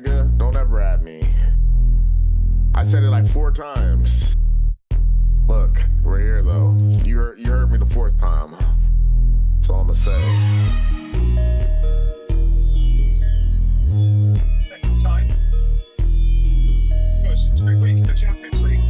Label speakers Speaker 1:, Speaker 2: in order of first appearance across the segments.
Speaker 1: nigga. Don't ever at me. I said it like 4 times. Look, we're here though. You heard me the 4th time. That's all I'm gonna say.
Speaker 2: Second time. First 2 weeks, the Champions League.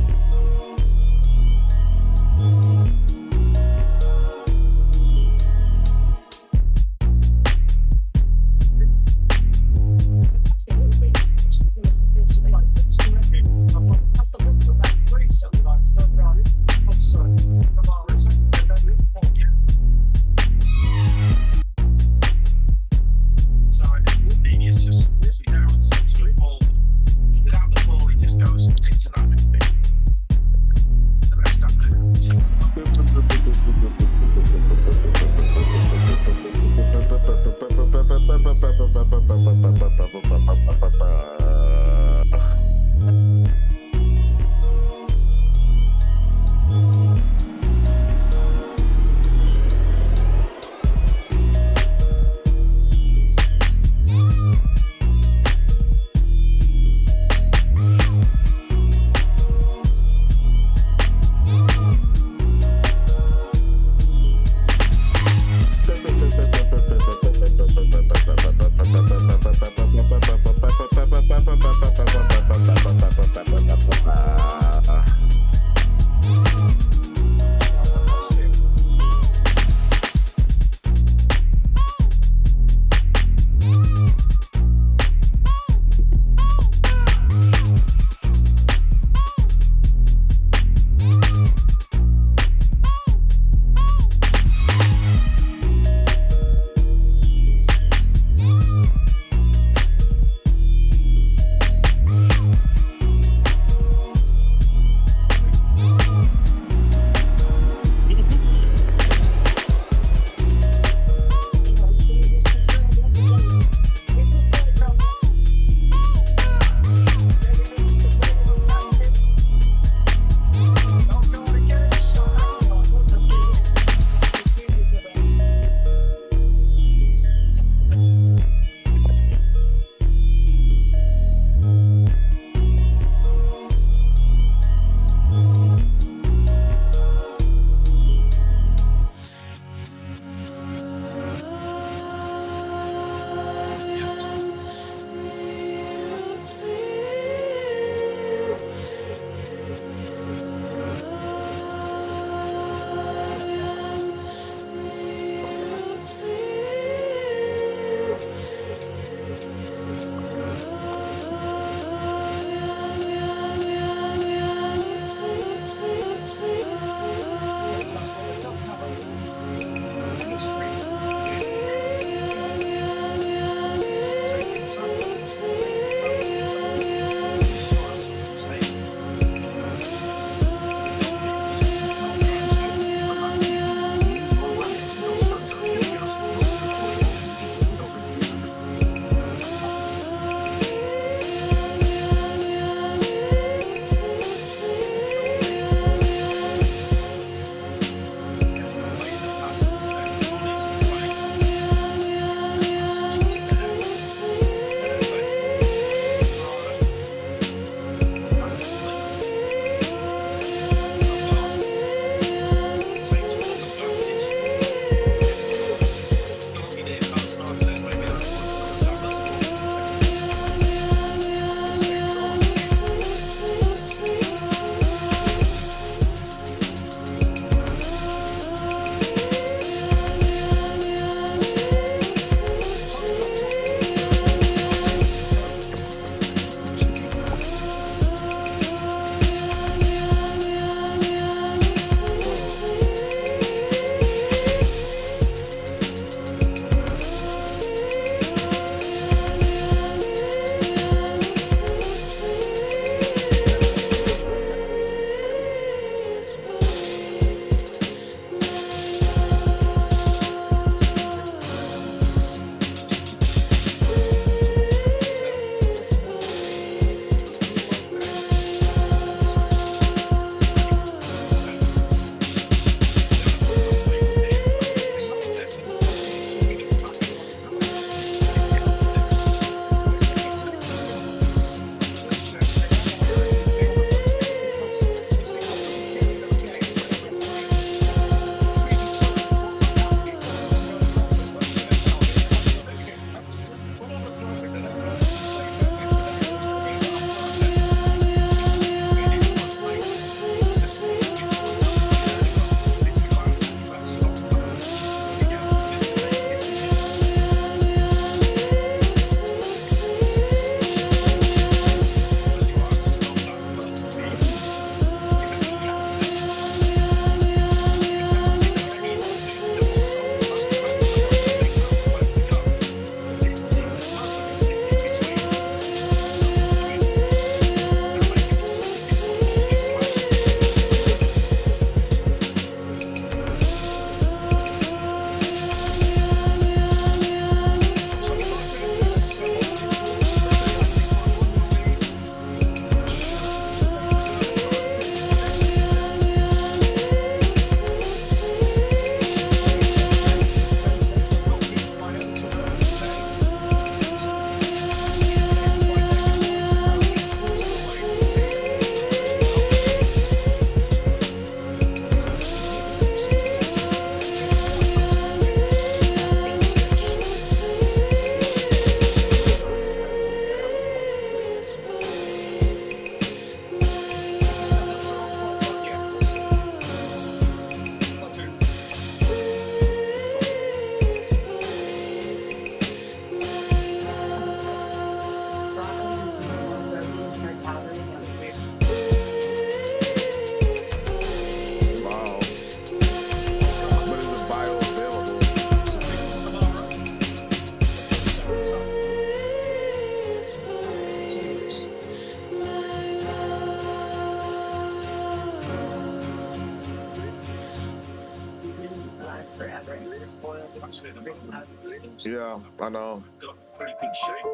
Speaker 2: Actually, the
Speaker 1: Yeah, I know.
Speaker 2: got pretty good shape.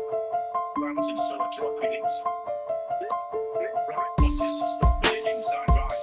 Speaker 2: Ramsey sort of dropping it. Right, what is the stop it inside right?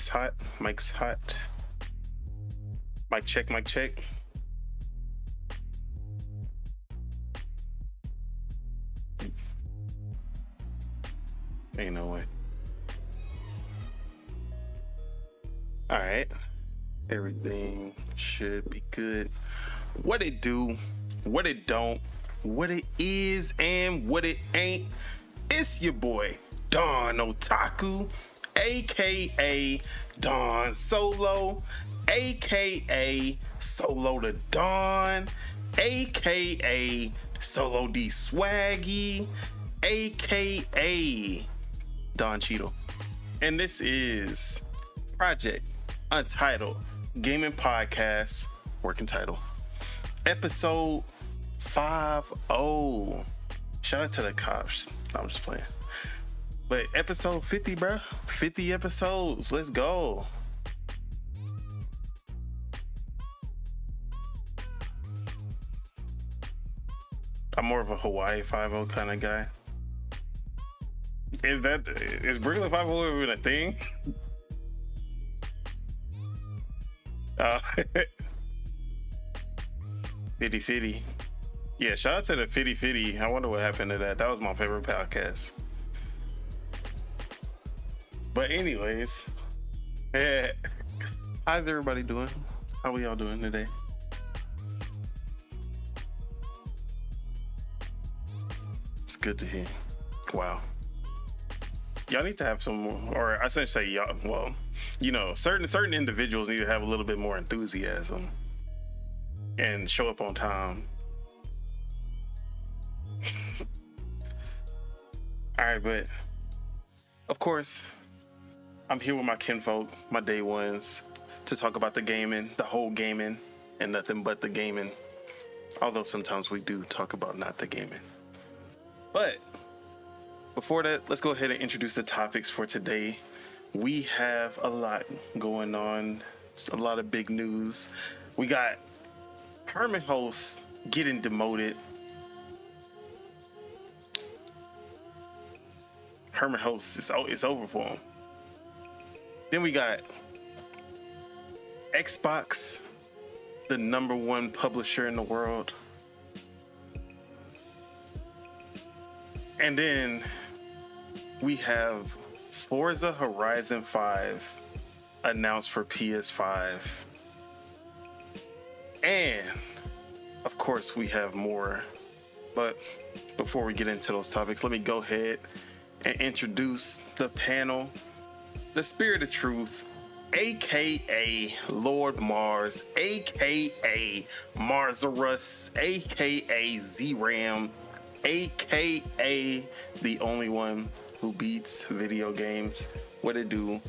Speaker 3: Mic's hot. Mic's hot. Mic check. Mic check. Ain't no way. All right. Everything should be good. What it do, what it don't, what it is, and what it ain't. It's your boy, Don Otaku, aka Don Solo, aka Solo the Don, aka Solo D Swaggy, aka Don Cheeto. And this is Project Untitled Gaming Podcast, working title, episode 50. Shout out to the cops. I'm just playing. But episode 50, bro. 50 episodes. Let's go. I'm more of a Hawaii 5-0 kind of guy. Is Brooklyn 5-0 even a thing? 50-50. Yeah, shout out to the 50-50. I wonder what happened to that. That was my favorite podcast. But anyways, yeah. How's everybody doing? How are y'all doing today? It's good to hear. Wow. Y'all need to have some more, or I shouldn't say y'all, well, you know, certain individuals need to have a little bit more enthusiasm and show up on time. All right, but of course, I'm here with my kinfolk, my day ones, to talk about the gaming, the whole gaming, and nothing but the gaming. Although sometimes we do talk about not the gaming. But before that, let's go ahead and introduce the topics for today. We have a lot going on, a lot of big news. We got Hermen Hulst getting demoted. Hermen Hulst, it's over for him. Then we got Xbox, the #1 publisher in the world. And then we have Forza Horizon 5 announced for PS5. And of course we have more. But before we get into those topics, let me go ahead and introduce the panel. The Spirit of Truth, aka Lord Mars, aka Marzarus, aka Z-Ram, aka the only one who beats video games. What it do?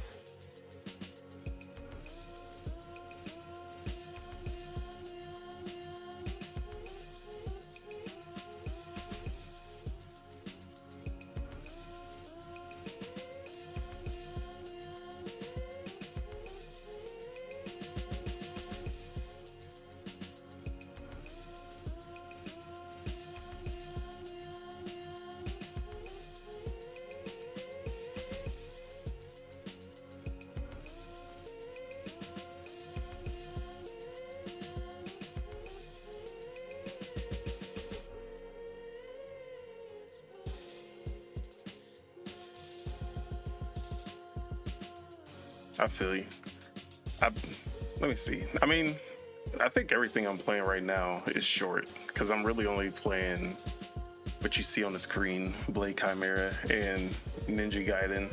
Speaker 3: I feel you. Let me see. I mean, I think everything I'm playing right now is short because I'm really only playing what you see on the screen: Blade Chimera and Ninja Gaiden.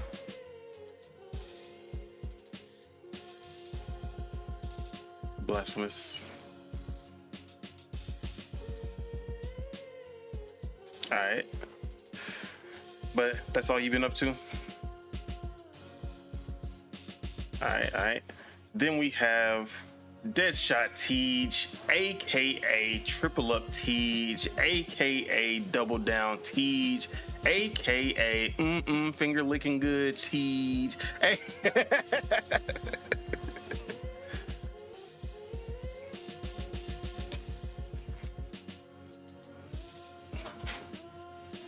Speaker 3: Blasphemous. All right. But that's all you've been up to? All right. Then we have Deadshot Tej, aka Triple Up Tej, aka Double Down Tej, aka Finger Licking Good Tej.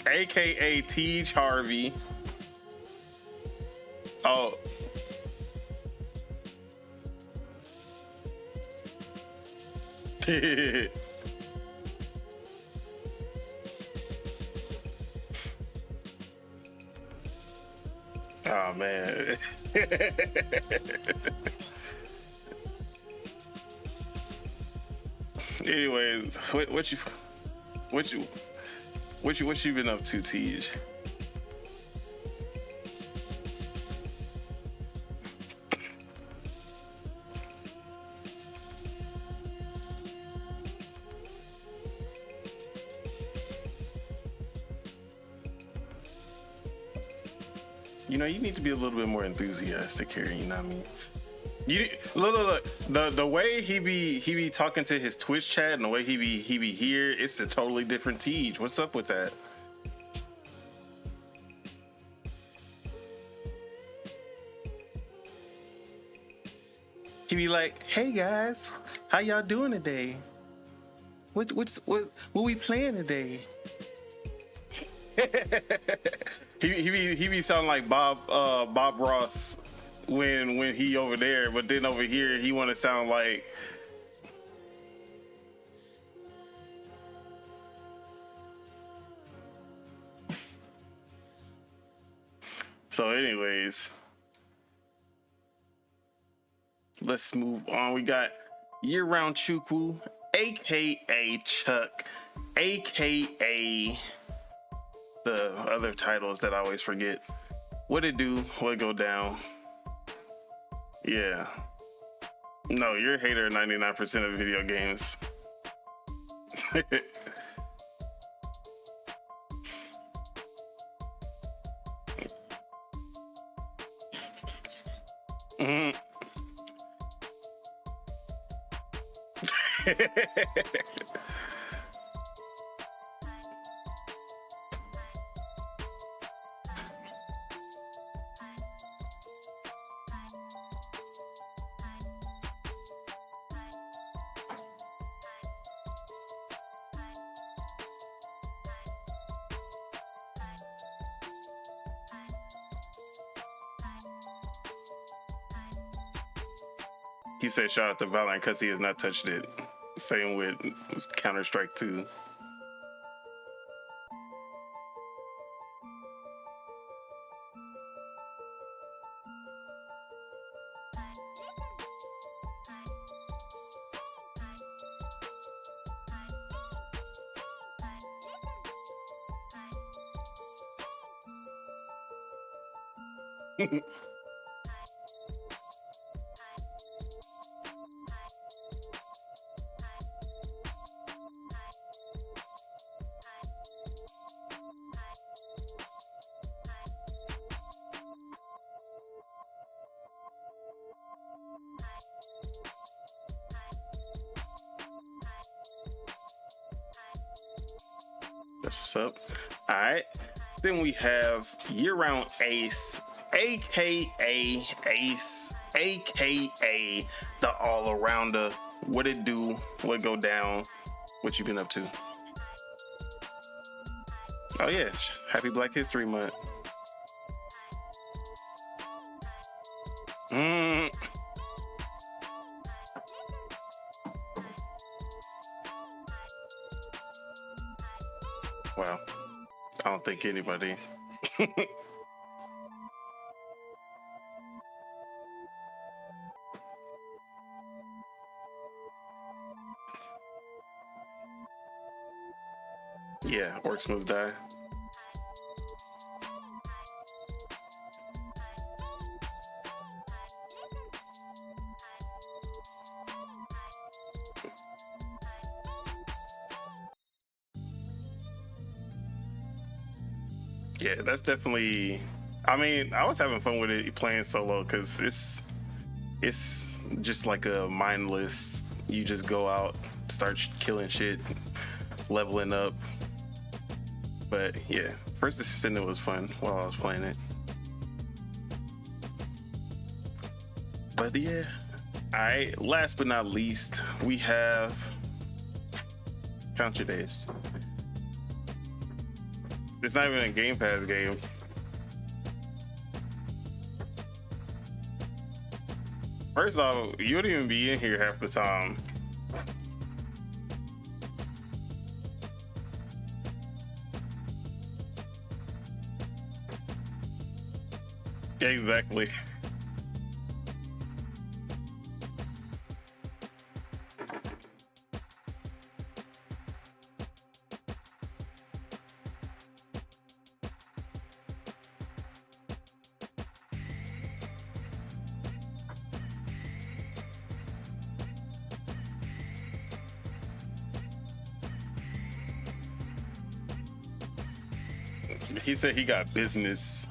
Speaker 3: AKA Tej Harvey. Oh, Oh man. Anyways, what you been up to, Tej? You know, you need to be a little bit more enthusiastic here. You know what I mean? You look. The way he be talking to his Twitch chat and the way he be here, it's a totally different Tej. What's up with that? He be like, "Hey guys, how y'all doing today? What we playing today?" he be sounding like Bob Ross when he over there, but then over here he want to sound like. So anyways, let's move on. We got Year-Round Chukwu, aka Chuck, aka the other titles that I always forget. What it do, what go down. Yeah. No, you're a hater 99% of video games. Mm-hmm. He said shout out to Valorant because he has not touched it. Same with Counter-Strike 2. That's what's up. All right. Then we have Year-Round Ace, aka Ace, aka the all-arounder. What it do? What go down? What you been up to? Oh yeah, happy Black History Month. Well, I don't think anybody. Yeah, orcs must die. Yeah, that's definitely. I mean, I was having fun with it playing solo because it's just like a mindless. You just go out, start killing shit, leveling up. But yeah, first Ascendant was fun while I was playing it. But yeah, all right. Last but not least, we have Count Your Days. It's not even a Game Pass game. First off, you wouldn't even be in here half the time. Exactly. He said he got business.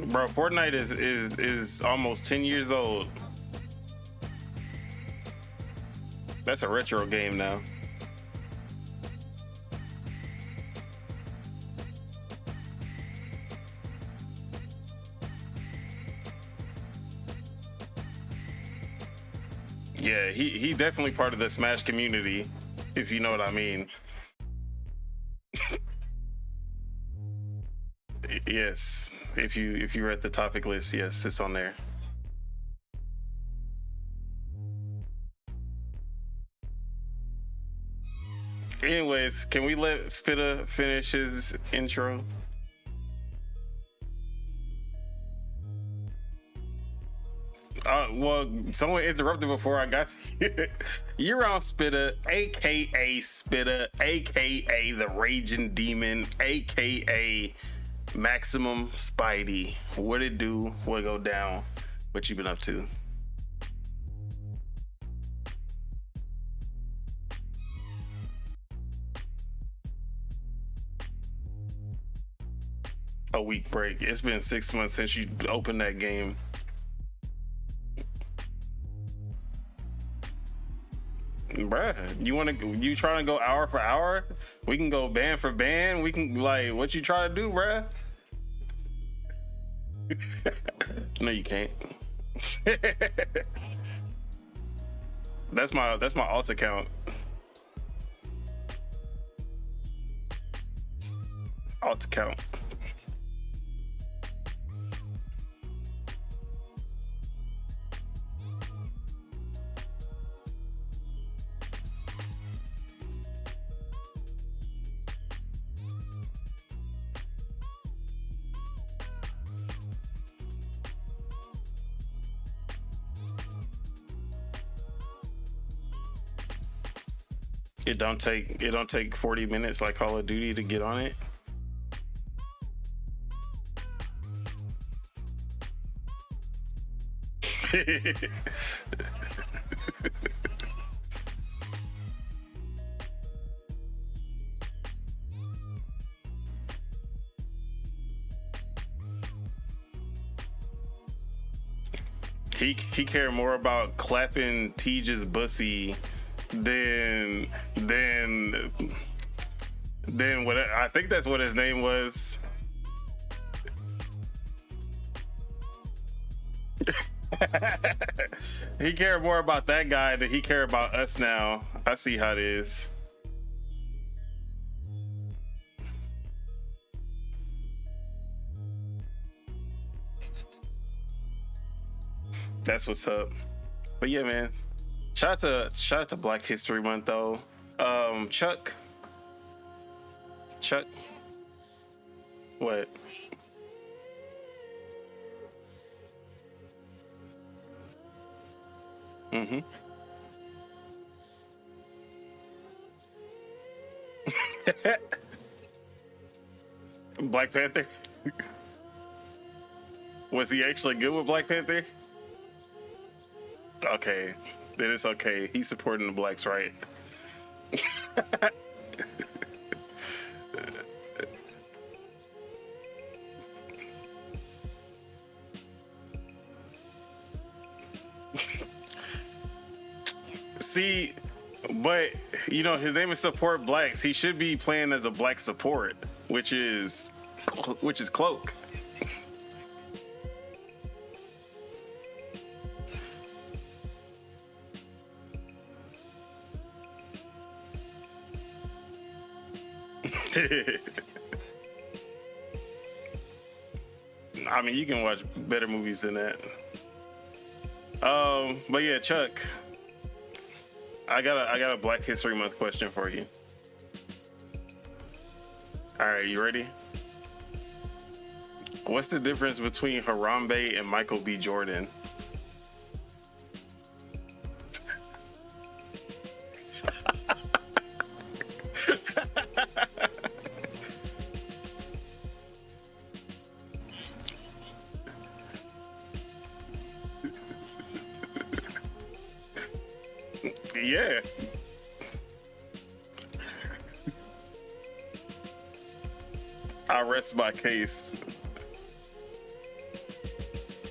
Speaker 3: Bro, Fortnite is almost 10 years old. That's a retro game now. Yeah, he definitely part of the Smash community, if you know what I mean. Yes, if you read the topic list, yes, it's on there. Anyways, can we let Spitta finish his intro? Well, someone interrupted before I got to you. You're on Spitta, aka Spitta, aka the Raging Demon, aka Maximum Spidey. What it do? What go down? What you been up to? A week break. It's been 6 months since you opened that game. Bruh, you trying to go hour for hour? We can go band for band. We can, like, what you try to do, bruh? No, you can't. That's my alt account. Alt account. It don't take 40 minutes like Call of Duty to get on it. He cared more about clapping Tej's bussy than what I think that's what his name was. He cared more about that guy than he cared about us now. I see how it is. That's what's up. But yeah, man. Shout out to Black History Month though. Chuck. What? Mm-hmm. Black Panther. Was he actually good with Black Panther? Okay, then it's okay. He's supporting the blacks, right? See, but you know his name is Support Blacks. He should be playing as a black support, which is Cloak. I mean, you can watch better movies than that. But yeah, Chuck, I got a Black History Month question for you. All right, you ready? What's the difference between Harambe and Michael B. Jordan? Yeah. I rest my case.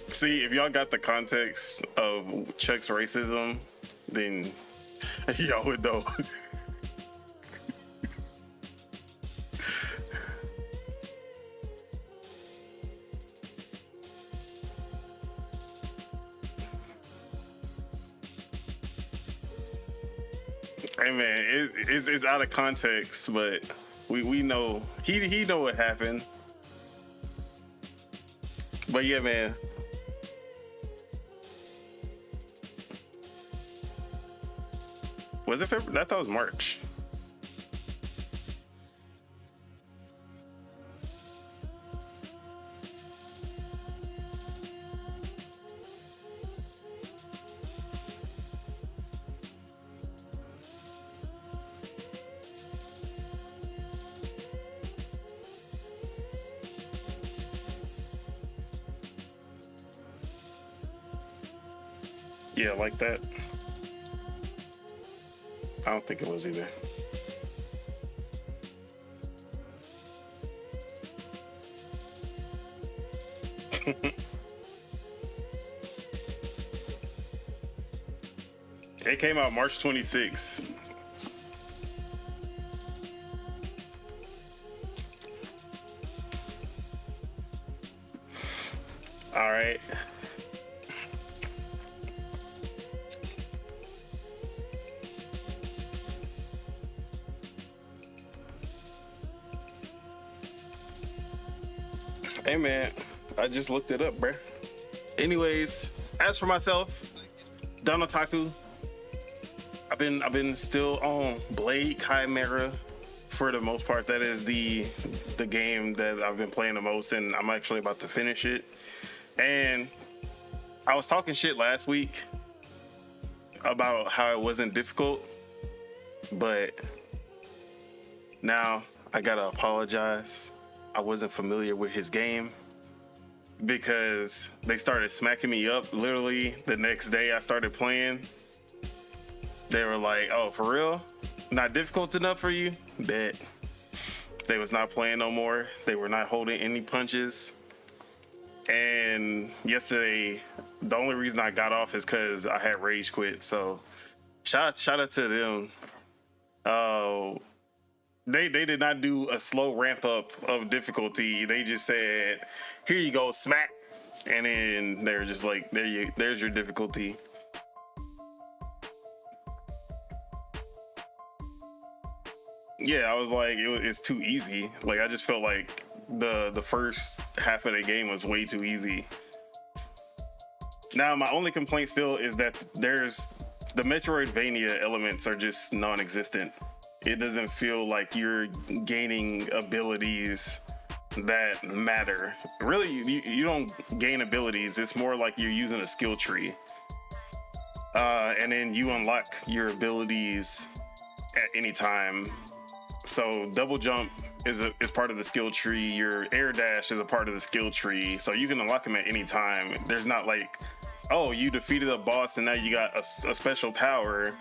Speaker 3: See, if y'all got the context of Chuck's racism, then y'all would know. Hey man, it's out of context, but we know he know what happened. But yeah, man. Was it February? I thought it was March. Yeah, like that. I don't think it was either. It came out March 26th. All right. Hey man, I just looked it up, bruh. Anyways, as for myself, Don Otaku, I've been still on Blade Chimera for the most part. That is the game that I've been playing the most, and I'm actually about to finish it. And I was talking shit last week about how it wasn't difficult, but now I gotta apologize. I wasn't familiar with his game because they started smacking me up literally the next day I started playing. They were like, oh, for real? Not difficult enough for you? Bet. They was not playing no more. They were not holding any punches. And yesterday, the only reason I got off is because I had rage quit. So shout out to them. They did not do a slow ramp up of difficulty. They just said, here you go, smack. And then they were just like, there's your difficulty. Yeah, I was like, it's too easy. Like, I just felt like the first half of the game was way too easy. Now, my only complaint still is that the Metroidvania elements are just non-existent. It doesn't feel like you're gaining abilities that matter. Really, you don't gain abilities. It's more like you're using a skill tree. And then you unlock your abilities at any time. So double jump is part of the skill tree. Your air dash is a part of the skill tree. So you can unlock them at any time. There's not like, oh, you defeated a boss and now you got a special power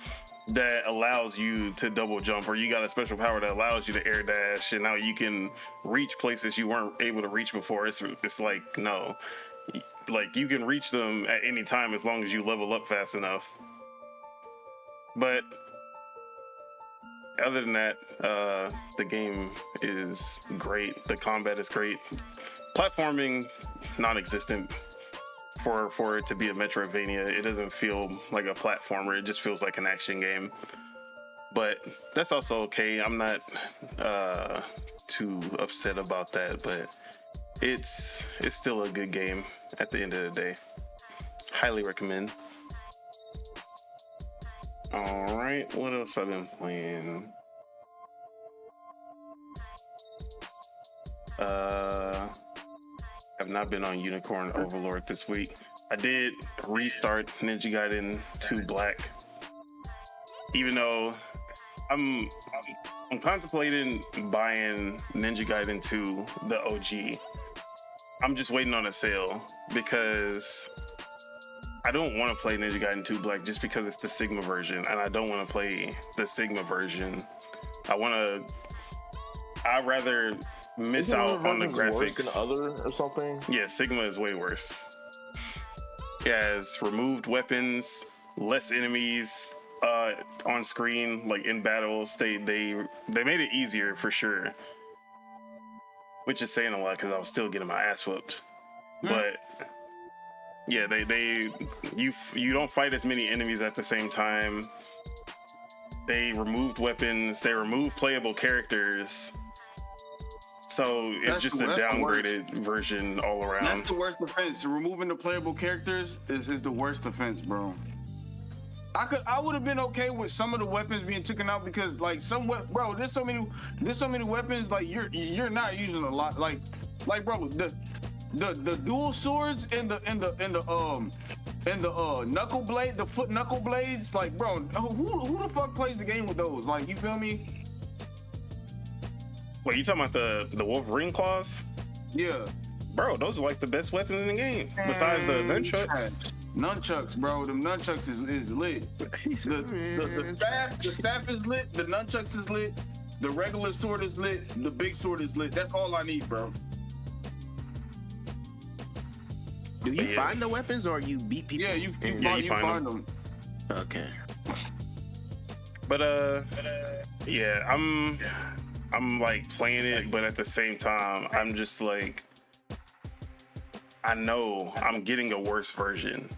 Speaker 3: that allows you to double jump, or you got a special power that allows you to air dash, and now you can reach places you weren't able to reach before. It's like, no, like you can reach them at any time as long as you level up fast enough. But other than that, the game is great. The combat is great. Platforming, non-existent. For it to be a Metroidvania, it doesn't feel like a platformer. It just feels like an action game. But that's also okay. I'm not too upset about that. But it's still a good game at the end of the day. Highly recommend. All right, what else I've been playing? I've not been on Unicorn Overlord this week. I did restart Ninja Gaiden 2 Black, even though I'm contemplating buying Ninja Gaiden 2, the OG. I'm just waiting on a sale because I don't want to play Ninja Gaiden 2 Black just because it's the Sigma version, and I don't want to play the Sigma version. I'd rather miss out on the graphics.
Speaker 1: Worse than other or something?
Speaker 3: Yeah, Sigma is way worse. It has removed weapons, less enemies on screen, like in battles. They made it easier for sure, which is saying a lot because I was still getting my ass whooped. But yeah, you don't fight as many enemies at the same time. They removed weapons. They removed playable characters. So it's just a downgraded version all around.
Speaker 4: That's the worst offense. Removing the playable characters is the worst offense, bro. I would have been okay with some of the weapons being taken out because like bro, there's so many weapons like you're not using a lot. Like bro, the dual swords and the knuckle blade, the foot knuckle blades, like bro, who the fuck plays the game with those? Like, you feel me?
Speaker 3: Wait, you talking about the Wolverine claws?
Speaker 4: Yeah.
Speaker 3: Bro, those are like the best weapons in the game. Besides the nunchucks.
Speaker 4: Nunchucks, bro. Them nunchucks is lit. The staff is lit. The nunchucks is lit. The regular sword is lit. The big sword is lit. That's all I need, bro.
Speaker 5: Do you find the weapons or you beat people?
Speaker 4: Yeah, you find them.
Speaker 5: Okay.
Speaker 3: But yeah, I'm like playing it, but at the same time, I'm just like, I know I'm getting a worse version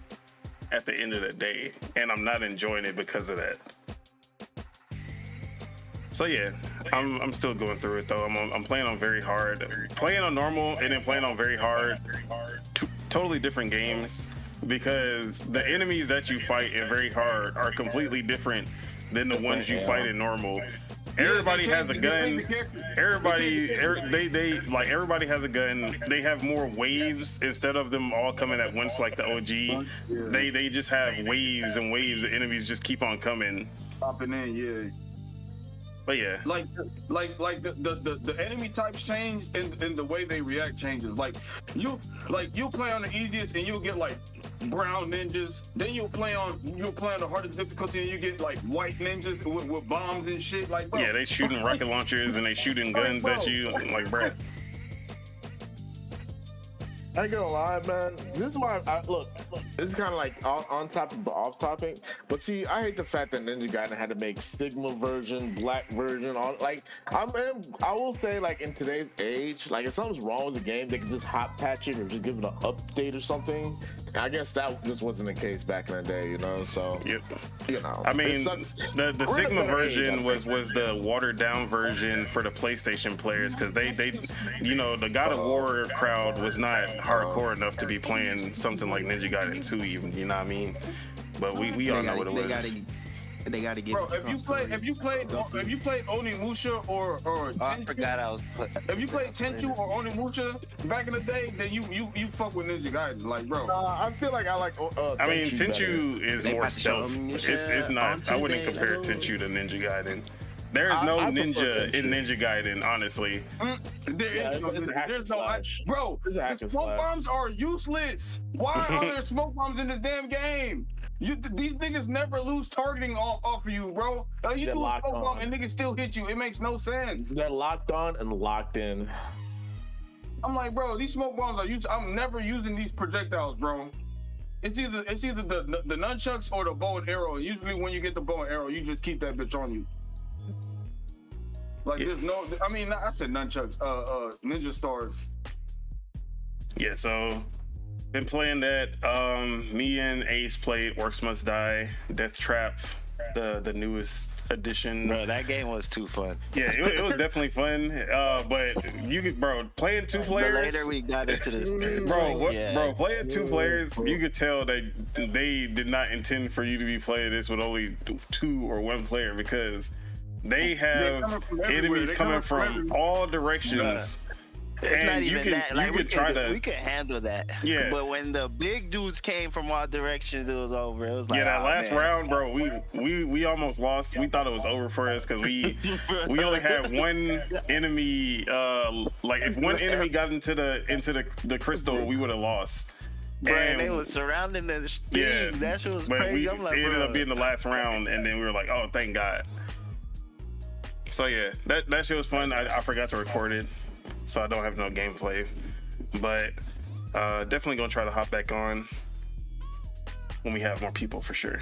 Speaker 3: at the end of the day, and I'm not enjoying it because of that. So yeah, I'm still going through it though. I'm playing on very hard, playing on normal, and then playing on very hard. Totally different games because the enemies that you fight in very hard are completely different than the ones you fight in normal. Everybody has a gun. Everybody has a gun. They have more waves instead of them all coming at once like the OG. They just have waves and waves of enemies just keep on coming.
Speaker 4: Popping in, yeah.
Speaker 3: But yeah,
Speaker 4: like the enemy types change and the way they react changes. Like you play on the easiest and you'll get like brown ninjas. Then you'll play on the hardest difficulty and you get like white ninjas with bombs and shit. Like, bro.
Speaker 3: Yeah, they shooting rocket launchers and they shooting guns at you. Like, bro.
Speaker 1: I ain't gonna lie, man. This is why look. This is kind of like on topic but off topic. But see, I hate the fact that Ninja Gaiden had to make Sigma version, Black version. I will say, like in today's age, like if something's wrong with the game, they can just hot patch it or just give it an update or something. And I guess that just wasn't the case back in the day, you know. So
Speaker 3: yep.
Speaker 1: You know,
Speaker 3: I mean, the Sigma version was the watered down version for the PlayStation players because they the God of War crowd was not hardcore enough to be playing something like Ninja Gaiden 2 even, you know what I mean? But we all know what it was.
Speaker 5: They got to get.
Speaker 4: Bro, if you played Onimusha or
Speaker 6: I
Speaker 4: Tenchu,
Speaker 6: forgot I was.
Speaker 4: if you played Tenchu or Onimusha back in the day, then you fuck with Ninja Gaiden, like bro.
Speaker 1: I feel like I like.
Speaker 3: I mean,
Speaker 1: Tenchu better.
Speaker 3: Tenchu is
Speaker 5: They
Speaker 3: more
Speaker 5: about to show
Speaker 3: stealth.
Speaker 5: Ninja
Speaker 3: It's
Speaker 5: on
Speaker 3: not. I wouldn't
Speaker 5: Tuesday,
Speaker 3: compare
Speaker 5: I know.
Speaker 3: Tenchu to Ninja Gaiden. There is no
Speaker 1: I prefer
Speaker 3: ninja in
Speaker 1: Tenchu.
Speaker 3: Ninja Gaiden, honestly.
Speaker 4: There's no, bro.
Speaker 1: It's a hack
Speaker 4: The
Speaker 1: and
Speaker 4: smoke
Speaker 1: slash.
Speaker 4: bombs are useless. Why are there smoke bombs in this damn game? These niggas never lose targeting off of you, bro. You
Speaker 1: They're
Speaker 4: do a
Speaker 1: locked
Speaker 4: smoke bomb
Speaker 1: on.
Speaker 4: and niggas still hit you. It makes no sense.
Speaker 1: They're locked on and locked in.
Speaker 4: I'm like, bro, these smoke bombs are used. I'm never using these projectiles, bro. It's either the nunchucks or the bow and arrow. Usually when you get the bow and arrow, you just keep that bitch on you. Like there's no, I mean, I said nunchucks, ninja stars.
Speaker 3: Yeah, so been playing that. Me and Ace played Orcs Must Die, Death Trap, the newest edition.
Speaker 6: Bro, that game was too fun.
Speaker 3: Yeah, it was definitely fun. But you could, bro, playing two
Speaker 6: The
Speaker 3: players.
Speaker 6: later we got into this,
Speaker 3: Bro, playing two players, you could tell that they did not intend for you to be playing this with only two or one player because they have
Speaker 4: coming from everywhere.
Speaker 3: enemies
Speaker 4: They
Speaker 3: coming
Speaker 4: coming from
Speaker 3: from all directions.
Speaker 6: It's
Speaker 3: And
Speaker 6: not
Speaker 3: you
Speaker 6: even
Speaker 3: can
Speaker 6: that. Like,
Speaker 3: you could try to
Speaker 6: we could handle that.
Speaker 3: Yeah.
Speaker 6: But when the big dudes came from all directions, it was over. It was like,
Speaker 3: that
Speaker 6: oh,
Speaker 3: last
Speaker 6: man.
Speaker 3: round, bro. We almost lost. We thought it was over for us because we only had one enemy. Like if one enemy got into the crystal, we would have lost.
Speaker 6: Bro,
Speaker 3: And
Speaker 6: they were surrounding the thing.
Speaker 3: yeah,
Speaker 6: That shit was
Speaker 3: but
Speaker 6: crazy. I'm like,
Speaker 3: it ended
Speaker 6: bro.
Speaker 3: up being the last round, and then we were like, oh, thank God. So yeah, that shit was fun. I forgot to record it, so I don't have no gameplay, but definitely gonna try to hop back on when we have more people for sure.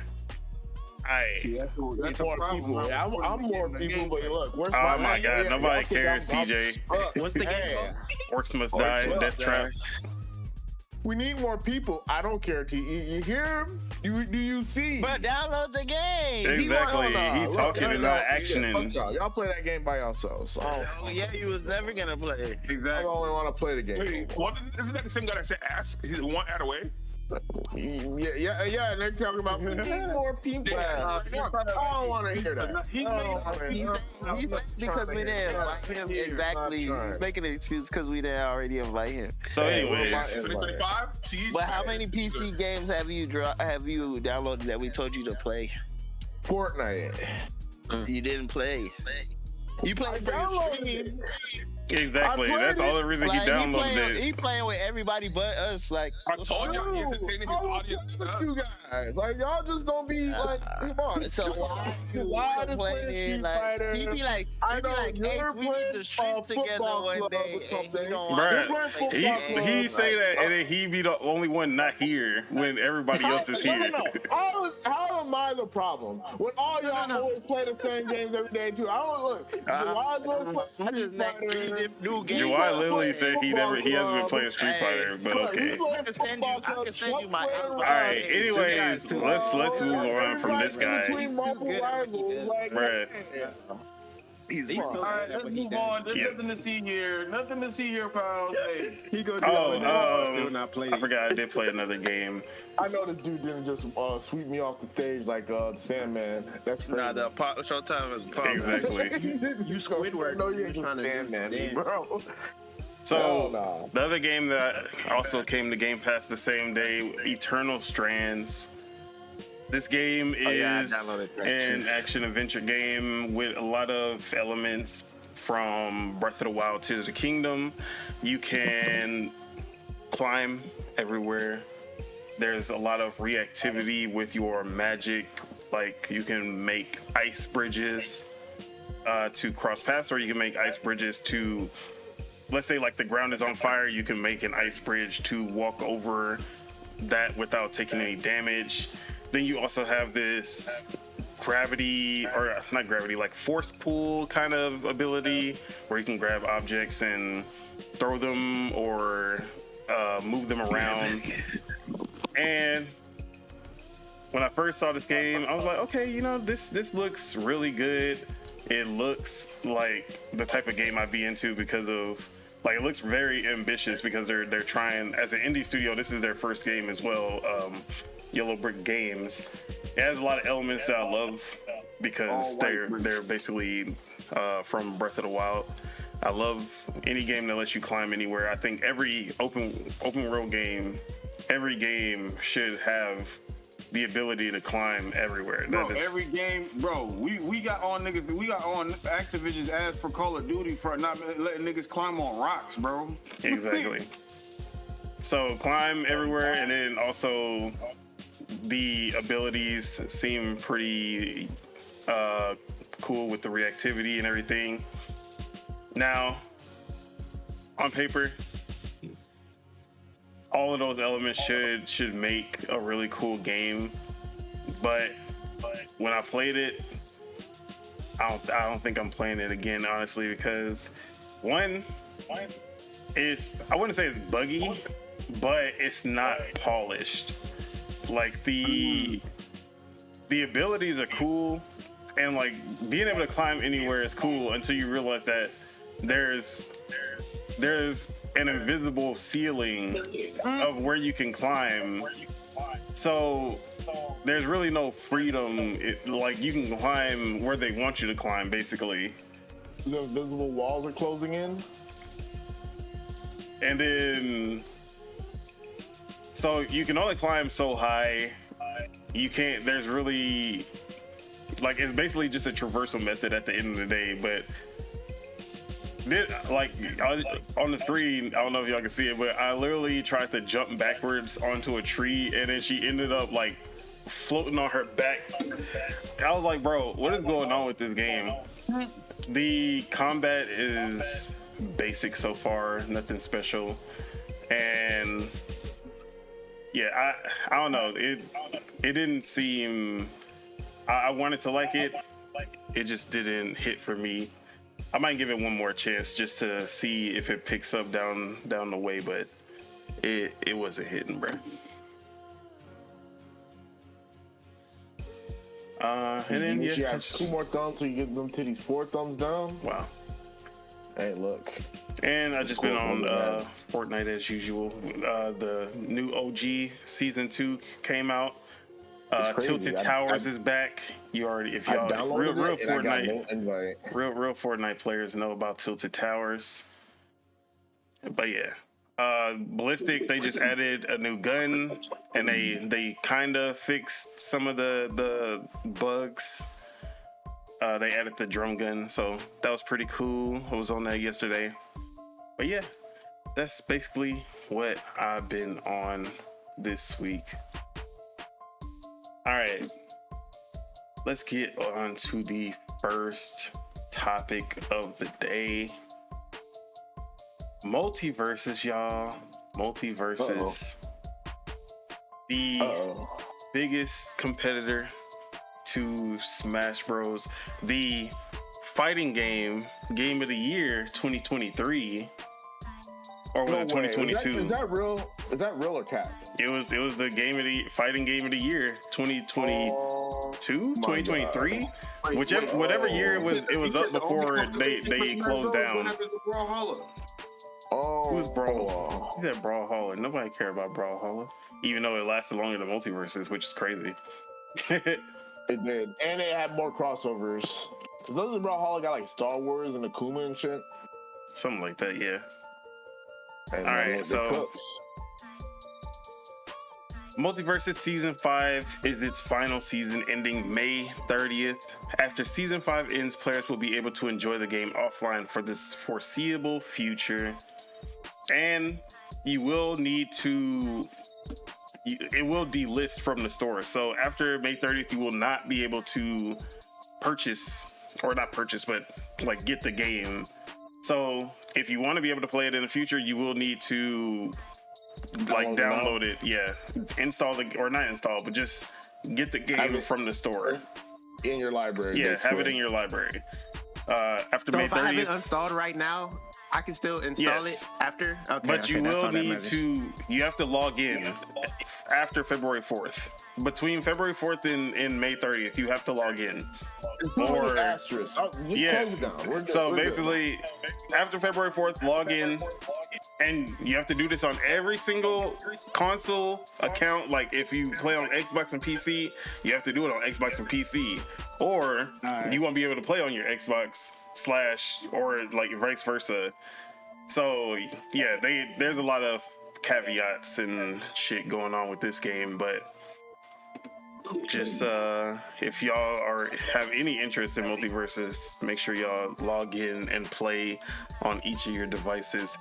Speaker 4: That's
Speaker 1: More
Speaker 4: a problem.
Speaker 1: people. Yeah, I'm more people, but look, where's
Speaker 3: Oh my God, nobody
Speaker 1: y'all think
Speaker 3: cares, TJ.
Speaker 5: What's the game
Speaker 1: Hey,
Speaker 5: called?
Speaker 3: Orcs Must Die,
Speaker 1: Must
Speaker 3: Death
Speaker 1: Die.
Speaker 3: Trap.
Speaker 1: we need more people. I don't care. You hear him? Do you see?
Speaker 6: But download the game.
Speaker 3: Exactly. He
Speaker 1: Look,
Speaker 3: talking and not
Speaker 1: fuck
Speaker 3: actioning.
Speaker 1: y'all play that game by yourselves. So
Speaker 6: Oh yeah, you was never gonna play.
Speaker 1: I
Speaker 4: Exactly.
Speaker 1: only want to play the game.
Speaker 2: Wait, isn't that the same guy that said ask? He's one ad away.
Speaker 1: Yeah. And they're talking about we need more people. I don't want to hear that.
Speaker 6: He because we didn't invite him exactly. He's making an excuse because we didn't already invite him.
Speaker 3: So, anyways,
Speaker 2: 2025.
Speaker 6: But how many PC games have you downloaded that we told you to play?
Speaker 1: Fortnite.
Speaker 6: You didn't play. You played for your stream.
Speaker 3: exactly.
Speaker 1: I played
Speaker 3: That's all
Speaker 1: it.
Speaker 3: the reason he
Speaker 6: Like,
Speaker 3: downloaded it.
Speaker 6: he playing with everybody but us. Like,
Speaker 2: I told y'all he entertaining his audience.
Speaker 1: Fuck you guys. Like y'all just gonna be like, come on.
Speaker 6: so why
Speaker 1: Why
Speaker 6: you playing? Like, he be like,
Speaker 1: I know
Speaker 6: hey,
Speaker 1: you're
Speaker 6: we need to stream
Speaker 1: playing
Speaker 6: together
Speaker 1: football
Speaker 6: one
Speaker 1: club
Speaker 6: day.
Speaker 1: or
Speaker 6: And he
Speaker 1: something.
Speaker 6: don't
Speaker 3: Bruh,
Speaker 6: want to play the game.
Speaker 3: He say that, and then he be the only one not here when everybody else is here.
Speaker 1: No. How am I the problem? When all y'all always play the same games every day too. I don't look. Jawai's always
Speaker 6: I
Speaker 1: play
Speaker 6: just named 3 new games.
Speaker 3: Jawai literally said he hasn't been playing Street Fighter, but okay.
Speaker 6: I can send you my Xbox.
Speaker 3: All right. Anyways, let's move on from this guy.
Speaker 1: Between multiple rivals, like,
Speaker 3: Bruh.
Speaker 4: All right, let's move on. There's nothing to see here. Nothing to see here, pals. Hey.
Speaker 5: He go do still not play.
Speaker 3: I forgot I did play another game.
Speaker 1: I know the dude didn't just sweep me off the stage like the Sandman. That's crazy.
Speaker 6: Nah, the Showtime is pop.
Speaker 3: Exactly.
Speaker 1: You
Speaker 5: Squidward.
Speaker 1: No, you ain't
Speaker 5: Trying to
Speaker 1: Sandman,
Speaker 5: dance.
Speaker 1: bro.
Speaker 3: So
Speaker 1: Hell no.
Speaker 3: the other game that also came to Game Pass the same day, Eternal Strands. This game
Speaker 6: yeah, I
Speaker 3: is
Speaker 6: downloaded that
Speaker 3: an
Speaker 6: too.
Speaker 3: action-adventure game with a lot of elements from Breath of the Wild Tears of the Kingdom. You can climb everywhere. There's a lot of reactivity with your magic. Like you can make ice bridges to cross paths, or you can make ice bridges to, let's say like the ground is on fire, you can make an ice bridge to walk over that without taking any damage. Then you also have this gravity, or not gravity, like force pull kind of ability where you can grab objects and throw them or move them around. And when I first saw this game, I was like, okay, you know, this looks really good. It looks like the type of game I'd be into because of, like, it looks very ambitious because they're trying, as an indie studio, this is their first game as well, Yellow Brick Games. It has a lot of elements that I love because they're basically from Breath of the Wild. I love any game that lets you climb anywhere. I think every open world game, every game should have the ability to climb everywhere.
Speaker 4: Bro, every game, bro, we got on Activision's ass for Call of Duty for not letting niggas climb on rocks, bro.
Speaker 3: Exactly. So climb everywhere, and then also the abilities seem pretty cool with the reactivity and everything. Now, on paper, all of those elements should make a really cool game, but when I played it, I don't think I'm playing it again, honestly, because one is, I wouldn't say it's buggy, but it's not polished. Like the abilities are cool, and like being able to climb anywhere is cool until you realize that there's an invisible ceiling of where you can climb. So there's really no freedom. Like you can climb where they want you to climb, basically.
Speaker 1: The invisible walls are closing in.
Speaker 3: And then, so you can only climb so high. You can't, there's really, like, it's basically just a traversal method at the end of the day, but like on the screen, I don't know if y'all can see it, but I literally tried to jump backwards onto a tree, and then she ended up like floating on her back. I was like, bro, what is going on with this game? The combat is basic so far, nothing special, and yeah, I don't know. It didn't seem. I wanted to like it. It just didn't hit for me. I might give it one more chance just to see if it picks up down the way, but it wasn't hitting, bro. And then
Speaker 1: you have 2 more thumbs, so you get them titties 4 thumbs down.
Speaker 3: Wow.
Speaker 1: Hey, look.
Speaker 3: And I just been on Fortnite as usual. The new OG season 2 came out. Tilted Towers is back. You already, if y'all real Fortnite, real Fortnite players know about Tilted Towers. But yeah, Ballistic, they just added a new gun, and they kind of fixed some of the bugs. They added the drum gun, so that was pretty cool. I was on that yesterday. But yeah, that's basically what I've been on this week. All right, let's get on to the first topic of the day. Multiverses, y'all. Multiverses. The biggest competitor to Smash Bros. The fighting game of the year 2023. Or was it 2022?
Speaker 1: Is that real? Is that real or cap?
Speaker 3: It was the fighting game of the year 2022, 2023, whatever year it was up before they closed down. Who's Brawlhalla? He said Brawlhalla. Nobody cared about Brawlhalla, even though it lasted longer than Multiverses, which is crazy.
Speaker 1: It did, and it had more crossovers. Doesn't Brawlhalla got like Star Wars and Akuma and shit?
Speaker 3: Something like that, yeah.
Speaker 1: And
Speaker 3: all right, so Multiverses Season 5 is its final season, ending May 30th. After Season 5 ends, players will be able to enjoy the game offline for this foreseeable future. And you will need to... it will delist from the store. So after May 30th, you will not be able to purchase, or not purchase, but like get the game. So if you want to be able to play it in the future, you will need to like download it. Yeah, install or not install, but just get the game from the store
Speaker 1: in your library.
Speaker 3: Yeah, have it in your library. After May 30th,
Speaker 5: if I have it installed right now, I can still install it after. Okay,
Speaker 3: but you will need to. You have to log in after February 4th. Between February 4th and May 30th, you have to log in.
Speaker 1: Or asterisk.
Speaker 3: Yes. So basically, after February 4th, log in. And you have to do this on every single console account. Like if you play on Xbox and PC, you have to do it on Xbox and PC, or you won't be able to play on your Xbox / or like vice versa. So yeah, there's a lot of caveats and shit going on with this game, but just if y'all have any interest in multiverses, make sure y'all log in and play on each of your devices.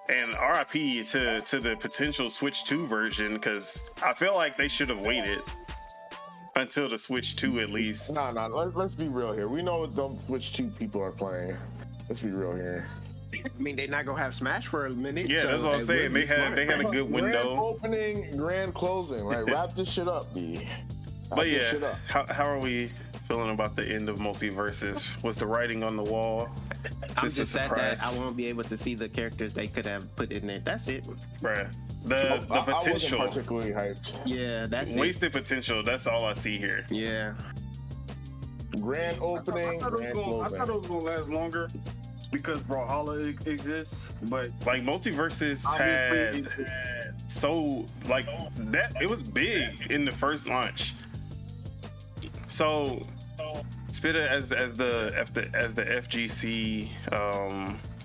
Speaker 3: And RIP to the potential Switch 2 version, because I feel like they should have waited until the Switch 2 at least.
Speaker 1: No, let's be real here. We know what them Switch 2 people are playing. Let's be real here.
Speaker 5: I mean, they're not gonna have Smash for a minute.
Speaker 3: Yeah,
Speaker 5: so
Speaker 3: that's what I'm saying. They had a good window.
Speaker 1: Grand opening, grand closing. Like wrap this shit up, B.
Speaker 3: But yeah, how are we feeling about the end of multiverses? Was the writing on the wall?
Speaker 5: I'm just sad that I won't be able to see the characters they could have put in there. That's it,
Speaker 3: bruh. The potential.
Speaker 1: I wasn't particularly hyped.
Speaker 5: Yeah, that's
Speaker 3: wasted potential. That's all I see here.
Speaker 5: Yeah.
Speaker 1: Grand opening, grand closing.
Speaker 4: I thought it was gonna last longer because Brawlhalla exists, but
Speaker 3: like multiverses had so like that it was big in the first launch. So Spitta as the FGC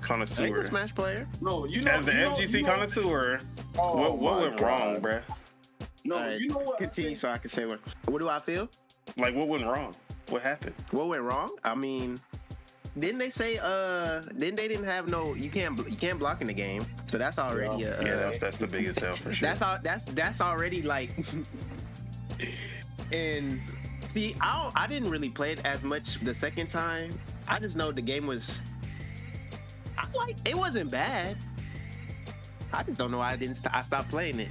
Speaker 3: connoisseur.
Speaker 5: Are you a Smash player?
Speaker 4: No, you know
Speaker 3: as the FGC connoisseur. What went wrong, bruh?
Speaker 4: No,
Speaker 5: right,
Speaker 4: you know what?
Speaker 5: Continue so I can say what do I feel?
Speaker 3: Like what went wrong? What happened?
Speaker 5: What went wrong? I mean, didn't they say didn't have no you can't block in the game, so that's already
Speaker 3: that's the biggest sell for sure.
Speaker 5: That's already like and see I didn't really play it as much the second time. I just know the game was it wasn't bad. I just don't know why I stopped playing it.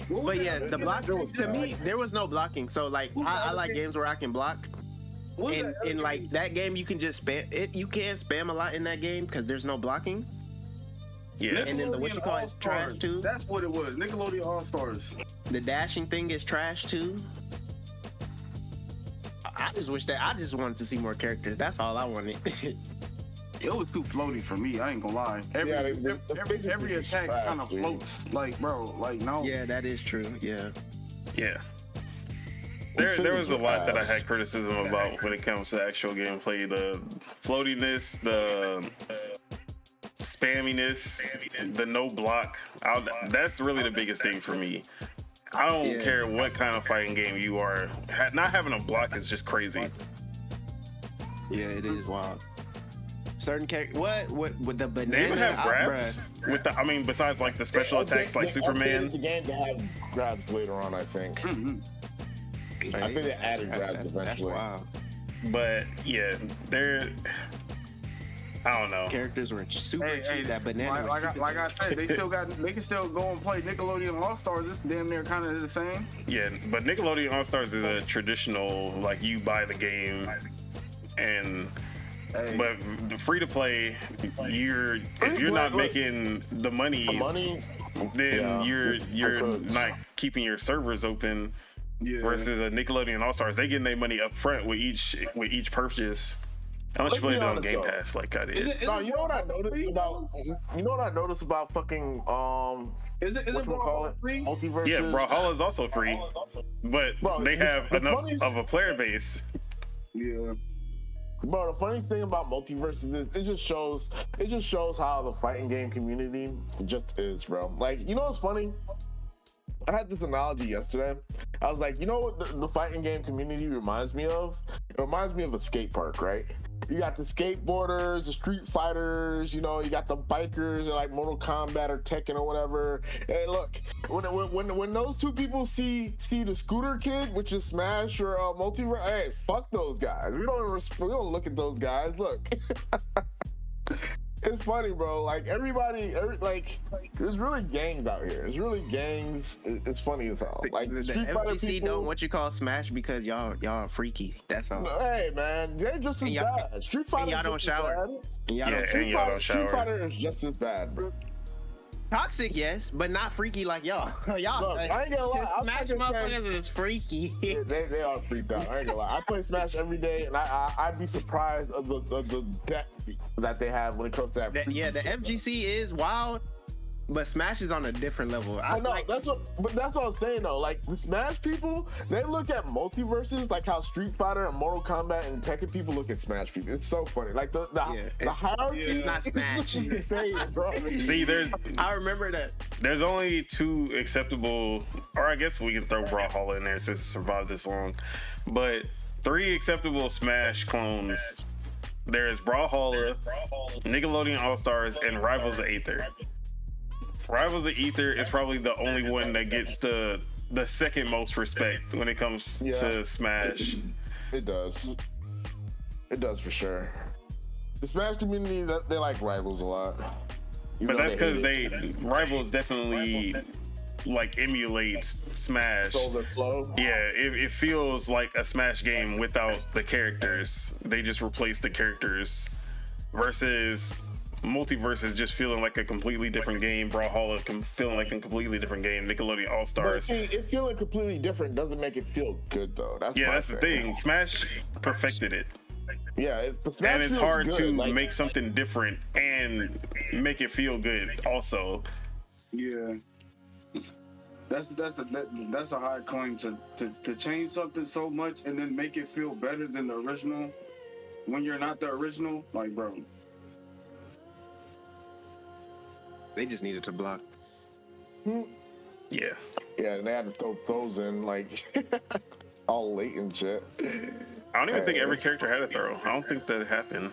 Speaker 5: But yeah, the blocking to me there was no blocking, so like I like games where I can block. And in like that game, you can just spam it. You can spam a lot in that game because there's no blocking.
Speaker 3: Yeah,
Speaker 5: and then the what you call it's trash too.
Speaker 4: That's what it was. Nickelodeon All Stars.
Speaker 5: The dashing thing is trash too. I just wanted to see more characters. That's all I wanted.
Speaker 4: It was too floaty for me. I ain't gonna lie. Every attack kind of floats. Like, bro, like no.
Speaker 5: Yeah, that is true. Yeah.
Speaker 3: Yeah. There was a lot that I had criticism about when it comes to actual gameplay. The floatiness, the spamminess, the no block. That's really the biggest thing for me. I don't care what kind of fighting game you are. Not having a block is just crazy.
Speaker 5: Yeah, it is wild. Certain character, what with the banana?
Speaker 3: They even have grabs with the. I mean, besides like the special attacks like Superman.
Speaker 1: The game to have grabs later on, I think.
Speaker 4: Mm-hmm.
Speaker 1: I think they added grabs eventually.
Speaker 5: That's wild.
Speaker 3: But yeah, I don't know.
Speaker 5: Characters were super cheap. That banana.
Speaker 4: Like I said, they can still go and play Nickelodeon All Stars. It's damn near kind of the same.
Speaker 3: Yeah, but Nickelodeon All Stars is a traditional like you buy the game and. But the free to play, if you're not making the money, then you're not keeping your servers open. Yeah. Versus a Nickelodeon All Stars, they getting their money up front with each purchase. Unless you play it on Game Pass, like I did.
Speaker 1: No, you know what I noticed about? You know what I noticed about fucking
Speaker 4: Is it Brawlhalla free?
Speaker 1: Multiverses?
Speaker 3: Yeah, Brawlhalla is also free, but they have enough of a player base.
Speaker 4: Yeah.
Speaker 1: Bro, the funny thing about multiverses is it just shows how the fighting game community just is, bro. Like, you know what's funny? I had this analogy yesterday. I was like, you know what the fighting game community reminds me of? It reminds me of a skate park, right? You got the skateboarders, the street fighters, you know, you got the bikers, like Mortal Kombat or Tekken or whatever. Hey, look, when those two people see the scooter kid, which is Smash or Multiverse, hey, fuck those guys. We don't look at those guys. Look. It's funny, bro. Like there's really gangs out here. It's really gangs. It's funny as hell. Like
Speaker 5: the FGC don't what you call Smash because y'all freaky. That's all.
Speaker 1: Hey man, they're just as bad. Street Fighter.
Speaker 5: Y'all don't shower.
Speaker 3: Y'all don't shower.
Speaker 1: Street Fighter is just as bad, bro.
Speaker 5: Toxic, yes, but not freaky like y'all. Y'all.
Speaker 1: Look, I ain't gonna lie.
Speaker 5: Smash motherfuckers is freaky.
Speaker 1: They are freaked out. I ain't gonna lie. I play Smash every day, and I'd be surprised of the depth that they have when it comes to that.
Speaker 5: The FGC is wild, But Smash is on a different level.
Speaker 1: I know that's what I'm saying though. Like the Smash people, they look at multiverses like how Street Fighter and Mortal Kombat and Tekken people look at Smash people. It's so funny. Like the hierarchy.
Speaker 5: It's not Smash.
Speaker 1: Insane, bro.
Speaker 3: See,
Speaker 5: I remember that.
Speaker 3: there's only 2 acceptable, or I guess we can throw Brawlhalla in there since it survived this long, but 3 acceptable Smash clones. There's Brawlhalla, Nickelodeon All Stars, and Rivals of Aether. Rivals of Aether is probably the only one that gets the second most respect when it comes to Smash.
Speaker 1: It does. It does for sure. The Smash community, they like Rivals a lot.
Speaker 3: But that's because Rivals definitely like emulates Smash.
Speaker 1: Stole their flow.
Speaker 3: Yeah, it feels like a Smash game without the characters. They just replace the characters versus Multiverse is just feeling like a completely different game. Brawlhalla feeling like a completely different game. Nickelodeon All
Speaker 1: But
Speaker 3: Stars.
Speaker 1: see, it feeling completely different doesn't make it feel good though. That's
Speaker 3: The thing. Smash perfected it.
Speaker 1: Yeah, Smash
Speaker 3: And it's
Speaker 1: feels
Speaker 3: hard
Speaker 1: good.
Speaker 3: to
Speaker 1: Like,
Speaker 3: make something different and make it feel good also.
Speaker 4: Yeah. That's a hard claim to change something so much and then make it feel better than the original when you're not the original. Like, bro.
Speaker 5: They just needed to block.
Speaker 3: Yeah.
Speaker 1: Yeah, and they had to throw throws in like all late and shit.
Speaker 3: I don't even think every character had a throw. I don't think that happened.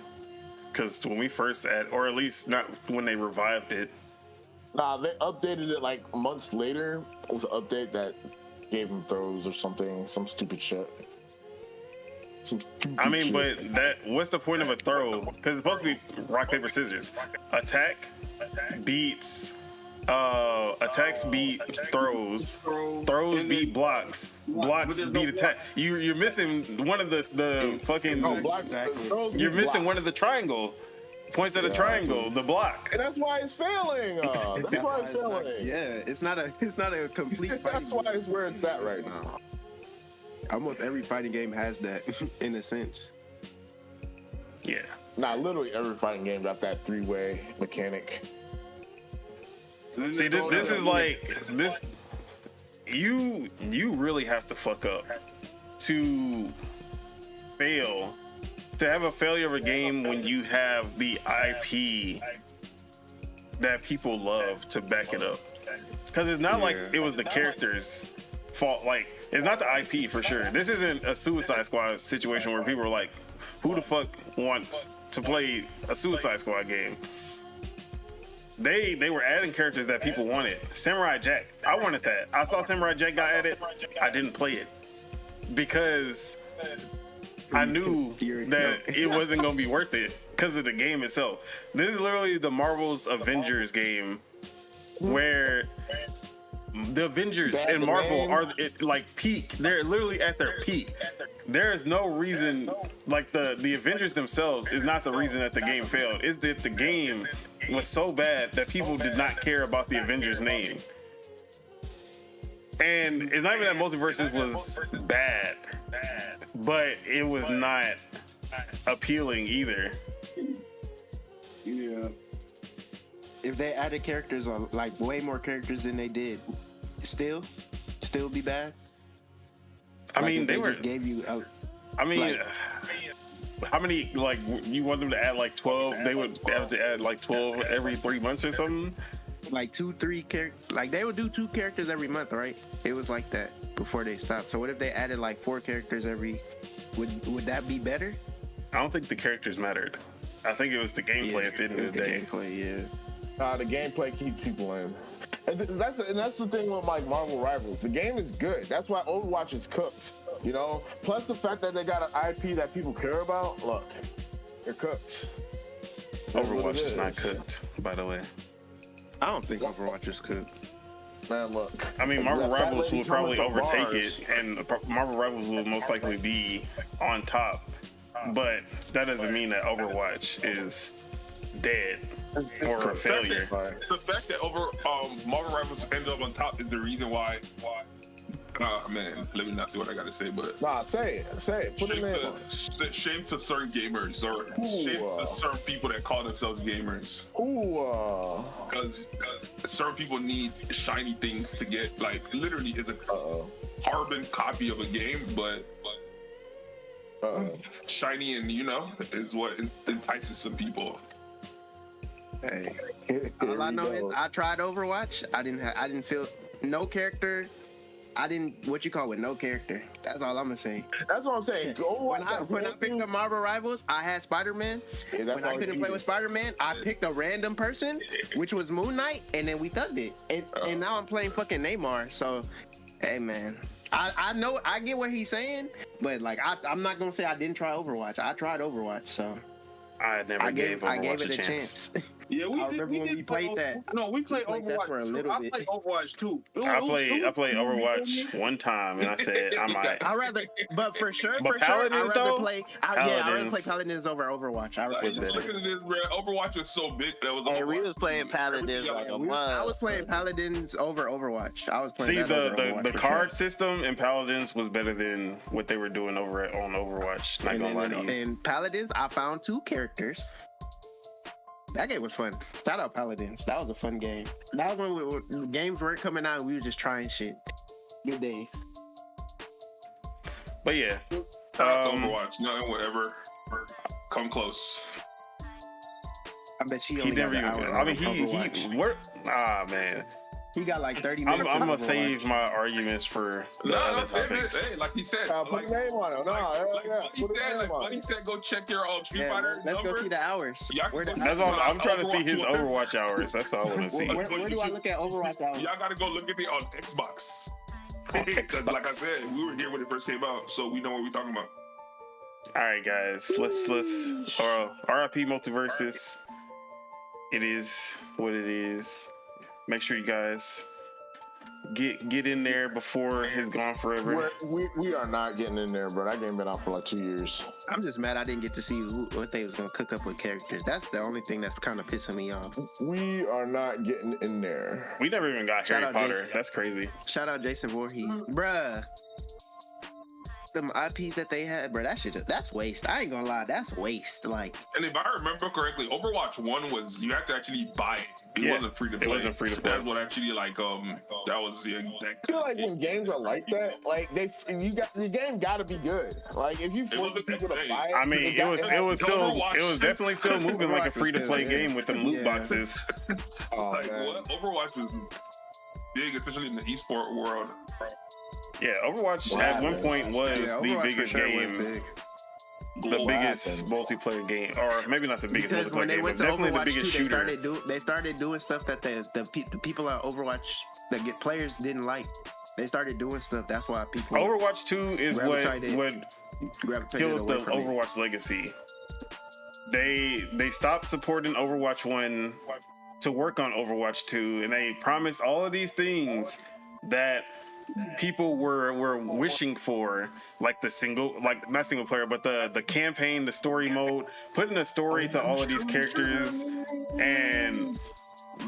Speaker 3: Because when we first or at least not when they revived it.
Speaker 1: Nah, they updated it like months later. It was an update that gave them throws or something, some stupid shit.
Speaker 3: I mean, but what's the point of a throw? Because it's supposed to be rock, paper, scissors. Attack beats, attacks beat throws, throws beat blocks, blocks beat attack. You're missing one of the fucking. You're missing one of the triangle points of the triangle, the block.
Speaker 1: And that's why it's failing. That's why it's failing.
Speaker 5: Yeah, it's not a complete.
Speaker 1: That's why it's where it's at right now.
Speaker 5: Almost every fighting game has that, in a sense.
Speaker 3: Yeah.
Speaker 1: Nah, literally every fighting game got that 3-way mechanic.
Speaker 3: See, this is like this. You really have to fuck up to fail. To have a failure of a game when you have the IP that people love to back it up. Because it's not like it was the characters' fault. Like, it's not the IP for sure. This isn't a Suicide Squad situation where people are like, who the fuck wants to play a Suicide Squad game? They were adding characters that people wanted. Samurai Jack, I wanted that. I saw Samurai Jack got added. I didn't play it because I knew that it wasn't going to be worth it because of the game itself. This is literally the Marvel's Avengers game where the Avengers and Marvel are like peak. They're literally at their peak. There is no reason, like the Avengers themselves is not the reason that the game failed. It's that the game was so bad that people did not care about the Avengers name. And it's not even that Multiverses was bad, but it was not appealing either.
Speaker 4: Yeah.
Speaker 5: If they added characters on like way more characters than they did, still be bad.
Speaker 3: I mean,
Speaker 5: they just gave you.
Speaker 3: I mean, how many, like, you want them to add like 12? They would have to add like 12 every 3 months or something?
Speaker 5: Like 2-3 characters. Like they would do 2 characters every month, right? It was like that before they stopped. So what if they added like 4 characters every? Would that be better?
Speaker 3: I don't think the characters mattered. I think it was the gameplay at the end of the day.
Speaker 5: Gameplay,
Speaker 1: The gameplay keeps people in. And that's the thing with like Marvel Rivals. The game is good. That's why Overwatch is cooked. You know, plus the fact that they got an IP that people care about. Look, they're cooked.
Speaker 3: Overwatch is not cooked, by the way.
Speaker 5: I don't think Overwatch is cooked.
Speaker 1: Man, look.
Speaker 3: I mean, Marvel Rivals will probably overtake
Speaker 1: bars.
Speaker 3: it, and Marvel Rivals will most likely be on top. But that doesn't mean that Overwatch is dead or a failure.
Speaker 7: The fact that Marvel Rivals ended up on top is the reason why Man, let me not say what I gotta say, but
Speaker 1: Nah, say it. Put it in.
Speaker 7: Shame to certain gamers, or shame to certain people that call themselves gamers. Because certain people need shiny things to get, like, literally is a carbon copy of a game, but shiny and is what entices some people.
Speaker 5: Hey, all I know is I tried Overwatch. I didn't feel no character. I didn't no character. That's all I'm gonna say.
Speaker 1: That's what I'm saying.
Speaker 5: When I picked up Marvel Rivals, I had Spider-Man. When I couldn't play with Spider-Man, I picked a random person, which was Moon Knight, and then we thugged it. And now I'm playing fucking Neymar. So, hey man, I know I get what he's saying, but like I'm not gonna say I didn't try Overwatch. I tried Overwatch, so
Speaker 3: I never gave Overwatch
Speaker 5: it a chance.
Speaker 4: Yeah, we
Speaker 5: played that.
Speaker 4: No, we played
Speaker 5: played that
Speaker 4: Overwatch
Speaker 5: for a
Speaker 4: too.
Speaker 5: little
Speaker 4: I
Speaker 5: bit.
Speaker 4: played Overwatch too.
Speaker 3: I played Overwatch one time, and I said I might.
Speaker 5: I'd rather, but for sure,
Speaker 3: Paladins,
Speaker 5: I'd
Speaker 3: though?
Speaker 5: rather play Paladins over Overwatch.
Speaker 7: Just looking at this, bro. Overwatch was so big that was.
Speaker 6: Hey, we was playing Paladins like a month.
Speaker 5: I was playing Paladins over Overwatch. I was playing.
Speaker 3: See,
Speaker 5: that over
Speaker 3: the
Speaker 5: Overwatch for
Speaker 3: card
Speaker 5: sure.
Speaker 3: system in Paladins was better than what they were doing on Overwatch. Not gonna lie to you.
Speaker 5: In Paladins, I found 2 characters. That game was fun. Shout out Paladins. That was a fun game. That was when games weren't coming out and we were just trying shit. Good day.
Speaker 3: But yeah,
Speaker 7: Shout out to Overwatch. Nothing will ever come close.
Speaker 5: I bet she
Speaker 3: he
Speaker 5: only got
Speaker 3: never
Speaker 5: an
Speaker 3: even.
Speaker 5: hour
Speaker 3: I mean,
Speaker 5: Overwatch.
Speaker 3: man.
Speaker 5: He got like 30 minutes.
Speaker 3: I'm gonna
Speaker 5: of
Speaker 3: save
Speaker 5: Overwatch.
Speaker 3: my arguments for the
Speaker 7: No,
Speaker 3: other
Speaker 7: save it.
Speaker 3: topics.
Speaker 7: Hey, like he said,
Speaker 1: Put a name on it.
Speaker 7: Buddy said, go check your Street
Speaker 5: Yeah,
Speaker 7: Fighter
Speaker 5: let's
Speaker 7: number.
Speaker 5: go see the hours.
Speaker 7: Y'all
Speaker 5: Where
Speaker 7: can
Speaker 5: the-
Speaker 7: go
Speaker 3: That's what I'm trying to see his
Speaker 7: Overwatch.
Speaker 3: Overwatch hours. That's all I want to see.
Speaker 5: where do I look at Overwatch hours?
Speaker 7: Y'all gotta go look at it on Xbox. Because like I said, we were here when it first came out, so we know what we're talking about.
Speaker 3: All right, guys. Let's RIP Multiverses. It is what it is. Make sure you guys get in there before it's gone forever.
Speaker 1: We are not getting in there, bro. That game been out for like 2 years.
Speaker 5: I'm just mad I didn't get to see what they was gonna cook up with characters. That's the only thing that's kind of pissing me off.
Speaker 1: We are not getting in there.
Speaker 3: We never even got
Speaker 5: Shout
Speaker 3: Harry
Speaker 5: out
Speaker 3: Potter.
Speaker 5: Jason.
Speaker 3: That's crazy.
Speaker 5: Shout out Jason Voorhees, bruh. Them IPs that they had, bro, that's waste. I ain't gonna lie, that's waste. Like,
Speaker 7: And if I remember correctly, Overwatch 1 was you had to actually buy it. It
Speaker 3: Yeah,
Speaker 7: wasn't free to play.
Speaker 3: it wasn't free to play.
Speaker 7: That's what actually that was
Speaker 1: I feel like when games are like that, like the game gotta be good. Like if you force
Speaker 7: wasn't
Speaker 1: people to
Speaker 7: that
Speaker 1: buy it,
Speaker 3: I mean, it was definitely still moving like a free to play
Speaker 5: Yeah.
Speaker 3: game with them loot
Speaker 5: Yeah.
Speaker 3: boxes.
Speaker 1: Oh,
Speaker 7: like
Speaker 1: man.
Speaker 7: what Overwatch was big, especially in the esport world.
Speaker 3: Yeah, Overwatch at one point was
Speaker 5: yeah,
Speaker 3: the
Speaker 5: Overwatch for
Speaker 3: biggest
Speaker 5: sure was
Speaker 3: game,
Speaker 5: big.
Speaker 3: the biggest multiplayer game, or maybe not the biggest
Speaker 5: Because when
Speaker 3: multiplayer
Speaker 5: they
Speaker 3: game,
Speaker 5: went
Speaker 3: but
Speaker 5: to
Speaker 3: definitely the
Speaker 5: Overwatch 2,
Speaker 3: biggest shooter.
Speaker 5: they started doing stuff that the people at Overwatch that get players didn't like. They started doing stuff. That's why people
Speaker 3: Overwatch 2 is what
Speaker 5: gravitated
Speaker 3: killed the
Speaker 5: away from it.
Speaker 3: Overwatch legacy. They stopped supporting Overwatch 1 to work on Overwatch 2, and they promised all of these things that people were wishing for, like not single player, but the campaign, the story mode, putting a story to all of these characters, and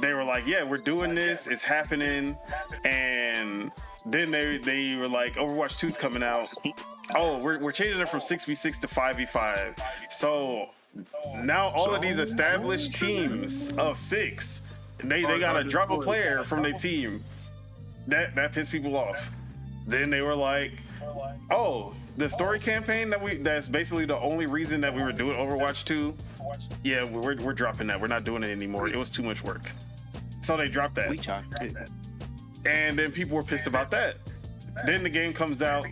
Speaker 3: they were like, yeah, we're doing this, it's happening. And then they were like, Overwatch 2's coming out. Oh, we're changing it from 6v6 to 5v5. So now all of these established teams of 6, they gotta drop a player from their team. That pissed people off. Then they were like, oh, the story campaign that's basically the only reason that we were doing Overwatch 2. Yeah, we're dropping that. We're not doing it anymore. It was too much work. So they dropped that.
Speaker 5: We chopped it.
Speaker 3: And then people were pissed about that. Then the game comes out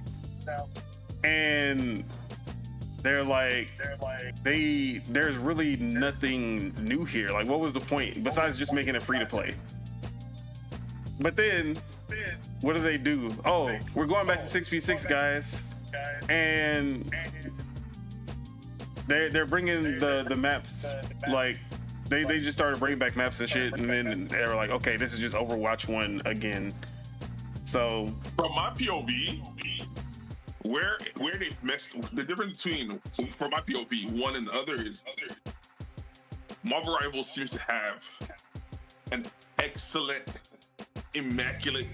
Speaker 3: and they're like, there's really nothing new here. Like, what was the point besides just making it free to play? But then what do? Oh, we're going back to 6v6, guys. And they're bringing the maps, like they just started bringing back maps and shit, and then they were like, okay, this is just Overwatch 1 again. So
Speaker 7: From my POV, where they messed, the difference between, from my POV, one and the other is Marvel Rivals seems to have an excellent, immaculate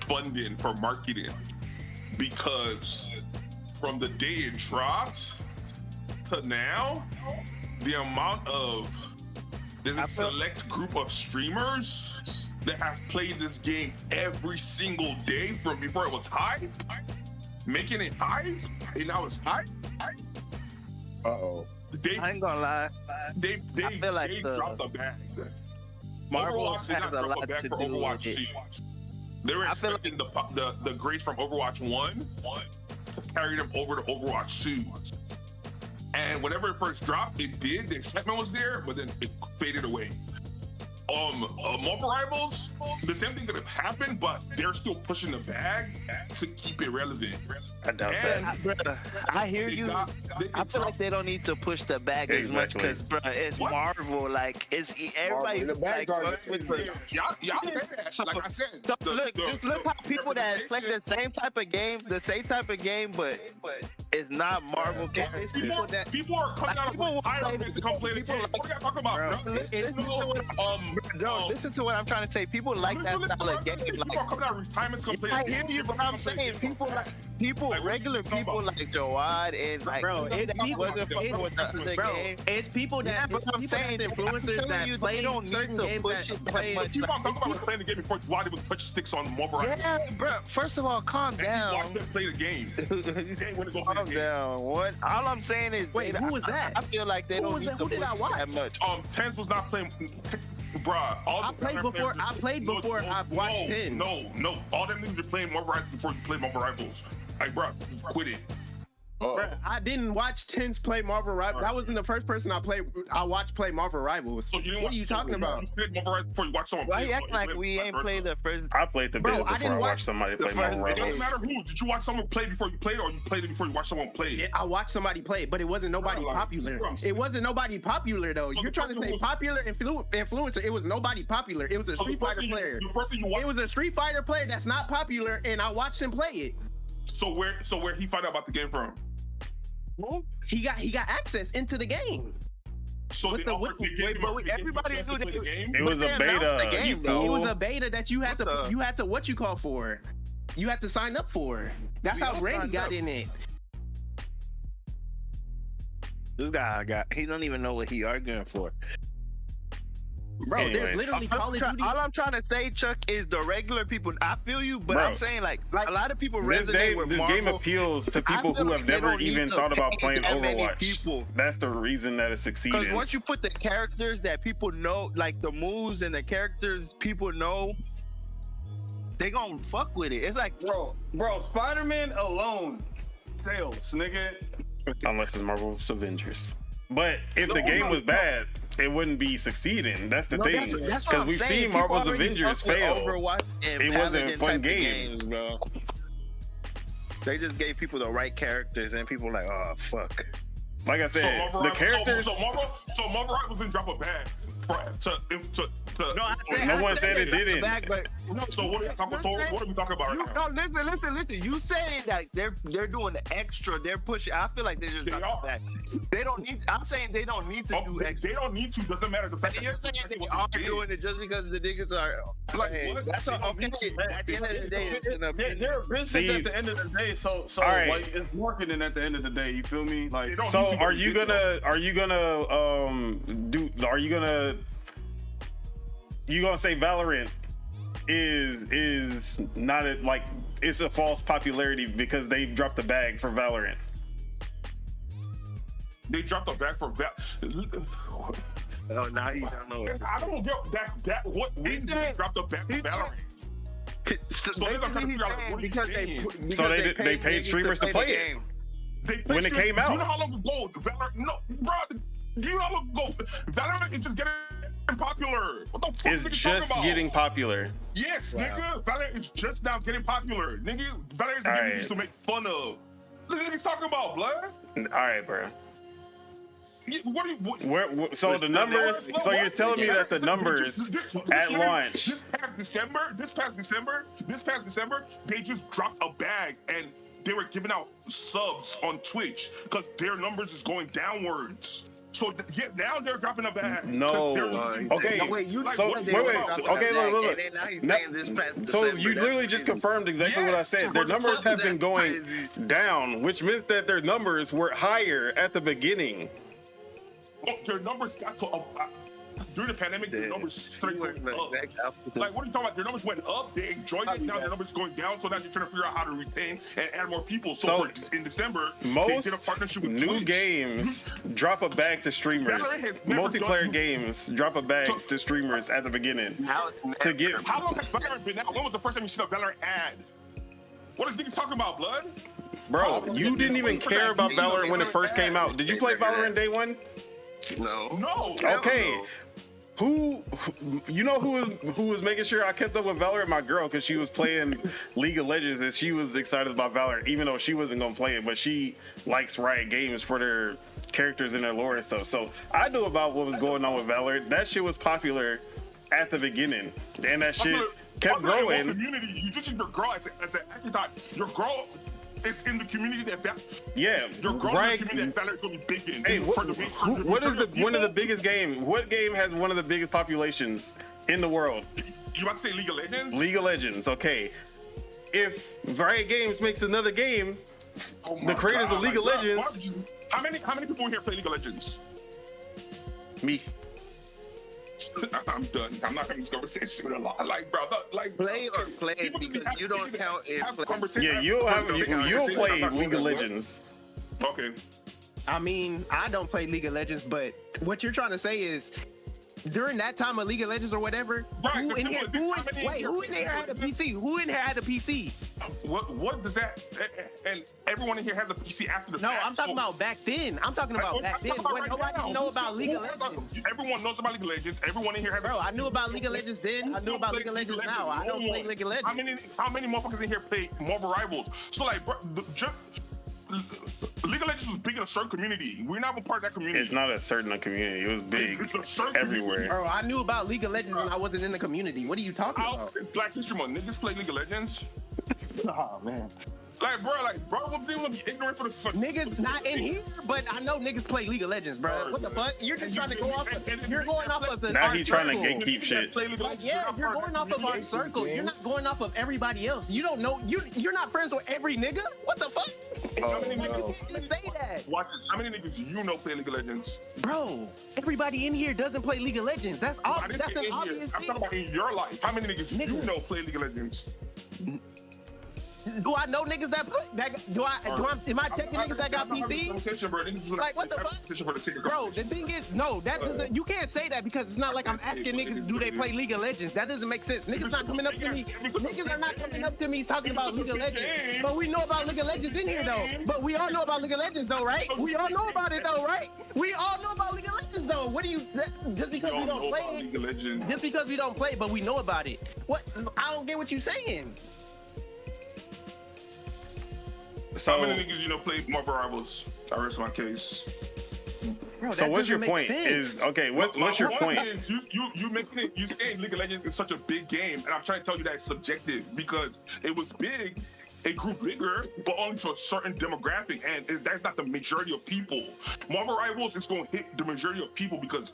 Speaker 7: funding for marketing. because from the day it dropped to now, the amount of there's a select group of streamers that have played this game every single day from before it was hype, making it hype, and now it's hype.
Speaker 6: I ain't gonna lie.
Speaker 7: They
Speaker 6: feel like
Speaker 7: dropped the bag.
Speaker 6: Marvel
Speaker 7: Overwatch did
Speaker 6: has
Speaker 7: not
Speaker 6: a
Speaker 7: drop
Speaker 6: lot
Speaker 7: the bag
Speaker 6: to
Speaker 7: for
Speaker 6: do
Speaker 7: Overwatch
Speaker 6: with it.
Speaker 7: 2. They were expecting the grades from Overwatch 1 to carry them over to Overwatch 2. And whenever it first dropped, it did. The excitement was there, but then it faded away. Marvel Rivals, the same thing could have happened, but they're still pushing the bag to keep it relevant.
Speaker 3: I doubt that.
Speaker 6: I hear you. I feel like they don't need to push the bag as much because, bro, it's Marvel. Like, it's everybody.
Speaker 1: The bag's
Speaker 6: like,
Speaker 1: already
Speaker 7: Y'all say that. Like I said,
Speaker 6: just look how people that play the same type of game, but it's not Marvel characters.
Speaker 7: People are coming out of retirement to come play the game. What are y'all talking about, bro?
Speaker 6: No, listen to what I'm trying to say. People like that style of game.
Speaker 7: People are coming out of retirement to come play
Speaker 6: I
Speaker 7: the
Speaker 6: hear
Speaker 7: game.
Speaker 6: you, but I'm saying regular people like Jawad and like
Speaker 5: it's people.
Speaker 6: Wasn't fucking with the other game.
Speaker 5: It's people that influencers that play certain games that play.
Speaker 7: People are talking about playing the game before Jawad even touched sticks on Marvel Rivals.
Speaker 6: Yeah, bro. First of all, calm down.
Speaker 7: Watch them play the game.
Speaker 6: Calm down. What? All I'm saying is,
Speaker 5: Wait, who was that?
Speaker 6: I feel like they don't need to
Speaker 5: who did I watch?
Speaker 6: that much.
Speaker 7: Tens was not playing. Bruh,
Speaker 5: I played before I watched 10.
Speaker 7: No. All them niggas were playing Marvel Rivals before you played Marvel Rivals. Like, bruh, quit it.
Speaker 5: Bruh, I didn't watch Tens play Marvel Rivals. That wasn't the first person I watched play Marvel Rivals.
Speaker 7: So you didn't
Speaker 5: what are you talking about?
Speaker 7: You played Marvel Rivals before you watched someone
Speaker 6: Why
Speaker 7: play
Speaker 6: you acting like we ain't played the first?
Speaker 3: I played the beta before I watched somebody play Marvel
Speaker 7: It
Speaker 3: Rivals.
Speaker 7: doesn't matter who. Did you watch someone play before you played, or you played it before you watched someone play it?
Speaker 5: Yeah, I watched somebody play it, but it wasn't nobody popular. It wasn't nobody popular though. You're trying to say popular influencer. It was nobody popular. It was a Street Fighter player. It was a Street Fighter player that's not popular, and I watched him play it.
Speaker 7: So where he found out about the game from?
Speaker 5: He got access into the game.
Speaker 7: So
Speaker 5: With
Speaker 7: they
Speaker 5: the-
Speaker 7: offered
Speaker 5: with-
Speaker 7: to give him a-
Speaker 6: everybody
Speaker 7: chance
Speaker 6: knew
Speaker 7: to play
Speaker 6: that-
Speaker 7: the game?
Speaker 3: It was
Speaker 6: But
Speaker 3: a
Speaker 6: they announced the
Speaker 3: beta.
Speaker 6: game,
Speaker 3: You
Speaker 6: though.
Speaker 5: It was
Speaker 3: fool.
Speaker 5: a beta that you had
Speaker 6: What
Speaker 5: to
Speaker 6: the-
Speaker 5: you had to what you call for. You had to sign up for. That's
Speaker 6: We
Speaker 5: how
Speaker 6: all
Speaker 5: Randy
Speaker 6: signed
Speaker 5: got
Speaker 6: up.
Speaker 5: in it.
Speaker 6: This guy he don't even know what he arguing for.
Speaker 5: Bro, there's
Speaker 3: Anyways.
Speaker 5: literally Call of Duty.
Speaker 6: All I'm trying to say, Chuck, is the regular people. I feel you, but
Speaker 3: Bro.
Speaker 6: I'm saying like a lot of people
Speaker 3: This
Speaker 6: resonate
Speaker 3: game,
Speaker 6: with
Speaker 3: this
Speaker 6: Marvel.
Speaker 3: game appeals to
Speaker 6: I
Speaker 3: people
Speaker 6: feel
Speaker 3: who
Speaker 6: like
Speaker 3: have
Speaker 6: they
Speaker 3: never
Speaker 6: don't need
Speaker 3: even
Speaker 6: to
Speaker 3: thought about
Speaker 6: pay
Speaker 3: playing
Speaker 6: that many
Speaker 3: Overwatch.
Speaker 6: people.
Speaker 3: That's the reason that it
Speaker 6: Because
Speaker 3: succeeded.
Speaker 6: once you put the characters that people know, like the moves and the characters people know, they gonna fuck with it. It's like,
Speaker 4: Bro, Spider-Man alone sales, nigga.
Speaker 3: Unless it's Marvel's Avengers. But if the game was bad, it wouldn't be succeeding. That's the thing.
Speaker 6: that's what
Speaker 3: Because
Speaker 6: I'm
Speaker 3: we've
Speaker 6: saying.
Speaker 3: seen
Speaker 6: People
Speaker 3: Marvel's
Speaker 6: already
Speaker 3: Avengers
Speaker 6: fuck with
Speaker 3: fail.
Speaker 6: Overwatch and
Speaker 3: It wasn't a
Speaker 6: Paladin
Speaker 3: fun
Speaker 6: type of
Speaker 3: game.
Speaker 6: games, bro. They just gave people the right characters, and people like, oh fuck.
Speaker 3: Like I said, the characters.
Speaker 7: So Marvel Rivals didn't drop a bag
Speaker 3: No one said it didn't.
Speaker 7: So what are we talking about right now?
Speaker 6: No, listen. You saying that they're doing the extra, they're pushing. I feel like they just
Speaker 7: They
Speaker 6: dropped
Speaker 7: are.
Speaker 6: the bag. They don't need. I'm saying they don't need to do extra.
Speaker 7: They don't need to. Doesn't matter. The fact
Speaker 6: And you're
Speaker 7: that
Speaker 6: saying they
Speaker 7: what
Speaker 6: are
Speaker 7: did.
Speaker 6: doing it just because the niggas are.
Speaker 7: Like,
Speaker 6: Hey,
Speaker 7: what?
Speaker 6: that's
Speaker 7: They
Speaker 6: all,
Speaker 7: don't
Speaker 6: okay.
Speaker 7: need to.
Speaker 6: At the end of the day, it's an opinion.
Speaker 4: They're a business
Speaker 3: See-
Speaker 4: at the end of the day, so
Speaker 3: All right.
Speaker 4: like it's marketing at the end of the day. You feel me? Like
Speaker 7: They don't
Speaker 3: So
Speaker 7: need to
Speaker 3: are
Speaker 7: go
Speaker 3: you
Speaker 7: digital.
Speaker 3: gonna say Valorant is not like it's a false popularity because they dropped the bag for Valorant?
Speaker 7: They dropped a bag for that.
Speaker 6: Oh, now you don't know it.
Speaker 7: I don't get that. What? When did they drop the bag for Valorant? So they're trying to figure out what are you saying?
Speaker 3: So they paid streamers to play it.
Speaker 7: They
Speaker 3: When it came
Speaker 7: Do you know
Speaker 3: out.
Speaker 7: how long ago Valorant? No, bro. Do you know how long ago Valorant is just getting popular? What the fuck
Speaker 3: It's
Speaker 7: niggas
Speaker 3: just
Speaker 7: talking about?
Speaker 3: getting popular.
Speaker 7: Yes, nigga. Valorant is just now getting popular. Nigga, Valorant is the game we used to make fun of. Look what he's talking about, blood.
Speaker 3: All right, bro.
Speaker 7: What are you?
Speaker 3: So the numbers. So you're telling me that the numbers at launch.
Speaker 7: This past December, they just dropped a bag and they were giving out subs on Twitch because their numbers is going downwards. So yeah, now they're dropping a bag.
Speaker 3: No. Okay.
Speaker 6: No, wait, you
Speaker 7: Like,
Speaker 3: So
Speaker 7: what-
Speaker 3: wait. Okay, look.
Speaker 6: And then now he's
Speaker 3: No-
Speaker 6: saying this past
Speaker 3: So
Speaker 6: December,
Speaker 3: you
Speaker 6: that's
Speaker 3: literally just
Speaker 6: crazy.
Speaker 3: confirmed exactly what I
Speaker 7: Yes,
Speaker 3: said. Their
Speaker 7: what the
Speaker 3: numbers
Speaker 7: fuck
Speaker 3: have
Speaker 6: is
Speaker 3: been
Speaker 6: that
Speaker 3: going
Speaker 6: crazy?
Speaker 3: down, which means that their numbers were higher at the beginning.
Speaker 7: Oh, their numbers got to during the pandemic. Their numbers straight went up. Like, what are you talking about? Their numbers went up. They enjoyed it. Now their numbers going down. So now they're trying to figure out how to retain and add more people. So in December, they
Speaker 3: Most
Speaker 7: did a partnership with
Speaker 3: new
Speaker 7: Twitch.
Speaker 3: games drop a bag to streamers.
Speaker 7: Valorant has never
Speaker 3: Multiplayer
Speaker 7: done-
Speaker 3: games drop a bag to streamers at the beginning to get.
Speaker 7: How long has Valorant been out? When was the first time you seen a Valorant ad? What is niggas talking about, blood?
Speaker 3: Bro, you didn't even care about Valorant when it first came out. Did you play Valorant day one?
Speaker 6: No.
Speaker 7: No.
Speaker 3: Okay. Who was making sure I kept up with Valorant? My girl, because she was playing League of Legends and she was excited about Valorant, even though she wasn't gonna play it. But she likes Riot Games for their characters and their lore and stuff. So I knew about what was going on with Valorant. That shit was popular at the beginning, and that shit kept
Speaker 7: Popular in one
Speaker 3: growing.
Speaker 7: Community, you just your girl as an afterthought. Your girl is in the community that
Speaker 3: Yeah,
Speaker 7: your girl
Speaker 3: right.
Speaker 7: in the community that Valorant's gonna be big in.
Speaker 3: Hey, what is one of the
Speaker 7: people?
Speaker 3: biggest games? What game has one of the biggest populations in the world?
Speaker 7: You about to say League of Legends?
Speaker 3: League of Legends. Okay, if Riot Games makes another game,
Speaker 7: Oh
Speaker 3: the
Speaker 7: my
Speaker 3: creators
Speaker 7: God,
Speaker 3: of League of
Speaker 7: like, bro,
Speaker 3: Legends.
Speaker 7: How many people in here play League of Legends?
Speaker 3: Me.
Speaker 7: I'm done. I'm not having this conversation with a lot. Like, bro, like
Speaker 6: Play or play because you don't count in play.
Speaker 3: Yeah, you'll play League of Legends.
Speaker 7: Okay.
Speaker 5: I mean, I don't play League of Legends, but what you're trying to say is during that time of League of Legends or whatever,
Speaker 7: Right,
Speaker 5: who in here
Speaker 7: how many
Speaker 5: had a PC? Who in here had a PC?
Speaker 7: What does that? And everyone in here has a PC after the
Speaker 5: No,
Speaker 7: fact,
Speaker 5: I'm talking
Speaker 7: so-
Speaker 5: about back then. I'm talking about back then when nobody know about League of Legends.
Speaker 7: Everyone knows about League of Legends. Everyone in here has.
Speaker 5: Bro, I knew about League of Legends then. I knew about League of Legends now. I don't play League of Legends.
Speaker 7: How many motherfuckers in here play Marvel Rivals? So like, bro, League of Legends was big in a certain community. We're not a part of that community.
Speaker 3: It's not a certain community. It was big
Speaker 7: It's a certain
Speaker 3: everywhere.
Speaker 5: Bro, I knew about League of Legends when I wasn't in the community. What are you talking about?
Speaker 7: It's Black History Month. Niggas play League of Legends.
Speaker 1: Oh man.
Speaker 7: Like, bro, what they want to be ignorant for the
Speaker 5: Niggas not in here, but I know niggas play League of Legends, bro. What the fuck? You're just trying to go off. You're going off of the.
Speaker 3: Now
Speaker 5: our
Speaker 3: he trying to
Speaker 5: circle.
Speaker 3: gatekeep shit.
Speaker 5: Like, yeah, you're going off of our circle. You're not going off of everybody else. You don't know. You're not friends with every nigga. What the fuck?
Speaker 7: How many
Speaker 5: Like, you
Speaker 7: niggas?
Speaker 5: can't just say that,
Speaker 7: Watch this. How many niggas you know play League of Legends?
Speaker 5: bro. Everybody in here doesn't play League of Legends. That's all.
Speaker 7: I didn't
Speaker 5: That's
Speaker 7: say
Speaker 5: an
Speaker 7: in here.
Speaker 5: obvious
Speaker 7: I'm
Speaker 5: thing.
Speaker 7: talking about in your life. How many niggas you
Speaker 5: Nigga.
Speaker 7: know play League of Legends?
Speaker 5: Do I know niggas that play? Am I checking niggas that got PCs? Like, what the fuck? Bro, the thing is, no, that doesn't, you can't say that because it's not like I'm asking niggas, do they play League of Legends? That doesn't make sense. Niggas not coming up to me. Niggas are not coming up to me talking about League of Legends. But we know about League of Legends in here though. But we all know about League of Legends though, right? We all know about it though, right? We all know about League of Legends though. What do you? Just because we don't play it? Just because we don't play, but we know about it. What? I don't get what you're saying.
Speaker 7: How many niggas you know play Marvel Rivals? I rest my case.
Speaker 5: Bro,
Speaker 3: So
Speaker 5: that
Speaker 3: what's your
Speaker 5: doesn't make
Speaker 3: point?
Speaker 5: sense.
Speaker 3: Is okay. What's your point?
Speaker 7: Is you making it? You saying League of Legends is such a big game, and I'm trying to tell you that it's subjective because it was big. It grew bigger, but only to a certain demographic, and that's not the majority of people. Marvel Rivals is going to hit the majority of people because,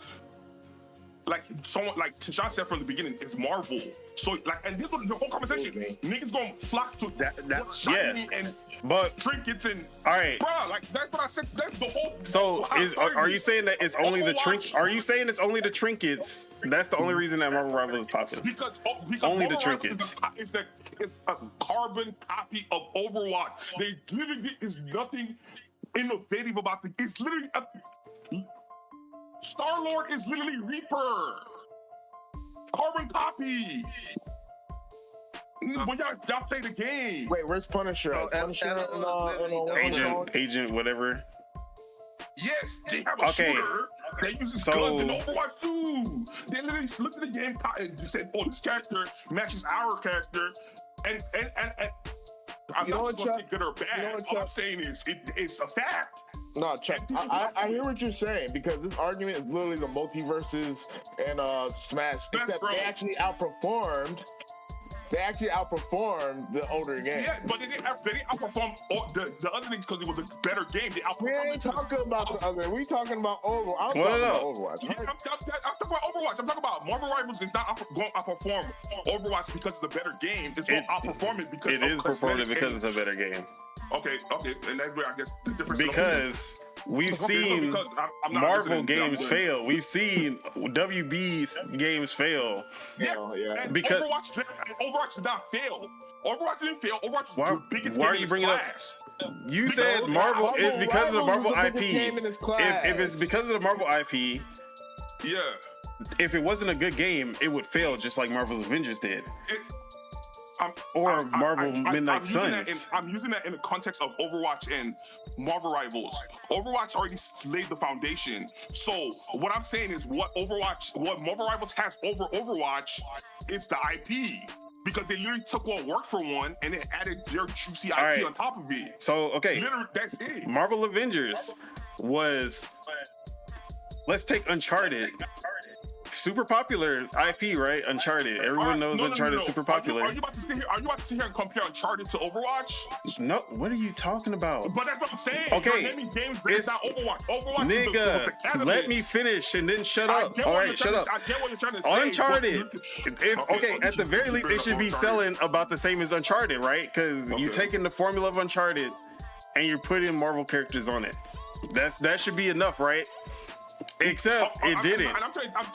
Speaker 7: like someone like Tashawn said from the beginning, it's Marvel. So like, and this was the whole conversation. Niggas gonna flock to what's shiny and
Speaker 3: But
Speaker 7: trinkets and
Speaker 3: all right.
Speaker 7: bro, like that's what I said. That's the whole.
Speaker 3: So are you saying that it's only the
Speaker 7: Overwatch-
Speaker 3: Are you saying it's only the trinkets? That's the only reason that Marvel Rivals is popular.
Speaker 7: Because
Speaker 3: Only the
Speaker 7: Overwatch
Speaker 3: trinkets.
Speaker 7: It's a carbon copy of Overwatch. They literally is nothing innovative about it. It's literally Star-Lord is literally Reaper. Carbon copy. When y'all play the game.
Speaker 1: Wait, where's Punisher?
Speaker 6: Oh,
Speaker 1: Punisher
Speaker 3: Agent, whatever.
Speaker 7: Yes, they have a
Speaker 3: Okay.
Speaker 7: shooter that uses
Speaker 3: So-
Speaker 7: guns in Overwatch too. They literally looked at the game and said, "Oh, this character matches our character," and I'm
Speaker 1: You know
Speaker 7: not
Speaker 1: what,
Speaker 7: going to
Speaker 1: Chuck?
Speaker 7: say good or bad.
Speaker 1: You know what,
Speaker 7: All I'm
Speaker 1: Chuck?
Speaker 7: saying is it's a fact.
Speaker 1: No, check. I hear what you're saying because this argument is literally the multiverses and Smash,
Speaker 7: Yes,
Speaker 1: except
Speaker 7: bro.
Speaker 1: they actually outperformed they actually outperformed the older game.
Speaker 7: Yeah, but they didn't outperform the other things because it was a better game. They
Speaker 1: We
Speaker 7: outperformed
Speaker 1: ain't talking about the other. We talking about Overwatch. I'm
Speaker 3: Well,
Speaker 1: talking
Speaker 3: no.
Speaker 1: about Overwatch.
Speaker 7: Yeah, I'm talking about Overwatch. I'm talking about Marvel Rivals is not going to outperform Overwatch because it's a better game. It's going to outperform it because
Speaker 3: It
Speaker 7: of
Speaker 3: is performing
Speaker 7: cosmetics
Speaker 3: because
Speaker 7: and-
Speaker 3: it's a better game.
Speaker 7: Okay, and that's where I guess the difference.
Speaker 3: Because we've seen
Speaker 7: because I'm not
Speaker 3: Marvel
Speaker 7: listening,
Speaker 3: games
Speaker 7: I'm-
Speaker 3: fail. We've seen WB's games fail.
Speaker 7: Yeah, and
Speaker 3: Because-
Speaker 7: Overwatch did not fail. Overwatch didn't fail. Overwatch was
Speaker 3: Why-
Speaker 7: the biggest
Speaker 3: why
Speaker 7: game
Speaker 3: are
Speaker 7: in
Speaker 3: you
Speaker 7: its
Speaker 3: bringing up-
Speaker 7: class.
Speaker 3: You said Marvel is because of the Marvel
Speaker 1: Rivals was the
Speaker 3: IP.
Speaker 1: biggest game in its class.
Speaker 3: If it's because of the Marvel IP,
Speaker 7: Yeah.
Speaker 3: if it wasn't a good game, it would fail just like Marvel's Avengers did. Or Marvel Midnight Suns.
Speaker 7: I'm using that in the context of Overwatch and Marvel Rivals. Overwatch already laid the foundation. So what I'm saying is what Marvel Rivals has over Overwatch is the IP. Because they literally took what worked for one and then added their juicy IP
Speaker 3: right.
Speaker 7: on top of it.
Speaker 3: So, okay,
Speaker 7: Literally, that's it.
Speaker 3: Marvel Avengers was, let's take Uncharted. Super popular IP, right? Uncharted. Everyone knows Uncharted is super popular.
Speaker 7: Are you about to sit here and compare Uncharted to Overwatch?
Speaker 3: No, what are you talking about?
Speaker 7: But that's what I'm saying.
Speaker 3: Okay,
Speaker 7: You're naming games based on Overwatch. Overwatch
Speaker 3: Nigga,
Speaker 7: is the catalyst.
Speaker 3: let me finish and then shut
Speaker 7: I
Speaker 3: up.
Speaker 7: get
Speaker 3: All
Speaker 7: what
Speaker 3: right,
Speaker 7: you're
Speaker 3: shut
Speaker 7: trying
Speaker 3: up.
Speaker 7: to- I get what you're trying to say.
Speaker 3: Uncharted.
Speaker 7: but
Speaker 3: Okay, at the very least, it should be selling about the same as Uncharted, right? Because you're
Speaker 7: Okay.
Speaker 3: taking the formula of Uncharted and you're putting Marvel characters on it. That should be enough, right? Except it didn't.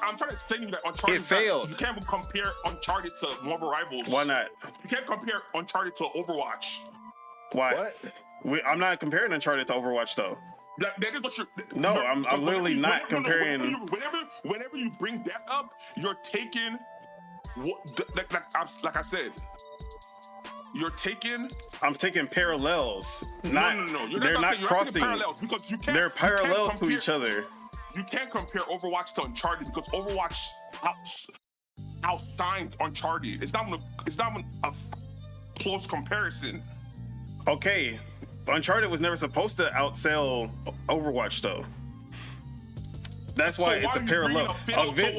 Speaker 7: I'm trying to explain to you that Uncharted.
Speaker 3: It failed.
Speaker 7: You can't compare Uncharted to Marvel Rivals.
Speaker 3: Why not?
Speaker 7: You can't compare Uncharted to Overwatch.
Speaker 3: Why?
Speaker 1: What?
Speaker 3: I'm not comparing Uncharted to Overwatch, though.
Speaker 7: That is what you're.
Speaker 3: No, I'm literally not comparing.
Speaker 7: Whenever you bring that up, you're taking like I said. You're taking.
Speaker 3: I'm taking parallels. Not,
Speaker 7: No.
Speaker 3: They're not crossing.
Speaker 7: Parallels because you can't.
Speaker 3: They're
Speaker 7: you can't
Speaker 3: parallel to
Speaker 7: compare-
Speaker 3: each other.
Speaker 7: You can't compare Overwatch to Uncharted because Overwatch outshines Uncharted. It's not even a close comparison.
Speaker 3: Okay, Uncharted was never supposed to outsell Overwatch, though. That's why it's a parallel.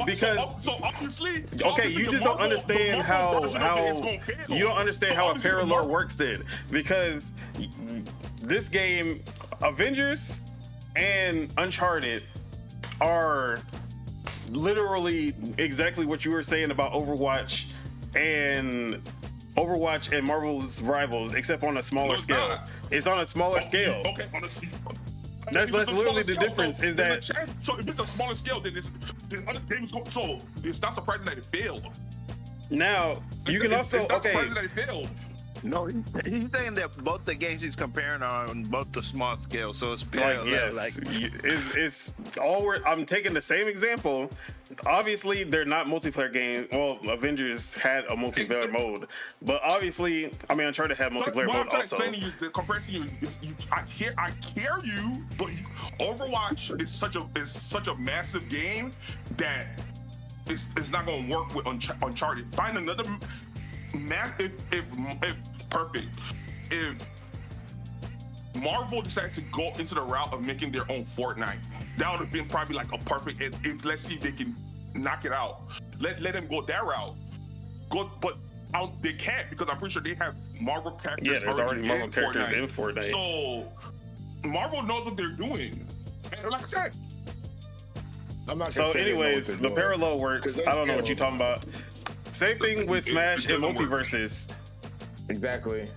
Speaker 3: Because
Speaker 7: so obviously,
Speaker 3: okay, you just don't understand how you don't understand how a parallel works then. Because this game, Avengers and Uncharted, are literally exactly what you were saying about Overwatch and Marvel's Rivals, except on a smaller scale.
Speaker 7: not.
Speaker 3: It's on a smaller scale.
Speaker 7: Okay,
Speaker 3: That's literally the difference. Is that
Speaker 7: so? If it's a smaller scale, then the other games go. So it's not surprising that it failed.
Speaker 3: now you can also
Speaker 7: it's not
Speaker 3: okay.
Speaker 7: surprising that it failed.
Speaker 6: No, he's saying that both the games he's comparing are on both the small scale, so it's
Speaker 3: Like
Speaker 6: parallel.
Speaker 3: yes, it's all. I'm taking the same example. Obviously, they're not multiplayer games. Well, Avengers had a multiplayer mode, but obviously, I mean, Uncharted had multiplayer
Speaker 7: what
Speaker 3: mode
Speaker 7: I'm trying
Speaker 3: also.
Speaker 7: to explain to you is the comparison. I hear you, but Overwatch is such a massive game that it's not going to work with Uncharted. Find another. If perfect, if Marvel decided to go into the route of making their own Fortnite, that would have been probably like a perfect. If let's see if they can knock it out. Let them go that route. But they can't because I'm pretty sure they have Marvel characters.
Speaker 3: Yeah, there's already Marvel
Speaker 7: in
Speaker 3: characters
Speaker 7: Fortnite.
Speaker 3: in Fortnite.
Speaker 7: So Marvel knows what they're doing, and like I said.
Speaker 1: I'm not.
Speaker 3: So,
Speaker 1: gonna say they know what
Speaker 3: anyways,
Speaker 1: they're
Speaker 3: the
Speaker 1: doing.
Speaker 3: parallel works.
Speaker 1: 'Cause
Speaker 3: I don't know what
Speaker 1: they
Speaker 3: you're talking about. Same thing with Smash and
Speaker 7: doesn't work.
Speaker 3: Multiverses.
Speaker 1: Exactly.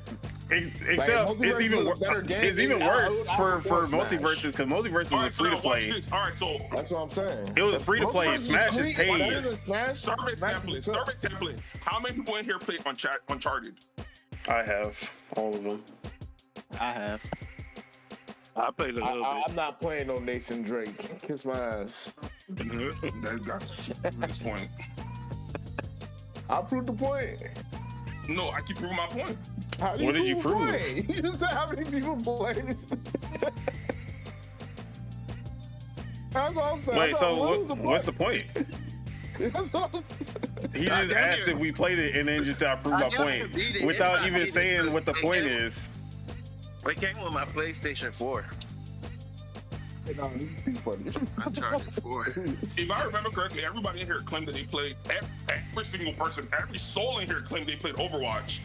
Speaker 3: Except
Speaker 1: Multiverse
Speaker 3: it's even
Speaker 1: was a better game.
Speaker 3: it's even
Speaker 1: I
Speaker 3: worse
Speaker 1: would
Speaker 3: for
Speaker 1: Smash.
Speaker 3: Multiverses because Multiverses was free to play.
Speaker 7: All right, so
Speaker 1: That's what I'm saying.
Speaker 3: It was free to play.
Speaker 1: Multiverse is
Speaker 3: Smash is
Speaker 1: free.
Speaker 3: paid.
Speaker 1: Better than Smash.
Speaker 7: survey
Speaker 1: Smash
Speaker 7: sampling.
Speaker 1: is good.
Speaker 7: Survey sampling. How many people in here play Uncharted?
Speaker 3: I have all of them.
Speaker 5: I have.
Speaker 6: I played a little
Speaker 1: I'm not playing no Nathan Drake. Kiss my ass.
Speaker 7: That's this point.
Speaker 1: I'll prove the point.
Speaker 7: No, I keep proving my point.
Speaker 1: How do
Speaker 3: What did you
Speaker 1: prove
Speaker 3: prove?
Speaker 1: the point? You just said how many people played. That's all I'm saying.
Speaker 3: Wait,
Speaker 1: That's
Speaker 3: so
Speaker 1: all I'm
Speaker 3: what's the point?
Speaker 1: That's all I'm
Speaker 3: He just asked if we played it and then just said I proved my point without even saying what the point is.
Speaker 6: It came with my PlayStation 4.
Speaker 1: No, this is too funny.
Speaker 6: Uncharted 4.
Speaker 7: If I remember correctly, everybody in here claimed that they played. Every single person, every soul in here claimed they played Overwatch.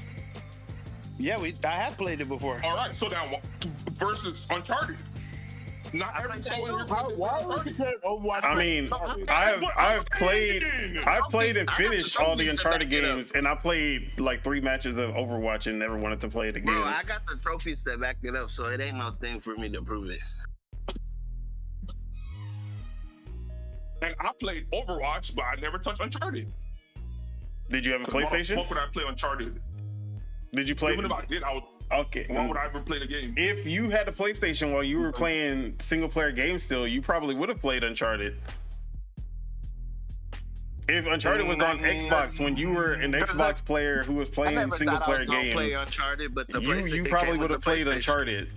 Speaker 6: Yeah, I have played it before.
Speaker 7: All right, so now versus Uncharted. Not every soul in here claimed they
Speaker 1: Why
Speaker 7: played
Speaker 1: would you
Speaker 7: Uncharted.
Speaker 1: play Overwatch?
Speaker 3: I mean, I've played and finished all the Uncharted games, and I played like 3 matches of Overwatch and never wanted to play it again.
Speaker 6: Bro, I got the trophies that back it up, so it ain't no thing for me to prove it.
Speaker 7: And I played Overwatch, but I never touched Uncharted.
Speaker 3: Did you have a PlayStation?
Speaker 7: Why would I play Uncharted?
Speaker 3: Did you play?
Speaker 7: Even if I did, I would.
Speaker 3: Okay.
Speaker 7: Why would I ever play the game?
Speaker 3: If you had a PlayStation while you were playing single player games still, you probably would have played Uncharted. If Uncharted was on Xbox when you were an Xbox player who was playing single player games,
Speaker 6: play Uncharted, but the
Speaker 3: you probably would have played Uncharted.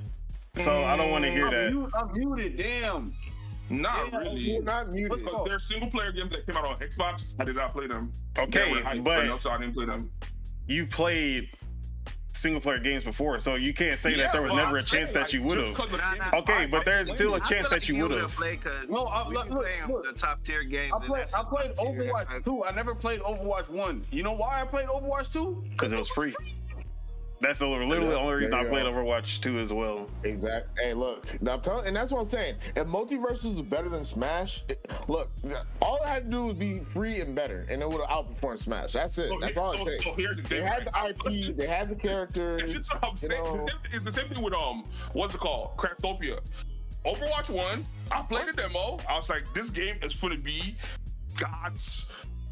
Speaker 3: So I don't want to hear that.
Speaker 4: I'm muted. Damn.
Speaker 7: Not really.
Speaker 1: You're not muted.
Speaker 7: Because there's single player games that came out on Xbox. I did not play them.
Speaker 3: Okay,
Speaker 7: They were hyped
Speaker 3: but
Speaker 7: enough, so I didn't play them.
Speaker 3: You've played single player games before, so you can't say that there was never a chance that you would have. Okay, but there's still a chance that you would have.
Speaker 6: No, look, the top tier games.
Speaker 4: I played Overwatch 2. I never played Overwatch 1. You know why I played Overwatch 2?
Speaker 3: Because it was free. That's literally the only reason I played Overwatch 2 as well.
Speaker 1: Exactly. Hey, look, I'm telling, and that's what I'm saying. If Multiverses was better than Smash, look, all it had to do was be free and better, and it would have outperformed Smash. That's it. That's all it takes.
Speaker 7: So here's the thing.
Speaker 1: They had the IP, they had the characters.
Speaker 7: That's what I'm saying. It's the same thing with what's it called? Craftopia. Overwatch 1, I played the demo. I was like, this game is gonna be God's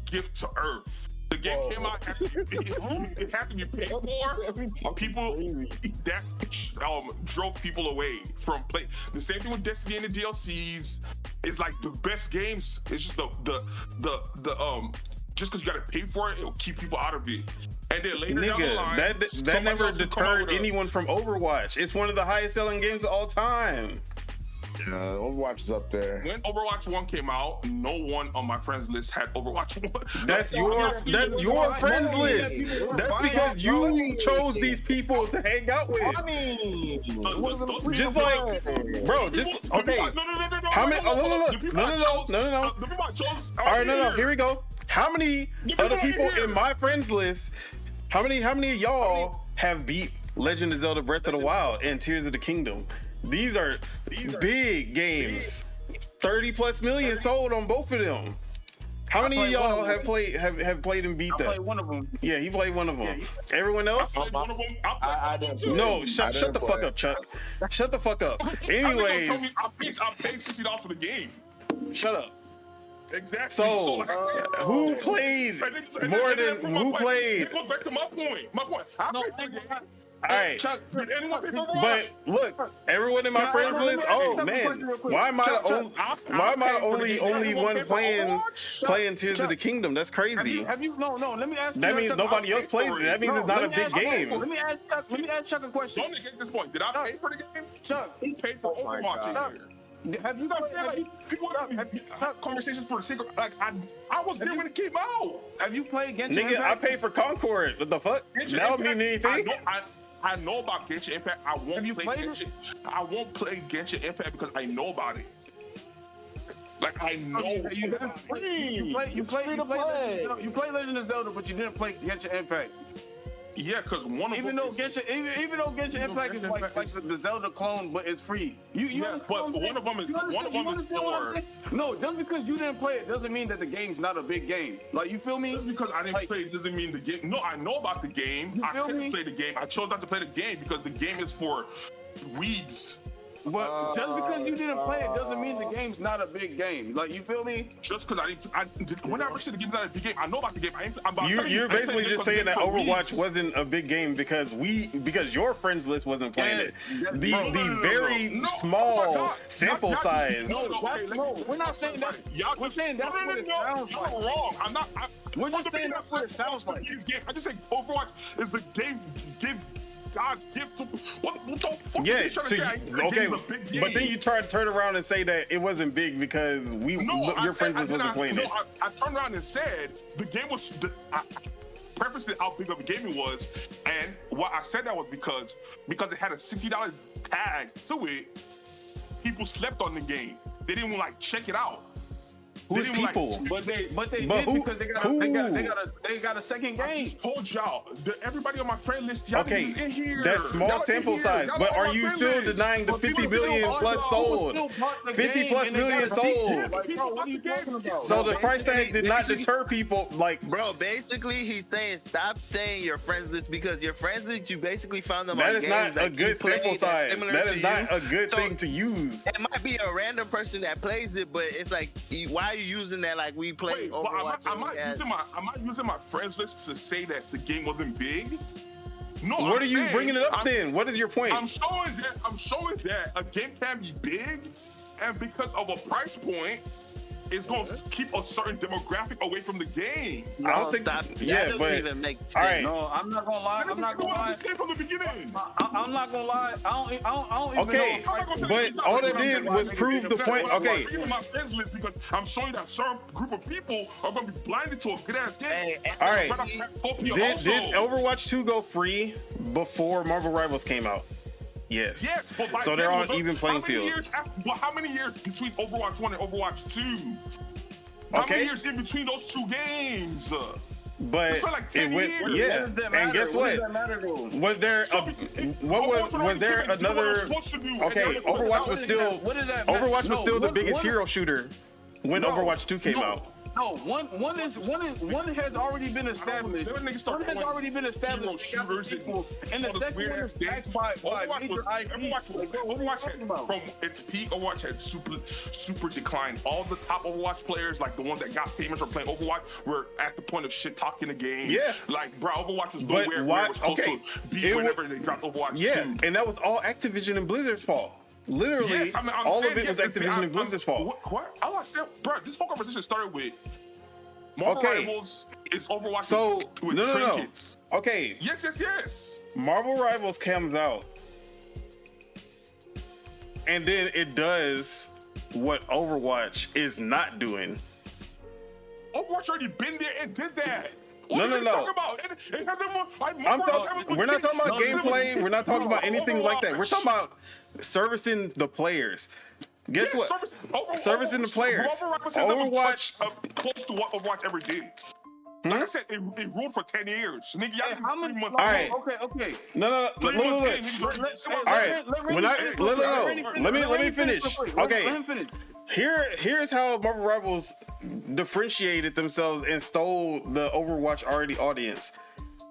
Speaker 7: gift to Earth. The game came out, it had to be paid for. People that drove people away from play. The same thing with Destiny and the DLCs. It's like the best games. It's just the just because you gotta pay for it, it'll keep people out of it. And then later down the line,
Speaker 3: that never deterred anyone from Overwatch. It's one of the highest selling games of all time.
Speaker 1: Overwatch is up there.
Speaker 7: When Overwatch 1 came out, no one on my friends list had Overwatch 1.
Speaker 3: That's your friends list. That's because you chose these people to hang out with. Just like, bro, just okay. How many? No. All right, no. Here we go. How many other people in my friends list? How many of y'all have beat Legend of Zelda: Breath of the Wild and Tears of the Kingdom? These are big games. 30+ million sold on both of them. How many of y'all have played and beat that?
Speaker 4: I played one of them.
Speaker 3: Yeah, he played one of them. Everyone else?
Speaker 1: I didn't.
Speaker 3: No, shut the fuck up, Chuck. Shut the fuck up. Anyways,
Speaker 7: I paid $60 for the game.
Speaker 3: shut up.
Speaker 7: Exactly.
Speaker 3: So, who played more than who played?
Speaker 7: It goes back to my point.
Speaker 3: All right,
Speaker 7: Chuck, did anyone pay for Overwatch?
Speaker 3: but look, everyone in my friends list. Oh man, why am I the only one playing Tears of the Kingdom? That's crazy.
Speaker 4: Have you? No. Let me ask.
Speaker 3: That means nobody else plays it. That means it's not a big game.
Speaker 4: Let me ask Chuck a question.
Speaker 7: Don't get this point. Did I pay for the game?
Speaker 4: Chuck,
Speaker 7: Who paid for Overwatch?
Speaker 4: have you?
Speaker 7: People have conversations for the sake of I was there when it came out.
Speaker 4: Have you played Genshin
Speaker 3: Nigga,
Speaker 4: Impact?
Speaker 3: I paid for Concord. What the fuck?
Speaker 7: Genshin
Speaker 3: That don't
Speaker 7: Impact,
Speaker 3: mean anything.
Speaker 7: I know about Genshin Impact. I won't
Speaker 4: Have you
Speaker 7: play
Speaker 4: played
Speaker 7: Genshin. I won't play Genshin Impact because I know about it. Like I know.
Speaker 4: You play Legend of Zelda, but you didn't play Genshin Impact.
Speaker 7: Yeah, because one of
Speaker 4: Even though Genshin Impact is like the Zelda clone, but it's free.
Speaker 7: but one of them is more.
Speaker 4: No, just because you didn't play it doesn't mean that the game's not a big game. Like, you feel me?
Speaker 7: Just because I didn't play it doesn't mean the game. No, I know about the game. I couldn't play the game. I chose not to play the game because the game is for weebs.
Speaker 4: But just because you didn't play it doesn't mean the game's not a big game. Like, you feel me?
Speaker 7: Just because I didn't. Whenever I said the game's not a big game, I know about the game.
Speaker 3: You're basically just saying that Overwatch wasn't a big game because your friends list wasn't playing it. The very small sample size.
Speaker 4: No, we're not saying that. We're saying that's what it sounds like.
Speaker 7: You're wrong. I'm not.
Speaker 4: We're just saying that's what it sounds like.
Speaker 7: I just say Overwatch is the game. God's gift to what the fuck
Speaker 3: yeah,
Speaker 7: are you trying to say?
Speaker 3: Okay, but then you try to turn around and say that it wasn't big because your friends wasn't playing it.
Speaker 7: I turned around and said the game was. I prefaced it how big of a game it was, and why I said that was because it had a $60 tag to it. people slept on the game. They didn't like check it out.
Speaker 3: Who's people?
Speaker 4: But they
Speaker 3: But
Speaker 4: did
Speaker 3: who-
Speaker 4: because they got a second
Speaker 7: I
Speaker 4: game.
Speaker 7: just told y'all, everybody on my friend list, y'all
Speaker 3: Okay,
Speaker 7: is in here.
Speaker 3: that's small
Speaker 7: Y'all in
Speaker 3: sample
Speaker 7: here.
Speaker 3: size.
Speaker 7: Y'all
Speaker 3: But
Speaker 7: on
Speaker 3: are
Speaker 7: my
Speaker 3: you
Speaker 7: friend
Speaker 3: still
Speaker 7: list.
Speaker 3: denying the
Speaker 4: But
Speaker 3: 50
Speaker 4: people
Speaker 3: billion
Speaker 4: still
Speaker 3: plus
Speaker 4: bought-
Speaker 3: sold?
Speaker 4: people still bought the
Speaker 3: 50
Speaker 4: game
Speaker 3: plus
Speaker 4: and they
Speaker 3: million
Speaker 4: got
Speaker 3: sold.
Speaker 4: beat. Like, bro, what are you talking about?
Speaker 3: So the
Speaker 6: Bro,
Speaker 3: price tag did not
Speaker 6: basically-
Speaker 3: deter people. Like,
Speaker 6: Bro, basically he's saying stop saying your friends list because your friends list you basically found them
Speaker 3: that
Speaker 6: on
Speaker 3: is
Speaker 6: games
Speaker 3: not a
Speaker 6: that you
Speaker 3: good
Speaker 6: play
Speaker 3: sample
Speaker 6: that's
Speaker 3: size.
Speaker 6: similar
Speaker 3: That
Speaker 6: to
Speaker 3: is not
Speaker 6: you.
Speaker 3: a good
Speaker 6: So,
Speaker 3: thing to use.
Speaker 6: It might be a random person that plays it, but it's like, why are you using that? Like we play
Speaker 7: Wait, but
Speaker 6: Overwatch.
Speaker 7: am I using my friends list to say that the game wasn't big? No.
Speaker 3: What
Speaker 7: I'm
Speaker 3: are you
Speaker 7: saying-
Speaker 3: bringing it up
Speaker 7: I'm-
Speaker 3: then? What is your point?
Speaker 7: I'm showing that a game can be big, and because of a price point, it's going to keep a certain demographic away from the game.
Speaker 3: I don't think.
Speaker 6: Stop.
Speaker 3: Yeah,
Speaker 6: that
Speaker 3: but
Speaker 6: doesn't even make sense.
Speaker 3: all right.
Speaker 4: No, I'm not gonna lie. I'm not gonna lie.
Speaker 7: Say from the beginning.
Speaker 4: I'm not gonna lie. I don't even
Speaker 3: Okay,
Speaker 4: know.
Speaker 7: I'm not gonna say
Speaker 3: but
Speaker 7: it's not
Speaker 3: all
Speaker 7: what
Speaker 3: it
Speaker 7: I'm
Speaker 3: did
Speaker 7: saying.
Speaker 3: was
Speaker 7: I'm
Speaker 3: prove the
Speaker 7: saying
Speaker 3: point.
Speaker 7: I'm
Speaker 3: Okay,
Speaker 7: bringing my friends list because I'm showing that certain group of people are going to be blinded to a good ass game.
Speaker 6: Hey,
Speaker 3: all right.
Speaker 7: But I'm Topia
Speaker 3: Did
Speaker 7: also.
Speaker 3: Overwatch 2 go free before Marvel Rivals came out? Yes.
Speaker 7: Yes, but by
Speaker 3: So they're
Speaker 7: then,
Speaker 3: on even playing field.
Speaker 7: How many years between Overwatch 1 and Overwatch 2? How
Speaker 3: Okay.
Speaker 7: many years in between those two games?
Speaker 3: But
Speaker 7: It's been like 10
Speaker 3: it went,
Speaker 7: years.
Speaker 3: yeah.
Speaker 4: What does that
Speaker 3: And
Speaker 4: matter?
Speaker 3: guess
Speaker 4: What
Speaker 3: what?
Speaker 4: does that matter, though?
Speaker 3: Was there
Speaker 7: So,
Speaker 3: a was there another? Okay, Overwatch was still
Speaker 4: What does that matter?
Speaker 3: Overwatch was
Speaker 4: No,
Speaker 3: still the
Speaker 4: one-
Speaker 3: biggest
Speaker 4: one-
Speaker 3: hero shooter when
Speaker 4: No,
Speaker 3: Overwatch 2 came
Speaker 4: no.
Speaker 3: out.
Speaker 4: No, one has already been established.
Speaker 7: Them niggas start
Speaker 4: One has
Speaker 7: going
Speaker 4: already been established.
Speaker 7: hero shooters
Speaker 4: And the
Speaker 7: all this
Speaker 4: second
Speaker 7: weird
Speaker 4: one
Speaker 7: ass
Speaker 4: is
Speaker 7: thing.
Speaker 4: backed by
Speaker 7: Overwatch
Speaker 4: major
Speaker 7: was,
Speaker 4: IP.
Speaker 7: Overwatch
Speaker 4: talking
Speaker 7: had,
Speaker 4: about?
Speaker 7: from its peak, Overwatch had super declined. All the top Overwatch players, like the ones that got famous for playing Overwatch, were at the point of shit talking the game.
Speaker 3: Yeah.
Speaker 7: Like, bro, Overwatch was
Speaker 3: But
Speaker 7: nowhere
Speaker 3: why-
Speaker 7: where it was supposed
Speaker 3: okay,
Speaker 7: to be
Speaker 3: it wa-
Speaker 7: whenever they dropped Overwatch 2.
Speaker 3: Yeah, and that was all Activision and Blizzard's fault. Literally,
Speaker 7: Yes, I'm
Speaker 3: all
Speaker 7: saying
Speaker 3: of it was
Speaker 7: yes,
Speaker 3: Activision and Blizzard's fault.
Speaker 7: What? All I said, bro, this whole conversation started with Marvel
Speaker 3: Okay.
Speaker 7: Rivals is Overwatch
Speaker 3: So
Speaker 7: with
Speaker 3: no.
Speaker 7: trinkets.
Speaker 3: Okay,
Speaker 7: Yes.
Speaker 3: Marvel Rivals comes out, and then it does what Overwatch is not doing.
Speaker 7: Overwatch already been there and did that.
Speaker 3: No.
Speaker 7: What are you talking about? It hasn't
Speaker 3: We're not talking about gameplay. We're not talking about anything like that. We're talking
Speaker 7: Overwatch.
Speaker 3: about servicing the players. Guess
Speaker 7: Yeah,
Speaker 3: what? Servicing the players.
Speaker 7: Marvel Rivals has never
Speaker 3: Overwatch.
Speaker 7: touched, close to what Overwatch ever did. Like I said, it ruled for 10 years. Nigga, y'all
Speaker 4: Hey,
Speaker 7: niggas
Speaker 4: how many?
Speaker 7: 3 months.
Speaker 3: All right.
Speaker 4: Okay.
Speaker 3: No.
Speaker 7: 3
Speaker 3: Look.
Speaker 7: months in, niggas already-
Speaker 3: All right. When let me finish. Okay.
Speaker 4: Let him finish.
Speaker 3: Here's how Marvel Rivals differentiated themselves and stole the Overwatch already audience.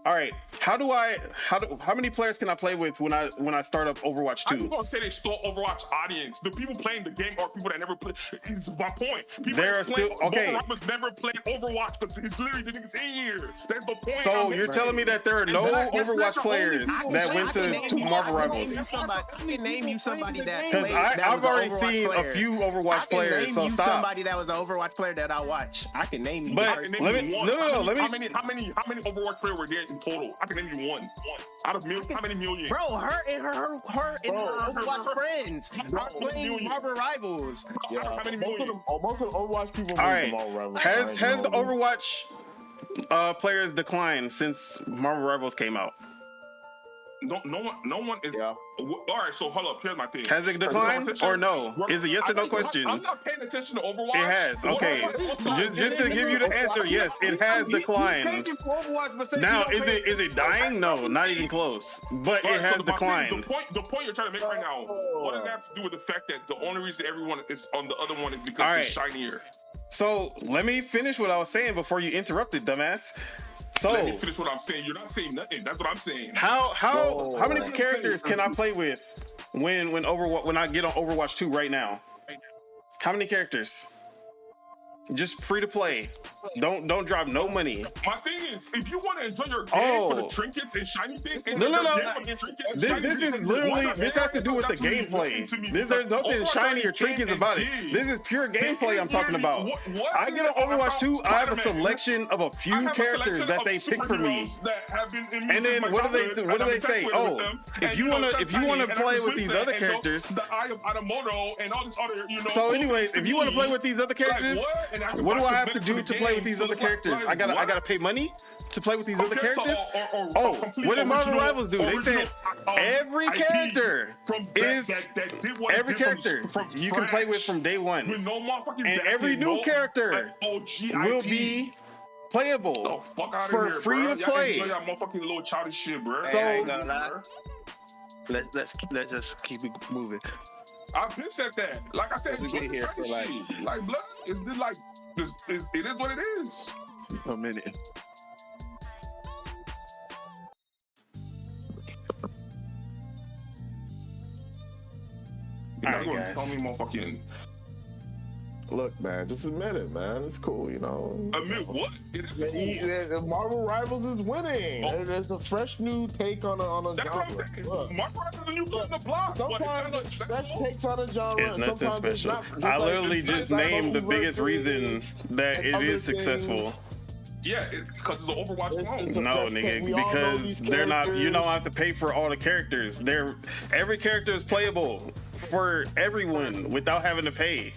Speaker 3: All right, how many players can I play with when I start up Overwatch
Speaker 7: I'm
Speaker 3: 2?
Speaker 7: gonna say they stole Overwatch audience. The people playing the game are people that never play. It's my point. People
Speaker 3: There
Speaker 7: that's
Speaker 3: are
Speaker 7: playing
Speaker 3: still- okay.
Speaker 7: Marvel Rivals never played Overwatch because it's literally the niggas in here. That's the point.
Speaker 3: So
Speaker 7: I'm
Speaker 3: you're
Speaker 7: making.
Speaker 3: telling me that there are no
Speaker 4: That's not
Speaker 3: Overwatch
Speaker 4: the
Speaker 3: players
Speaker 4: only
Speaker 3: that went to Marvel Rivals?
Speaker 6: I can name you somebody that
Speaker 3: Because
Speaker 6: played. that
Speaker 3: I've
Speaker 6: was an
Speaker 3: already
Speaker 6: Overwatch
Speaker 3: seen a
Speaker 6: player.
Speaker 3: few
Speaker 6: I
Speaker 3: Overwatch
Speaker 6: can
Speaker 3: players,
Speaker 6: name
Speaker 3: so
Speaker 6: you
Speaker 3: stop.
Speaker 6: somebody that was an Overwatch player that I watch. I can name you.
Speaker 3: But
Speaker 7: I can name
Speaker 3: let
Speaker 7: you
Speaker 3: me-
Speaker 7: one.
Speaker 3: no, let me-
Speaker 7: How many Overwatch players were there in total? I can name you one. Out of how many million?
Speaker 6: Bro, her and her Overwatch friends are playing
Speaker 7: million.
Speaker 6: Marvel Rivals.
Speaker 7: How many million?
Speaker 1: Most of the Overwatch people
Speaker 3: All
Speaker 1: move
Speaker 3: right,
Speaker 1: to Marvel Rivals.
Speaker 3: has the Overwatch players declined since Marvel Rivals came out?
Speaker 7: No one is.
Speaker 1: Yeah.
Speaker 7: All right, so hold up. Here's my thing.
Speaker 3: Has it declined or no? Is it yes or no question?
Speaker 7: I'm not paying attention to Overwatch.
Speaker 3: It has. Okay. Just to give you the answer, yes, it has declined. Now, is it dying? No, not even close. But it has declined.
Speaker 7: The point you're trying to make right now, what does that have to do with the fact that the only reason everyone is on the other one is because
Speaker 3: All
Speaker 7: it's
Speaker 3: right.
Speaker 7: shinier?
Speaker 3: So let me finish what I was saying before you interrupted, dumbass.
Speaker 7: Let me
Speaker 3: So
Speaker 7: finish what I'm saying. You're not saying nothing. That's what I'm saying.
Speaker 3: how many characters can I play with when I get on Overwatch 2 right now? How many characters? Just free to play. Don't drop no money.
Speaker 7: My thing is, if you want to enjoy your game for the
Speaker 3: Oh.
Speaker 7: trinkets and shiny things,
Speaker 3: No. This is literally, this has to do with the gameplay. There's nothing shiny or trinkets about it. This is pure gameplay I'm talking about. I get on Overwatch 2, I have a selection of a few characters that they pick for me. And then what do they say? Oh, if you wanna play with these other characters.
Speaker 7: The Eye of Adamoto and all this other,
Speaker 3: So anyways, if you want to play with these other characters, what do I have to do to play with these other characters? I gotta pay money to play with these other
Speaker 7: Compared to
Speaker 3: characters.
Speaker 7: or
Speaker 3: What did Marvel
Speaker 7: original-
Speaker 3: Rivals do? They said
Speaker 7: original,
Speaker 3: every
Speaker 7: IP
Speaker 3: character
Speaker 7: that did what it
Speaker 3: every
Speaker 7: did
Speaker 3: character
Speaker 7: from
Speaker 3: you can play with from day
Speaker 7: with
Speaker 3: one,
Speaker 7: no motherfucking
Speaker 3: and
Speaker 7: back
Speaker 3: every
Speaker 7: end,
Speaker 3: new
Speaker 7: no,
Speaker 3: character
Speaker 7: like, OG
Speaker 3: will
Speaker 7: IP.
Speaker 3: be playable
Speaker 7: The fuck out
Speaker 3: for
Speaker 7: of here,
Speaker 3: free
Speaker 7: bro.
Speaker 3: to
Speaker 7: Y'all
Speaker 3: play.
Speaker 7: enjoy y'all motherfucking little childish shit, bro.
Speaker 3: So-
Speaker 6: I ain't gonna lie. Let's just keep it moving.
Speaker 7: I've been said that. Like I said,
Speaker 6: We
Speaker 7: enjoy
Speaker 6: been
Speaker 7: the
Speaker 6: here for
Speaker 7: childish shit. Like, blood, it's just like, it is what it is.
Speaker 6: A minute.
Speaker 7: You're not
Speaker 3: Alright,
Speaker 7: gonna
Speaker 3: guys.
Speaker 7: tell me motherfucking
Speaker 1: Look, man, just admit it, man. It's cool, you know.
Speaker 7: admit what? It is cool.
Speaker 1: Marvel Rivals is winning.
Speaker 7: Oh.
Speaker 1: There's a fresh new take on a
Speaker 7: That's what I'm
Speaker 1: genre.
Speaker 7: saying.
Speaker 1: Look,
Speaker 7: Marvel Rivals is a new kid in the block. but
Speaker 1: sometimes
Speaker 7: it's
Speaker 1: it's
Speaker 7: not
Speaker 1: fresh
Speaker 7: acceptable.
Speaker 1: takes on a genre.
Speaker 3: It's
Speaker 1: and
Speaker 3: nothing
Speaker 1: sometimes it's
Speaker 3: special.
Speaker 1: not. Just
Speaker 3: I
Speaker 1: like-
Speaker 3: literally
Speaker 1: just
Speaker 3: just
Speaker 1: like
Speaker 3: named the biggest
Speaker 1: Multiverse
Speaker 3: reason that
Speaker 1: and
Speaker 3: it
Speaker 1: other
Speaker 3: is successful.
Speaker 1: things.
Speaker 7: Yeah, it's because it's an Overwatch clone.
Speaker 1: It's a
Speaker 3: No,
Speaker 1: fresh take.
Speaker 3: nigga,
Speaker 1: We all know
Speaker 3: because
Speaker 1: these
Speaker 3: they're not. You don't
Speaker 1: characters.
Speaker 3: have to pay for all the characters. Every character is playable for everyone without having to pay.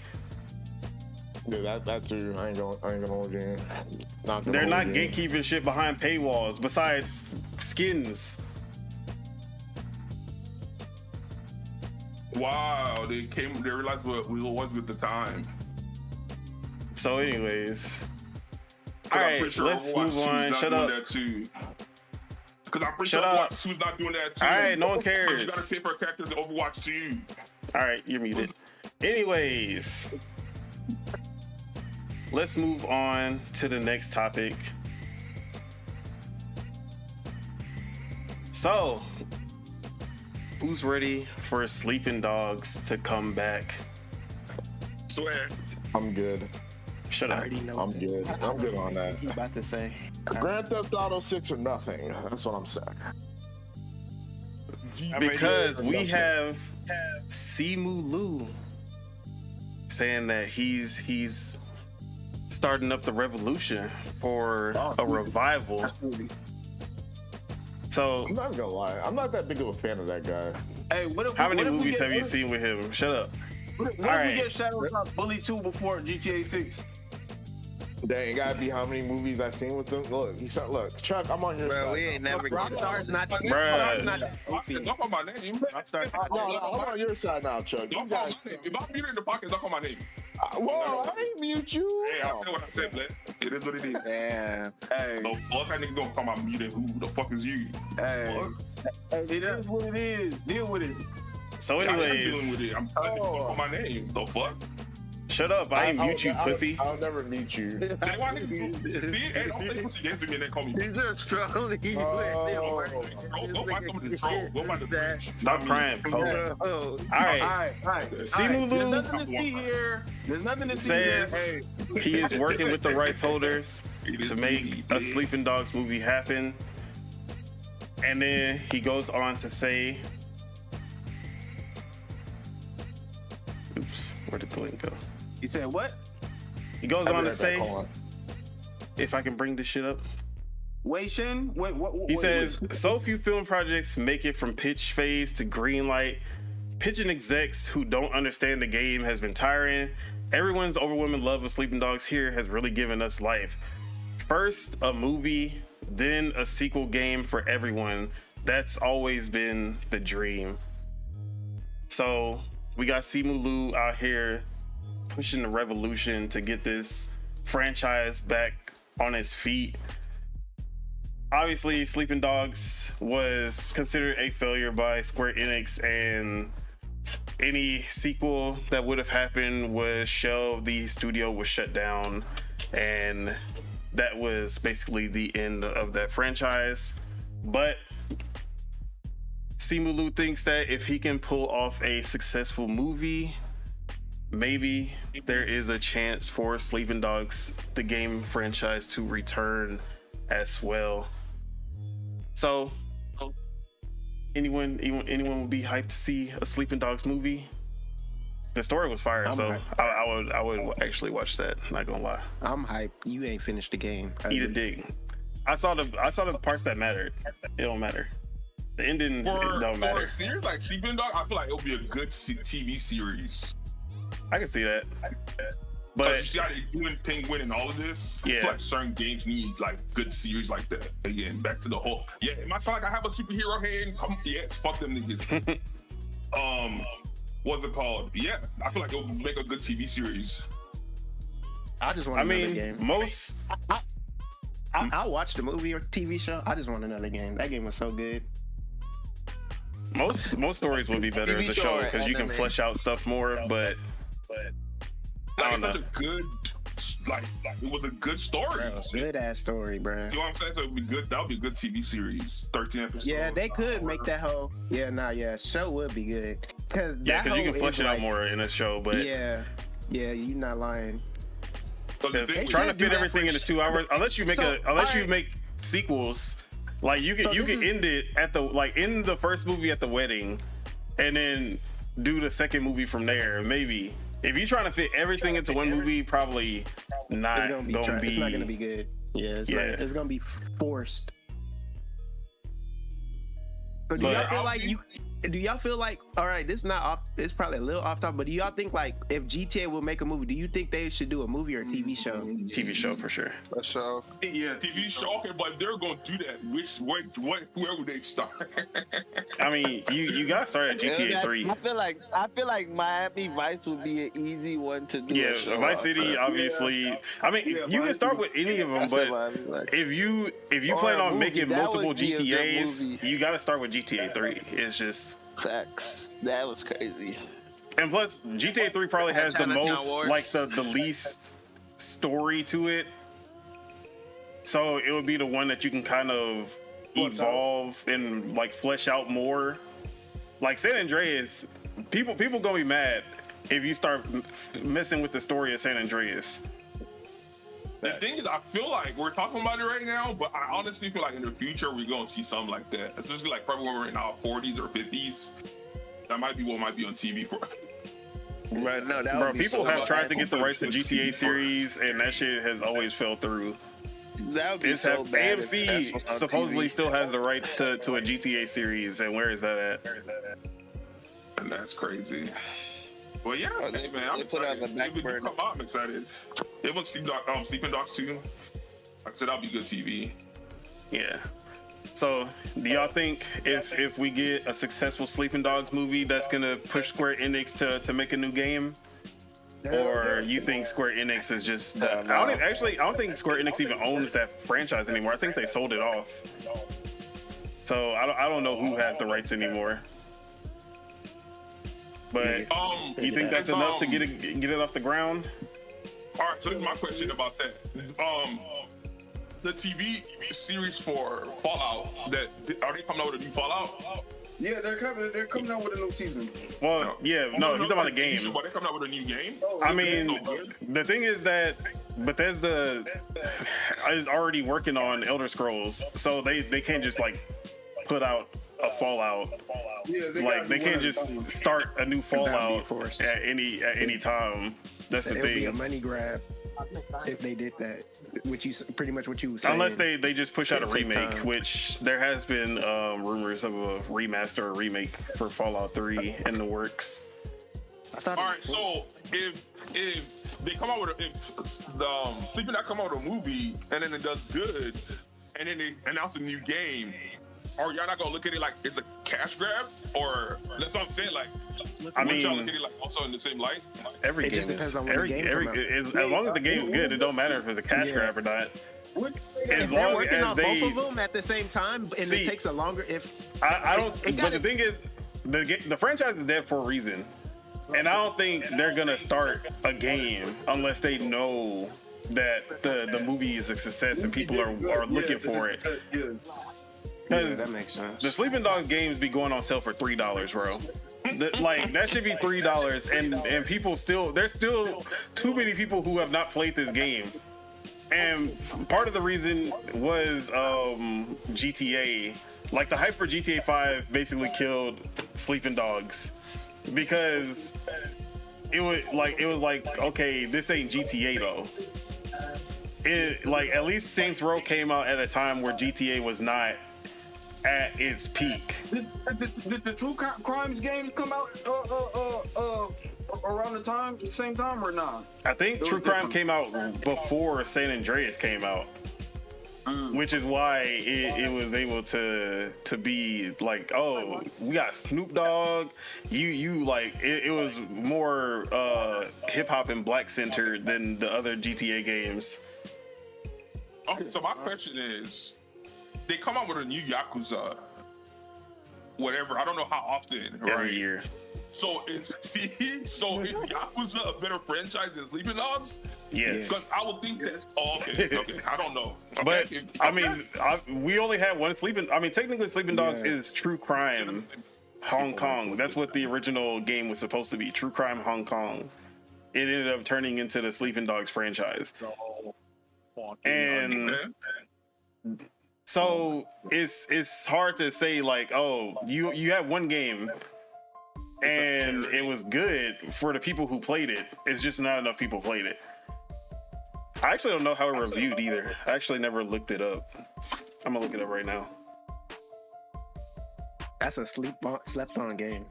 Speaker 1: Yeah, that's true. I ain't gonna hold you.
Speaker 3: They're not gatekeeping shit behind paywalls. Besides skins,
Speaker 7: Wow, they realized what we was with the time.
Speaker 3: so anyways,
Speaker 7: 'Cause
Speaker 3: all
Speaker 7: I'm pretty
Speaker 3: right,
Speaker 7: sure
Speaker 3: let's
Speaker 7: Overwatch
Speaker 3: move
Speaker 7: 2's
Speaker 3: on.
Speaker 7: not
Speaker 3: Shut
Speaker 7: doing
Speaker 3: up.
Speaker 7: That too. Because I'm pretty
Speaker 3: Shut
Speaker 7: sure
Speaker 3: up.
Speaker 7: Overwatch 2's not doing that too.
Speaker 3: All right, no one
Speaker 7: Because you
Speaker 3: cares.
Speaker 7: gotta pay for characters in Overwatch 2.
Speaker 3: All right, you're muted. Anyways, let's move on to the next topic. So, who's ready for Sleeping Dogs to come back?
Speaker 6: Swear.
Speaker 1: I'm good.
Speaker 3: Shut
Speaker 5: I
Speaker 3: up.
Speaker 5: already know.
Speaker 1: I'm good. I'm good on that.
Speaker 5: He's about to say.
Speaker 1: Grand Theft Auto 6 or nothing. That's what I'm saying.
Speaker 3: Because we have Simu Liu saying that he's starting up the revolution for a revival. So,
Speaker 1: I'm not gonna lie. I'm not that big of a fan of that guy.
Speaker 4: Hey, what if
Speaker 3: how many
Speaker 4: what if we
Speaker 3: movies
Speaker 4: get-
Speaker 3: have you seen with him? Shut up.
Speaker 4: What if
Speaker 3: All right.
Speaker 4: we get Shadow's Bully 2 before GTA 6?
Speaker 1: Dang, it gotta be how many movies I've seen with them. Look, Chuck, I'm on your
Speaker 6: Bro,
Speaker 1: side.
Speaker 6: we ain't never gonna.
Speaker 5: Rockstar's not.
Speaker 3: Bruh.
Speaker 5: Rockstar's not that
Speaker 7: Don't
Speaker 5: goofy.
Speaker 7: call my name.
Speaker 5: Rockstar's
Speaker 1: No, I'm on your side now, Chuck. You
Speaker 7: Don't call
Speaker 1: guys,
Speaker 7: my name. If I'm muted in the pocket, don't call my name.
Speaker 1: whoa, I ain't mute you.
Speaker 7: Hey, I said what I said, man. It is what it is.
Speaker 6: Damn.
Speaker 4: Hey,
Speaker 7: No fuck, that nigga gonna call my muted. Who the fuck is you?
Speaker 4: hey. It is what it is. Deal with it.
Speaker 3: So,
Speaker 7: Yeah, I am dealing
Speaker 3: anyways,
Speaker 7: with it. I'm telling you, don't call my name. The fuck?
Speaker 3: shut up. I ain't mute you, pussy.
Speaker 1: I'll never mute you.
Speaker 7: Then why niggas do? See, hey, don't play pussy games with me and then call me.
Speaker 6: These are trolling you.
Speaker 1: Oh.
Speaker 7: Go find someone to troll. Go find the bridge.
Speaker 3: Stop crying, Poe.
Speaker 6: Oh,
Speaker 3: All right.
Speaker 4: All right.
Speaker 3: Simu
Speaker 4: There's
Speaker 3: Liu
Speaker 4: nothing to see here. There's nothing to see here.
Speaker 3: says he is working with the rights holders to make a Sleeping Dogs movie happen. And then he goes on to say, oops, where did the link go?
Speaker 4: He said what?
Speaker 3: He goes
Speaker 1: I'll be
Speaker 3: on to
Speaker 1: right back,
Speaker 3: say,
Speaker 1: hold on.
Speaker 3: if I can bring this shit up.
Speaker 4: Wei Shin? Wait, what?
Speaker 3: He says, so few film projects make it from pitch phase to green light. Pitching execs who don't understand the game has been tiring. Everyone's overwhelming love of Sleeping Dogs here has really given us life. First, a movie, then a sequel game for everyone. That's always been the dream. So we got Simu Liu out here pushing the revolution to get this franchise back on its feet. Obviously, Sleeping Dogs was considered a failure by Square Enix, and any sequel that would have happened was shelved. The studio was shut down, and that was basically the end of that franchise. But Simu Liu thinks that if he can pull off a successful movie, maybe there is a chance for Sleeping Dogs, the game franchise, to return as well. So, anyone would be hyped to see a Sleeping Dogs movie? The story was fire,
Speaker 5: I'm
Speaker 3: so
Speaker 5: hyped.
Speaker 3: I would actually watch that. Not gonna lie.
Speaker 5: I'm hyped. You ain't finished the game.
Speaker 3: Eat a dick. I saw the parts that mattered. It don't matter. The ending it
Speaker 7: For
Speaker 3: don't
Speaker 7: a
Speaker 3: matter.
Speaker 7: series like Sleeping Dog, I feel like it'll be a good TV series.
Speaker 3: I can see that. But
Speaker 7: you see how they doing Penguin and all of this?
Speaker 3: Yeah.
Speaker 7: I feel like certain games need like good series like that. Again, back to the whole. Yeah, it might sound like I have a superhero hand. Yes, fuck them niggas. What's it called? Yeah, I feel like it would make a good TV series.
Speaker 5: I just want another game.
Speaker 3: most
Speaker 5: I'll watch the movie or TV show. I just want another game. That game was so good.
Speaker 3: most stories would be better as a
Speaker 6: TV show
Speaker 3: show
Speaker 6: or
Speaker 3: because you can
Speaker 6: anime.
Speaker 3: flesh out stuff more. But I
Speaker 7: Like,
Speaker 3: don't
Speaker 7: it's
Speaker 3: know.
Speaker 7: such a good, like it was a good story.
Speaker 5: Good ass story, bro.
Speaker 7: You know what I'm saying? So it would be good. That would be a good TV series. 13 episodes.
Speaker 5: Yeah, they could make that whole. Show would be good. Cause
Speaker 3: Yeah,
Speaker 5: that
Speaker 3: because you can
Speaker 5: whole
Speaker 3: flesh
Speaker 5: is
Speaker 3: it out
Speaker 5: like-
Speaker 3: more in a show. But
Speaker 5: Yeah, you're not lying.
Speaker 7: But the
Speaker 3: Because
Speaker 7: thing
Speaker 3: trying to
Speaker 7: is-
Speaker 5: do
Speaker 3: fit
Speaker 5: that
Speaker 3: everything
Speaker 5: for
Speaker 3: into 2 hours, unless you make
Speaker 5: So,
Speaker 3: you
Speaker 5: alright.
Speaker 3: make sequels, like you can
Speaker 5: So this is-
Speaker 3: end it at the end the first movie at the wedding, and then do the second movie from there. Maybe if you're trying to fit everything into one movie, probably not
Speaker 5: It's gonna be. It's not gonna be good. Yeah, it's gonna be forced. So do
Speaker 3: But-
Speaker 5: y'all feel like Do y'all feel like, all right, this is not off, it's probably a little off topic, but do y'all think like if GTA will make a movie, do you think they should do a movie or a TV show?
Speaker 3: TV show for sure.
Speaker 6: For sure.
Speaker 7: Yeah, TV show. Okay, but if they're gonna do that, where would they start?
Speaker 3: I mean, you got started at GTA 3.
Speaker 6: I feel like Miami Vice would be an easy one to do.
Speaker 3: Yeah,
Speaker 6: a show
Speaker 3: Vice
Speaker 6: off
Speaker 3: City,
Speaker 6: of.
Speaker 3: obviously. I mean,
Speaker 4: Yeah,
Speaker 3: you can
Speaker 4: Vice
Speaker 3: start
Speaker 4: City.
Speaker 3: with any of them,
Speaker 6: That's
Speaker 3: but
Speaker 6: what Miami Vice.
Speaker 3: if you
Speaker 6: Or
Speaker 3: plan
Speaker 6: a
Speaker 3: on
Speaker 6: movie,
Speaker 3: making
Speaker 6: that
Speaker 3: multiple
Speaker 6: would be a good
Speaker 3: GTAs,
Speaker 6: movie.
Speaker 3: you got to start with GTA 3. It's just,
Speaker 6: Facts. That was crazy.
Speaker 3: and plus GTA 3 probably has the
Speaker 6: Chinatown
Speaker 3: most,
Speaker 6: Wars.
Speaker 3: like the least story to it. So it would be the one that you can kind of evolve and like flesh out more. Like San Andreas, people gonna be mad if you start messing with the story of San Andreas.
Speaker 7: The thing is, I feel like we're talking about it right now, but I honestly feel like in the future we're gonna see something like that. Especially like probably when we're in our 40s or 50s. That might be what might be on TV for.
Speaker 6: Right now, that
Speaker 3: Bro,
Speaker 6: would be
Speaker 3: people
Speaker 6: so
Speaker 3: have tried to
Speaker 6: bad.
Speaker 3: get the rights to GTA series, and that shit has always fell through.
Speaker 6: That would be
Speaker 3: It's
Speaker 6: so bad. if
Speaker 3: AMC
Speaker 6: that's what's on
Speaker 3: supposedly
Speaker 6: TV.
Speaker 3: still has the rights to a GTA series, and where is that at?
Speaker 7: And that's crazy. Well, yeah,
Speaker 6: Oh, they-
Speaker 7: hey, man, I'm
Speaker 6: they put it on
Speaker 7: excited.
Speaker 6: the back
Speaker 7: If it do
Speaker 6: burner.
Speaker 7: come out, I'm excited. Everyone's Sleeping Dogs too. Like I said, that'll be good TV.
Speaker 3: Yeah. So, do y'all think if we get a successful Sleeping Dogs movie, that's gonna push Square Enix to make a new game? Or you think Square Enix is just? I don't think Square Enix even owns that franchise anymore. I think they sold it off. So I don't know who has the rights anymore. But you think that's
Speaker 7: it's,
Speaker 3: enough to get it off the ground?
Speaker 7: All right, so this is my question about that. The TV series for Fallout, are they coming out with a new Fallout?
Speaker 4: Yeah, they're coming out with a new season.
Speaker 3: Well, yeah, no, you're talking about the
Speaker 7: TV
Speaker 3: game.
Speaker 7: show, but they're coming out with a new game.
Speaker 3: I mean, the thing is that Bethesda is already working on Elder Scrolls, so they can't just like put out a Fallout.
Speaker 4: Yeah,
Speaker 3: Like they can't just start a new Fallout
Speaker 5: forced.
Speaker 3: at any time. That's the
Speaker 5: It would be a
Speaker 3: thing.
Speaker 5: money grab if they did that. Pretty much what you were saying.
Speaker 3: Unless they just push out a
Speaker 5: It'll take
Speaker 3: remake,
Speaker 5: time.
Speaker 3: which there has been rumors of a remaster or remake for Fallout 3 in the works.
Speaker 7: All right, so if they come out with if the Sleeping Dogs come out with a movie and then it does good, and then they announce a new game, are y'all not gonna look at it like it's a cash grab? Or that's what I'm saying. Like,
Speaker 3: I
Speaker 7: wouldn't y'all
Speaker 3: mean,
Speaker 7: look at it like also in the same light?
Speaker 3: every
Speaker 5: It
Speaker 3: game
Speaker 5: just depends
Speaker 3: is
Speaker 5: on when the game come out.
Speaker 3: as long as the game's good, it don't matter if it's a cash
Speaker 5: Yeah.
Speaker 3: grab or not.
Speaker 4: What?
Speaker 3: As
Speaker 5: If they're
Speaker 3: long
Speaker 5: working
Speaker 3: as
Speaker 5: on
Speaker 3: they,
Speaker 5: both of them at the same time, and
Speaker 3: See,
Speaker 5: it takes a longer. If
Speaker 3: I don't.
Speaker 5: It
Speaker 3: But
Speaker 5: gotta-
Speaker 3: the thing is, the franchise is dead for a reason, and I don't think they're gonna start a game unless they know that the movie is a success and people are looking for it.
Speaker 5: yeah, that makes sense.
Speaker 3: The Sleeping Dogs games be going on sale for $3, bro. Like that should be $3, and people there's still too many people who have not played this game. And part of the reason was GTA. Like the hype for GTA 5 basically killed Sleeping Dogs because it was like okay, this ain't GTA though. It like at least Saints Row came out at a time where GTA was not at its peak.
Speaker 4: Did the True Crimes games come out around the same time or not?
Speaker 3: I think
Speaker 4: It was
Speaker 3: True Crime
Speaker 4: different.
Speaker 3: came out before San Andreas came out, which is why it was able to be like, oh, we got Snoop Dogg. You like it was more hip hop and black centered than the other GTA games.
Speaker 7: Okay, so my question is, they come out with a new Yakuza, whatever. I don't know how often, right?
Speaker 3: Every year.
Speaker 7: So is Yakuza a better franchise than Sleeping Dogs?
Speaker 3: Yes.
Speaker 7: Because I would think that. Oh, okay. I don't know. Okay.
Speaker 3: But I mean, we only had one Sleeping. I mean, technically, Sleeping Dogs is True Crime Hong Kong. That's what the original game was supposed to be. True Crime Hong Kong. It ended up turning into the Sleeping Dogs franchise. And so it's hard to say like, oh, you have one game and it was good for the people who played it. It's just not enough people played it. I actually don't know how it reviewed either. I actually never looked it up. I'm gonna look it up right now.
Speaker 5: That's a slept on game.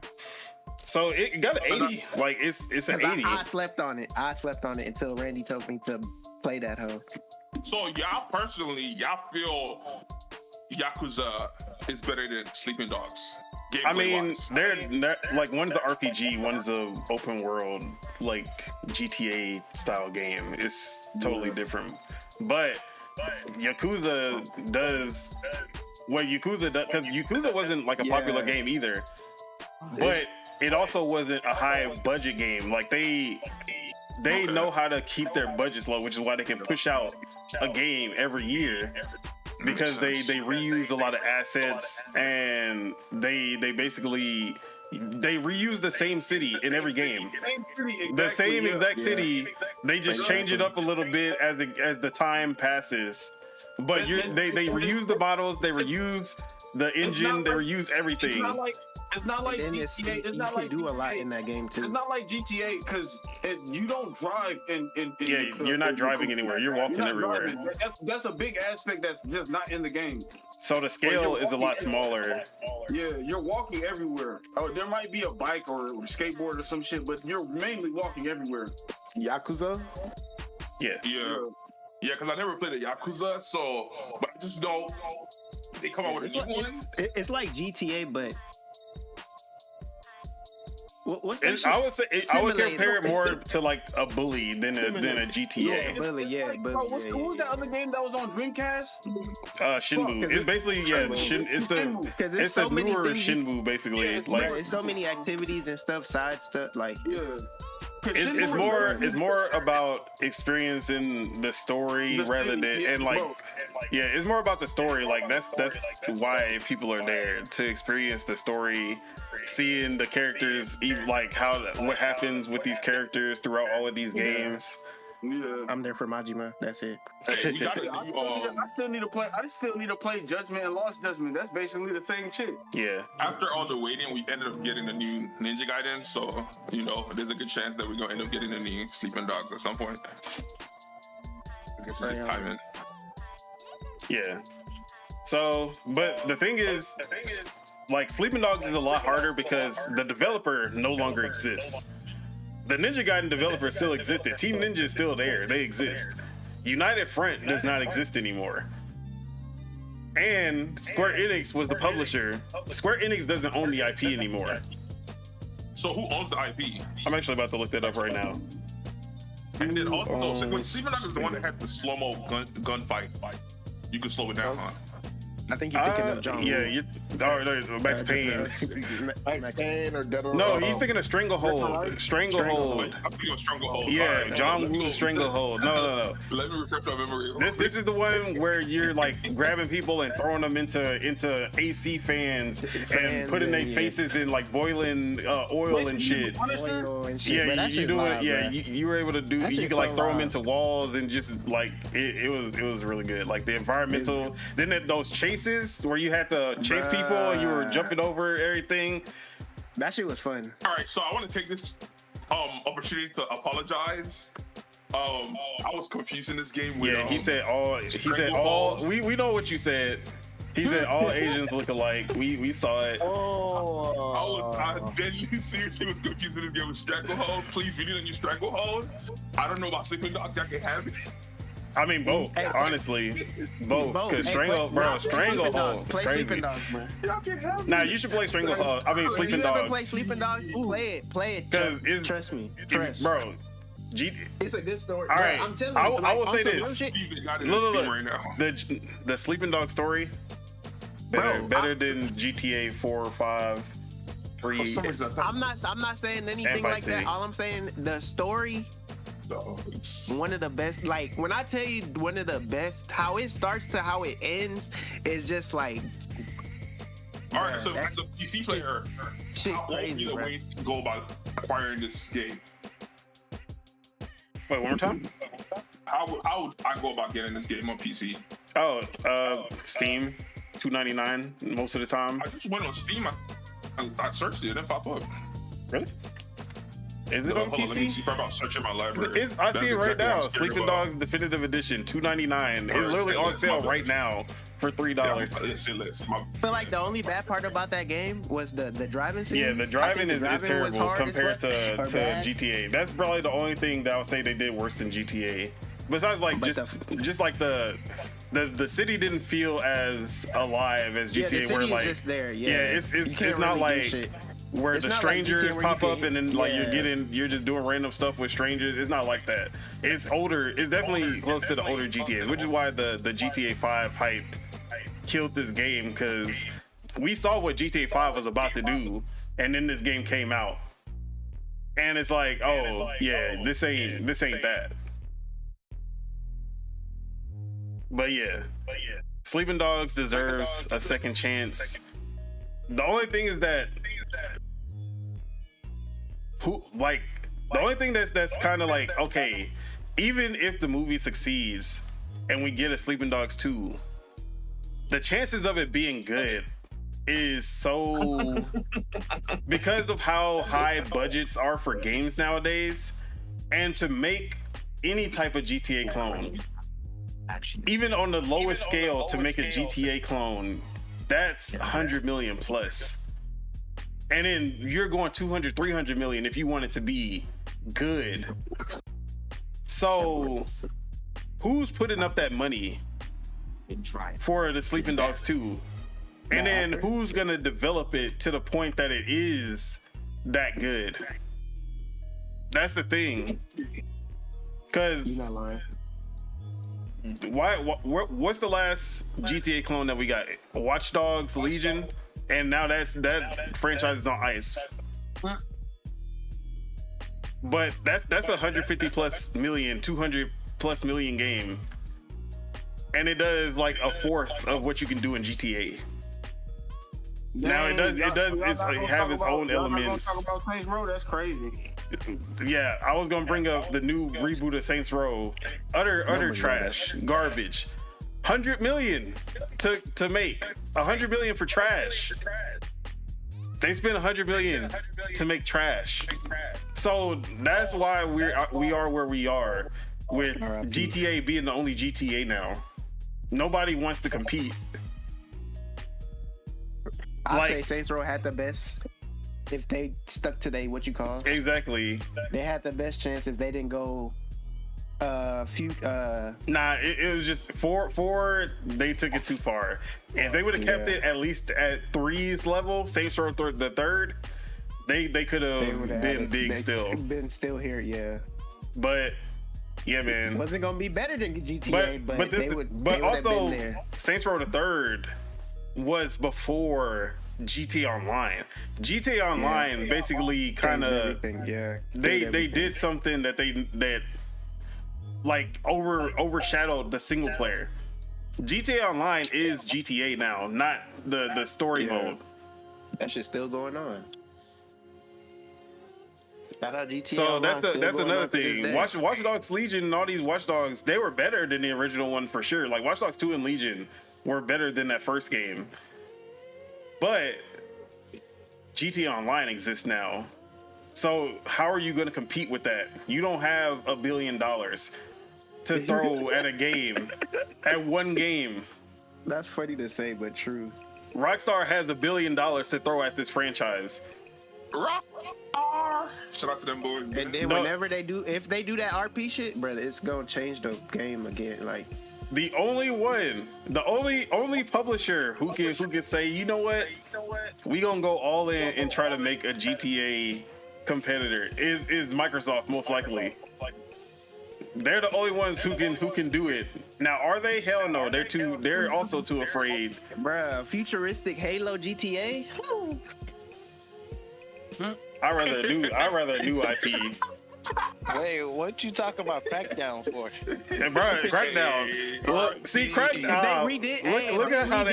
Speaker 3: So it got an 80. Like it's an 80.
Speaker 5: I slept on it. I slept on it until Randy told me to play that hoe.
Speaker 7: So y'all feel Yakuza is better than Sleeping Dogs?
Speaker 3: I mean,
Speaker 7: Gameplay-wise?
Speaker 3: they're like one's the RPG, one's a open world like GTA style game. It's totally different. But Yakuza does what Yakuza does, because Yakuza wasn't like a popular game either. But it also wasn't a high budget game. Like they know how to keep their budgets low, which is why they can push out a game every year. Because they reuse a lot of assets, and they basically reuse the same city in every game. The same exact city. They just change it up a little bit as the time passes. But they reuse the models, they reuse the engine, they reuse everything.
Speaker 4: It's not like
Speaker 5: And
Speaker 4: GTA. It's
Speaker 5: you
Speaker 4: not
Speaker 5: can
Speaker 4: like
Speaker 5: do a
Speaker 4: GTA.
Speaker 5: lot in that game too.
Speaker 4: It's not like GTA because you don't drive in
Speaker 3: Yeah, you're not driving anywhere. You're walking
Speaker 4: not
Speaker 3: everywhere.
Speaker 4: driving. That's a big aspect that's just not in the game.
Speaker 3: So the scale is a lot smaller.
Speaker 4: Yeah, you're walking everywhere. Oh, there might be a bike or a skateboard or some shit, but you're mainly walking everywhere.
Speaker 1: Yakuza?
Speaker 3: Yeah.
Speaker 7: Yeah, because I never played a Yakuza, but I just know they come out with a new one.
Speaker 5: It's like GTA, but what's that?
Speaker 3: I would say I would
Speaker 5: Simulator.
Speaker 3: compare it more to like a Bully than a GTA.
Speaker 5: Bully, yeah,
Speaker 4: Bro, what was that other game that was on Dreamcast?
Speaker 3: Shinbu. It's basically it's
Speaker 5: there's
Speaker 3: the
Speaker 5: so many
Speaker 3: newer
Speaker 5: things
Speaker 3: Shinbu basically.
Speaker 4: Yeah,
Speaker 3: Like
Speaker 5: There's so many activities and stuff, side stuff, like
Speaker 4: Yeah.
Speaker 3: it's more about experiencing the story rather than it's more about the story. Like that's why people are there, to experience the story, seeing the characters, even like what happens with these characters throughout all of these games.
Speaker 4: Yeah.
Speaker 5: I'm there for Majima. That's it.
Speaker 7: Hey, we got to do,
Speaker 4: I still need to play Judgment and Lost Judgment. That's basically the same shit.
Speaker 3: Yeah.
Speaker 7: after all the waiting, we ended up getting a new Ninja Gaiden, so there's a good chance that we're gonna end up getting a new Sleeping Dogs at some point. I guess it's timing.
Speaker 3: Yeah. So, but the thing is, like, Sleeping Dogs is a lot harder because the developer no longer exists. The Ninja Gaiden developer still existed. Team Ninja is still there. They exist. United Front does not exist anymore. And Square Enix was the publisher. Square Enix doesn't own the IP anymore.
Speaker 7: So who owns the IP?
Speaker 3: I'm actually about to look that up right now.
Speaker 7: And then also, when Sleeping Dogs is the one that had the slow-mo gunfight, you could slow it down, huh?
Speaker 5: I think you're thinking of John.
Speaker 3: Yeah, Max Payne.
Speaker 1: Max Payne or Dead or
Speaker 3: No, he's thinking of Stranglehold. Stranglehold.
Speaker 7: I'm thinking of Stranglehold.
Speaker 3: Yeah,
Speaker 7: Alright,
Speaker 3: John
Speaker 7: let me
Speaker 3: Woo's
Speaker 7: go-
Speaker 3: Stranglehold. No.
Speaker 7: Let me refresh my memory.
Speaker 3: This is the one where you're like grabbing people and throwing them into AC fans and putting their faces in like boiling oil and shit.
Speaker 5: Oil and shit.
Speaker 3: Yeah,
Speaker 5: But that
Speaker 3: you
Speaker 5: shit
Speaker 3: do
Speaker 5: live,
Speaker 3: it. Yeah,
Speaker 5: bruh.
Speaker 3: you were able to do.
Speaker 5: That
Speaker 3: You
Speaker 5: shit's
Speaker 3: could like
Speaker 5: so
Speaker 3: throw them
Speaker 5: live.
Speaker 3: into walls and just like it was really good. Like the environmental. Then those chases where you had to chase people and you were jumping over everything.
Speaker 5: That shit was fun.
Speaker 7: All right, so I want to take this opportunity to apologize. I was confusing this game with.
Speaker 3: Yeah, he said all. We know what you said. He said all Asians look alike. We saw it.
Speaker 1: Oh.
Speaker 7: I deadly seriously was confused in this game with Stranglehold. Please read it on your Stranglehold. I don't know about Sleeping Dogs. I can have it.
Speaker 3: I mean, both. Honestly, both. Because Stranglehold, is crazy.
Speaker 5: Sleeping Dogs, bro.
Speaker 7: Y'all can have it.
Speaker 3: Nah, you should play Stranglehold. I mean, Sleeping
Speaker 5: You ever
Speaker 3: Dogs.
Speaker 5: play Sleeping Dogs? Play it.
Speaker 3: Because
Speaker 5: Trust me.
Speaker 3: bro.
Speaker 5: It's a good story.
Speaker 3: All right,
Speaker 5: I'm telling you.
Speaker 3: I will say this.
Speaker 7: Steve got it in Steam right now.
Speaker 3: The Sleeping Dog story better than GTA 4 or 5, 3.
Speaker 7: For some reason, I
Speaker 5: I'm not saying anything like that. All I'm saying, the story, one of the best. Like when I tell you one of the best, how it starts to how it ends is just like.
Speaker 7: All right, so as a PC player,
Speaker 5: Shit
Speaker 7: how would be
Speaker 5: crazy,
Speaker 7: the
Speaker 5: bro.
Speaker 7: way to go about acquiring this game?
Speaker 3: Wait, one more time.
Speaker 7: How would I go about getting this game on PC?
Speaker 3: Oh, Steam, $2.99 most of the time.
Speaker 7: I just went on Steam. I searched it. It didn't pop up.
Speaker 3: Really? Is it on
Speaker 7: Hold on, let me see
Speaker 3: PC?
Speaker 7: if I'm searching my library.
Speaker 3: I see it right
Speaker 7: That's exactly what
Speaker 3: now.
Speaker 7: I'm scared
Speaker 3: Sleeping
Speaker 7: about.
Speaker 3: Dogs Definitive Edition, $2.99. It's
Speaker 7: Alright,
Speaker 3: literally on
Speaker 7: it's
Speaker 3: sale
Speaker 7: my
Speaker 3: right
Speaker 7: bad.
Speaker 3: now for $3.
Speaker 5: I feel like the only bad part about that game was the driving scene.
Speaker 3: Yeah, the driving is terrible compared to GTA. That's probably the only thing that I would say they did worse than GTA. Besides, like just like the city didn't feel as alive as GTA.
Speaker 5: Yeah, the city
Speaker 3: where
Speaker 5: is
Speaker 3: like
Speaker 5: just there. Yeah,
Speaker 3: it's not like where
Speaker 5: It's
Speaker 3: the
Speaker 5: not like
Speaker 3: strangers
Speaker 5: GTA where
Speaker 3: pop
Speaker 5: you
Speaker 3: up
Speaker 5: can-
Speaker 3: and then like
Speaker 5: yeah.
Speaker 3: you're just doing random stuff with strangers. It's not like that. It's older. It's definitely close to the older GTA, which is why the GTA 5 hype killed this game, because we saw what GTA 5 was about to do, and then this game came out, and it's like, oh yeah, this ain't that. But yeah, Sleeping Dogs deserves a second chance. The only thing is that the only thing that's kind of like, okay, even if the movie succeeds and we get a Sleeping Dogs 2, the chances of it being good is so because of how high budgets are for games nowadays, and to make any type of GTA clone, even on the lowest scale, to make a GTA clone, that's 100 million plus. And then you're going 200, 300 million if you want it to be good. So who's putting up that money for the Sleeping Dogs 2? And then who's gonna develop it to the point that it is that good? That's the thing. Cause
Speaker 5: You're not lying.
Speaker 3: what's the last GTA clone that we got? Watch Dogs Legion, and now that franchise is on ice. But that's 150 plus million, 200 plus million game, and it does like a fourth of what you can do in GTA. Now it does have its own elements.
Speaker 4: Talk about Saints Row, that's crazy.
Speaker 3: Yeah, I was gonna bring up the new reboot of Saints Row. Utter trash, garbage. 100 million to make 100 million for trash. They spent 100 million to make trash. So that's why we are where we are with GTA being the only GTA now. Nobody wants to compete.
Speaker 5: I'd say Saints Row had the best if they stuck to
Speaker 3: Exactly.
Speaker 5: They had the best chance if they didn't go
Speaker 3: Nah, it was just four. They took it too far. If they would have kept it at least at 3's level, Saints Row the third, they could have been big still.
Speaker 5: Been still here, yeah.
Speaker 3: But yeah, man,
Speaker 5: Wasn't gonna be better than GTA, but they would have been there.
Speaker 3: Saints Row the third was before GTA Online. GTA Online basically kind of they did something that like overshadowed the single player. GTA Online is GTA now, not the story mode.
Speaker 5: That shit's still going on. Shout out GTA
Speaker 3: So
Speaker 5: Online,
Speaker 3: that's
Speaker 5: still going
Speaker 3: another
Speaker 5: on to this
Speaker 3: thing.
Speaker 5: day.
Speaker 3: Watch Dogs Legion and all these Watch Dogs, they were better than the original one for sure. Like Watch Dogs 2 and Legion were better than that first game. But GTA Online exists now. So how are you going to compete with that? You don't have $1 billion to throw at a game, at one game.
Speaker 5: That's funny to say, but true.
Speaker 3: Rockstar has $1 billion to throw at this franchise.
Speaker 7: Rockstar. Shout out to them boys.
Speaker 5: And then whenever they do, if they do that RP shit, brother, it's gonna change the game again. Like
Speaker 3: The only publisher who can say, you know what, we gonna go all in and try to make a GTA competitor is Microsoft, most likely. They're the only ones who can do it. Now, are they? Hell no. They're also too afraid.
Speaker 5: bruh, futuristic Halo GTA.
Speaker 3: I rather a new IP.
Speaker 6: Wait, what you talking about Crackdown for?
Speaker 3: And bro, Crackdown. Look, see, Crackdown. Look at how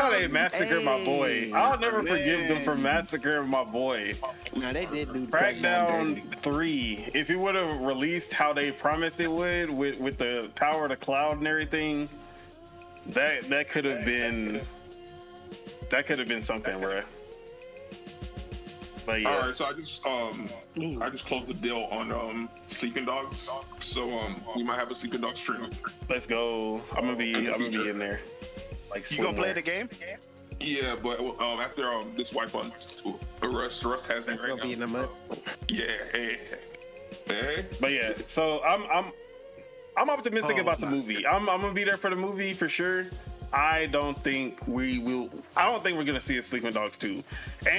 Speaker 3: they massacred my boy. I'll never forgive them for massacring my boy.
Speaker 5: No, they did do
Speaker 3: Crackdown 3. If it would have released how they promised it would, with the power of the cloud and everything, that could have been something, bro. But yeah.
Speaker 7: All right, so I just closed the deal on Sleeping Dogs. So we might have a Sleeping Dogs stream.
Speaker 3: Let's go. I'm gonna be in there. Like,
Speaker 6: You gonna play the game?
Speaker 7: Yeah, but after this wipe on Rust has me
Speaker 5: It's
Speaker 7: right
Speaker 5: gonna
Speaker 7: now.
Speaker 5: be in the mud.
Speaker 7: Yeah, hey.
Speaker 3: But yeah, so I'm optimistic about the movie. I'm gonna be there for the movie for sure. I don't think we're gonna see a Sleeping Dogs 2. And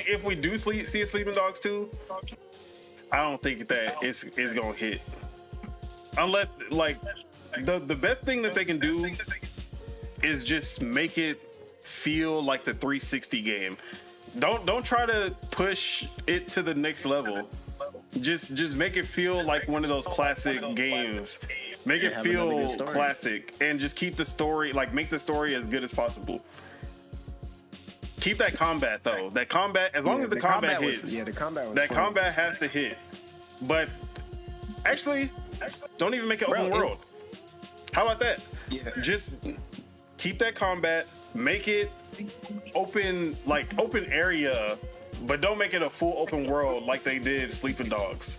Speaker 3: if we do see a Sleeping Dogs 2, I don't think that it's gonna hit. Unless, like, the best thing that they can do is just make it feel like the 360 game. Don't try to push it to the next level. Just make it feel like one of those classic games. Make it feel classic and just keep the story, like, make the story as good as possible. Keep that combat though. That combat, as long as the combat hits.
Speaker 5: The combat was
Speaker 3: that
Speaker 5: fun.
Speaker 3: combat has to hit. But actually, don't even make it open world. How about that?
Speaker 5: Yeah.
Speaker 3: Just keep that combat, make it open area, but don't make it a full open world like they did Sleeping Dogs.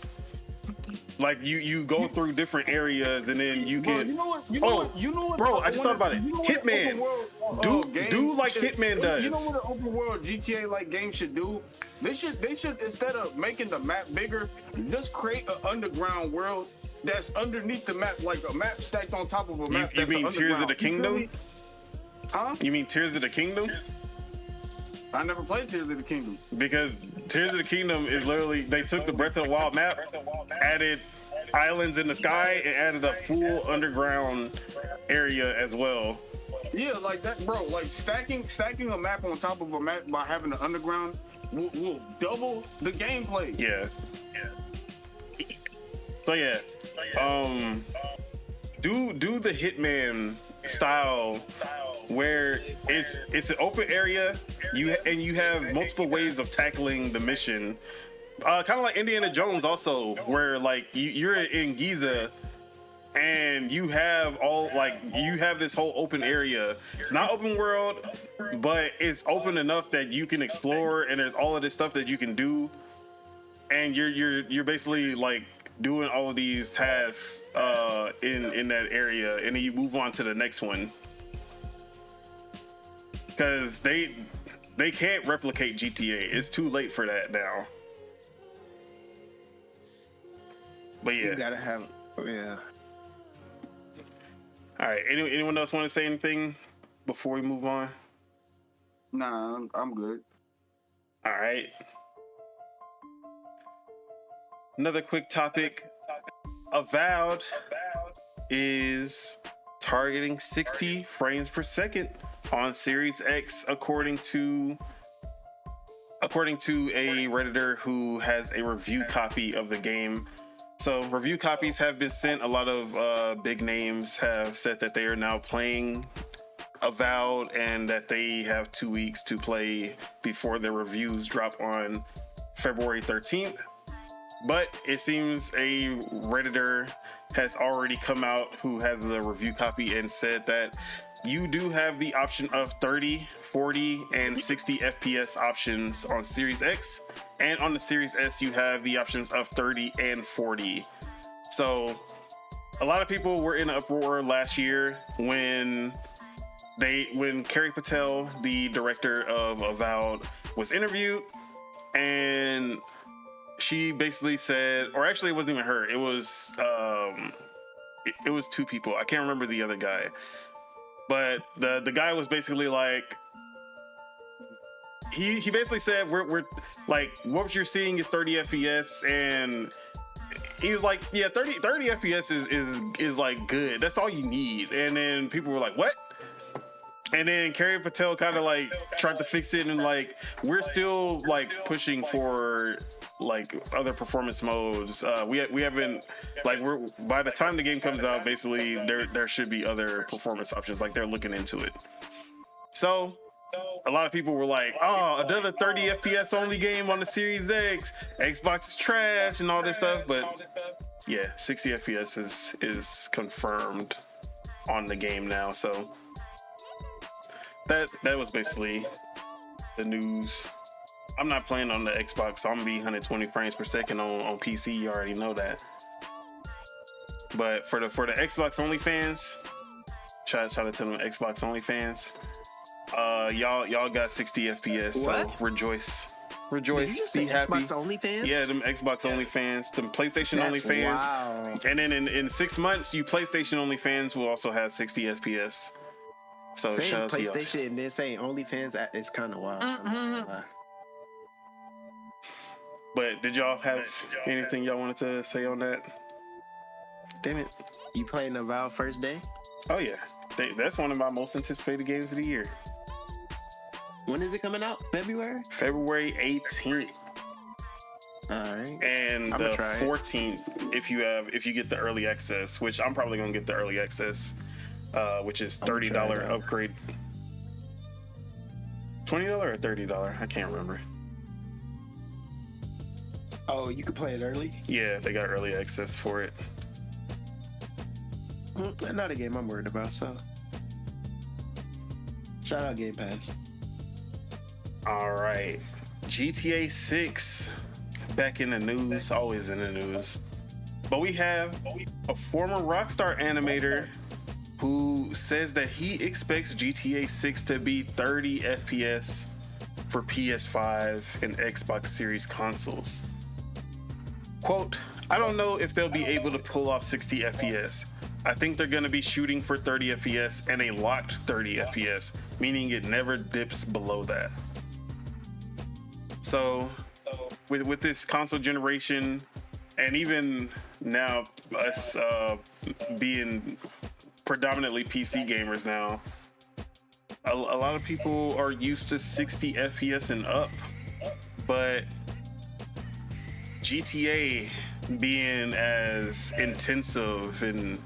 Speaker 3: Like you go through different areas and then you can.
Speaker 4: You know what?
Speaker 3: Bro, I just thought about it.
Speaker 4: You know what
Speaker 3: Hitman.
Speaker 4: an open world,
Speaker 3: Do like
Speaker 4: should-
Speaker 3: Hitman does.
Speaker 4: You know what an open world GTA like game should do? They should instead of making the map bigger, just create an underground world that's underneath the map, like a map stacked on top of a map.
Speaker 3: You mean Tears of the Kingdom?
Speaker 4: Huh?
Speaker 3: You mean Tears of the Kingdom?
Speaker 4: I never played Tears of the Kingdom.
Speaker 3: Because Tears of the Kingdom is literally, they took the Breath of the Wild map, added islands in the sky, and added a full underground area as well.
Speaker 4: Yeah, like that, bro. Like stacking a map on top of a map by having an underground will double the gameplay.
Speaker 3: Yeah. So yeah, do the Hitman style where it's an open area, you have multiple ways of tackling the mission. Kind of like Indiana Jones also, where like you're in Giza and you have this whole open area. It's not open world, but it's open enough that you can explore, and there's all of this stuff that you can do, and you're basically like doing all of these tasks in that area, and then you move on to the next one. Because they can't replicate GTA. It's too late for that now. But yeah.
Speaker 5: You gotta have, yeah.
Speaker 3: All right. Anyone else want to say anything before we move on?
Speaker 4: Nah, I'm good.
Speaker 3: All right. Another quick topic. Avowed is targeting 60 frames per second on Series X, according to a Redditor who has a review copy of the game. So review copies have been sent. A lot of big names have said that they are now playing Avowed and that they have 2 weeks to play before their reviews drop on February 13th. But it seems a Redditor has already come out who has the review copy and said that you do have the option of 30, 40, and 60 FPS options on Series X. And on the Series S, you have the options of 30 and 40. So a lot of people were in an uproar last year when when Kerry Patel, the director of Avowed, was interviewed, and she basically said, or actually it wasn't even her, it was it was two people. I can't remember the other guy, but the guy was basically like, he basically said we're like, what you're seeing is 30 FPS, and he was like, yeah, 30 FPS is like good. That's all you need. And then people were like, what? And then Kerry Patel kind of like tried to fix it, and like, we're still like pushing for like other performance modes. We haven't, like, we're, by the time the game comes out, basically there should be other performance options. Like, they're looking into it. So a lot of people were like, oh, another 30 FPS only game on the Series X. Xbox is trash and all this stuff. But yeah, 60 FPS is confirmed on the game now. So that was basically the news. I'm not playing on the Xbox, so I'm gonna be 120 frames per second on PC. You already know that. But for the Xbox only fans, try to tell them Xbox only fans, y'all got 60 FPS.
Speaker 5: What?
Speaker 3: So rejoice,
Speaker 5: be happy. Xbox only fans?
Speaker 3: Yeah, them Xbox only fans, them PlayStation only fans.
Speaker 5: Wow.
Speaker 3: And then in 6 months, you PlayStation only fans will also have 60 FPS. So
Speaker 5: Saying
Speaker 3: shout out to y'all.
Speaker 5: PlayStation and then saying OnlyFans, it's kind of wild.
Speaker 3: But did y'all have anything y'all wanted to say on that?
Speaker 5: Damn it. You playing Avowed first day?
Speaker 3: Oh yeah, that's one of my most anticipated games of the year.
Speaker 5: When is it coming out? February?
Speaker 3: February 18th.
Speaker 5: Alright.
Speaker 3: And
Speaker 5: I'ma
Speaker 3: the
Speaker 5: try it.
Speaker 3: 14th if you get the early access, which I'm probably gonna get the early access, which is $30 upgrade. $20 or $30? I can't remember.
Speaker 5: Oh, you could play it early?
Speaker 3: Yeah, they got early access for it.
Speaker 5: Not a game I'm worried about, so. Shout out Game Pass.
Speaker 3: All right. GTA 6 back in the news, always in the news. But we have a former Rockstar animator who says that he expects GTA 6 to be 30 FPS for PS5 and Xbox Series consoles. Quote, I don't know if they'll be able to pull off 60 FPS. I think they're going to be shooting for 30 FPS and a locked 30 FPS, meaning it never dips below that. So with this console generation, and even now us being predominantly PC gamers now, a lot of people are used to 60 FPS and up, but GTA being as intensive and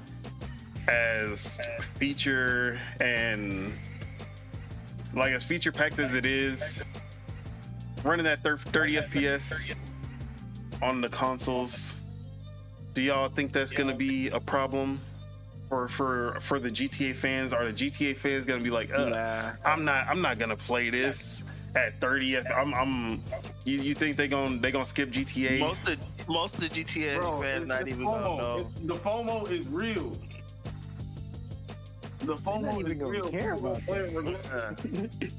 Speaker 3: as feature and like as feature packed as it is, running that 30 FPS on the consoles, do y'all think that's gonna be a problem for the GTA fans? Are the GTA fans gonna be like,
Speaker 5: Nah.
Speaker 3: I'm not gonna play this at 30? You think they gonna skip GTA?
Speaker 6: Most of the GTA fans not even gonna know.
Speaker 4: The FOMO is real. The FOMO is real.
Speaker 5: Care about that.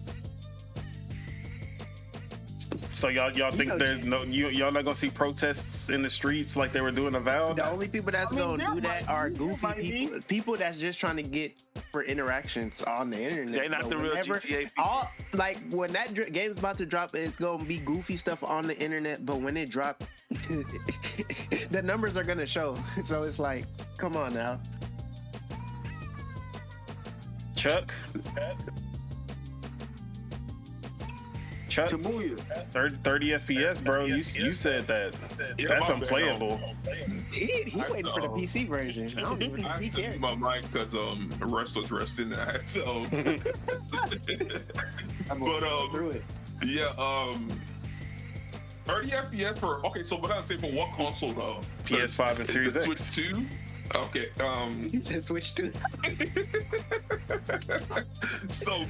Speaker 3: So y'all think there's no y'all not gonna see protests in the streets like they were doing Avowed?
Speaker 5: The only people that's gonna do that are goofy people that's just trying to get for interactions on the internet.
Speaker 6: They're not the real GTA people.
Speaker 5: Like when that game's about to drop, it's gonna be goofy stuff on the internet. But when it drops, the numbers are gonna show. So it's like, come on now.
Speaker 3: Chuck, 30 FPS, bro. You said that. That's unplayable.
Speaker 5: He waiting for the PC version. I don't even
Speaker 7: I
Speaker 5: he
Speaker 7: had to
Speaker 5: can't.
Speaker 7: mute my mic because Russ was resting that. So, but
Speaker 5: through it.
Speaker 7: yeah, 30 FPS for So, but I'd say for what console though?
Speaker 3: PS5 and Series
Speaker 7: the
Speaker 3: X.
Speaker 7: Switch 2. Okay.
Speaker 5: He said switch to.
Speaker 7: So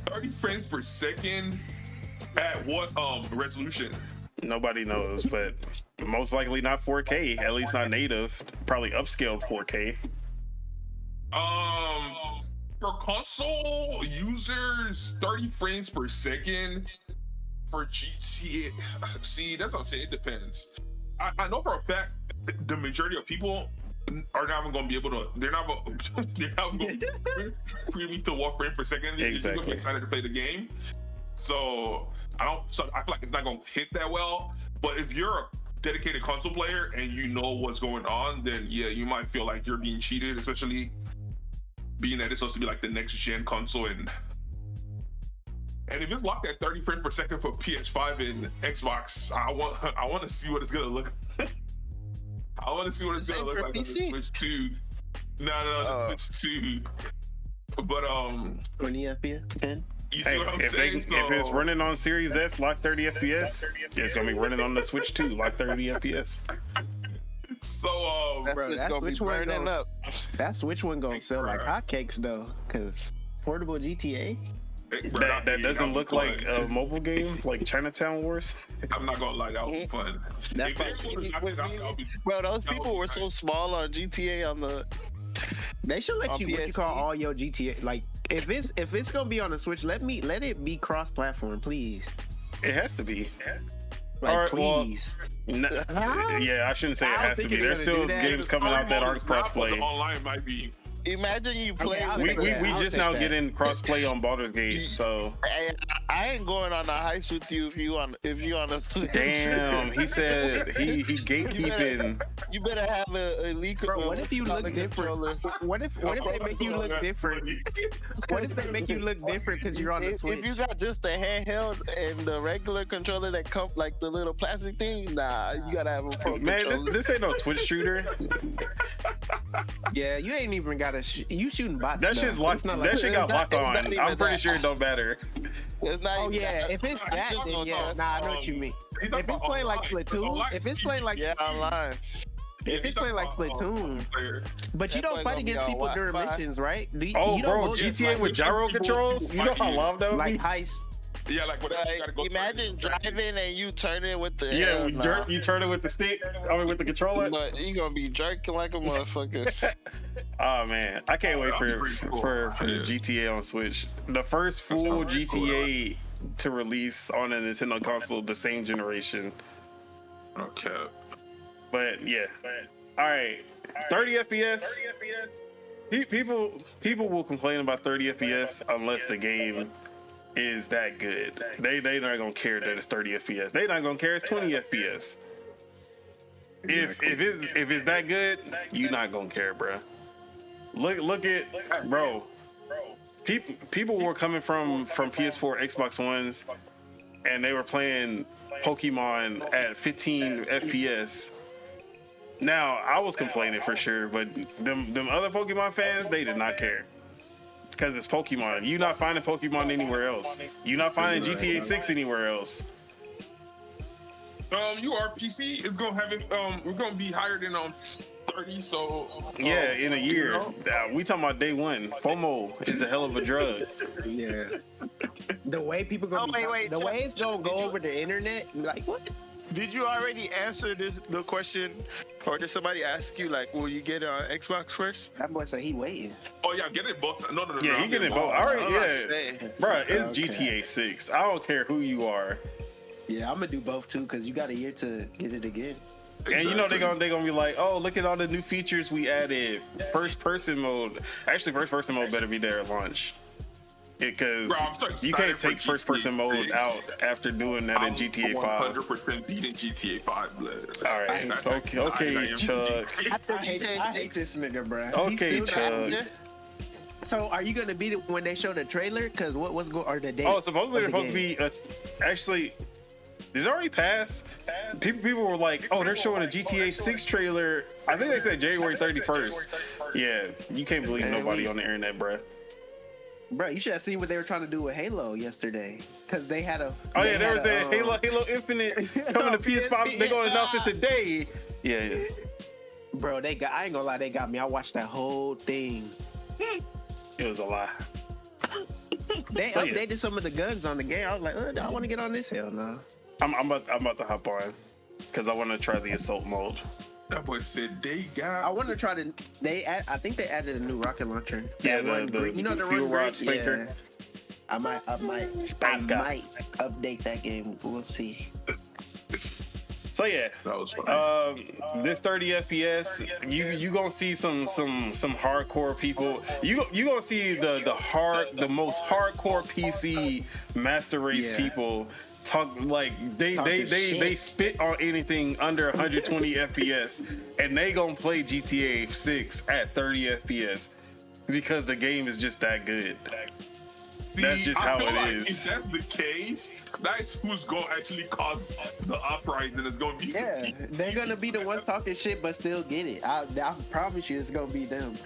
Speaker 7: 30 frames per second at what resolution?
Speaker 3: Nobody knows, but most likely not 4K. At least not native. Probably upscaled 4K.
Speaker 7: For console users, 30 frames per second for GTA. See, that's what I'm saying. It depends. I know for a fact the majority of people are not even going to be able to. They're not going to privy to 1 frame per second. They're just going to be excited to play the game. So I feel like it's not going to hit that well. But if you're a dedicated console player and you know what's going on, then yeah, you might feel like you're being cheated, especially being that it's supposed to be like the next gen console. And if it's locked at 30 frames per second for PS5 and Xbox, I want to see what it's gonna look. I want to see what it's gonna look like on the Switch 2. No, the Switch 2. But
Speaker 5: 20 FPS, 10.
Speaker 7: You see what I'm saying?
Speaker 3: If it's running on Series S, lock 30 FPS. It's gonna be running on the Switch 2, lock 30 FPS.
Speaker 7: So
Speaker 5: Bro, that
Speaker 6: gonna be
Speaker 5: Switch one
Speaker 6: burning up.
Speaker 5: That Switch one gonna sell like hotcakes though, cause portable GTA.
Speaker 3: That doesn't look like a mobile game, like Chinatown Wars.
Speaker 7: I'm not gonna lie, that would be fun.
Speaker 5: That's
Speaker 6: Bro, those people were so small on GTA on the.
Speaker 5: They should let
Speaker 6: On
Speaker 5: you what you call
Speaker 6: PSP.
Speaker 5: all your GTA. Like if it's gonna be on the Switch, let it be cross-platform, please.
Speaker 3: It has to be.
Speaker 5: Like
Speaker 3: All right, well,
Speaker 5: please.
Speaker 3: Yeah, I shouldn't say it
Speaker 5: I don't
Speaker 3: has to
Speaker 5: think
Speaker 3: be.
Speaker 5: they're
Speaker 3: There's
Speaker 5: gonna
Speaker 3: still
Speaker 5: do that.
Speaker 3: games coming out that aren't crossplay.
Speaker 7: Online might be.
Speaker 6: Imagine you play.
Speaker 5: I'll
Speaker 3: We
Speaker 5: take that. I'll
Speaker 3: just
Speaker 5: take
Speaker 3: now
Speaker 5: that.
Speaker 3: getting crossplay on Baldur's Gate, so
Speaker 6: I ain't going on a heist with you if you on a Switch.
Speaker 3: damn. He said he gatekeeping.
Speaker 6: You better have a leak.
Speaker 5: Bro, what if you look different? What if they make you look different? What if they make you look different because you're on the Switch?
Speaker 6: If you got just the handheld and the regular controller that come like the little plastic thing, nah, you gotta have a pro
Speaker 3: Man,
Speaker 6: controller.
Speaker 3: this ain't no Twitch shooter.
Speaker 5: Yeah, you ain't even got you shooting bots.
Speaker 3: That
Speaker 5: though.
Speaker 3: shit's locked.
Speaker 5: It's not
Speaker 3: That
Speaker 5: like-
Speaker 3: shit got locked
Speaker 6: it's not
Speaker 3: on.
Speaker 6: even
Speaker 3: I'm pretty
Speaker 6: that.
Speaker 3: sure it don't matter.
Speaker 6: It's not
Speaker 5: Oh
Speaker 6: even
Speaker 5: yeah,
Speaker 6: that.
Speaker 5: if it's that, then yeah. Nah, I know what you mean.
Speaker 7: He's
Speaker 5: If
Speaker 7: talking
Speaker 5: it's
Speaker 7: about
Speaker 5: playing like
Speaker 7: online.
Speaker 5: Splatoon,
Speaker 7: Online
Speaker 5: if it's
Speaker 7: is
Speaker 5: playing like,
Speaker 6: Yeah, online.
Speaker 5: if it's playing like Splatoon, but you
Speaker 6: That
Speaker 5: don't
Speaker 6: boy
Speaker 5: fight
Speaker 6: gonna be
Speaker 5: against
Speaker 6: on
Speaker 5: people during
Speaker 6: Wi-Fi.
Speaker 5: missions, right?
Speaker 3: Oh,
Speaker 5: you don't
Speaker 3: bro,
Speaker 5: go against,
Speaker 3: GTA with gyro
Speaker 7: people
Speaker 3: controls. You know how long that would
Speaker 5: like
Speaker 3: be?
Speaker 5: heist.
Speaker 7: Yeah, like whatever. You gotta go
Speaker 6: Imagine driving and you turn it with the
Speaker 3: Yeah,
Speaker 6: nah.
Speaker 3: you turn it with the stick. I mean, with the controller.
Speaker 6: But you gonna be jerking like a motherfucker.
Speaker 3: Oh man, I can't wait
Speaker 7: that'd
Speaker 3: for
Speaker 7: be pretty cool.
Speaker 3: for
Speaker 7: Yeah.
Speaker 3: GTA on Switch. The first full
Speaker 7: sounds pretty cool,
Speaker 3: GTA to release on a Nintendo console the same generation.
Speaker 7: Okay.
Speaker 3: But yeah, all right, 30 FPS. People will complain about 30 FPS unless the game is that good. They not gonna care that it's 30 FPS. They not gonna care it's 20 FPS. If it's that good, you not gonna care, bruh. Look at bro. People were coming from PS4, Xbox Ones, and they were playing Pokemon at 15 FPS. Now I was complaining for sure, but them other Pokemon fans, they did not care. Because it's Pokemon. You not finding Pokemon anywhere else. You not finding GTA 6 anywhere else.
Speaker 7: You are PC is gonna have it. We're gonna be higher than 30. So
Speaker 3: Yeah, in a year.
Speaker 7: you know?
Speaker 3: We talking about day one. FOMO is a hell of a drug.
Speaker 5: Yeah. The way people gonna the way it's gonna go over the internet, like what?
Speaker 6: Did you already answer the question, or did somebody ask you like, will you get it on Xbox first?
Speaker 5: That boy said he waiting.
Speaker 7: Oh yeah, get it both. No.
Speaker 3: Yeah,
Speaker 7: I'm
Speaker 3: he getting
Speaker 7: both.
Speaker 3: both. All right,
Speaker 6: I'm not
Speaker 3: yeah.
Speaker 6: saying.
Speaker 3: Bruh, it's
Speaker 5: Okay.
Speaker 3: GTA 6. I don't care who you are.
Speaker 5: Yeah, I'm gonna do both too, cause you got a year to get it again.
Speaker 3: And you know they
Speaker 7: Exactly.
Speaker 3: gonna be like, oh, look at all the new features we added. First person mode. Actually, first person mode better be there at launch. Because
Speaker 7: Bro, I'm so excited
Speaker 3: you can't
Speaker 7: for
Speaker 3: take first person
Speaker 7: GTA
Speaker 3: mode
Speaker 7: 6.
Speaker 3: out after doing that in GTA 5.
Speaker 7: 100% beating GTA 5. Blood.
Speaker 3: All right,
Speaker 7: That's
Speaker 3: okay,
Speaker 7: I am
Speaker 3: Chuck.
Speaker 5: I hate this nigga, bro.
Speaker 3: Okay, Chuck.
Speaker 5: So are you gonna beat it when they show the trailer? Cause what's going or the date?
Speaker 3: Oh, supposedly
Speaker 5: of
Speaker 3: they're
Speaker 5: the
Speaker 3: supposed to be. Actually, did it already pass? People were like, oh, they're showing a GTA 6 trailer. I think they said January 31st. Yeah, you can't believe nobody on the internet, bruh.
Speaker 5: Bro, you should have seen what they were trying to do with Halo yesterday. Cause they had a.
Speaker 3: Oh
Speaker 5: they
Speaker 3: yeah, there
Speaker 5: had
Speaker 3: was
Speaker 5: a,
Speaker 3: that Halo Infinite coming to PS5. They're gonna announce it today. Yeah.
Speaker 5: Bro, I ain't gonna lie, they got me. I watched that whole thing.
Speaker 3: It was a lie.
Speaker 5: They
Speaker 3: So, yeah.
Speaker 5: updated some of the guns on the game. I was like, I want to get on this. Hell no.
Speaker 3: I'm about to hop on because I want to try the assault mode.
Speaker 7: That boy said they got.
Speaker 5: I want to try to. I think they added a new rocket launcher.
Speaker 3: Yeah,
Speaker 5: That one green- you know the
Speaker 3: fuel
Speaker 5: one
Speaker 3: rod
Speaker 5: green?
Speaker 3: spanker.
Speaker 5: Yeah. I might update that game. We'll see.
Speaker 3: So yeah,
Speaker 7: That was funny.
Speaker 3: this 30 FPS, you gonna see some hardcore people. You gonna see the most hardcore PC master race people talk like they spit on anything under 120 FPS, and they gonna play GTA 6 at 30 FPS because the game is just that good.
Speaker 7: See,
Speaker 3: That's just
Speaker 7: I
Speaker 3: how
Speaker 7: feel
Speaker 3: it
Speaker 7: like
Speaker 3: is.
Speaker 7: If that's the case, that's who's going to actually cause the uprising. It's going to be
Speaker 5: Yeah, they're gonna be the ones talking shit, but still get it. I promise you, it's gonna be them.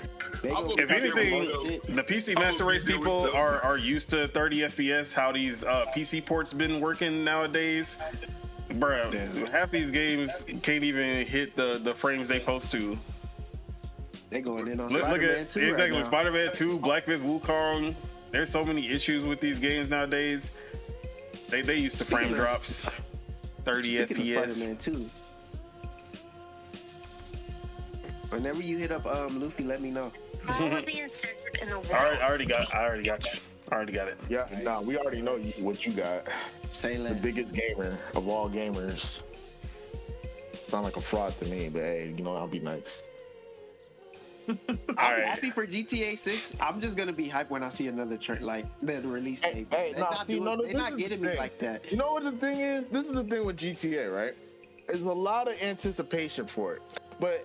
Speaker 5: They gonna
Speaker 7: If
Speaker 3: If
Speaker 5: be talking
Speaker 3: anything,
Speaker 5: about shit.
Speaker 3: the PC master race people are used to 30 FPS. How these PC ports been working nowadays, bruh. Half these games can't even hit the frames they supposed to.
Speaker 5: They going in on
Speaker 3: Look
Speaker 5: Spider-Man
Speaker 3: at
Speaker 5: 2
Speaker 3: exactly
Speaker 5: right now.
Speaker 3: Spider-Man 2, Black Myth Wukong. There's so many issues with these games nowadays. They used to frame
Speaker 5: Speaking of-
Speaker 3: drops, 30
Speaker 5: Speaking of
Speaker 3: FPS.
Speaker 5: Spider-Man 2, whenever you hit up Luffy, let me know.
Speaker 8: All of the incentives in the world.
Speaker 3: I already got you. I already got it.
Speaker 1: Yeah, nah, we already know what you got.
Speaker 5: Say
Speaker 1: The
Speaker 5: less.
Speaker 1: biggest gamer of all gamers. Sound like a fraud to me, but hey, you know, I'll be nice.
Speaker 5: I'm
Speaker 3: Alright.
Speaker 5: happy for GTA 6. I'm just gonna be hyped when I see another the release
Speaker 1: Hey,
Speaker 5: date.
Speaker 1: hey,
Speaker 5: They're
Speaker 1: nah,
Speaker 5: not,
Speaker 1: see, no,
Speaker 5: they're
Speaker 1: this
Speaker 5: not
Speaker 1: is
Speaker 5: getting
Speaker 1: the
Speaker 5: me
Speaker 1: thing.
Speaker 5: like that.
Speaker 1: You know what the thing is? This is the thing with GTA, right? There's a lot of anticipation for it, but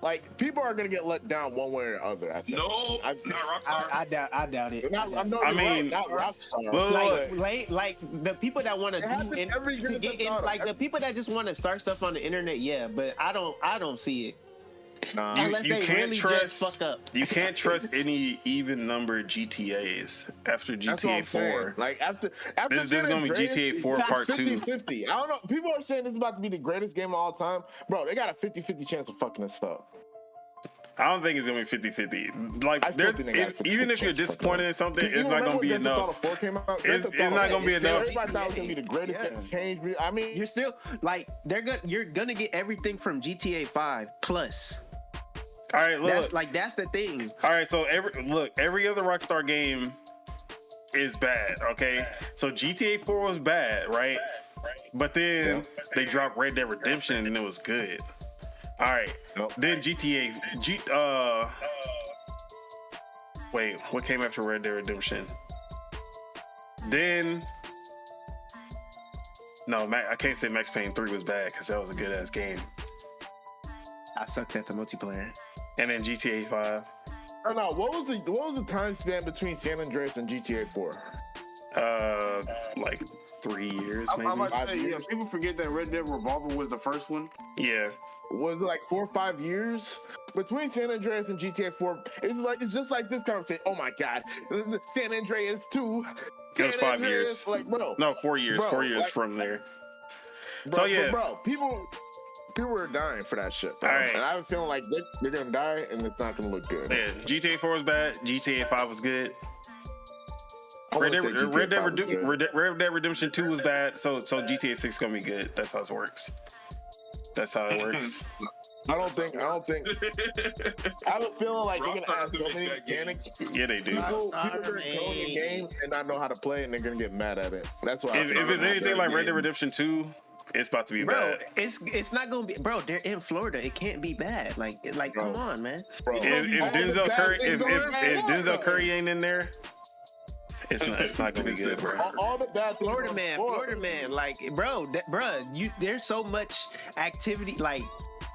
Speaker 1: like people are gonna get let down one way or the other. I think.
Speaker 7: No,
Speaker 1: I-
Speaker 7: not Rockstar.
Speaker 5: I doubt it.
Speaker 1: Not, I know
Speaker 3: I
Speaker 1: you're
Speaker 3: mean,
Speaker 1: right, not Rockstar.
Speaker 3: look,
Speaker 5: Like the people that want
Speaker 1: It happens
Speaker 5: to do
Speaker 1: every year
Speaker 5: get
Speaker 1: that's not-
Speaker 5: like the people that just want to start stuff on the internet, yeah, but I don't see it.
Speaker 1: Nah.
Speaker 5: Unless
Speaker 3: You
Speaker 5: they
Speaker 3: can't
Speaker 5: really
Speaker 3: trust.
Speaker 5: just fuck up.
Speaker 3: You can't trust any even numbered GTAs after
Speaker 1: That's what I'm
Speaker 3: GTA
Speaker 1: saying.
Speaker 3: 4.
Speaker 1: Like after
Speaker 3: This is
Speaker 1: San
Speaker 3: gonna be
Speaker 1: Andreas,
Speaker 3: GTA 4
Speaker 1: it's
Speaker 3: Part 2.
Speaker 1: 50-50. I don't know. People are saying this is about to be the greatest game of all time. Bro, they got a 50-50 chance of fucking this up.
Speaker 3: I don't think it's gonna be 50-50. Like,
Speaker 1: I still
Speaker 3: there's,
Speaker 1: think they got a 50-50
Speaker 3: even if you're
Speaker 1: chance of fucking
Speaker 3: disappointed in something,
Speaker 1: You
Speaker 3: it's not
Speaker 1: remember
Speaker 3: gonna be
Speaker 1: when Grand Theft
Speaker 3: enough.
Speaker 1: Auto 4 came out? Grand
Speaker 3: It's
Speaker 1: Theft
Speaker 3: not
Speaker 1: Auto
Speaker 3: gonna be
Speaker 1: 4,
Speaker 3: enough.
Speaker 1: Everybody thought it was gonna be the greatest
Speaker 5: Yeah.
Speaker 1: that changed. I mean,
Speaker 5: You're still like you're gonna get everything from GTA 5 plus.
Speaker 3: All right, look.
Speaker 5: That's the thing.
Speaker 3: All right, so every other Rockstar game is bad. Okay, so GTA 4 was bad, right? But then they dropped Red Dead Redemption and it was good. All right, then wait, what came after Red Dead Redemption? Then no, I can't say Max Payne 3 was bad because that was a good ass game.
Speaker 5: I sucked at the multiplayer.
Speaker 3: And then GTA 5.
Speaker 1: no. What was the time span between San Andreas and GTA 4?
Speaker 3: Like 3 years,
Speaker 4: I'm
Speaker 3: maybe.
Speaker 4: about to say, yeah, people forget that Red Dead Revolver was the first one.
Speaker 3: Yeah.
Speaker 1: Was it like 4 or 5 years between San Andreas and GTA 4? It's just like this conversation. Oh my God, San Andreas 2.
Speaker 3: It was
Speaker 1: San
Speaker 3: 5
Speaker 1: Andreas,
Speaker 3: years.
Speaker 1: Like, bro,
Speaker 3: No, 4 years.
Speaker 1: Bro,
Speaker 3: 4 years
Speaker 1: like-
Speaker 3: from there.
Speaker 1: bro,
Speaker 3: So yeah,
Speaker 1: bro, people are dying for that shit. Bro.
Speaker 3: All right.
Speaker 1: And I have a feeling like they're gonna die, and it's not gonna look good.
Speaker 3: yeah. GTA 4 was bad. GTA 5 was good.
Speaker 1: I
Speaker 3: Red
Speaker 1: wouldn't
Speaker 3: Dead,
Speaker 1: say
Speaker 3: Red,
Speaker 1: GTA
Speaker 3: Dead
Speaker 1: 5 was good.
Speaker 3: Red Dead Redemption 2 was bad. So GTA 6 gonna be good. That's how it works. That's how it works.
Speaker 1: I don't think. I have a feeling like they're gonna
Speaker 7: Rockstar
Speaker 1: add so
Speaker 7: make
Speaker 1: many
Speaker 7: that game.
Speaker 1: mechanics.
Speaker 3: Yeah, they do.
Speaker 1: People are gonna go in the game and not know how to play, and they're gonna get mad at it. That's why.
Speaker 3: If it's anything like Red Dead Redemption 2, it's about to be
Speaker 5: Bro,
Speaker 3: bad.
Speaker 5: it's not gonna be. Bro, they're in Florida. It can't be bad. Like come on, man.
Speaker 1: Bro,
Speaker 3: If
Speaker 1: all the
Speaker 3: Denzel
Speaker 1: bad
Speaker 3: Curry,
Speaker 1: things
Speaker 3: if
Speaker 1: going on,
Speaker 3: Denzel Curry ain't in there, it's not gonna be good, bro.
Speaker 1: all the bad things
Speaker 5: Florida
Speaker 1: going
Speaker 5: man,
Speaker 1: on.
Speaker 5: Florida man. Like, bro, there's so much activity. Like,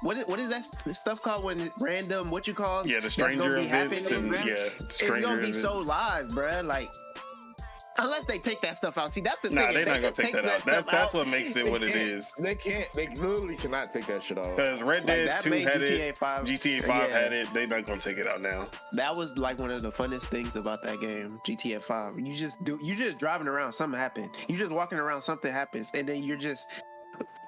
Speaker 5: what is that stuff called when random what you call?
Speaker 3: Yeah, the
Speaker 5: that's
Speaker 3: stranger
Speaker 5: gonna be
Speaker 3: events and
Speaker 5: happening?
Speaker 3: yeah,
Speaker 5: It's
Speaker 3: stranger
Speaker 5: gonna be
Speaker 3: events.
Speaker 5: so live, bro. Like, unless they take that stuff out. See, that's the
Speaker 3: Nah,
Speaker 5: thing.
Speaker 3: they're
Speaker 5: If
Speaker 3: not gonna
Speaker 5: they
Speaker 3: take that out.
Speaker 5: stuff
Speaker 3: That's what makes it what it
Speaker 1: They can't.
Speaker 3: is.
Speaker 1: They can't. They literally cannot take that shit off.
Speaker 3: Because Red
Speaker 5: Like,
Speaker 3: Dead
Speaker 5: that
Speaker 3: 2
Speaker 5: made
Speaker 3: had
Speaker 5: GTA
Speaker 3: it,
Speaker 5: 5
Speaker 3: GTA 5
Speaker 5: yeah.
Speaker 3: had it. They're not gonna take it out now.
Speaker 5: That was like one of the funnest things about that game, GTA 5. You just driving around, something happened. You just walking around, something happens, and then you're just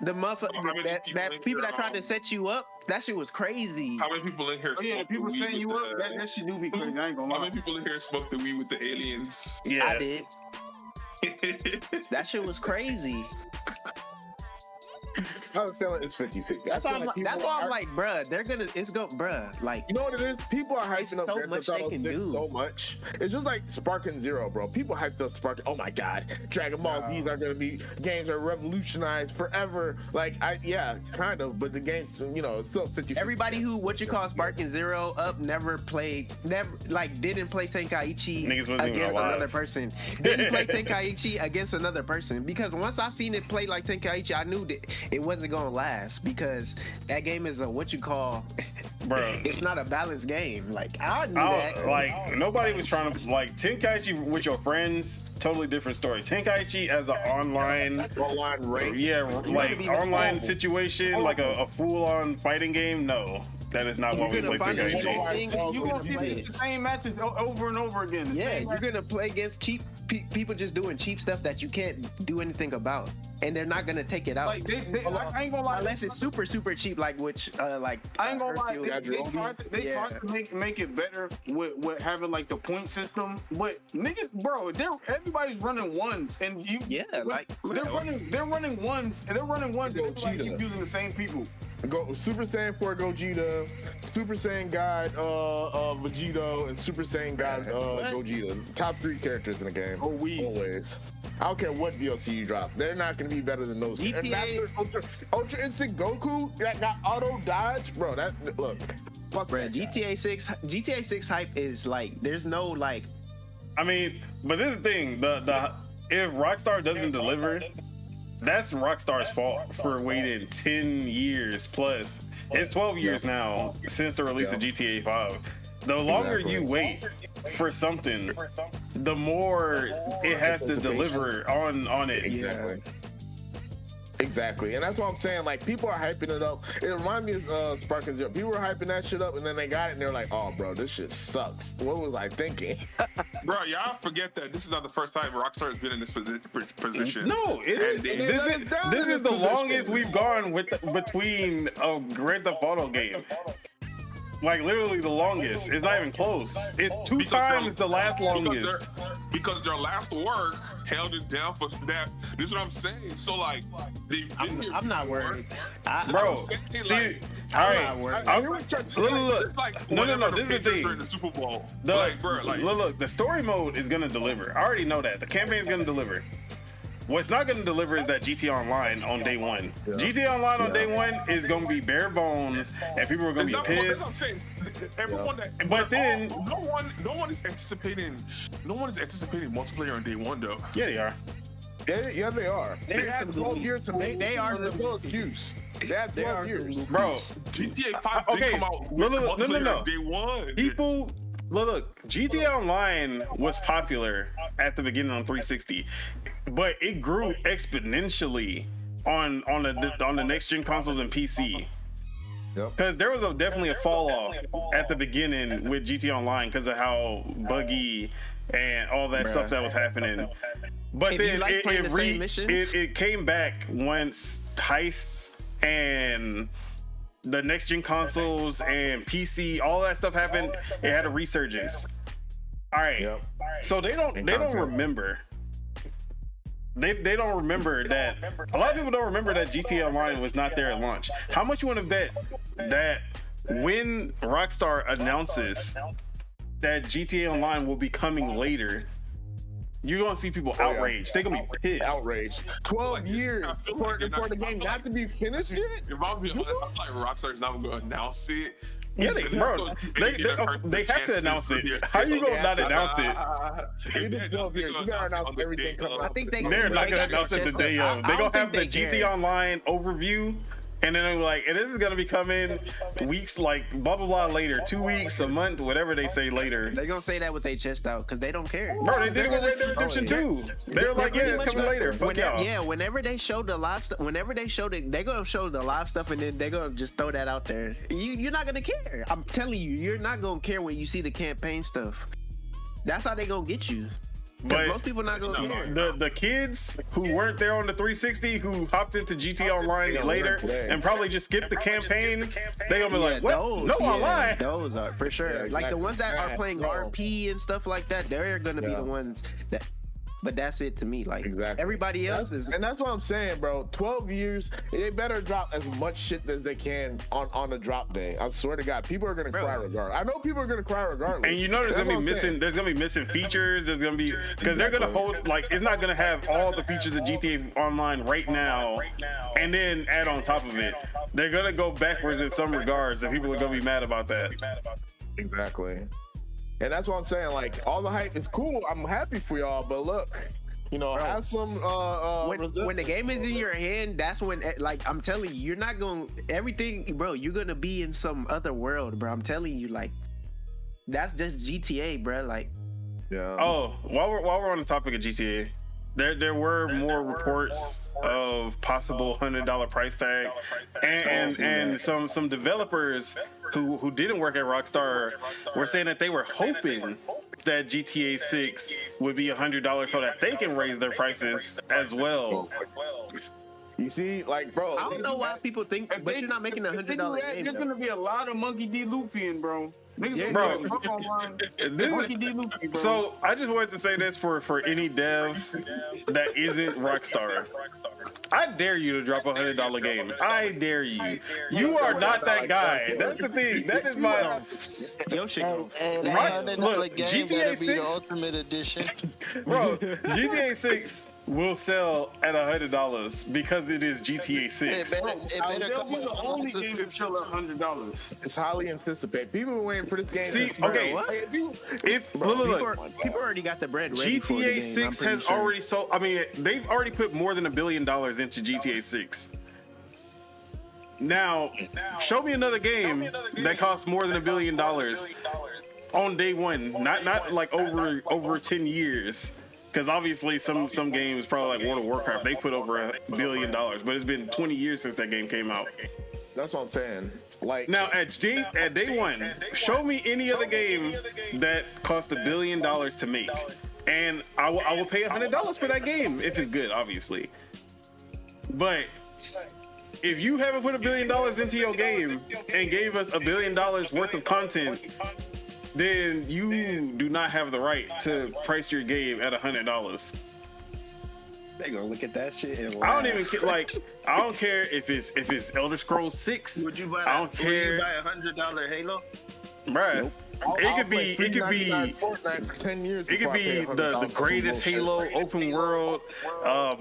Speaker 5: the motherfucker
Speaker 7: How many
Speaker 5: that
Speaker 7: people in
Speaker 5: people
Speaker 7: here,
Speaker 5: that tried to set you up. That shit was crazy.
Speaker 7: How many people in here?
Speaker 4: Oh, yeah, the
Speaker 7: smoke the
Speaker 4: people
Speaker 7: weed
Speaker 4: setting
Speaker 7: with
Speaker 4: you up,
Speaker 7: the-
Speaker 4: that shit do be crazy. I ain't gonna
Speaker 7: How
Speaker 4: lie.
Speaker 7: many people in here smoke the weed with the aliens?
Speaker 3: Yeah,
Speaker 5: I did. That shit was crazy.
Speaker 1: I have a feeling it's 50-50.
Speaker 5: That's why I'm like, bruh, like,
Speaker 1: you know what it is? People are hyping up
Speaker 5: so
Speaker 1: Grand
Speaker 5: much
Speaker 1: Theft
Speaker 5: they
Speaker 1: Auto
Speaker 5: can
Speaker 1: 6
Speaker 5: do.
Speaker 1: so much. It's just like Sparking Zero, bro. People hyped up Sparking. Oh my God, Dragon Ball Z's are gonna be games are revolutionized forever. Like, kind of, but the game's, it's still 50.
Speaker 5: everybody who Sparking Zero up didn't play Tenkaichi
Speaker 3: Niggas wasn't even
Speaker 5: against
Speaker 3: alive.
Speaker 5: another person. Didn't play Tenkaichi against another person because once I seen it play like Tenkaichi, I knew that it wasn't gonna last because that game is a
Speaker 3: Bro.
Speaker 5: it's not a balanced game. Like I knew that.
Speaker 3: Like nobody was trying to like Tenkaichi with your friends. Totally different story. Tenkaichi as an online
Speaker 1: race.
Speaker 3: Yeah, like online situation, like a full-on fighting game. No, that is not what we play Tenkaichi.
Speaker 4: You're gonna see the same matches over and over again.
Speaker 5: You're gonna play against cheap people just doing cheap stuff that you can't do anything about, and they're not gonna take it out.
Speaker 4: Like I ain't gonna lie.
Speaker 5: Unless it's super cheap, like
Speaker 4: I ain't gonna lie. They tried to make it better with having like the point system, but niggas, bro, everybody's running ones, and they're running ones, and everybody keep using the same people.
Speaker 1: Go Super Saiyan 4 Gogeta, Super Saiyan God Vegito, and Super Saiyan God Gogeta. Top 3 characters in the game. Always. I don't care what DLC you drop. They're not going to be better than those.
Speaker 5: GTA
Speaker 1: Ultra Instinct Goku that got auto dodge, bro. Fuck
Speaker 5: bro. GTA 6 hype is like there's no like.
Speaker 3: I mean, but this is the thing. The if Rockstar doesn't deliver, that's Rockstar's fault for waiting 10 years plus. It's 12 years now since the release of GTA 5. The longer you wait for something, the more it has to deliver on it.
Speaker 1: Exactly. And that's what I'm saying. Like, people are hyping it up. It reminds me of Sparking Zero. People were hyping that shit up, and then they got it, and they're like, oh, bro, this shit sucks. What was I thinking?
Speaker 7: Bro, y'all forget that this is not the first time Rockstar has been in this position.
Speaker 3: No, it is. This is the longest we've gone between a Grand Theft Auto game. Like literally the longest. It's not even close. It's two times the last longest.
Speaker 7: Because their last work held it down for Snap. This is what I'm saying. So like,
Speaker 5: I'm not worried,
Speaker 3: bro. See, all right. Look. No. This is the thing.
Speaker 7: In the Super Bowl.
Speaker 3: Look. The story mode is gonna deliver. I already know that. The campaign's gonna deliver. What's not going to deliver is that GTA Online on day one. Yeah. GTA Online on day one is going to be bare bones, and people are going to be pissed. But then,
Speaker 7: no one is anticipating multiplayer on day one, though.
Speaker 3: Yeah, they are.
Speaker 1: Yeah, they are. They had 12 years to make. They are the full excuse. They had 12 years,
Speaker 3: bro.
Speaker 7: GTA 5 didn't come out with multiplayer on day one.
Speaker 3: People. Look, GTA Online was popular at the beginning on 360, but it grew exponentially on the next gen consoles and PC. Because there was definitely a fall off at the beginning with GTA Online because of how buggy and all that stuff that was happening. But then it came back once heists and the next gen consoles and PC, all that stuff happened. It had a resurgence. All right, so they don't remember. They don't remember that. A lot of people don't remember that GTA Online was not there at launch. How much you want to bet that when Rockstar announces that GTA Online will be coming later, you're gonna see people outraged. They're gonna be pissed.
Speaker 1: Outraged. 12 years for the game not to be finished yet?
Speaker 7: If I'm being honest, I'm like Rockstar's not gonna announce it.
Speaker 3: Yeah, they have to announce it. How you gonna not announce it?
Speaker 1: You gotta announce everything coming.
Speaker 5: I think
Speaker 3: they're not gonna announce it the day of. They're gonna have the GTA Online overview. And then they're like, and this is gonna be coming weeks, like blah blah blah later, 2 weeks, a month, whatever they say later.
Speaker 5: They're gonna say that with their chest out because they don't care.
Speaker 3: Bro, they did it with Red Dead Redemption 2. They're like, yeah, it's coming later. Fuck y'all.
Speaker 5: Yeah, whenever they show the live stuff, they're gonna show the live stuff, and then they're gonna just throw that out there. You're not gonna care. I'm telling you, you're not gonna care when you see the campaign stuff. That's how they gonna get you. But most people not gonna care.
Speaker 3: The kids who weren't there on the 360, who hopped into GTA Online later and probably just skipped the campaign, they gonna be like, what? Online?
Speaker 5: Those are for sure. Like the ones that are playing RP and stuff like that, they're gonna be the ones that. but that's it to me. Like
Speaker 1: Exactly.
Speaker 5: everybody else is.
Speaker 1: And that's what I'm saying, bro. 12 years, they better drop as much shit as they can on the drop day. I swear to God, people are gonna cry regardless. I know people are gonna cry regardless.
Speaker 3: And you know there's gonna be missing. There's gonna be missing features. There's gonna be because they're gonna hold like it's not gonna have all the features of GTA Online right now, and then add on top of it. They're gonna go backwards in some regards, and people are gonna be mad about that.
Speaker 1: Exactly. And that's what I'm saying. Like, all the hype is cool. I'm happy for y'all, but look, you know, have some.
Speaker 5: When the game is in your hand, that's when, like, I'm telling you, you're not going everything, bro. You're gonna be in some other world, bro. I'm telling you, like, that's just GTA, bro. Like,
Speaker 1: yeah.
Speaker 3: Oh, while we're on the topic of GTA, there were more reports of possible $100 price tag, and some developers who didn't work at Rockstar were saying that they were hoping that GTA 6 would be $100 so that they can raise their prices as well.
Speaker 1: You see, like, bro,
Speaker 5: I don't know why people think, but you're not making $100 game.
Speaker 4: There's gonna be a lot of Monkey D. Luffy bro.
Speaker 5: Yeah,
Speaker 3: bro.
Speaker 4: Monkey D. Luffy, bro.
Speaker 3: So I just wanted to say this for any dev that isn't Rockstar. I dare you to drop $100 game. I dare you. You are not that guy. That's the thing. That is my
Speaker 5: Yo, shit.
Speaker 3: look. GTA 6
Speaker 6: the Ultimate Edition.
Speaker 3: Bro, GTA 6 will sell at $100 because it is GTA 6.
Speaker 4: They'll be the only game that sell at $100.
Speaker 1: it's highly anticipated. People been waiting for this game.
Speaker 3: See,
Speaker 1: Bro,
Speaker 3: okay,
Speaker 1: what?
Speaker 3: if look,
Speaker 5: People already got the bread ready for the
Speaker 3: GTA
Speaker 5: game,
Speaker 3: 6
Speaker 5: I'm pretty
Speaker 3: has
Speaker 5: sure.
Speaker 3: already sold. I mean, they've already put more than $1 billion into GTA 6. Now, show me another game that costs more than $1 billion on day one. Not like over 10 years. Because obviously some games, probably like World of Warcraft, they put over $1 billion. But it's been 20 years since that game came out.
Speaker 1: That's what I'm saying. Like,
Speaker 3: Now at day one, show me any other game that cost $1 billion to make, and I will pay $100 for that game if it's good, obviously. But if you haven't put $1 billion into your game and gave us $1 billion worth of content, then you do not have the right to price your game at $100.
Speaker 5: They gonna look at that shit and
Speaker 3: I don't even like. I don't care if it's Elder Scrolls 6.
Speaker 6: Would you buy?
Speaker 3: I don't care.
Speaker 6: Would you buy $100 Halo?
Speaker 3: Bruh, it could be
Speaker 1: Fortnite for 10 years.
Speaker 3: it could be the greatest Halo open world,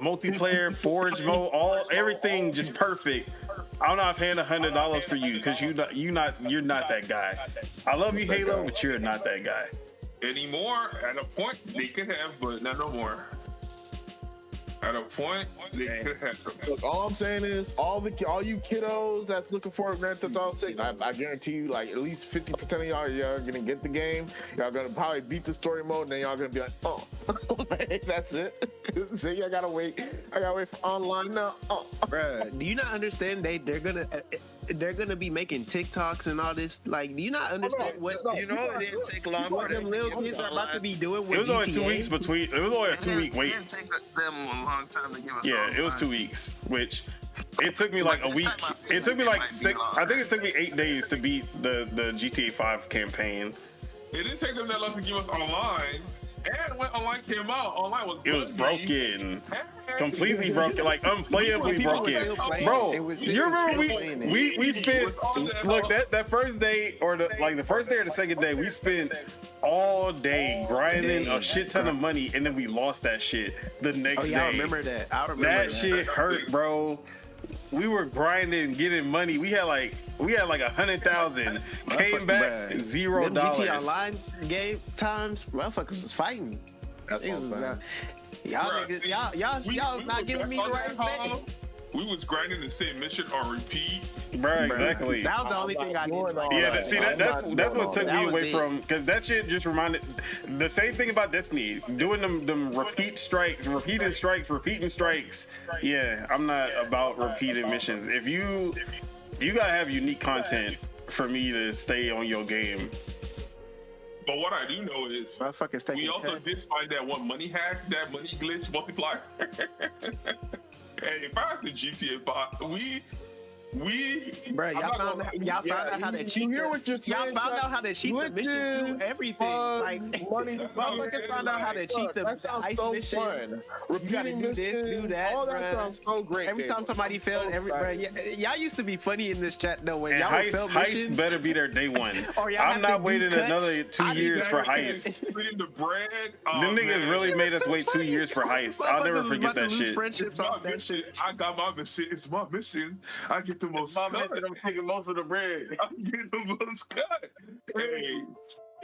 Speaker 3: multiplayer, Forge mode, everything just perfect. I'm not paying $100 for you because you're not that guy. I love you, Halo, but you're not that guy.
Speaker 7: Anymore, at a point, they could have, but not no more. At a point, they could have.
Speaker 1: Look, all I'm saying is, all you kiddos that's looking for Grand Theft Auto 6, I guarantee you, like, at least 50% of y'all are gonna get the game. Y'all gonna probably beat the story mode, and then y'all gonna be like, oh, that's it. See, I gotta wait for online now. Oh.
Speaker 5: Bruh, do you not understand they're gonna be making TikToks and all this? Like, do you not understand what
Speaker 6: You know, it didn't take long for
Speaker 5: what them
Speaker 6: them
Speaker 5: little kids are about to be doing with
Speaker 3: It was only
Speaker 5: GTA?
Speaker 3: 2 weeks between. It was only a 2 week wait.
Speaker 6: It didn't take them a long time to give us.
Speaker 3: Yeah, it was 2 weeks, which it took me like a week. It took me like six. I think it took me 8 days to beat the GTA 5 campaign.
Speaker 7: It didn't take them that long to give us online. And when online came out, online was
Speaker 3: Broken. Completely broken, like unplayably broken. Bro, you remember we spent look that first day or the first day or the second day, we spent all day grinding a shit ton of money, and then we lost that shit the next day.
Speaker 5: I remember that.
Speaker 3: That shit hurt, bro. We were grinding, getting money. We had like 100,000. Came back $0.
Speaker 5: GTA Online game times, motherfuckers was fighting.
Speaker 1: That's what I'm saying.
Speaker 5: Y'all not giving me the right thing.
Speaker 7: We was grinding the same mission on repeat.
Speaker 3: Bro, exactly.
Speaker 5: That was the only thing I did.
Speaker 3: Yeah, that's what took me away
Speaker 5: it.
Speaker 3: from, because that shit just reminded the same thing about Destiny, doing them repeating strikes. Yeah, I'm not about repeated missions. If you gotta have unique content for me to stay on your game.
Speaker 7: But what I do know is
Speaker 5: Motherfuckers taking
Speaker 7: we also did find that one money hack, that money glitch multiplier. Hey, if I had the GTA 5,
Speaker 5: Bro, y'all found out how to cheat.
Speaker 1: You hear what you're
Speaker 5: Y'all
Speaker 1: saying?
Speaker 5: found out how to cheat the mission too. Everything. Like,
Speaker 1: money.
Speaker 5: motherfuckers found out how to cheat the ice
Speaker 1: so
Speaker 5: mission.
Speaker 1: fun.
Speaker 5: You gotta do this, do that.
Speaker 1: All that
Speaker 5: bruh.
Speaker 1: sounds so great.
Speaker 5: Every time somebody failed, y'all used to be funny in this chat though. When
Speaker 3: And
Speaker 5: y'all would fail
Speaker 3: Heist
Speaker 5: missions,
Speaker 3: better be there day one.
Speaker 5: or y'all
Speaker 3: I'm
Speaker 5: have to
Speaker 3: not
Speaker 5: do
Speaker 3: waiting
Speaker 5: cuts.
Speaker 3: another 2
Speaker 5: I need
Speaker 3: years for
Speaker 5: that.
Speaker 3: Heist.
Speaker 7: Splitting the bread.
Speaker 3: Them niggas really made us wait 2 years for Heist. I'll never
Speaker 5: Motherfuckers
Speaker 3: forget
Speaker 5: about to
Speaker 3: that
Speaker 5: lose
Speaker 3: shit.
Speaker 5: friendships off that shit.
Speaker 7: I got my mission. It's my mission. I get the most
Speaker 4: My
Speaker 7: cut.
Speaker 4: mission, I'm taking most of the bread.
Speaker 7: I get the most cut. Hey.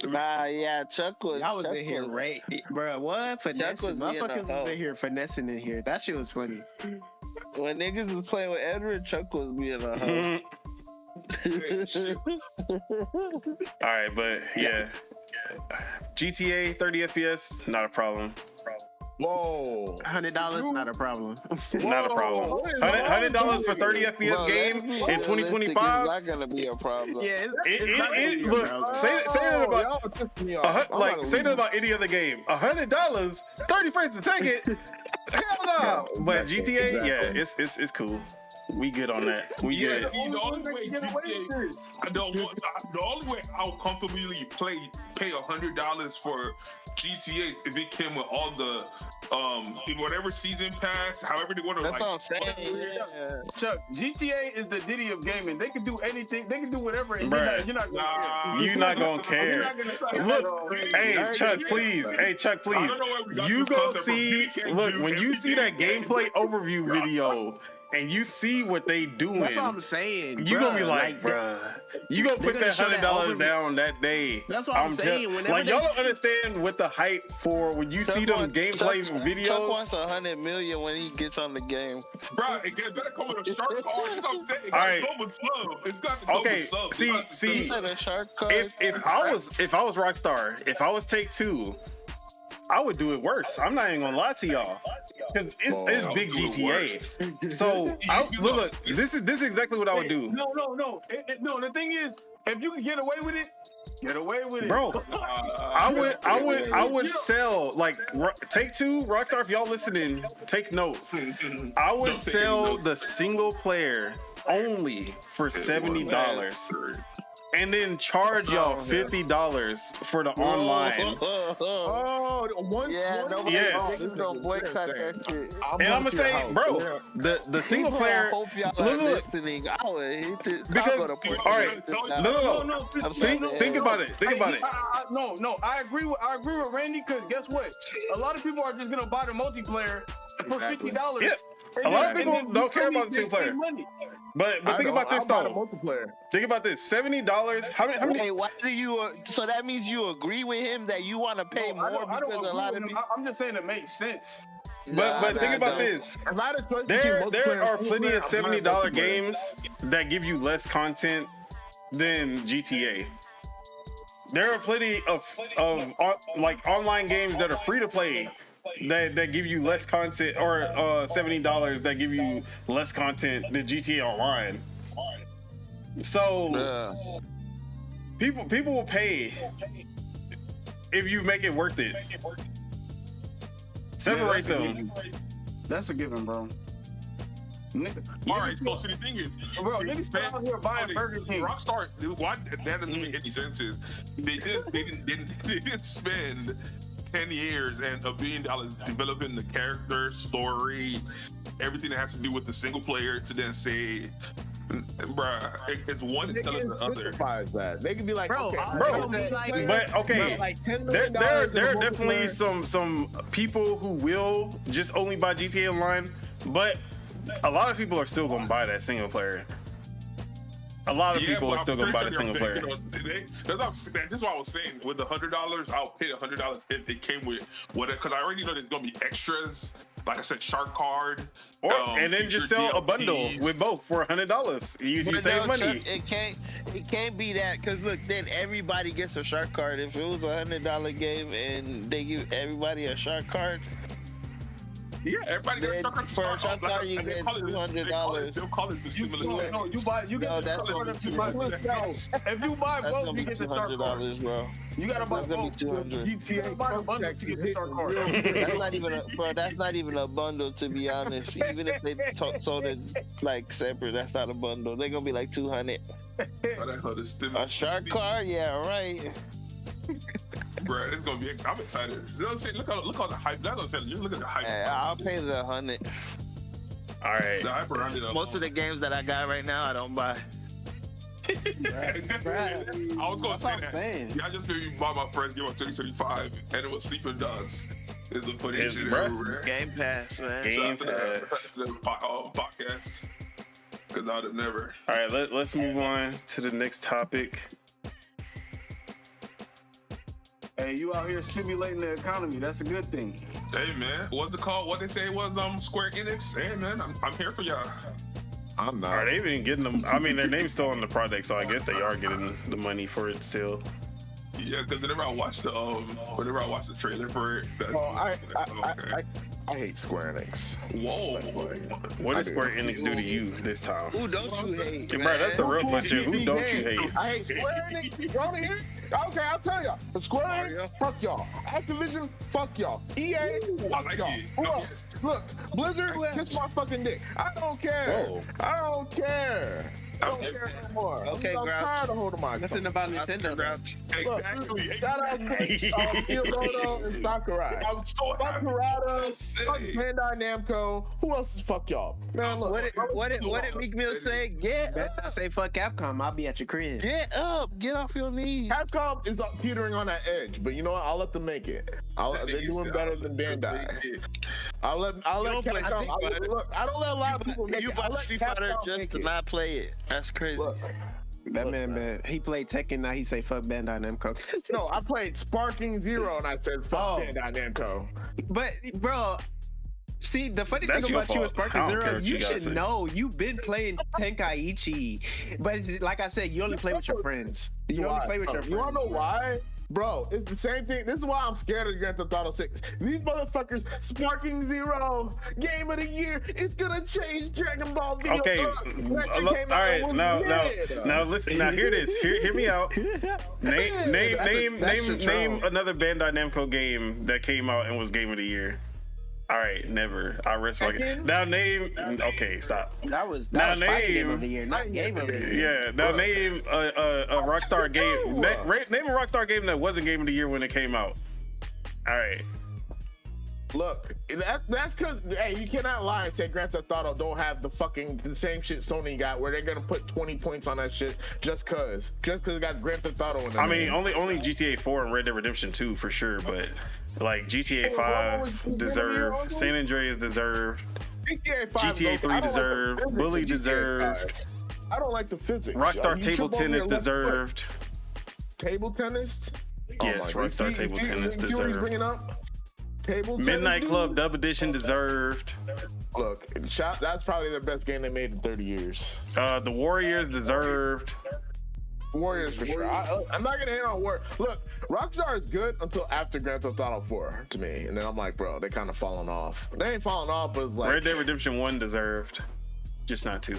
Speaker 6: Nah, yeah, Chuck was.
Speaker 5: Y'all was
Speaker 6: Chuck
Speaker 5: in here,
Speaker 6: was-
Speaker 5: right? Bro, what? Finessing.
Speaker 6: was being a
Speaker 5: Motherfuckers
Speaker 6: hoe.
Speaker 5: was in here finessing in here. That shit was funny.
Speaker 6: When niggas was playing with Edward, Chuck was being a hoe.
Speaker 3: All right, but yeah. GTA 30 FPS, not a problem.
Speaker 1: Whoa.
Speaker 5: $100, not a problem.
Speaker 3: Not a problem.
Speaker 1: Whoa.
Speaker 3: $100 for 30 FPS
Speaker 6: Bro,
Speaker 3: game
Speaker 6: that's
Speaker 3: in
Speaker 6: realistic.
Speaker 3: 2025.
Speaker 6: It's not gonna be a problem.
Speaker 5: Yeah, it's not gonna be a
Speaker 3: Look,
Speaker 5: problem.
Speaker 3: say that about
Speaker 1: Y'all pissed me off. I'm
Speaker 3: like
Speaker 1: about to
Speaker 3: say
Speaker 1: leave.
Speaker 3: that about any other game. $100, 30 frames to take it. Hell no. But GTA, yeah, it's cool. We good on that. We
Speaker 7: Yeah,
Speaker 3: good.
Speaker 7: see, the only way I'll comfortably pay $100 for GTA if it came with all the in whatever season pass, however they want to.
Speaker 6: That's
Speaker 7: like,
Speaker 6: what I'm saying. Yeah.
Speaker 4: Chuck, GTA is the Diddy of gaming. They can do anything. They can do whatever. And
Speaker 3: Bruh.
Speaker 4: you're not gonna
Speaker 7: Nah.
Speaker 3: You not gonna care.
Speaker 4: You're not gonna
Speaker 3: Look, hey Chuck, please. Hey Chuck, please.
Speaker 7: I don't know where we got
Speaker 3: You
Speaker 7: this
Speaker 3: go
Speaker 7: concept from.
Speaker 3: see.
Speaker 7: You can't
Speaker 3: Look,
Speaker 7: do
Speaker 3: when you see that
Speaker 7: everything.
Speaker 3: gameplay overview video and you see what they doing,
Speaker 5: That's what I'm saying.
Speaker 3: you gonna be
Speaker 5: bruh.
Speaker 3: like, bruh, you gonna put
Speaker 5: gonna
Speaker 3: that
Speaker 5: show that
Speaker 3: $100
Speaker 5: overview.
Speaker 3: down that day.
Speaker 5: That's what I'm saying. Whenever
Speaker 3: Like
Speaker 5: they-
Speaker 3: y'all don't understand what the hype for when you see them gameplay
Speaker 6: Chuck
Speaker 3: videos.
Speaker 6: wants 100 million when he gets on the game.
Speaker 7: Bro, it better come with a shark card. You know what I'm saying?
Speaker 3: All right.
Speaker 7: Go with sub. It's got to go
Speaker 3: Okay,
Speaker 7: with sub.
Speaker 3: see,
Speaker 6: He said a shark card.
Speaker 3: if I was Rockstar, if I was Take-Two, I would do it worse. I'm not even gonna lie to y'all, because it's big GTA. So look, this is exactly what I would do,
Speaker 4: No. No, the thing is, if you can get away with it, get away with it.
Speaker 3: bro. I would sell like Take-Two, Rockstar. If y'all listening, take notes. I would
Speaker 7: Don't take
Speaker 3: sell
Speaker 7: any notes.
Speaker 3: the single player only for $70. And then charge y'all $50 for the online.
Speaker 1: Oh, one.
Speaker 6: Nobody
Speaker 3: Yes.
Speaker 6: niggas gonna boycott that shit.
Speaker 3: And I'm gonna say, bro, the single player.
Speaker 6: I hope y'all
Speaker 3: Look,
Speaker 6: are
Speaker 3: look.
Speaker 6: listening. I would hit this.
Speaker 3: Because-
Speaker 6: I'll go to
Speaker 3: all right. No.
Speaker 6: I'm sorry.
Speaker 3: Think about it. Think about it.
Speaker 4: No, I agree with Randy, because guess what? A lot of people are just gonna buy the multiplayer for $50.
Speaker 3: Yeah. A lot of people don't care about the single player. But think about this though.
Speaker 1: Multiplayer.
Speaker 3: Think about this. $70. How many?
Speaker 6: Hey, why do you? So that means you agree with him that you want to pay more because a lot of people.
Speaker 4: I'm just saying it makes sense.
Speaker 3: But think about this.
Speaker 1: A lot of choices
Speaker 3: There
Speaker 1: between multiplayer
Speaker 3: are
Speaker 1: and
Speaker 3: plenty of
Speaker 1: multiplayer. I'm buying
Speaker 3: $70
Speaker 1: multiplayer.
Speaker 3: games that give you less content than GTA. There are plenty of like online games that are free to play that give you less content, or $70 that give you less content than GTA Online. So people will pay if you make it worth it. Separate them.
Speaker 4: That's a given, bro.
Speaker 7: All right, so the thing is,
Speaker 4: Bro, niggas out here buying Burger King.
Speaker 7: Rockstar, why that doesn't make any sense is they didn't spend 10 years and $1 billion developing the character, story, everything that has to do with the single player to then say, bruh, it's one
Speaker 1: They
Speaker 7: instead
Speaker 1: can
Speaker 7: of the other.
Speaker 1: incentivize that. They can be like,
Speaker 5: Bro,
Speaker 1: okay,
Speaker 3: bro, but okay,
Speaker 1: like $10
Speaker 3: there
Speaker 1: million
Speaker 3: are
Speaker 1: in a
Speaker 3: definitely
Speaker 1: multiplayer.
Speaker 3: some people who will just only buy GTA Online, but a lot of people are still gonna buy that single player. A lot of people
Speaker 7: but
Speaker 3: are still
Speaker 7: I'm
Speaker 3: gonna buy
Speaker 7: pretty
Speaker 3: the single
Speaker 7: sure
Speaker 3: player.
Speaker 7: this is what I was saying. With the $100, I'll pay $100 if it came with whatever, because I already know there's gonna be extras. Like I said, shark card.
Speaker 3: And then just
Speaker 7: future
Speaker 3: sell a bundle
Speaker 7: DLCs.
Speaker 3: with both for $100. You
Speaker 6: But
Speaker 3: save
Speaker 6: no,
Speaker 3: money.
Speaker 6: Chuck, it can't be that, because look, then everybody gets a shark card. If it was $100 game and they give everybody a shark card,
Speaker 7: Yeah, everybody got
Speaker 6: Then
Speaker 7: stuck at the
Speaker 6: for a
Speaker 7: start.
Speaker 6: shot card, you
Speaker 7: And they
Speaker 6: get
Speaker 7: call it-
Speaker 6: $200.
Speaker 7: They'll call it the stimulus.
Speaker 4: No, you buy. You get
Speaker 6: No,
Speaker 4: the
Speaker 6: that's
Speaker 4: start
Speaker 6: gonna
Speaker 4: card
Speaker 6: be
Speaker 4: if you buy.
Speaker 6: $200.
Speaker 4: If you buy
Speaker 6: That's
Speaker 4: both,
Speaker 6: gonna
Speaker 4: you
Speaker 6: be
Speaker 4: get the start card.
Speaker 6: $200, bro.
Speaker 4: You gotta buy
Speaker 6: That's gonna be
Speaker 4: both.
Speaker 6: 200.
Speaker 4: You gotta buy the bundle to get the start card.
Speaker 6: That's not even that's not even a bundle, to be honest. Even if they sold it like separate, that's not a bundle. They're gonna be like 200.
Speaker 7: Oh, that hell, the stimulus.
Speaker 6: A shark card, yeah, right.
Speaker 7: Bro, it's gonna be. I'm excited. You know what I'm saying? Look on the hype. That's what I'm saying. You look at the hype.
Speaker 6: Hey, I'll pay the 100.
Speaker 3: All right.
Speaker 7: The hype around it up.
Speaker 6: Most of the games that I got right now, I don't buy.
Speaker 7: Exactly. I was gonna say that.
Speaker 5: saying.
Speaker 7: Yeah, I just maybe bought my first game on 2025, and it was Sleeping Dogs. It's the funny
Speaker 3: It's
Speaker 7: shit
Speaker 3: bruh.
Speaker 7: everywhere.
Speaker 6: Game Pass, man.
Speaker 3: Game
Speaker 7: Shout out
Speaker 3: Pass.
Speaker 7: to the podcast. Because I'd have never.
Speaker 3: All right, let's move on to the next topic.
Speaker 4: Hey, you out here stimulating the economy. That's a good thing.
Speaker 7: Hey man, what's it called? What they say it was Square Enix. Hey man, I'm here for y'all.
Speaker 1: I'm not.
Speaker 3: Are they even getting them? I mean, their name's still on the project, so I guess they are getting the money for it still.
Speaker 7: Yeah, because whenever I watched the trailer for it,
Speaker 1: Oh, I hate Square Enix.
Speaker 7: whoa.
Speaker 3: What did
Speaker 1: I do.
Speaker 3: Square Enix do to you this time?
Speaker 6: Who don't you hate?
Speaker 3: Bro, that's the real question. Who don't you hate?
Speaker 1: I hate Square Enix. You wanna hear? Okay, I'll tell y'all. Square
Speaker 6: Mario.
Speaker 1: Enix, fuck y'all. Activision, fuck y'all. EA,
Speaker 7: I
Speaker 1: fuck
Speaker 7: like
Speaker 1: y'all.
Speaker 7: it.
Speaker 1: Who else? Look, Blizzard, kiss my fucking dick. I don't care.
Speaker 5: Whoa.
Speaker 1: I don't care. I don't
Speaker 7: Okay.
Speaker 1: care anymore.
Speaker 6: Okay,
Speaker 1: I'm
Speaker 6: Grouch.
Speaker 1: tired of holding my
Speaker 5: Nothing
Speaker 1: tongue.
Speaker 5: about Nintendo.
Speaker 6: Grouch.
Speaker 1: Look,
Speaker 7: Exactly.
Speaker 1: shout out to Miyamoto and Sakurai.
Speaker 7: I'm so
Speaker 1: Fuck
Speaker 7: happy.
Speaker 1: Harada, fuck Bandai Namco. Who else is fuck y'all? Man, look.
Speaker 6: What did Meek Mill say? Get
Speaker 5: Better not say fuck Capcom. I'll be at your crib.
Speaker 6: up, get off your knees.
Speaker 1: Capcom is teetering on that edge, but you know what? I'll let them make it. They're doing better than Bandai. I'll let
Speaker 6: don't play
Speaker 1: Capcom.
Speaker 6: Street Fighter.
Speaker 1: Look, I don't let a lot of people make
Speaker 6: You
Speaker 1: it. I'll
Speaker 6: bought
Speaker 1: let
Speaker 6: Street Fighter
Speaker 1: Capcom
Speaker 6: just
Speaker 1: make
Speaker 6: to
Speaker 1: it.
Speaker 6: not play it. That's crazy.
Speaker 1: Look,
Speaker 5: That man, he played Tekken. Now he say fuck Bandai Namco.
Speaker 1: no, I played Sparking Zero and I said fuck
Speaker 5: Oh.
Speaker 1: Bandai Namco.
Speaker 5: But bro, see the funny
Speaker 3: That's
Speaker 5: thing
Speaker 3: your
Speaker 5: about you with
Speaker 3: fault. I
Speaker 5: Sparking
Speaker 3: don't care
Speaker 5: Zero,
Speaker 3: what
Speaker 5: you
Speaker 3: you gotta
Speaker 5: should
Speaker 3: say.
Speaker 5: know. You've been playing Tenkaichi, but like I said, you only play with your friends. You only play with your friends.
Speaker 1: You wanna know why? Bro, it's the same thing. This is why I'm scared of Grand Theft Auto 6. These motherfuckers, Sparking Zero, Game of the Year, it's gonna change Dragon Ball video.
Speaker 3: Okay, all right, now listen. Now hear this. Hear me out. Name another Bandai Namco game that came out and was Game of the Year. All right, never. I rest my case. Now name. Okay, stop.
Speaker 5: That was
Speaker 3: Now
Speaker 5: fighting
Speaker 3: name-
Speaker 5: Game of the Year, not Game of the Year.
Speaker 3: Yeah. Now name a Rockstar game. Name a Rockstar game that wasn't Game of the Year when it came out. All right.
Speaker 1: Look, that's because, hey, you cannot lie and say Grand Theft Auto don't have the same shit Sony got, where they're gonna put 20 points on that shit just cause it got Grand Theft Auto in it.
Speaker 3: I mean, only GTA 4 and Red Dead Redemption 2 for sure, but like GTA 5 deserved, San Andreas deserved,
Speaker 1: GTA 5
Speaker 3: GTA 3 deserved, Bully deserved,
Speaker 1: I don't like the physics.
Speaker 3: Rockstar
Speaker 1: You
Speaker 3: Table
Speaker 1: trip over
Speaker 3: Tennis
Speaker 1: your left foot.
Speaker 3: deserved.
Speaker 1: Table tennis.
Speaker 3: Yes,
Speaker 1: my God.
Speaker 3: Rockstar
Speaker 1: See-
Speaker 3: Table
Speaker 1: see-
Speaker 3: Tennis
Speaker 1: see what he's
Speaker 3: deserved.
Speaker 1: bringing up? Table
Speaker 3: Midnight
Speaker 1: tennis,
Speaker 3: Club
Speaker 1: dude?
Speaker 3: Dub Edition deserved.
Speaker 1: Look, that's probably the best game they made in 30 years.
Speaker 3: The Warriors deserved.
Speaker 1: Warriors for sure. I'm not gonna hate on Warriors. Look, Rockstar is good until after Grand Theft Auto 4 to me, and then I'm like, bro, they kind of falling off. They ain't falling off, but like,
Speaker 3: Red Dead Redemption 1 deserved, just not 2.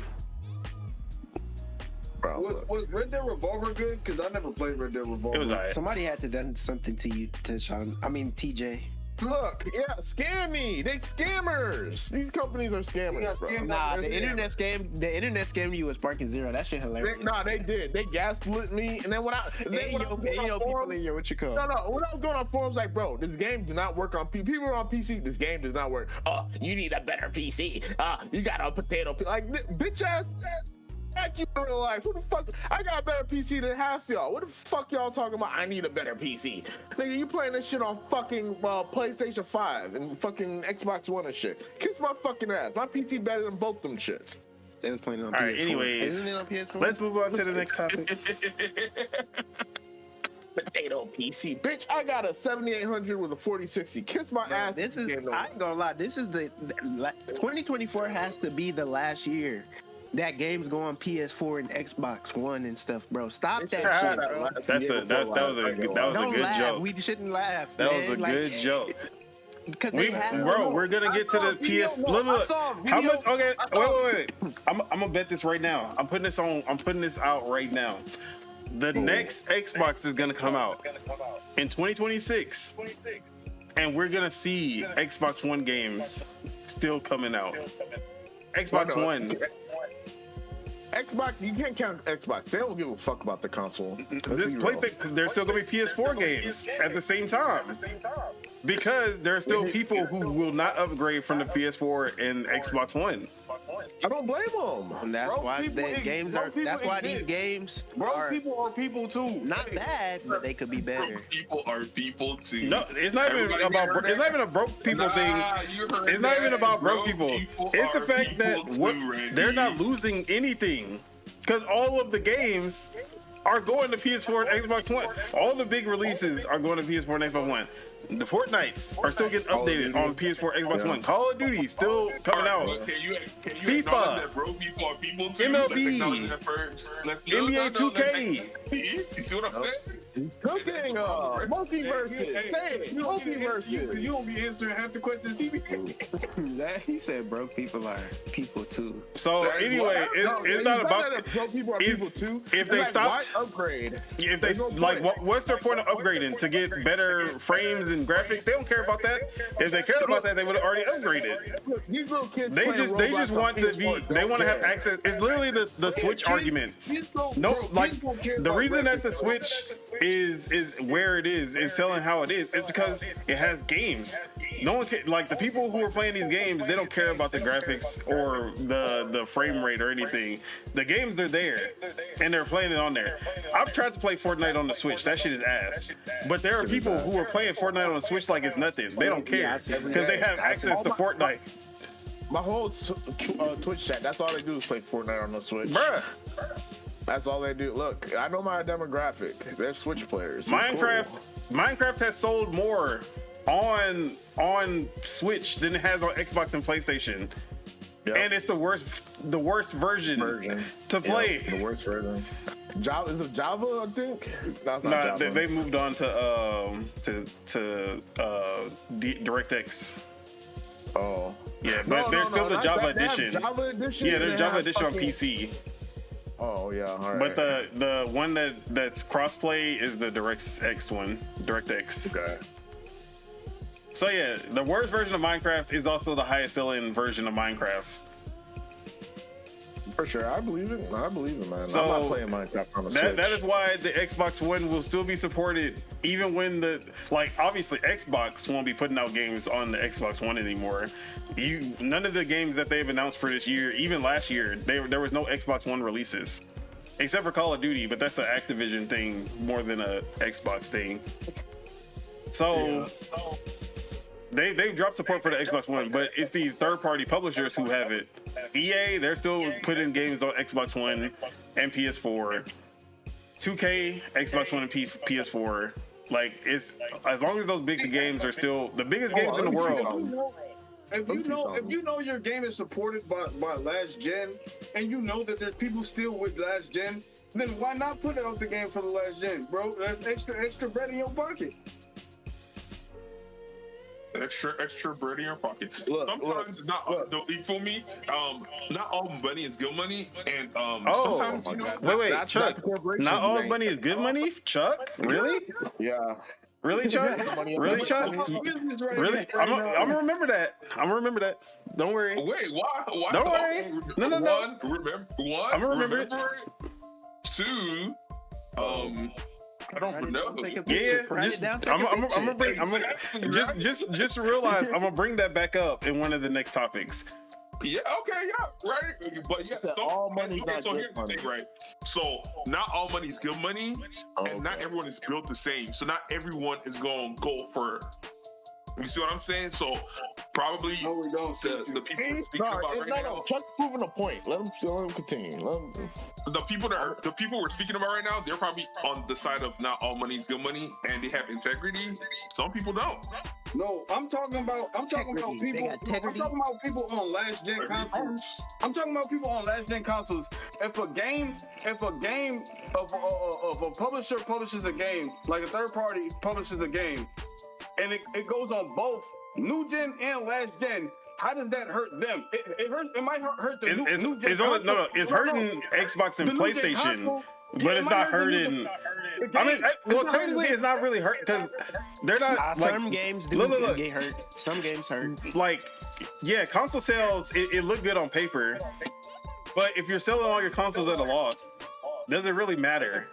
Speaker 1: bro, look.
Speaker 4: Was Red Dead Revolver good? Because I never played Red Dead Revolver.
Speaker 3: It was alright.
Speaker 5: Somebody had to done something to you, TJ.
Speaker 1: Look, yeah, scam me. They scammers. These companies are scammers, bro.
Speaker 5: Nah,
Speaker 1: They're
Speaker 5: the internet scammed you with Sparking Zero. That shit hilarious.
Speaker 1: They did. They gaslit me, and then when I was going on
Speaker 5: people
Speaker 1: forums-
Speaker 5: in your what you call.
Speaker 1: No, when I was going on forums, like, bro, this game does not work on PC. People are on PC. This game does not work. Oh, you need a better PC. You got a potato. Like, bitch ass. Back you in real life. Who the fuck? I got a better PC than half y'all. What the fuck y'all talking about? I need a better PC. Nigga, you playing this shit on fucking PlayStation 5 and fucking Xbox One and shit. Kiss my fucking ass. My PC better than both them shits.
Speaker 5: They was playing on
Speaker 3: All right,
Speaker 5: PS4.
Speaker 3: anyways,
Speaker 5: Isn't it on PS4?
Speaker 3: let's move on to the next topic.
Speaker 1: Potato PC. Bitch, I got a 7800 with a 4060. Kiss my ass.
Speaker 5: This is,
Speaker 1: Game
Speaker 5: I ain't gonna lie, this is the 2024 has to be the last year that games go on PS4 and Xbox One and stuff, bro. Stop that shit, bro.
Speaker 3: That was a good
Speaker 5: Don't
Speaker 3: joke.
Speaker 5: laugh. We shouldn't laugh.
Speaker 3: That was a
Speaker 5: man. Like,
Speaker 3: good joke.
Speaker 5: because they have
Speaker 3: we're gonna get to the PS. Look. How much? Okay, wait. I'm gonna bet this right now. I'm putting this out right now. The next Xbox is gonna come out in 2026, and we're gonna see Xbox One games still coming out. Xbox One.
Speaker 1: Xbox, you can't count Xbox. They don't give a fuck about the console.
Speaker 3: This PlayStation, because there's still gonna be PS4 games at the same time. Because there are still people who will not upgrade from the PS4 and Xbox One.
Speaker 1: I don't blame them.
Speaker 5: And that's why the games are. That's why these games are
Speaker 4: people are people too.
Speaker 5: not bad, but they could be better.
Speaker 7: People are people too.
Speaker 3: No, it's not even about. It's not even a broke people thing. It's not even about broke people. It's the fact that they're not losing anything because all of the games are going to PS4 and Xbox One. All the big releases are going to PS4 and Xbox One. The Fortnites are still getting updated on PS4, Xbox One. Call of Duty still coming out. FIFA, MLB, NBA 2K.
Speaker 7: You see what I'm saying?
Speaker 1: Cooking, multiverses. Say it, multiverses.
Speaker 4: You won't be answering half the questions he be.
Speaker 5: He said broke people are people too.
Speaker 3: So anyway, it's not about
Speaker 1: people are people too.
Speaker 3: If they
Speaker 1: like,
Speaker 3: stopped,
Speaker 1: why upgrade?
Speaker 3: if they what's their point of upgrading to get better frames and graphics? They don't care about that. If they cared about that, they would have already upgraded.
Speaker 1: Look, these little kids.
Speaker 3: They just want to be. They want to have access. It's literally the Switch argument. No, like the reason that the Switch is where it is and selling how it is because it has games. No one can, like the people who are playing these games, they don't care about the graphics or the frame rate or anything. The games are there and they're playing it on there. I've tried to play Fortnite on the Switch. That shit is ass. But there are people who are playing Fortnite on the Switch like it's nothing. They don't care because they have access to Fortnite.
Speaker 1: My whole Twitch chat, that's all they do is play Fortnite on the Switch.
Speaker 3: Bruh.
Speaker 1: That's all they do. Look, I know my demographic. They're Switch players. It's
Speaker 3: Minecraft has sold more on Switch than it has on Xbox and PlayStation. Yep. And it's the worst version to play.
Speaker 1: The worst version. Java, is it Java? I think. No,
Speaker 3: Java. They moved on to DirectX.
Speaker 1: Oh.
Speaker 3: Yeah, but there's still the Java edition.
Speaker 1: Java edition.
Speaker 3: Yeah, there's Java edition on PC.
Speaker 1: Oh yeah, all right.
Speaker 3: But the one that's crossplay is the DirectX one, DirectX.
Speaker 1: Okay.
Speaker 3: So yeah, the worst version of Minecraft is also the highest selling version of Minecraft.
Speaker 1: For sure, I believe it. Man.
Speaker 3: So
Speaker 1: I'm not playing Minecraft on the Switch.
Speaker 3: That is why the Xbox One will still be supported, even when obviously Xbox won't be putting out games on the Xbox One anymore. None of the games that they've announced for this year, even last year, there was no Xbox One releases, except for Call of Duty, but that's an Activision thing more than a Xbox thing. So. They've dropped support for the Xbox One, but it's these third-party publishers who have it. EA, they're still putting games on Xbox One and PS4. 2K, Xbox One and PS4. Like, it's as long as those big games are still the biggest games in the world.
Speaker 4: If you know your game is supported by last gen, and you know that there's people still with last gen, then why not put out the game for the last gen, bro? That's extra bread in your pocket.
Speaker 7: Extra bread in your pocket. Sometimes you feel me? Not all money is good money, and sometimes
Speaker 3: wait, Chuck. Not all money is good money, Chuck. Really?
Speaker 1: Yeah.
Speaker 3: Really, Chuck? Really, Chuck? Really? I'm gonna remember that. Don't worry.
Speaker 7: Wait, why?
Speaker 3: Don't worry. No.
Speaker 7: One, I'm
Speaker 3: gonna remember it.
Speaker 7: Two, I don't know.
Speaker 3: Yeah, just realize I'm gonna bring that back up in one of the next topics.
Speaker 7: Yeah, okay, yeah, right. But yeah,
Speaker 1: all money not
Speaker 7: so
Speaker 1: good
Speaker 7: here's
Speaker 1: money.
Speaker 7: the thing, right? So not all money is good money, and not everyone is built the same. So not everyone is gonna go for. You see what I'm saying? So probably the people we're speaking about right now.
Speaker 1: Chuck's proving a point. Let him continue.
Speaker 7: The people we're speaking about right now, they're probably on the side of not all money is good money, and they have integrity. Some people don't.
Speaker 4: No, I'm talking about people. I'm talking about people on last gen consoles. I'm talking about people on last gen consoles. If a game of a publisher publishes a game, like a third party publishes a game, and it goes on both new gen and last gen. How does that hurt them? It hurts. It might hurt the new gen.
Speaker 3: It's only it's hurting Xbox and
Speaker 4: The new gen
Speaker 3: PlayStation,
Speaker 4: console,
Speaker 3: but it's not hurting. I mean, well, technically, it's not really hurt because they're not like
Speaker 5: some games do get hurt. Some games hurt.
Speaker 3: Like, yeah, console sales it look good on paper, but if you're selling all your consoles at a loss, does it really matter?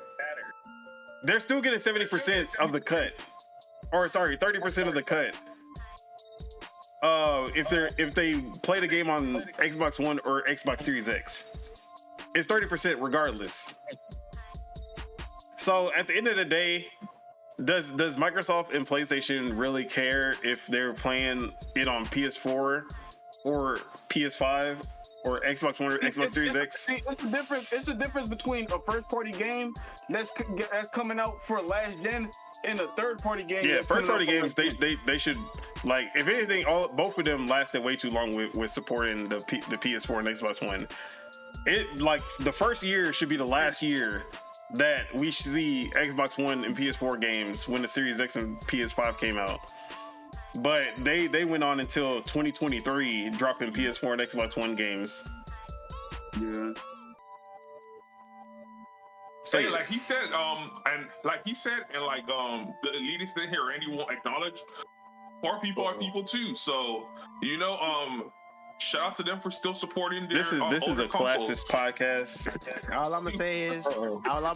Speaker 3: They're still getting 70% of the cut, or sorry, 30% of the cut. If they play the game on Xbox One or Xbox Series X, it's 30% regardless. So at the end of the day, does Microsoft and PlayStation really care if they're playing it on PS4 or PS5 or Xbox One or Xbox Series X?
Speaker 4: It's the difference between a first-party game that's coming out for last gen and a third-party game.
Speaker 3: Yeah, first-party games they should, like, if anything, both of them lasted way too long with supporting the PS4 and Xbox One. It, like, the first year should be the last year that we see Xbox One and PS4 games when the Series X and PS5 came out. But they went on until 2023 dropping PS4 and Xbox One games.
Speaker 4: Yeah.
Speaker 3: So
Speaker 7: Hey, like he said, and the elitists in here, Randy won't acknowledge. Poor people are people too. So, shout out to them for still supporting their
Speaker 3: this is
Speaker 7: older
Speaker 3: a
Speaker 7: consoles.
Speaker 3: classist podcast.
Speaker 5: All I'm gonna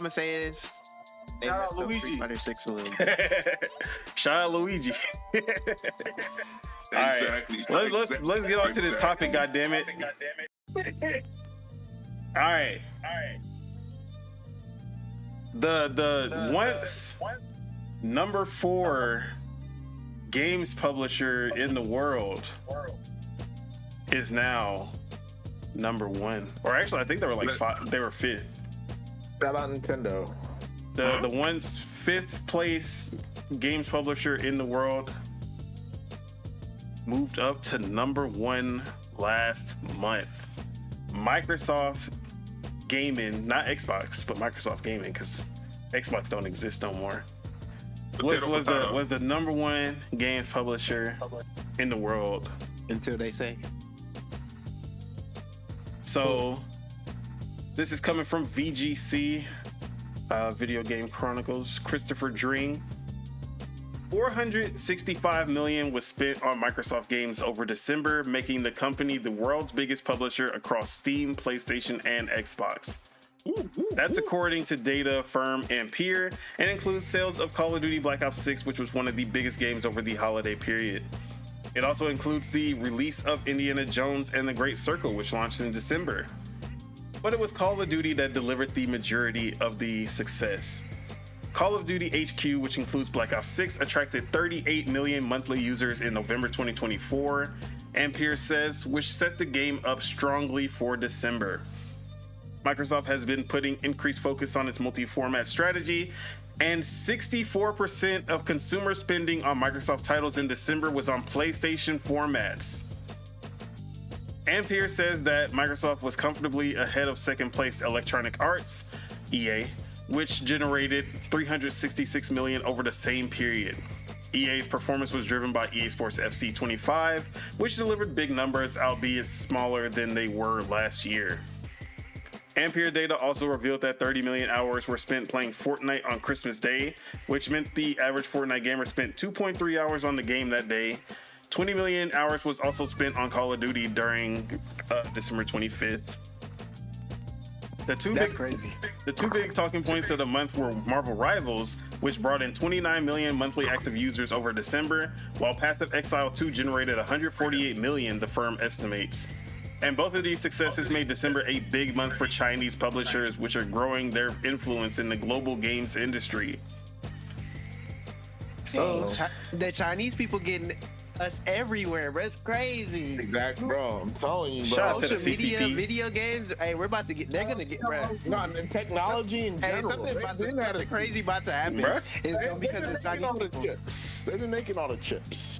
Speaker 5: say is they
Speaker 4: Shout out
Speaker 5: messed up
Speaker 4: Luigi.
Speaker 5: Street Fighter 6 a little bit.
Speaker 3: Shout out Luigi. All right,
Speaker 7: Exactly.
Speaker 3: let's get on to this topic. God damn it! All right. The once number 4 games publisher in the world is now number 1. Or actually, I think they were like 5. They were 5th.
Speaker 1: How about Nintendo?
Speaker 3: The once 5th place games publisher in the world moved up to number 1 last month. Microsoft Gaming, not Xbox, but Microsoft Gaming, because Xbox don't exist no more. Was the number 1 games publisher in the world
Speaker 5: Until they say.
Speaker 3: So this is coming from VGC, Video Game Chronicles. Christopher Dring. $465 million was spent on Microsoft games over December, making the company the world's biggest publisher across Steam, PlayStation, and Xbox. That's according to data firm Ampere, and includes sales of Call of Duty Black Ops 6, which was one of the biggest games over the holiday period. It also includes the release of Indiana Jones and the Great Circle, which launched in December. But it was Call of Duty that delivered the majority of the success. Call of Duty HQ, which includes Black Ops 6, attracted 38 million monthly users in November 2024, Ampere says, which set the game up strongly for December. Microsoft has been putting increased focus on its multi-format strategy, and 64% of consumer spending on Microsoft titles in December was on PlayStation formats. Ampere says that Microsoft was comfortably ahead of second place Electronic Arts, EA, which generated $366 million over the same period. EA's performance was driven by EA Sports FC 25, which delivered big numbers, albeit smaller than they were last year. Ampere data also revealed that 30 million hours were spent playing Fortnite on Christmas Day, which meant the average Fortnite gamer spent 2.3 hours on the game that day. 20 million hours was also spent on Call of Duty during December 25th.
Speaker 5: That's crazy.
Speaker 3: The two big talking points of the month were Marvel Rivals, which brought in 29 million monthly active users over December, while Path of Exile 2 generated 148 million, the firm estimates. And both of these successes made December a big month for Chinese publishers, which are growing their influence in the global games industry. So,
Speaker 5: The Chinese people getting us everywhere, bro. It's crazy.
Speaker 1: Exactly, bro. I'm telling you, bro.
Speaker 3: Shout out to the
Speaker 5: Social media,
Speaker 3: CCP.
Speaker 5: video games. Hey, we're about to get. They're gonna get, bro.
Speaker 1: No, and technology in
Speaker 5: Hey,
Speaker 1: general.
Speaker 5: something crazy about to happen.
Speaker 3: Bruh.
Speaker 5: It's gonna because of the Chinese
Speaker 1: all the
Speaker 5: people.
Speaker 1: chips. They've been making all the chips.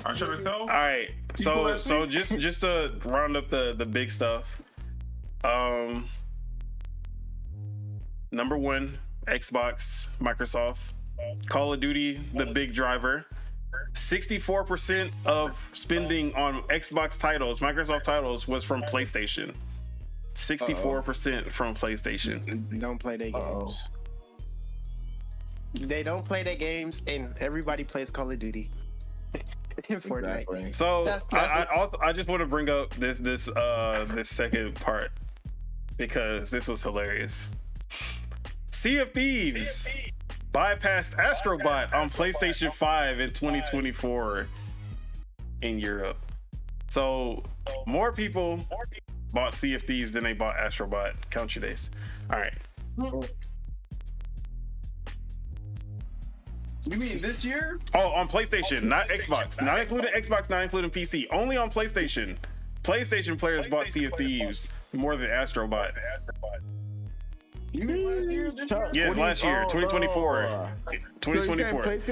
Speaker 7: I should have told.
Speaker 3: all right. So just to round up the big stuff. Number 1, Xbox, Microsoft. Call of Duty, the big driver. 64% of spending on Xbox titles, Microsoft titles, was from PlayStation. 64% from PlayStation.
Speaker 5: Don't play their games. They don't play their games, and everybody plays Call of Duty. And Fortnite.
Speaker 1: Exactly.
Speaker 3: So I just want to bring up this second part because this was hilarious. Sea of Thieves bypassed Astrobot on PlayStation 5 in 2024 in Europe. So more people bought Sea of Thieves than they bought Astrobot. Count your days. All right.
Speaker 4: You mean this year?
Speaker 3: Oh, on PlayStation, not Xbox. Not including Xbox, not including PC. Only on PlayStation. PlayStation players bought Sea of Thieves more than Astrobot.
Speaker 4: You mean last year? This year?
Speaker 3: Yes, last year, 2024. 2024. And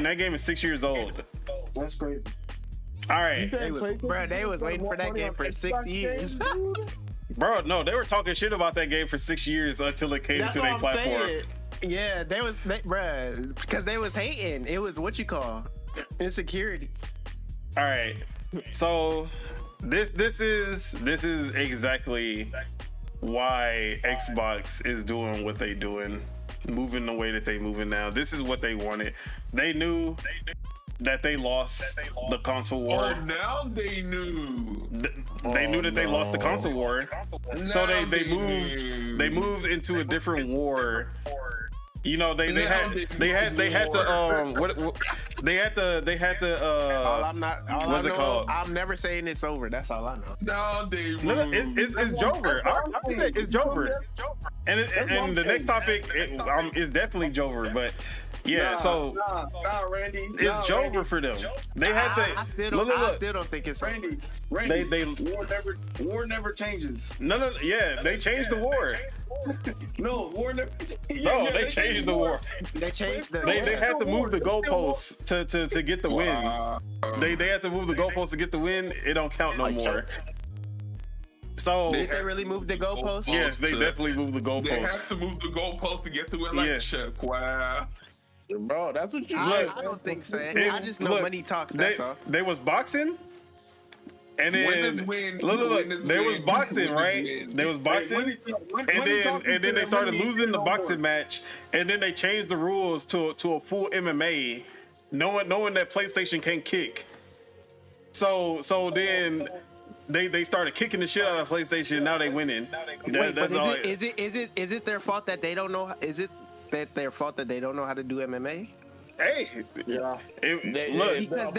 Speaker 3: that game is 6 years old.
Speaker 4: That's great.
Speaker 3: All right.
Speaker 5: They was waiting for that game for 6 years.
Speaker 3: Bro, no, they were talking shit about that game for 6 years until it came
Speaker 5: That's
Speaker 3: to
Speaker 5: what
Speaker 3: their
Speaker 5: I'm
Speaker 3: platform.
Speaker 5: saying. Yeah, bruh, because they was hating. It was what you call insecurity.
Speaker 3: All right. So this is exactly why Xbox is doing what they doing, moving the way that they moving now. This is what they wanted. They knew that they lost the console war.
Speaker 7: Oh, now they knew.
Speaker 3: They knew that they lost the console war, so they moved into a different war. You know, they had to what's it called?
Speaker 5: I'm never saying it's over. That's all I know.
Speaker 7: Now they
Speaker 3: No, it's Jover. I say it's Jover. And the next topic is definitely Jover, but yeah. So
Speaker 4: Randy,
Speaker 3: it's Jover for them. They had to.
Speaker 5: I still don't think it's
Speaker 4: Randy.
Speaker 3: They
Speaker 4: war never changes.
Speaker 3: No. Yeah, they changed the war.
Speaker 4: No, war never.
Speaker 3: No, they changed the war.
Speaker 5: They changed the.
Speaker 3: They had to move the goalposts to get the win. They had to move the goalposts to get the win. It don't count no more. So
Speaker 5: Did they really move the goalposts?
Speaker 3: yes, they definitely moved the
Speaker 7: They have
Speaker 3: goalposts.
Speaker 7: to move the goalpost to get to it like
Speaker 3: Yes.
Speaker 7: check. Wow.
Speaker 1: Bro, that's what you
Speaker 5: I
Speaker 1: do.
Speaker 5: don't think so.
Speaker 3: It-
Speaker 5: I just know
Speaker 3: look,
Speaker 5: money talks. That's all.
Speaker 3: They was boxing, and then
Speaker 7: Winners win.
Speaker 3: look,
Speaker 7: Winners
Speaker 3: they was
Speaker 7: win.
Speaker 3: boxing,
Speaker 7: Winners
Speaker 3: right?
Speaker 7: win.
Speaker 3: They was boxing, and then they started losing the boxing match, and then they changed the rules to a full MMA, knowing that PlayStation can't kick. So then they started kicking the shit out of PlayStation. Now they winning.
Speaker 5: Wait,
Speaker 3: That's
Speaker 5: but
Speaker 3: all.
Speaker 5: is it their fault that they don't know? Is it that their fault that they don't know how to do MMA?
Speaker 3: Hey,
Speaker 1: Yeah.
Speaker 3: look,
Speaker 5: Because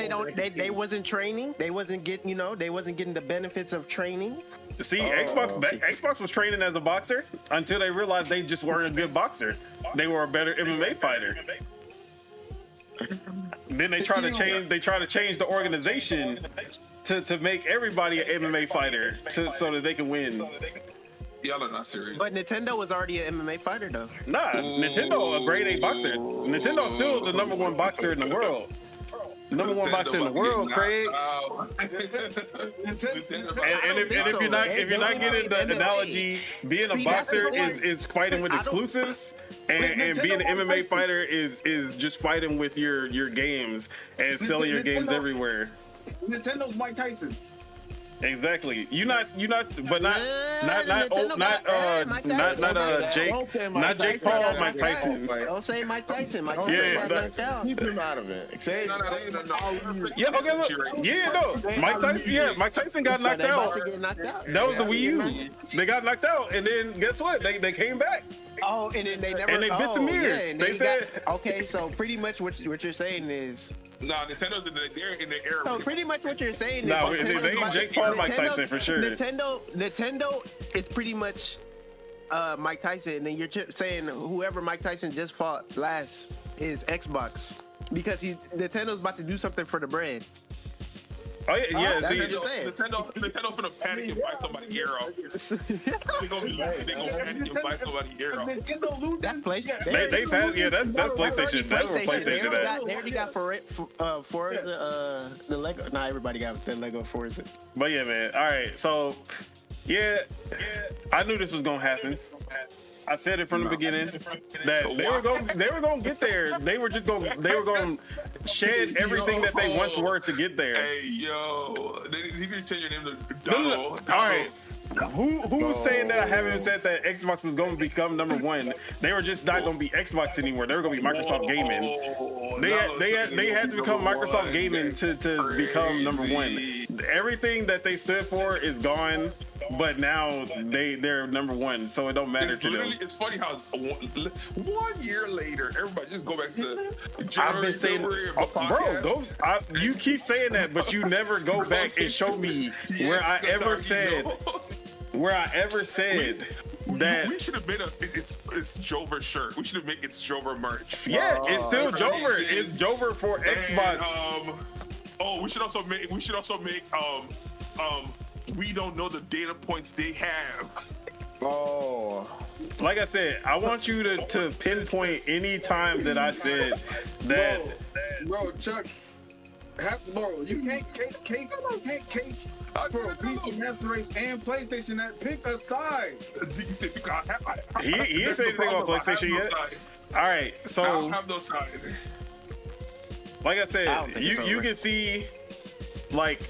Speaker 5: they wasn't training. They wasn't getting the benefits of training.
Speaker 3: see, Xbox was training as a boxer until they realized they just weren't a good boxer. They were a better MMA fighter. Then they try to change the organization to make everybody an MMA fighter so that they can win.
Speaker 7: Y'all are not serious.
Speaker 5: But Nintendo was already an MMA fighter though.
Speaker 3: Nah, Nintendo a grade A boxer. Nintendo's still the number one boxer in the world. Number one boxer in the world, Craig. And if you're not getting the analogy, being a
Speaker 5: See, that's the
Speaker 3: boxer
Speaker 5: thing.
Speaker 3: is fighting with exclusives, and being an MMA fighter is just fighting with your games and selling your games everywhere.
Speaker 4: Nintendo's Mike Tyson.
Speaker 3: Exactly. But not Jake Paul, Mike Tyson.
Speaker 5: Don't say Mike Tyson. Mike
Speaker 3: Yeah,
Speaker 5: Tyson got knocked out.
Speaker 1: Keep him out of it. Say
Speaker 7: No.
Speaker 3: Yeah, okay, look. Yeah, no. Mike Tyson got
Speaker 5: So
Speaker 3: knocked
Speaker 5: they about
Speaker 3: out.
Speaker 5: to get knocked out.
Speaker 3: That was the Wii U. They got knocked out, and then guess what? They came back.
Speaker 5: Oh, and then they never.
Speaker 3: And they bit some ears.
Speaker 5: and
Speaker 3: They said-
Speaker 5: okay, so pretty much what you're saying is.
Speaker 7: Nah, Nintendo's they're in the era.
Speaker 5: So pretty much what you're saying is.
Speaker 3: No, they
Speaker 5: Nintendo's
Speaker 3: ain't
Speaker 5: about-
Speaker 3: Jake Paul, Mike Tyson for sure.
Speaker 5: Nintendo is pretty much Mike Tyson, and then you're saying whoever Mike Tyson just fought last is Xbox because Nintendo's about to do something for the brand.
Speaker 3: Oh yeah.
Speaker 5: that's
Speaker 3: See,
Speaker 5: what you're saying.
Speaker 7: Nintendo finna panic and buy somebody's ear off. They gonna panic and buy somebody's ear off.
Speaker 5: That's PlayStation.
Speaker 3: they passed. Yeah, that's PlayStation. That's where PlayStation at.
Speaker 5: They already got Forza, the Lego. Not everybody got the Lego Forza.
Speaker 3: But yeah, man. All right. So yeah, I knew this was gonna happen. I said it from the beginning that they were going to get there. They were going to shed everything that they once were to get there.
Speaker 7: Hey, yo, you need to change your name to
Speaker 3: Donald. All right. Who's saying that I haven't said that Xbox was going to become number one? They were just not going to be Xbox anymore. They were going to be Microsoft Gaming. They had to become Microsoft Gaming to become number one. Everything that they stood for is gone, but now they're number one, so it don't matter to them.
Speaker 7: It's funny how 1 year later, everybody just go back to
Speaker 3: I've been saying, bro, you keep saying that, but you never go back and show me where I ever said that.
Speaker 7: We should have made it's Jover shirt. We should have made it's Jover merch.
Speaker 3: Yeah, it's still Jover. It's Jover for Xbox.
Speaker 7: We should also make we don't know the data points they have.
Speaker 1: Oh,
Speaker 3: like I said, I want you to pinpoint any time that I said that.
Speaker 4: Bro, Chuck, you can't case bro, PC Master Race and PlayStation that pick a side.
Speaker 3: He ain't said anything on PlayStation yet. All right, so
Speaker 7: I don't have those sides.
Speaker 3: like I said, you can see like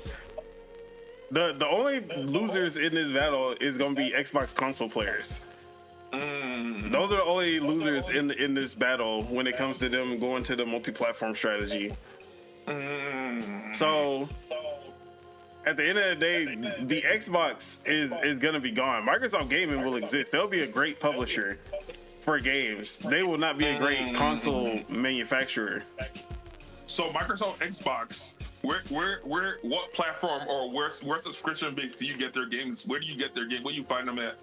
Speaker 3: the only losers in this battle is gonna be Xbox console players. Those are the only losers in this battle when it comes to them going to the multi-platform strategy. So at the end of the day, the Xbox is gonna be gone. Microsoft Gaming will exist. They'll be a great publisher for games. They will not be a great console manufacturer.
Speaker 7: So Microsoft Xbox, what platform or where subscription based do you get their games? Where do you get their game? Where do you find them at?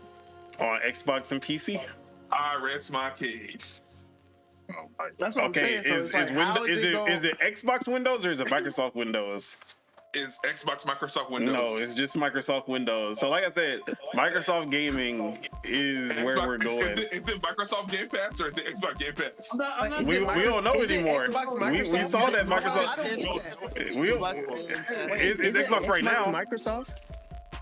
Speaker 3: On Xbox and PC.
Speaker 7: I rest my case.
Speaker 1: that's what I'm saying. So
Speaker 3: Is it Xbox Windows or is it Microsoft Windows?
Speaker 7: Is Xbox Microsoft Windows?
Speaker 3: No, it's just Microsoft Windows. So like I said, Microsoft Gaming is where we're going.
Speaker 7: Is it Microsoft Game Pass or is it Xbox Game Pass?
Speaker 3: We don't know anymore. We saw that Microsoft. Is Xbox right now?
Speaker 1: Microsoft.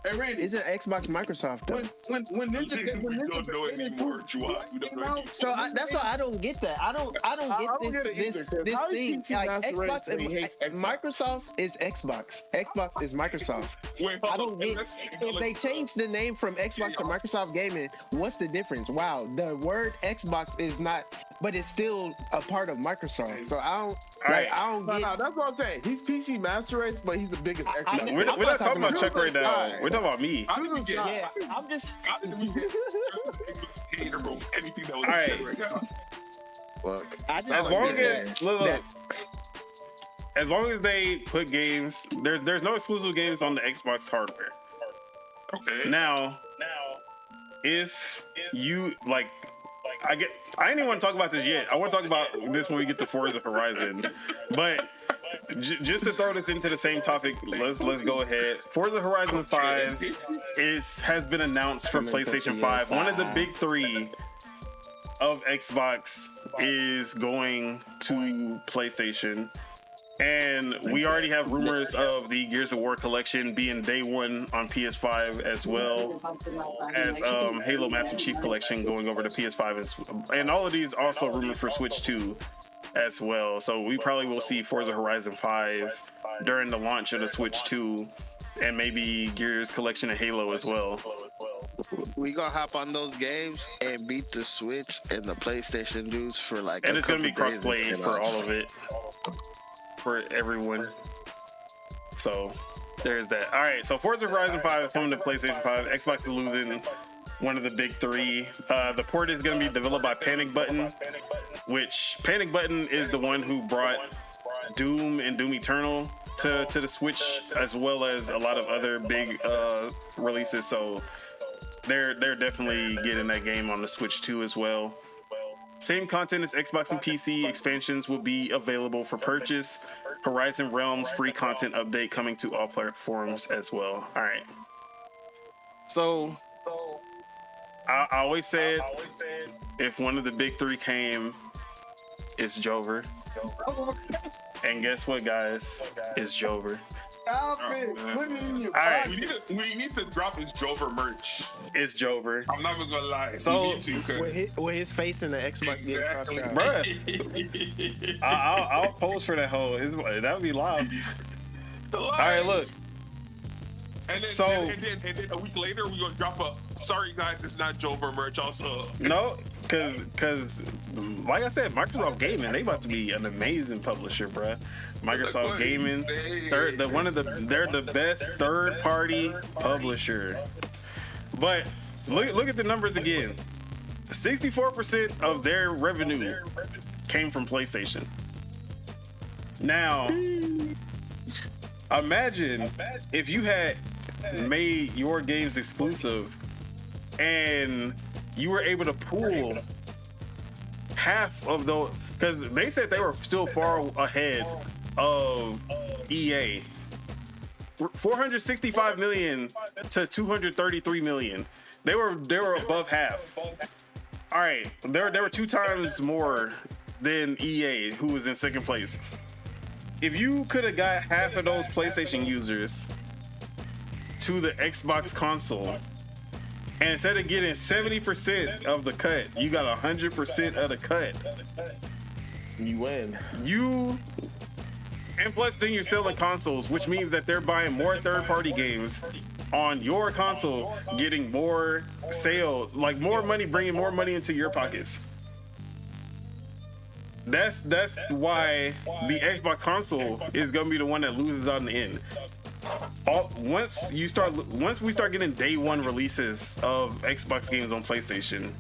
Speaker 4: Hey Randy,
Speaker 1: Isn't Xbox Microsoft though?
Speaker 4: when Ninja
Speaker 7: We don't know anymore, Juwan. We don't know anymore.
Speaker 5: So that's why I don't get that. I don't get this thing. Like Xbox and
Speaker 1: Microsoft is Xbox. Xbox is Microsoft.
Speaker 7: Wait,
Speaker 5: I don't get if they change the name from Xbox to Microsoft Gaming. What's the difference? Wow, the word Xbox is not, but it's still a part of Microsoft. So I don't. I don't get.
Speaker 1: No, that's what I'm saying. He's PC Master Race, but he's the biggest Xbox.
Speaker 3: We're not talking about Chuck right now. We're talking about me.
Speaker 5: Yeah, I'm just.
Speaker 7: Anything that was
Speaker 3: All
Speaker 7: said right now.
Speaker 1: Look,
Speaker 5: I just
Speaker 3: As
Speaker 5: don't
Speaker 3: long
Speaker 5: get
Speaker 3: as
Speaker 5: that.
Speaker 3: as long as they put games, there's no exclusive games on the Xbox hardware.
Speaker 7: Okay.
Speaker 3: Now, if you like, I ain't even want to talk about this yet. I want to talk about this when we get to Forza Horizon. But just to throw this into the same topic, let's go ahead. Forza Horizon 5 has been announced for PlayStation 5. One of the big three of Xbox is going to PlayStation. And we already have rumors of the Gears of War collection being day one on PS5, as well as Halo Master Chief collection going over to PS5, and all of these also rumored for Switch 2 as well. So we probably will see Forza Horizon 5 during the launch of the Switch 2, and maybe Gears collection and Halo as well.
Speaker 6: We gonna hop on those games and beat the Switch and the PlayStation dudes for like.
Speaker 3: And it's gonna be cross-play for all of it. For everyone. So there's that. All right, so Forza Horizon 5 coming to PlayStation 5. Xbox is losing one of the big three. The port is going to be developed by Panic Button, which Panic Button is the one who brought Doom and Doom Eternal to the Switch, as well as a lot of other big releases. So they're definitely getting that game on the Switch too as well. Same content as Xbox and PC. Expansions will be available for purchase. Horizon Realms free content update coming to all platforms as well. All right. So I always said if one of the big three came, it's Jover. And guess what, guys? It's Jover.
Speaker 6: Stop it.
Speaker 7: man.
Speaker 6: Put it in your
Speaker 3: All right.
Speaker 6: pocket.
Speaker 7: We need to drop his Jover merch.
Speaker 3: It's Jover.
Speaker 7: I'm not even gonna lie.
Speaker 3: So-
Speaker 7: we need to, 'cause-
Speaker 5: With his face in the Xbox getting crossed
Speaker 7: Exactly.
Speaker 5: out.
Speaker 3: Bruh. I'll pose for that hoe. That would be live. All right, look.
Speaker 7: And then,
Speaker 3: So-
Speaker 7: and then a week later, we're gonna drop a. Sorry guys, it's not Jover merch. Also,
Speaker 3: No, because like I said, Microsoft Gaming, they about to be an amazing publisher, bruh. Microsoft
Speaker 7: What
Speaker 3: Gaming,
Speaker 7: you say?
Speaker 3: they're the best third-party publisher. But look at the numbers again. 64% of their revenue came from PlayStation. Now, imagine if you had made your games exclusive and you were able to pool half of those, because they said they were still far ahead of EA. 465 million to 233 million. They were above half. All right, there were 2 times more than EA, who was in second place. If you could have got half of those PlayStation users to the Xbox console, and instead of getting 70% of the cut, you got 100% of the cut.
Speaker 1: You win.
Speaker 3: And plus, then you're selling consoles, which means that they're buying more third-party games on your console, getting more sales, like more money, bringing more money into your pockets. That's why the Xbox console is gonna be the one that loses out in the end. Once we start getting day one releases of Xbox games on PlayStation,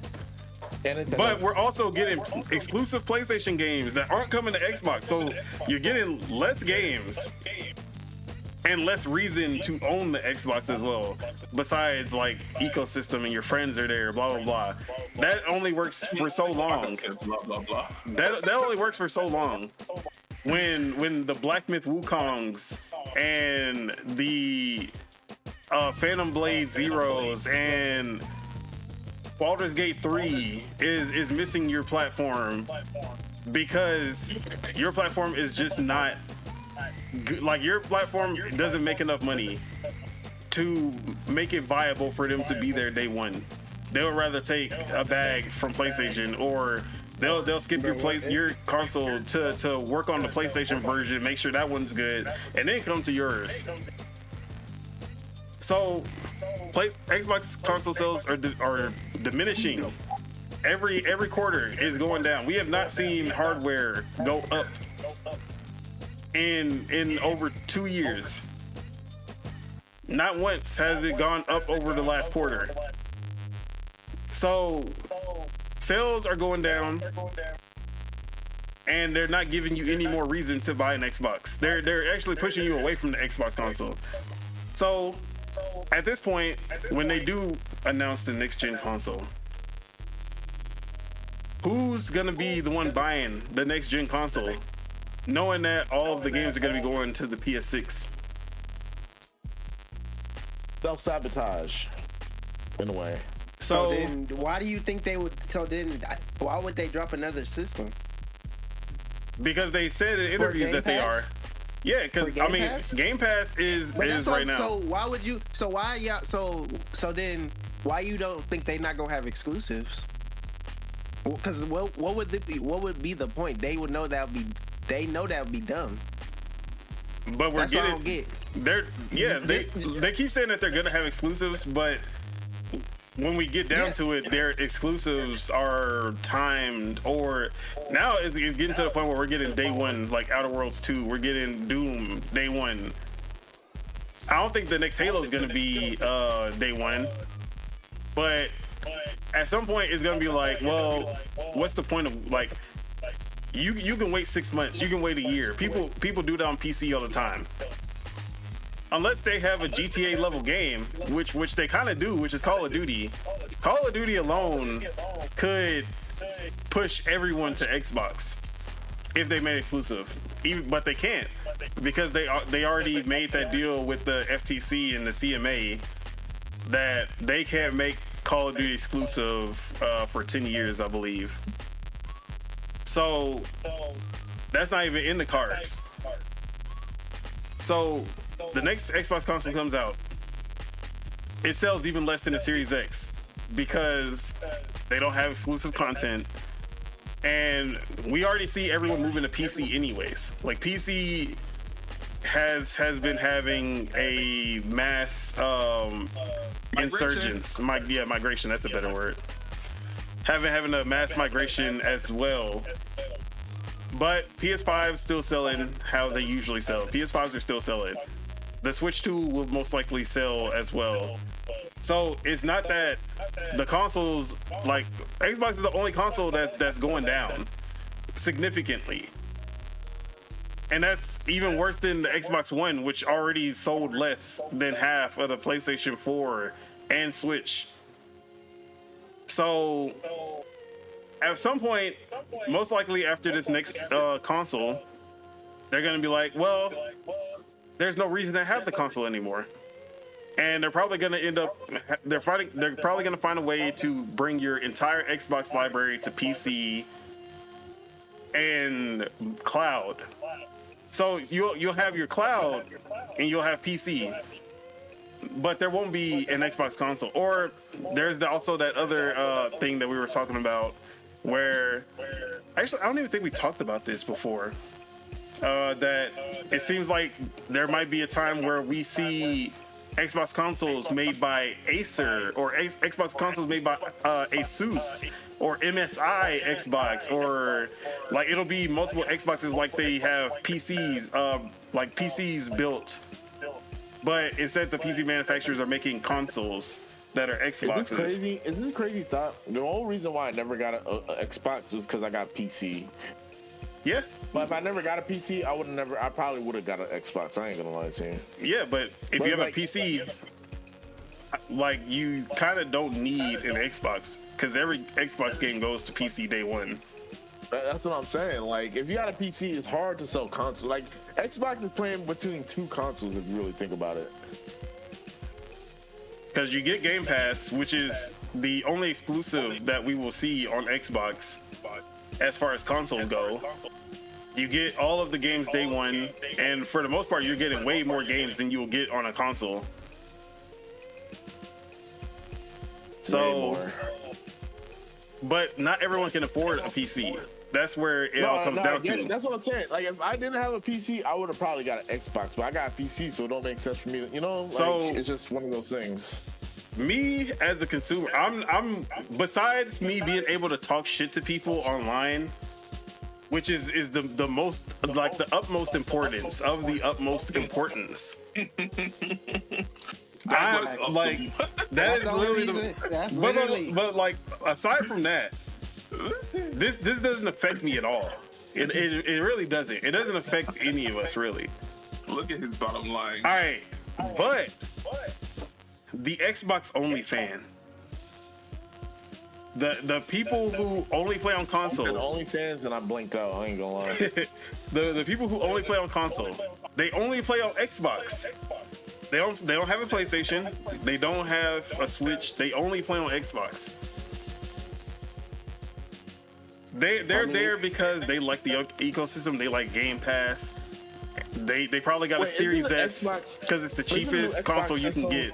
Speaker 3: but we're also getting exclusive PlayStation games that aren't coming to Xbox, so you're getting less games and less reason to own the Xbox as well. Besides, like, ecosystem and your friends are there, blah blah blah. That only works for so long.
Speaker 7: Blah blah blah.
Speaker 3: That only works for so long. When the Black Myth Wukongs and the Phantom Blade Zeros and Baldur's Gate 3 is missing your platform because your platform is just not good. Like, your platform doesn't make enough money to make it viable for them to be there day one. They would rather take a bag from PlayStation, or they'll skip your console to work on the PlayStation version, make sure that one's good, and then come to yours. So Xbox console sales are diminishing. Every quarter is going down. We have not seen hardware go up in over 2 years. Not once has it gone up over the last quarter. So sales are going down, and they're not giving you any more reason to buy an Xbox. They're actually pushing you away from the Xbox console. So at this point, when they do announce the next gen console, who's gonna be the one buying the next gen console, knowing that all of the games are gonna be going to the PS6?
Speaker 1: Self-sabotage, in a way.
Speaker 5: So then, why do you think they would? So then, why would they drop another system?
Speaker 3: Because they said in interviews
Speaker 5: Game
Speaker 3: that they
Speaker 5: Pass?
Speaker 3: are. Yeah, because
Speaker 5: Game
Speaker 3: I mean,
Speaker 5: Pass?
Speaker 3: Game Pass is right now.
Speaker 5: So why would you? So why y'all? So then, why you don't think they not gonna have exclusives? Because what would be the point? They would know that would be. They know that would be dumb.
Speaker 3: But we're
Speaker 5: That's what I don't
Speaker 3: getting.
Speaker 5: get.
Speaker 3: They keep saying that they're gonna have exclusives, but when we get down to it, their exclusives are timed, or now it's getting to the point where we're getting day one, like Outer Worlds 2. We're getting Doom day one. I don't think the next Halo is gonna be day one, but at some point it's gonna be like, well, what's the point of, like, you can wait 6 months, you can wait a year. People do that on PC all the time. Unless they have a GTA level game, which they kind of do, which is Call of Duty. Call of Duty alone could push everyone to Xbox if they made exclusive. But they can't, because they already made that deal with the FTC and the CMA that they can't make Call of Duty exclusive for 10 years, I believe. So that's not even in the cards. So the next Xbox console comes out, it sells even less than the Series X because they don't have exclusive content. And we already see everyone moving to PC anyways. Like PC has been having a mass insurgence. Migration, that's a better word. Having a mass migration as well. But PS5 still selling how they usually sell. PS5s are still selling. The Switch 2 will most likely sell as well. So it's not that the consoles, like Xbox is the only console that's going down significantly. And that's even worse than the Xbox One, which already sold less than half of the PlayStation 4 and Switch. So at some point, most likely after this next console, they're gonna be like, well, there's no reason to have the console anymore. And they're probably gonna end up, they're probably gonna find a way to bring your entire Xbox library to PC and cloud. So you'll have your cloud and you'll have PC, but there won't be an Xbox console. Or there's also that other thing that we were talking about, where actually I don't even think we talked about this before. That it seems like there might be a time where we see Xbox consoles made by Acer, or Xbox consoles made by Asus or MSI Xbox, or like it'll be multiple Xboxes, like they have PCs, like PCs built, but instead the PC manufacturers are making consoles that are Xboxes.
Speaker 1: Isn't this crazy thought? The only reason why I never got a Xbox was because I got PC.
Speaker 3: Yeah.
Speaker 1: But if I never got a PC, I probably would have got an Xbox. I ain't gonna lie to you.
Speaker 3: Yeah, but if you have a PC, like you kind of don't need an Xbox, because every Xbox game goes to PC day one.
Speaker 1: That's what I'm saying. Like, if you got a PC, it's hard to sell consoles. Like, Xbox is playing between two consoles if you really think about it.
Speaker 3: Because you get Game Pass, which is the only exclusive that we will see on Xbox as far as consoles go. You get all of the games day one, and for the most part, you're getting way more games than you will get on a console. So, but not everyone can afford a PC. That's where it all comes down to.
Speaker 1: That's what I'm saying. Like, if I didn't have a PC, I would have probably got an Xbox. But I got a PC, so it don't make sense for me to, like,
Speaker 3: so
Speaker 1: it's just one of those things.
Speaker 3: Me as a consumer, I'm besides me being able to talk shit to people online, which is the most, like, the utmost importance of the utmost importance. That is literally but like, aside from that, this doesn't affect me at all. It really doesn't. It doesn't affect any of us, really.
Speaker 7: Look at his bottom line.
Speaker 3: All right, but the Xbox only fan, the people who only play on console,
Speaker 1: and only fans, and I blinked out. I ain't gonna lie.
Speaker 3: the people who only play on console, they only play on Xbox. They don't have a PlayStation. They don't have a Switch. They only play on Xbox. They're there because they like the ecosystem. They like Game Pass. They probably got a Series S because it's the cheapest console you can get.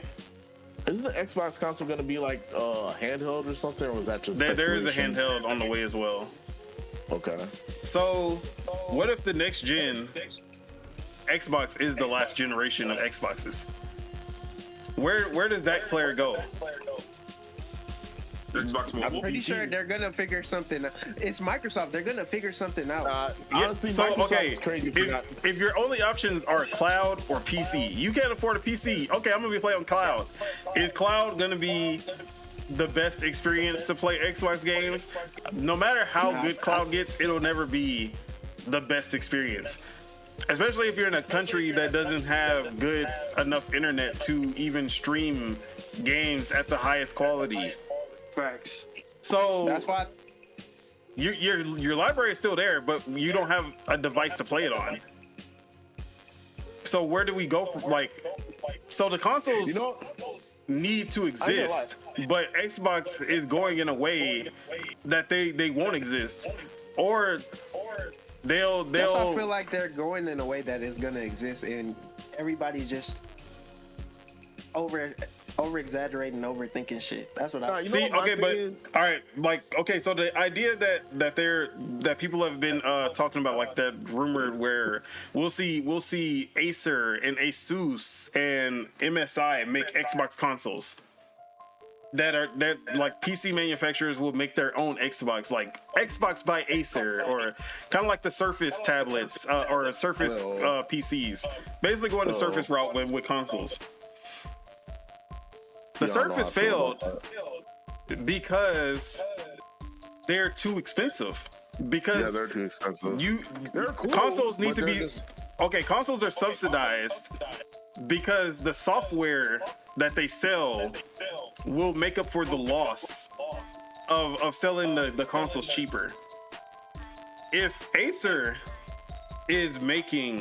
Speaker 1: Isn't the Xbox console going to be like handheld or something, or was that just
Speaker 3: there is a handheld on the way as well.
Speaker 1: Okay.
Speaker 3: So what if the next gen Xbox is the last generation of Xboxes? Where does that player go?
Speaker 7: Xbox Mobile.
Speaker 5: I'm pretty sure they're gonna figure something out. It's Microsoft. They're gonna figure something out.
Speaker 1: Honestly,
Speaker 3: so
Speaker 1: Microsoft
Speaker 3: okay,
Speaker 1: is crazy
Speaker 3: if your only options are cloud or PC, you can't afford a PC. Okay, I'm gonna be playing on cloud. Is cloud gonna be the best experience to play Xbox games? No matter how good cloud gets, it'll never be the best experience. Especially if you're in a country that doesn't have good enough internet to even stream games at the highest quality.
Speaker 4: Facts.
Speaker 3: So
Speaker 5: That's why.
Speaker 3: Your library is still there, but you don't have a device to play it on. So where do we go from, like? So the consoles need to exist, but Xbox is going in a way that they won't exist, or They'll
Speaker 5: That's why I feel like they're going in a way that is gonna exist, and everybody's just over exaggerating, overthinking shit. That's what I
Speaker 3: see. Okay, but all right, like okay, so the idea that people have been talking about, like that rumored where we'll see Acer and Asus and MSI make Xbox consoles. That like PC manufacturers will make their own Xbox, like Xbox by Acer, or kind of like the Surface tablets or Surface PCs. Basically going the Surface route with consoles. The Surface failed because they're too expensive. Because
Speaker 1: they're too expensive.
Speaker 3: They're cool, consoles need to be okay. Consoles are subsidized because the software that they sell will make up for the loss of selling the consoles cheaper. If Acer is making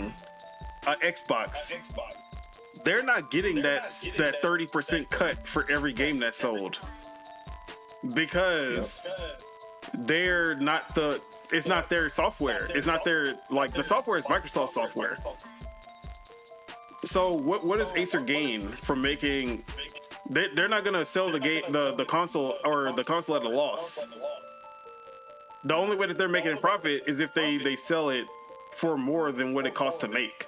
Speaker 3: an Xbox, they're not getting that 30% cut for every game that's sold because they're not it's not their software. It's not their, like, the software is Microsoft software. So what does Acer gain from making? They're not gonna sell the console or the console at a loss. The only way that they're making a profit is if they sell it for more than what it costs to make.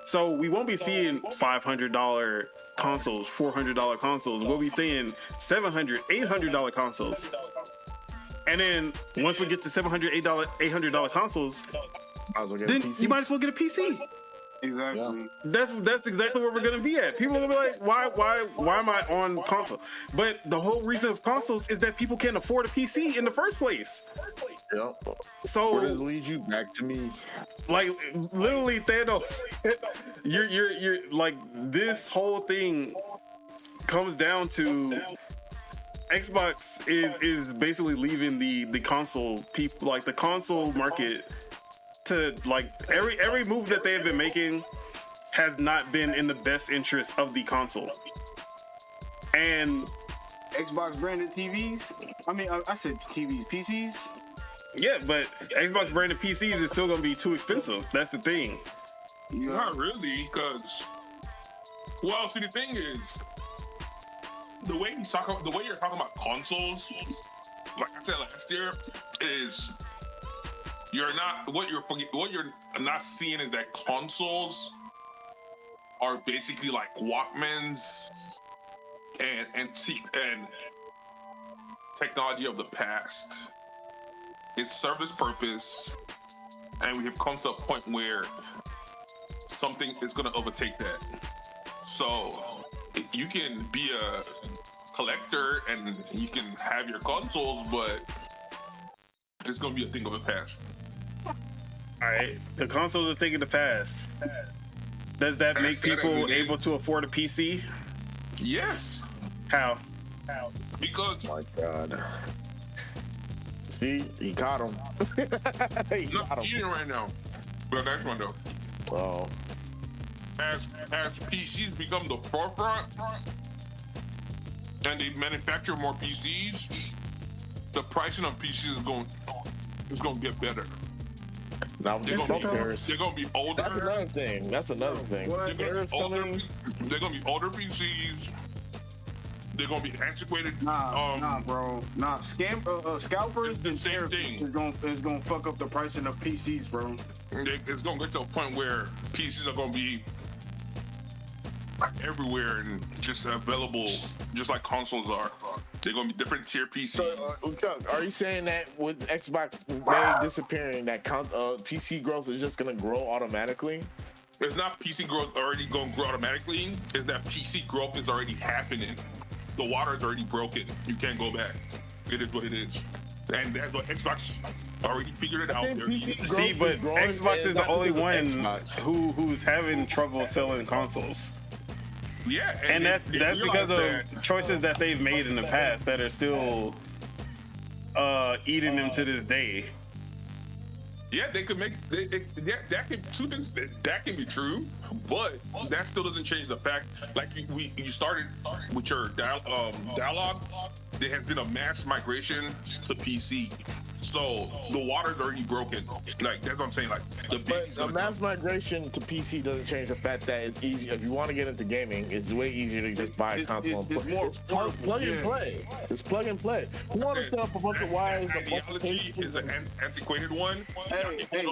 Speaker 3: So we won't be seeing $500 consoles, $400 consoles. We'll be seeing $700, $800 consoles. And then once we get to $700, $800 consoles, then you might as well get a PC.
Speaker 4: Exactly.
Speaker 3: That's exactly where we're gonna be at. People are gonna be like, why am I on console? But the whole reason of consoles is that people can't afford a PC in the first place.
Speaker 1: Yep.
Speaker 3: So
Speaker 1: where does it lead you back to me?
Speaker 3: Like literally, Thanos. you're like, this whole thing comes down to Xbox is basically leaving the console people, like the console market, to like every move that they have been making has not been in the best interest of the console. And
Speaker 4: Xbox branded TVs. I mean, I said TVs, PCs.
Speaker 3: Yeah, but Xbox branded PCs is still gonna be too expensive. That's the thing.
Speaker 7: Not really, because well, see, the thing is, the way you're talking about consoles, like I said last year, is what you're not seeing is that consoles are basically like Walkmans and technology of the past. It's service purpose, and we have come to a point where something is going to overtake that. So you can be a collector and you can have your consoles, but it's going to be a thing of the past.
Speaker 3: All right, the consoles are a thing of the past. Does that make people able to afford a PC?
Speaker 7: Yes.
Speaker 3: How?
Speaker 7: Because
Speaker 1: oh my God. See, he caught him.
Speaker 7: not eating right now. But next one though.
Speaker 1: Oh.
Speaker 7: As PCs become the forefront and they manufacture more PCs, the pricing of PCs is going to get better.
Speaker 1: Now
Speaker 7: they're going to be older.
Speaker 1: That's another thing.
Speaker 7: They're going to be older PCs. They're gonna be antiquated.
Speaker 4: Nah, bro. Nah, scalpers.
Speaker 7: It's the same thing.
Speaker 4: It's gonna fuck up the pricing of PCs, bro.
Speaker 7: It's gonna get to a point where PCs are gonna be everywhere and just available, just like consoles are. They're gonna be different tier PCs.
Speaker 1: So, are you saying that with Xbox May disappearing, that PC growth is just gonna grow automatically?
Speaker 7: It's not PC growth already gonna grow automatically. It's that PC growth is already happening. The water is already broken. You can't go back. It is what it is. And that's what Xbox already figured it out.
Speaker 3: See, but Xbox is the only one who's having trouble selling consoles.
Speaker 7: Yeah,
Speaker 3: and that's because of choices that they've made in the past that are still eating them to this day.
Speaker 7: Yeah, they could make that can two things that can be true, but that still doesn't change the fact. Like you started with your dialogue, there has been a mass migration to PC. So the water's already broken. Like that's what I'm saying. Like the
Speaker 1: But
Speaker 7: baby's
Speaker 1: a
Speaker 7: gonna
Speaker 1: mass migration to PC doesn't change the fact that it's easy. If you want to get into gaming, it's way easier to just buy a console.
Speaker 4: it's more
Speaker 1: It's plug and
Speaker 4: yeah.
Speaker 1: play. It's plug and play. Who want to set up a bunch of wires?
Speaker 7: That
Speaker 1: a bunch of
Speaker 7: ideology
Speaker 1: cables,
Speaker 7: is an antiquated one.
Speaker 4: Hey,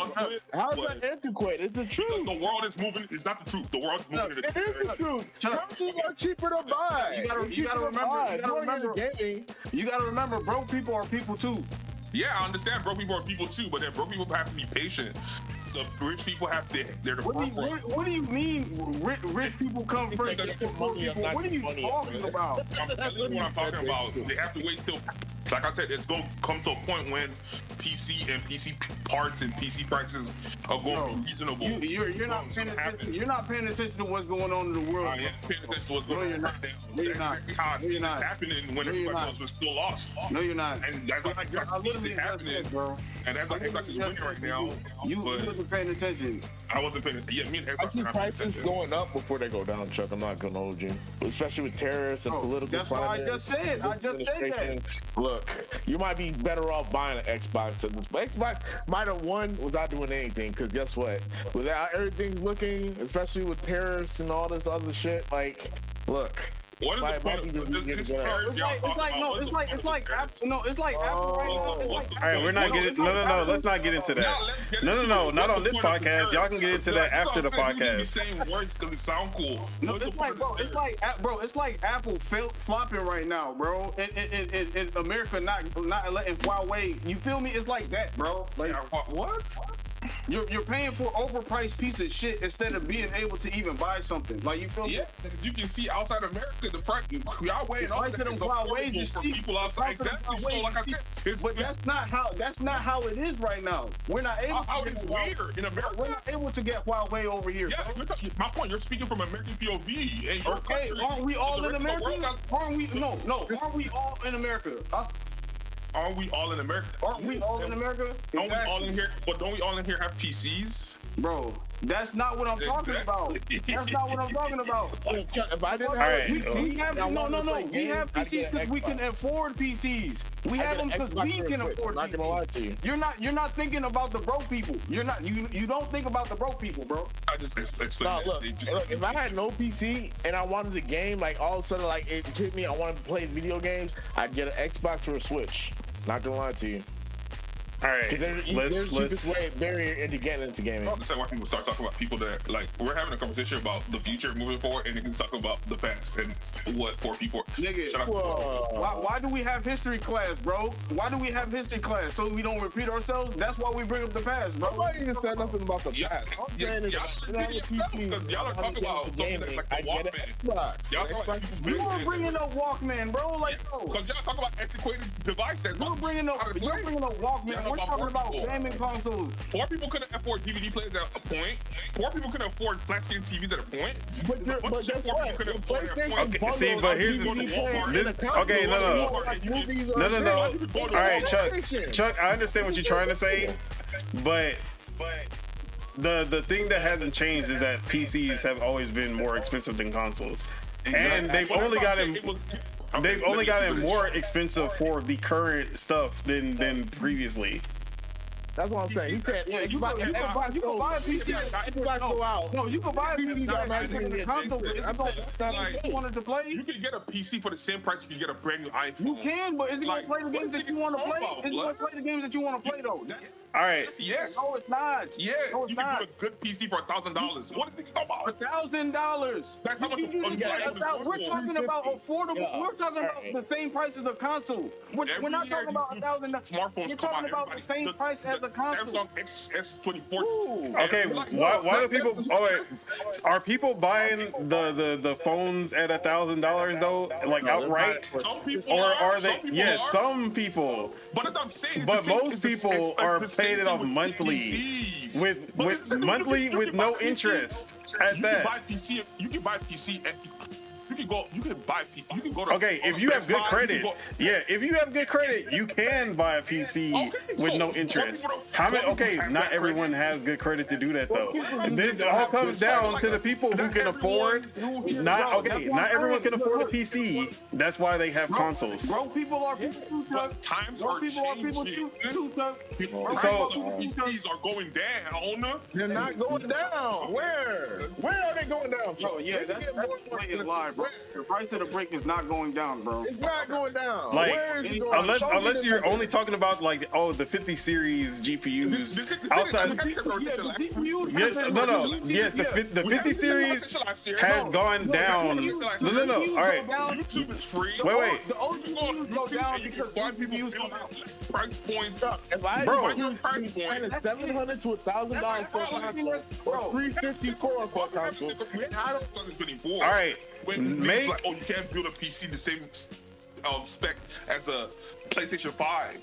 Speaker 1: How is that antiquated? It's the truth.
Speaker 7: The world is moving. It's not the truth. The world is moving.
Speaker 1: It is the truth.
Speaker 4: Chuck,
Speaker 1: Currencies are cheaper to buy.
Speaker 4: You gotta remember.
Speaker 1: Gaming.
Speaker 4: You gotta remember, broke people are people too.
Speaker 7: Yeah, I understand. Broke people are people too, but then broke people have to be patient. The rich people have to. They're the
Speaker 4: What do you mean? Rich people come first. Poor people? What are you talking about?
Speaker 7: I'm telling you what I'm talking about. They have to wait till, like I said, it's going to come to a point when PC and PC parts and PC prices are going to be reasonable.
Speaker 4: You're not paying attention. You're not paying attention to what's going on in the world.
Speaker 7: I am paying attention to what's going on right now.
Speaker 4: No, you're not.
Speaker 7: That's how I see it happening when everybody else was still lost.
Speaker 4: No, you're not.
Speaker 7: And that's why I see it happening,
Speaker 4: bro.
Speaker 7: And that's why Xbox is winning right now.
Speaker 4: You wasn't paying attention.
Speaker 7: I wasn't paying attention. Yeah, me and Xbox
Speaker 1: I see
Speaker 7: are not paying
Speaker 1: prices
Speaker 7: attention.
Speaker 1: going up before they go down, Chuck. I'm not gonna hold you, especially with terrorists and political.
Speaker 4: That's what I just said. I just said that.
Speaker 1: Look, you might be better off buying an Xbox. Xbox might have won without doing anything, because guess what? Without everything's looking, especially with terrorists and all this other shit, like, look.
Speaker 7: What is the point of this curve y'all talking about?
Speaker 4: It's like Apple right now.
Speaker 3: All right, we're not getting. No. Let's not get into that. No. Not on this podcast. Y'all can get into that after the podcast.
Speaker 7: Saying words because it sound cool.
Speaker 4: No, it's like Apple flopping right now, bro. In America, not letting Huawei. You feel me? It's like that, bro. Like
Speaker 7: what?
Speaker 4: You're paying for overpriced piece of shit instead of being able to even buy something. Like, you feel me?
Speaker 7: Yeah, you can see outside America, the price, Huawei and all that is affordable for people outside. Exactly. So, like I said,
Speaker 4: but that's not how it is right now. We're not able.
Speaker 7: How it's weird in America.
Speaker 4: We're not able to get Huawei over here.
Speaker 7: Yeah, my point. You're speaking from American POV, and
Speaker 4: okay, aren't we all in America? Aren't we? No. Aren't we all in America?
Speaker 7: Aren't we all in America?
Speaker 4: Aren't we all in America?
Speaker 7: Don't we all in here? But don't we all in here have PCs?
Speaker 4: Bro, that's not what I'm talking about. That's not what I'm talking about.
Speaker 1: If I didn't
Speaker 3: have
Speaker 4: we have We have PCs because we can afford PCs. We have them because we can afford
Speaker 1: PCs. I'm not gonna lie to you.
Speaker 4: You're not thinking about the broke people. You don't think about the broke people, bro.
Speaker 7: I just explained that.
Speaker 1: Look, if I had no PC and I wanted a game, like all of a sudden, like it hit me, I wanted to play video games, I'd get an Xbox or a Switch. Not gonna lie to you.
Speaker 3: All right,
Speaker 1: let's way barrier into getting into gaming.
Speaker 7: I understand why people start talking about people that, like, we're having a conversation about the future moving forward, and they can talk about the past and what poor people.
Speaker 4: Nigga, why do we have history class, bro? Why do we have history class? So we don't repeat ourselves? That's why we bring up the past, bro.
Speaker 1: Nobody even said nothing about the past.
Speaker 7: Y'all are talking about something that's like the Walkman.
Speaker 4: You were bringing up Walkman, bro. Like,
Speaker 7: because y'all talk about antiquated device that
Speaker 4: you're bringing up Walkman. We're talking about gaming consoles.
Speaker 7: Poor people couldn't afford DVD players at a point. Poor people couldn't afford flat screen TVs at a point.
Speaker 1: But guess what?
Speaker 3: Okay, see, but here's okay, no. All right, Chuck, I understand what you're trying to say, but the thing that hasn't changed is that PCs have always been more expensive than consoles, and they've only gotten more expensive for the current stuff than previously.
Speaker 1: That's what I'm saying. He said,
Speaker 4: yeah, you can buy a PC.
Speaker 1: Xbox go out.
Speaker 4: No, you can buy a PC. You wanted to play.
Speaker 7: You can get a PC for the same price if you get a brand new iPhone.
Speaker 4: You can, but is it gonna play the games that you want to play? Is it gonna play the games that you want to play though?
Speaker 3: All right.
Speaker 7: Yes.
Speaker 4: No, it's not.
Speaker 7: Yeah.
Speaker 4: No, it's
Speaker 7: you can get a good PC for $1,000. What is he talking about?
Speaker 4: $1,000.
Speaker 7: That's how much.
Speaker 4: We're talking about affordable. Yeah. We're talking about the same price as the console. We're not talking about $1,000.
Speaker 7: Smartphones.
Speaker 4: We're talking about the same price as the console.
Speaker 7: Samsung S24.
Speaker 3: Okay. Why do people? Oh wait. Are people buying the phones at $1,000 though? Like outright?
Speaker 7: Some people.
Speaker 3: Or are they? Yes, some people.
Speaker 7: But that's what I'm saying.
Speaker 3: But most people are paid it off monthly with monthly with no interest at that.
Speaker 7: You can buy a PC You can buy. You can go to.
Speaker 3: Okay, if you have good
Speaker 7: Best Buy,
Speaker 3: credit,
Speaker 7: you can
Speaker 3: yeah, if you have good credit, you can buy a PC with
Speaker 7: so
Speaker 3: no
Speaker 7: what
Speaker 3: interest.
Speaker 7: people don't-
Speaker 3: How many?
Speaker 7: what people
Speaker 3: Okay,
Speaker 7: have
Speaker 3: not
Speaker 7: that
Speaker 3: everyone
Speaker 7: credit?
Speaker 3: has good credit to do that though.
Speaker 1: people
Speaker 3: This
Speaker 1: don't
Speaker 3: all
Speaker 1: have
Speaker 3: comes
Speaker 1: good
Speaker 3: down
Speaker 7: credit.
Speaker 3: to the people who
Speaker 7: Not
Speaker 3: can afford.
Speaker 7: everyone who-
Speaker 3: Not
Speaker 4: Bro,
Speaker 3: okay.
Speaker 4: that's what
Speaker 3: Not
Speaker 4: I'm
Speaker 3: everyone can
Speaker 4: saying.
Speaker 3: afford a
Speaker 4: Look,
Speaker 3: PC. That's why they have consoles.
Speaker 4: Bro, people are people too tough.
Speaker 7: But times
Speaker 4: Bro,
Speaker 7: are
Speaker 4: people are people
Speaker 7: changing.
Speaker 4: too tough.
Speaker 3: So-
Speaker 7: PCs are going down.
Speaker 1: They're not going down. Where are they going down?
Speaker 4: Bro, yeah, that's blatant lie, bro. The price of the brick is not going down, bro.
Speaker 1: It's not going down.
Speaker 3: Like,
Speaker 1: Where is it going?
Speaker 3: unless
Speaker 1: Show me
Speaker 3: unless
Speaker 1: the
Speaker 3: you're
Speaker 1: number.
Speaker 3: only talking about like the 50 series GPUs
Speaker 7: This is the thing.
Speaker 3: outside.
Speaker 7: Like I said, bro,
Speaker 4: Yeah, the GPUs.
Speaker 3: Yes, no. Yes, the 50 series has gone down. No. All right.
Speaker 7: YouTube is free.
Speaker 3: Wait.
Speaker 4: The old GPUs go down because
Speaker 7: why people
Speaker 4: GPUs
Speaker 7: build
Speaker 4: go down.
Speaker 7: price points.
Speaker 1: If I
Speaker 3: Bro.
Speaker 1: spend $700 to $1,000 for a console, or $350 for a console,
Speaker 3: All right.
Speaker 7: When
Speaker 3: Make
Speaker 7: niggas like, oh, you can't build a PC the same spec as a PlayStation 5.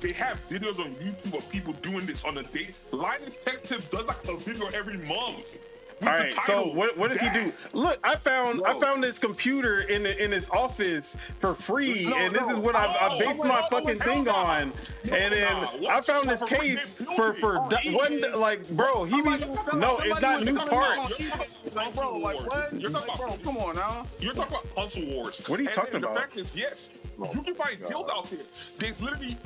Speaker 7: They have videos on YouTube of people doing this on a day. Linus Tech Tip does like a video every month.
Speaker 3: All right, so what does he do? Look, I found this computer in his office for free, and this is what I based my fucking thing on. And then I found this case for one, like, bro, no, it's not new parts.
Speaker 4: Bro, like what?
Speaker 7: You're talking
Speaker 4: Bro,
Speaker 7: about,
Speaker 4: come on now.
Speaker 7: you're talking about console wars.
Speaker 3: What are you talking
Speaker 7: and
Speaker 3: about?
Speaker 7: The fact is, yes, you can find guild out there. There's literally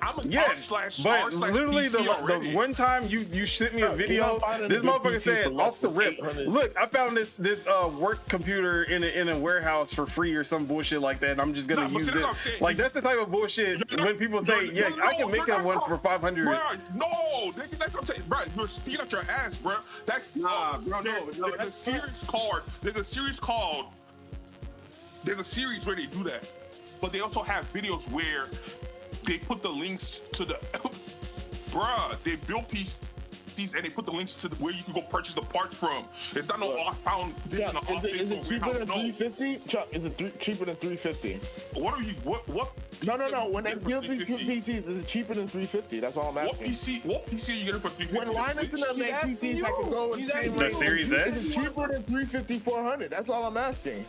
Speaker 7: I'm a
Speaker 3: Yes, but literally the one time you sent me a video, this motherfucker said off the rip, look, I found this work computer in a warehouse for free or some bullshit like that, and I'm just gonna use it. Like, that's the type of bullshit when people say, yeah, I can make a one for 500.
Speaker 7: Bro, no, that's what I'm saying, bro. You're speaking out your ass, bro. That's
Speaker 4: Nah, bro, no,
Speaker 7: There's a series where they do that, but they also have videos where they put the links to the bruh. They build PCs and they put the links to where you can go purchase the parts from. It's not no I found this in the
Speaker 1: Is it cheaper than $350? Chuck, is it cheaper than $350?
Speaker 7: What are you? What?
Speaker 1: No. When they build these PCs, is it cheaper than $350? That's all I'm
Speaker 7: What
Speaker 1: asking.
Speaker 7: PC are you getting for $350?
Speaker 1: When Linus and them make PCs, I can go and same
Speaker 3: The
Speaker 1: rate.
Speaker 3: Series
Speaker 1: Is
Speaker 3: S?
Speaker 1: it cheaper than $350, $400? That's all I'm asking.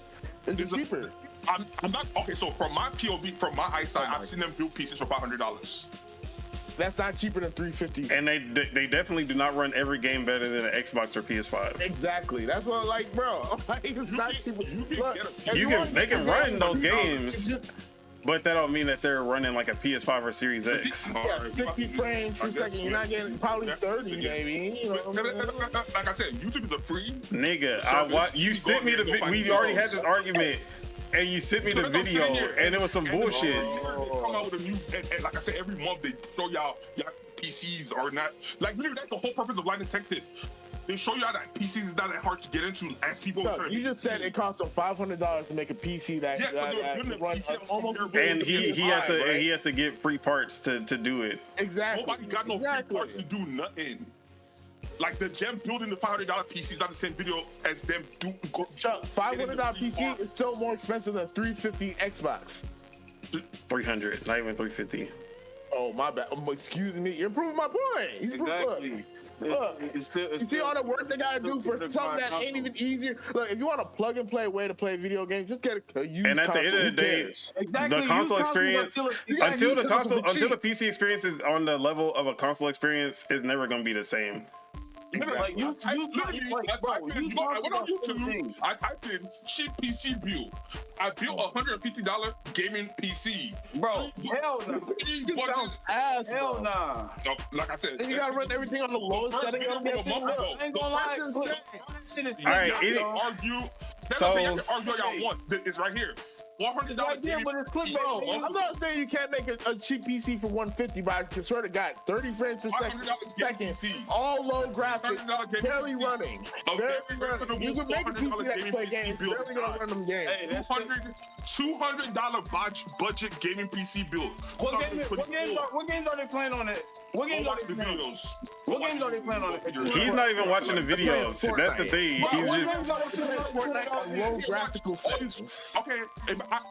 Speaker 1: Is it cheaper?
Speaker 7: I'm not okay. So from my POV, from my eyesight, I've seen them build pieces for $500.
Speaker 1: That's not cheaper than $350.
Speaker 3: And they definitely do not run every game better than an Xbox or PS5.
Speaker 1: Exactly. That's what, like, bro. Like, it's not cheaper.
Speaker 3: They can run those games, but that don't mean that they're running like a PS5 or Series X.
Speaker 1: Yeah, 50 frames per second. You're not getting probably 30, maybe. You know,
Speaker 7: like I said, YouTube is a free.
Speaker 3: Nigga, you sent me we already had this argument, and you sent me the video, and it was some bullshit.
Speaker 7: Come out with a new, and like I said, every month they show y'all PCs are not like literally that's the whole purpose of Linus Tech Tip. They show you how that PCs is not that hard to get into as people.
Speaker 1: No, you just said it cost them $500 to make a PC that runs almost.
Speaker 3: And he had to get free parts to do it.
Speaker 1: Exactly.
Speaker 7: Nobody got no free parts to do nothing. Like them building the $500 PC is not the same video as them do.
Speaker 1: Chuck, $500 PC is still more expensive than $350 Xbox.
Speaker 3: 300, not even 350.
Speaker 1: Oh, my bad. Excuse me. You're proving my point.
Speaker 4: Exactly.
Speaker 1: Look, you see all the work they gotta do for something that ain't even easier. Look, if you want a plug and play way to play video games, just get a used
Speaker 3: And at the
Speaker 1: console.
Speaker 3: end of the day, the console experience until the PC experience is on the level of a console experience is never gonna be the same.
Speaker 4: Like you
Speaker 7: I went on YouTube. I typed in cheap PC build. I built a $150 gaming PC.
Speaker 4: Bro, hell no.
Speaker 1: Sounds ass.
Speaker 4: Hell nah.
Speaker 7: No, like I said,
Speaker 1: And you gotta run everything on the lowest setting.
Speaker 7: I ain't
Speaker 4: gonna lie.
Speaker 7: Shit is
Speaker 3: All right,
Speaker 7: argue.
Speaker 3: So-
Speaker 7: Argue all y'all want. It's right here. $100
Speaker 4: Yeah, but it's clickbait.
Speaker 1: I'm not saying you can't make a cheap PC for $150, but I swear to God, 30 frames per second, all low graphics, barely running. You can make a PC that can play games, barely gonna run them games.
Speaker 4: Hey, that's
Speaker 7: $200 budget gaming PC build.
Speaker 4: What games are they playing on it? What games are they playing on it? What games are they playing on it?
Speaker 3: He's not even watching the videos. That's the thing. He's just.
Speaker 1: Low graphical settings.
Speaker 7: Okay,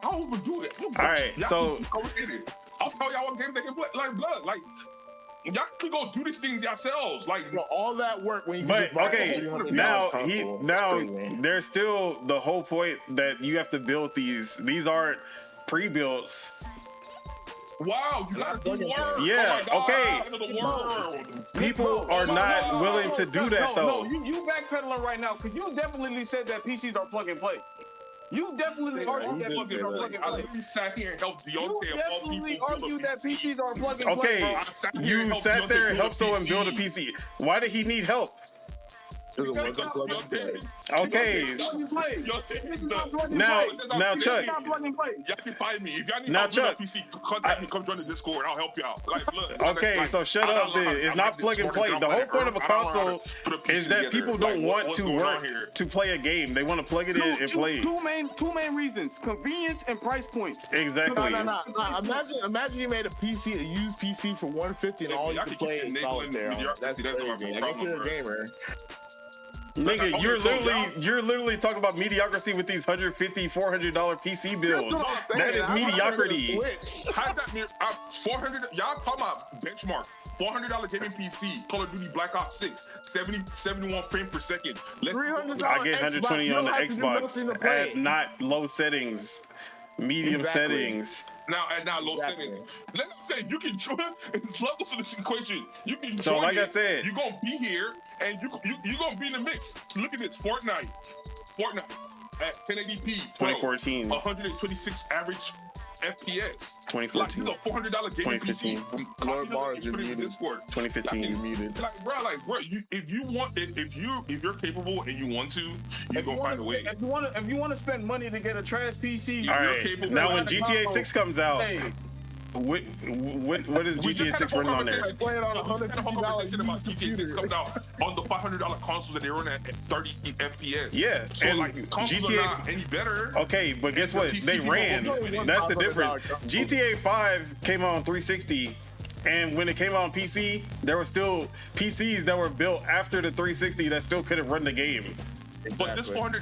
Speaker 7: I'll even do it.
Speaker 3: All right, so
Speaker 7: I'll tell y'all what games they can play. Like blood, like y'all can go do these things yourselves. Like,
Speaker 1: You know, all that work when you can
Speaker 3: But
Speaker 1: just buy
Speaker 3: okay,
Speaker 1: a $300
Speaker 3: now
Speaker 1: console. It's crazy.
Speaker 3: there's still the whole point that you have to build these. These aren't pre-builts.
Speaker 7: wow, you gotta do work.
Speaker 3: Yeah,
Speaker 7: oh my God,
Speaker 3: okay.
Speaker 7: the world.
Speaker 3: People are not willing to do that though.
Speaker 4: No, you backpedaling right now because you definitely said that PCs are plug and play. You definitely argued that PCs are plug and
Speaker 7: I
Speaker 4: play.
Speaker 7: literally sat here and helped
Speaker 4: You
Speaker 7: Deontay of all
Speaker 4: definitely
Speaker 7: people build a
Speaker 4: argued that
Speaker 7: PC.
Speaker 4: PCs are plug and play.
Speaker 3: Okay,
Speaker 4: Bro.
Speaker 7: I sat here
Speaker 3: you
Speaker 7: helped
Speaker 3: sat
Speaker 7: Deontay
Speaker 3: there and
Speaker 7: build a
Speaker 3: helped someone build a PC. Why did he need help?
Speaker 1: Because it wasn't plug and play.
Speaker 3: Okay,
Speaker 4: Plug and play.
Speaker 7: Deontay,
Speaker 4: Not plug and
Speaker 3: now,
Speaker 4: play.
Speaker 3: now, Chuck.
Speaker 4: Not plug and play.
Speaker 7: y'all can find me. If y'all need
Speaker 3: Now,
Speaker 7: help with
Speaker 3: Chuck,
Speaker 7: a PC, contact me. Come join the Discord. I'll help you out. Like, look.
Speaker 3: Okay,
Speaker 7: like,
Speaker 3: so shut
Speaker 7: I
Speaker 3: up
Speaker 7: don't know
Speaker 3: then.
Speaker 7: how-
Speaker 3: It's
Speaker 7: I'm
Speaker 3: not
Speaker 7: like
Speaker 3: plug and
Speaker 7: this
Speaker 3: play.
Speaker 7: morning,
Speaker 3: The
Speaker 7: I'm
Speaker 3: whole
Speaker 7: like,
Speaker 3: point of a
Speaker 7: I don't know how
Speaker 3: console
Speaker 7: to put a PC
Speaker 3: is that
Speaker 7: together.
Speaker 3: people
Speaker 7: Like,
Speaker 3: don't want
Speaker 7: what's
Speaker 3: to
Speaker 7: going on
Speaker 3: work
Speaker 7: here?
Speaker 3: to play a game. They want to plug it in and play.
Speaker 4: Two main reasons: convenience and price point.
Speaker 3: Exactly.
Speaker 1: No. Imagine you made a PC, a used PC for $150 and all you
Speaker 7: Y'all
Speaker 1: can
Speaker 7: can
Speaker 1: play
Speaker 7: keep
Speaker 1: is
Speaker 7: enabling
Speaker 1: solitaire.
Speaker 7: mediocrity.
Speaker 1: That's
Speaker 7: That's my
Speaker 1: crazy. I guess
Speaker 7: problem,
Speaker 1: you're a
Speaker 7: bro.
Speaker 1: gamer.
Speaker 3: Nigga,
Speaker 7: Okay,
Speaker 3: you're
Speaker 7: so
Speaker 3: literally talking about mediocrity with these $150, $400 PC builds.
Speaker 1: That's what I'm
Speaker 3: That
Speaker 1: saying.
Speaker 3: is
Speaker 1: I'm not gonna
Speaker 3: mediocrity.
Speaker 1: Switch.
Speaker 7: How's that? 400. Y'all talking about benchmark? $400 gaming PC, Call of Duty Black Ops 6, 71 frames per second. Let's
Speaker 1: $300
Speaker 3: I get 120
Speaker 1: Xbox,
Speaker 3: on the
Speaker 1: you don't have to do nothing to
Speaker 3: Xbox
Speaker 1: play.
Speaker 3: at not low settings, medium
Speaker 1: Exactly.
Speaker 3: settings.
Speaker 7: now low
Speaker 1: Exactly.
Speaker 7: settings. Let me say you can join. It's levels to this equation. You can join.
Speaker 3: So, like I
Speaker 7: it,
Speaker 3: said-
Speaker 7: you're gonna be here and you gonna be in the mix. Look at this, Fortnite at 1080p,
Speaker 3: 2014.
Speaker 7: 126 average FPS.
Speaker 3: 2014.
Speaker 7: Like, this is a $400 gaming
Speaker 3: 2015.
Speaker 7: PC.
Speaker 1: Lord Mars,
Speaker 7: Put
Speaker 1: you're
Speaker 7: it in
Speaker 1: muted.
Speaker 7: Discord.
Speaker 3: 2015.
Speaker 1: You're muted.
Speaker 7: Like, bro, if you're capable and you want to, you're
Speaker 4: If
Speaker 7: gonna
Speaker 4: you
Speaker 7: find a way.
Speaker 4: want to spend money to get a trash PC,
Speaker 3: All
Speaker 7: you're
Speaker 3: right.
Speaker 7: capable
Speaker 3: Now,
Speaker 7: of
Speaker 3: when
Speaker 7: having
Speaker 3: GTA
Speaker 4: a
Speaker 3: 6 comes out,
Speaker 4: hey,
Speaker 3: what is
Speaker 7: We just
Speaker 3: GTA
Speaker 7: had
Speaker 3: 6
Speaker 7: a whole
Speaker 3: running on there?
Speaker 7: conversation-
Speaker 1: Play it on
Speaker 7: we had a whole
Speaker 1: $150
Speaker 7: conversation about
Speaker 1: used
Speaker 7: GTA 6
Speaker 1: computer.
Speaker 7: coming out on the $500 consoles and they run at 30 FPS.
Speaker 3: Yeah,
Speaker 7: So
Speaker 3: and
Speaker 7: like consoles
Speaker 3: GTA
Speaker 7: are not any better.
Speaker 3: Okay, but guess
Speaker 7: the
Speaker 3: what?
Speaker 7: PC
Speaker 3: They
Speaker 7: people
Speaker 3: ran.
Speaker 7: will do it.
Speaker 3: That's the
Speaker 1: $500
Speaker 3: difference.
Speaker 1: console.
Speaker 3: GTA 5 came out on 360, and when it came out on PC, there were still PCs that were built after the 360 that still couldn't run the game.
Speaker 7: But this $400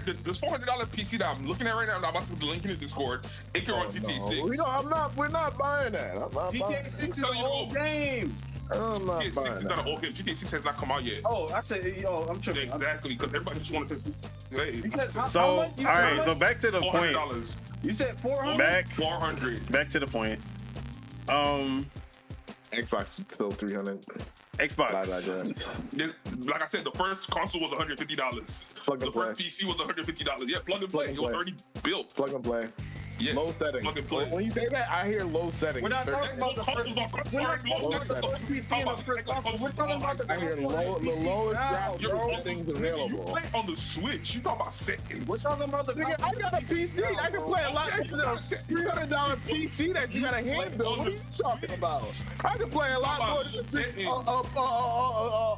Speaker 7: PC that I'm looking at right now, and I'm about to put the link in the Discord, it can run GTA 6.
Speaker 1: We're not buying that. I'm not buying
Speaker 4: GTA
Speaker 1: that.
Speaker 4: 6 is
Speaker 7: I'm
Speaker 4: an
Speaker 7: telling you,
Speaker 4: old game.
Speaker 1: I'm not
Speaker 7: GTA 6
Speaker 1: buying
Speaker 7: is
Speaker 1: that.
Speaker 7: not an old game. GTA 6 has not come out yet.
Speaker 4: Oh, I said, I'm tripping.
Speaker 7: Exactly, because everybody just wanted to. Hey,
Speaker 4: You said how
Speaker 3: So, all
Speaker 4: much? You said how
Speaker 3: right,
Speaker 4: much?
Speaker 3: so back to the point.
Speaker 7: $400.
Speaker 4: You said 400.
Speaker 3: Back
Speaker 7: 400.
Speaker 3: to the point.
Speaker 1: Xbox is still $300.
Speaker 3: Xbox.
Speaker 7: This, like I said, the first console was $150.
Speaker 1: Plug and
Speaker 7: The first
Speaker 1: play.
Speaker 7: PC was $150. Yeah, plug and play.
Speaker 1: Plug and
Speaker 7: It was
Speaker 1: play.
Speaker 7: already built.
Speaker 1: Plug and play.
Speaker 7: Yes.
Speaker 1: Low settings.
Speaker 7: Plug and play.
Speaker 1: When you say that, I hear low settings.
Speaker 4: We're not talking about the
Speaker 7: Consoles
Speaker 4: first.
Speaker 7: are-
Speaker 4: We're not talking about the first PC and the first console. We're talking about the
Speaker 1: I hear
Speaker 4: first
Speaker 1: the lowest
Speaker 4: now,
Speaker 1: graphics
Speaker 4: bro.
Speaker 1: settings
Speaker 7: You
Speaker 1: available.
Speaker 7: play on the Switch. You talk about settings.
Speaker 4: We're talking about the.
Speaker 1: Nigga, I got a PC. I can play a lot more than a $300 PC that you got a hand build. What are you talking about? I can play a lot more than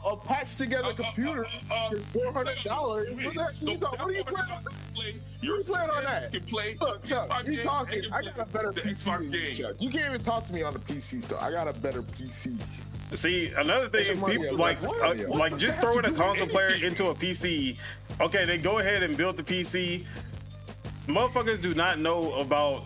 Speaker 1: a patched together computer for $400. What the heck you talking? What are you playing on?
Speaker 7: You're
Speaker 1: playing on that?
Speaker 7: Can play.
Speaker 1: Look, Chuck,
Speaker 7: Xbox
Speaker 1: you
Speaker 7: game,
Speaker 1: talking.
Speaker 7: and you
Speaker 1: I
Speaker 7: play
Speaker 1: got a better
Speaker 7: the
Speaker 1: PC
Speaker 7: Xbox
Speaker 1: than you,
Speaker 7: game.
Speaker 1: Chuck. You can't even talk to me on the PC stuff. I got a better PC.
Speaker 3: See, another thing,
Speaker 1: Some money
Speaker 3: people
Speaker 1: up.
Speaker 3: like
Speaker 1: What?
Speaker 3: like just
Speaker 1: What
Speaker 3: throwing a
Speaker 1: the heck
Speaker 3: console
Speaker 1: you
Speaker 3: player
Speaker 1: doing?
Speaker 3: into a PC. Okay, they go ahead and build the PC. Motherfuckers do not know about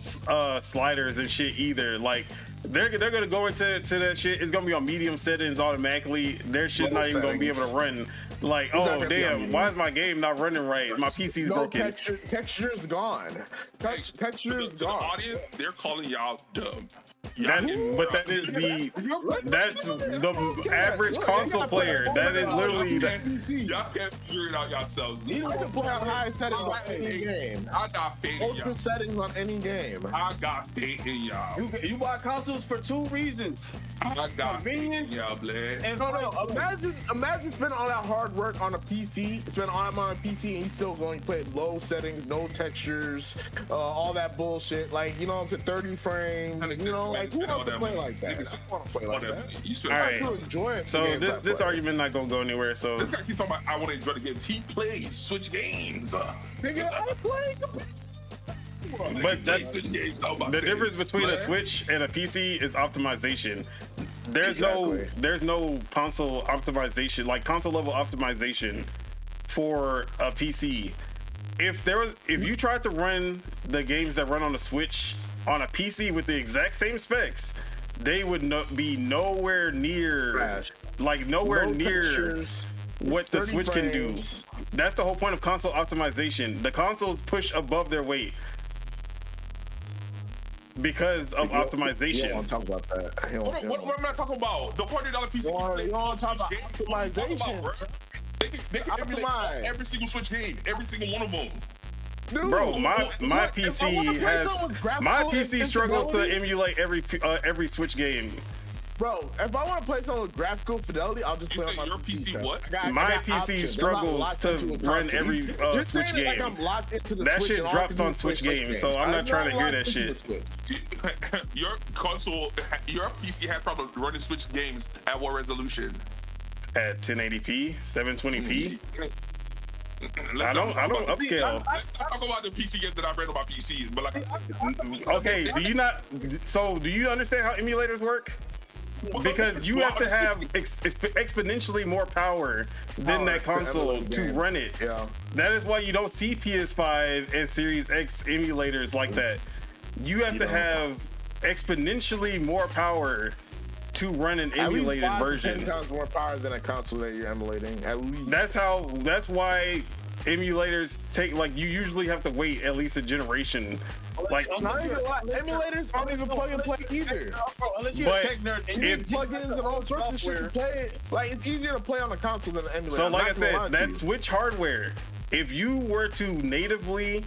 Speaker 3: sliders and shit either. Like they're gonna go into that shit. It's gonna be on medium settings automatically. Their shit
Speaker 1: Low
Speaker 3: not even gonna be able
Speaker 1: settings.
Speaker 3: to run. Like,
Speaker 1: not
Speaker 3: oh
Speaker 1: gonna be on
Speaker 3: damn,
Speaker 1: medium.
Speaker 3: why is my game not running right? My PC's
Speaker 1: No
Speaker 3: broken.
Speaker 1: texture is gone. Texture is
Speaker 7: To the
Speaker 1: gone.
Speaker 7: audience, they're calling y'all dumb.
Speaker 3: But that is that's the average console player. That is literally the.
Speaker 1: PC.
Speaker 7: Y'all can't figure it out yourselves.
Speaker 1: I can play on high settings on any game.
Speaker 7: I got faith in
Speaker 1: Ultra
Speaker 7: y'all.
Speaker 1: settings on any game.
Speaker 7: I got faith in y'all.
Speaker 4: You buy consoles for two reasons.
Speaker 7: I got faith in
Speaker 4: Convenience
Speaker 7: y'all, blood.
Speaker 4: and
Speaker 1: No. Imagine spending all that hard work on a PC, spend all that money on a PC, and you still going to play low settings, no textures, all that bullshit. Like, you know what I'm saying, 30 frames. You know, like who wants to play like that? I don't want to play like that.
Speaker 7: You spend
Speaker 3: All
Speaker 1: I
Speaker 3: right.
Speaker 1: do enjoy it.
Speaker 3: So this argument not gonna go anywhere. So
Speaker 7: This guy keeps talking about I want to enjoy the games. He plays Switch games.
Speaker 1: Nigga, I play.
Speaker 3: But that's
Speaker 7: Switch games. Talking about
Speaker 3: the
Speaker 7: settings,
Speaker 3: difference between a
Speaker 7: blood.
Speaker 3: Switch and a PC is optimization. There's
Speaker 1: Exactly.
Speaker 3: no console optimization, like console level optimization for a PC. If you tried to run the games that run on a Switch on a PC with the exact same specs, they would be nowhere near,
Speaker 1: Trash.
Speaker 3: like nowhere
Speaker 1: No
Speaker 3: near
Speaker 1: textures,
Speaker 3: what the
Speaker 1: 30
Speaker 3: Switch can do.
Speaker 1: frames.
Speaker 3: That's the whole point of console optimization. The consoles push above their weight because of
Speaker 1: You don't
Speaker 3: optimization.
Speaker 1: want to talk about that. You don't-
Speaker 7: What am I talking about? The $40 PC.
Speaker 1: You want to talk about
Speaker 7: Switch game?
Speaker 1: optimization?
Speaker 7: Bro. They can emulate
Speaker 1: Optimize.
Speaker 7: every single Switch game, every single one of them.
Speaker 1: Dude,
Speaker 3: Bro, my
Speaker 1: if I wanna
Speaker 3: PC
Speaker 1: play
Speaker 3: has
Speaker 1: something with graphical
Speaker 3: my PC struggles to
Speaker 1: fidelity-
Speaker 3: emulate every Switch game.
Speaker 1: Bro, if I want to play something with graphical fidelity, I'll just
Speaker 7: You
Speaker 1: play on
Speaker 7: said
Speaker 1: my
Speaker 7: your
Speaker 1: PC.
Speaker 7: PC what?
Speaker 3: My PC struggles to run every
Speaker 1: You're
Speaker 3: Switch
Speaker 1: saying it like
Speaker 3: game.
Speaker 1: I'm locked into the
Speaker 3: That
Speaker 1: Switch
Speaker 3: shit
Speaker 1: and all I
Speaker 3: drops
Speaker 1: can do
Speaker 3: on
Speaker 1: is play
Speaker 3: Switch games, so I'm
Speaker 1: I'm
Speaker 3: not trying to hear
Speaker 1: locked
Speaker 3: that
Speaker 1: into
Speaker 3: shit.
Speaker 1: the Switch.
Speaker 7: Your console, your PC has problems running Switch games at what resolution?
Speaker 3: At 1080p, 720p.
Speaker 7: Let's
Speaker 3: I don't upscale.
Speaker 7: Let's not talk about the PC games that I ran on my PC, but like I said,
Speaker 3: Okay, do you understand how emulators work? Because you have to have exponentially more power than that console to run it.
Speaker 1: Yeah.
Speaker 3: That is why you don't see PS5 and Series X emulators like that. You have to have exponentially more power to run an emulated
Speaker 1: At least 5 to
Speaker 3: version.
Speaker 1: 10 times more power than a console that you're emulating. At least.
Speaker 3: That's why emulators take, like, you usually have to wait at least a generation. Like,
Speaker 1: Not even lie, emulators aren't even plug and play either.
Speaker 4: Unless you're a
Speaker 3: But
Speaker 4: tech nerd and
Speaker 1: You
Speaker 4: you
Speaker 1: need plugins and all sorts of shit to play it. Like, it's easier to play on a console than an emulator.
Speaker 3: so
Speaker 1: I'm
Speaker 3: like I
Speaker 1: not gonna lie
Speaker 3: said,
Speaker 1: to
Speaker 3: that
Speaker 1: you.
Speaker 3: Switch hardware, if you were to natively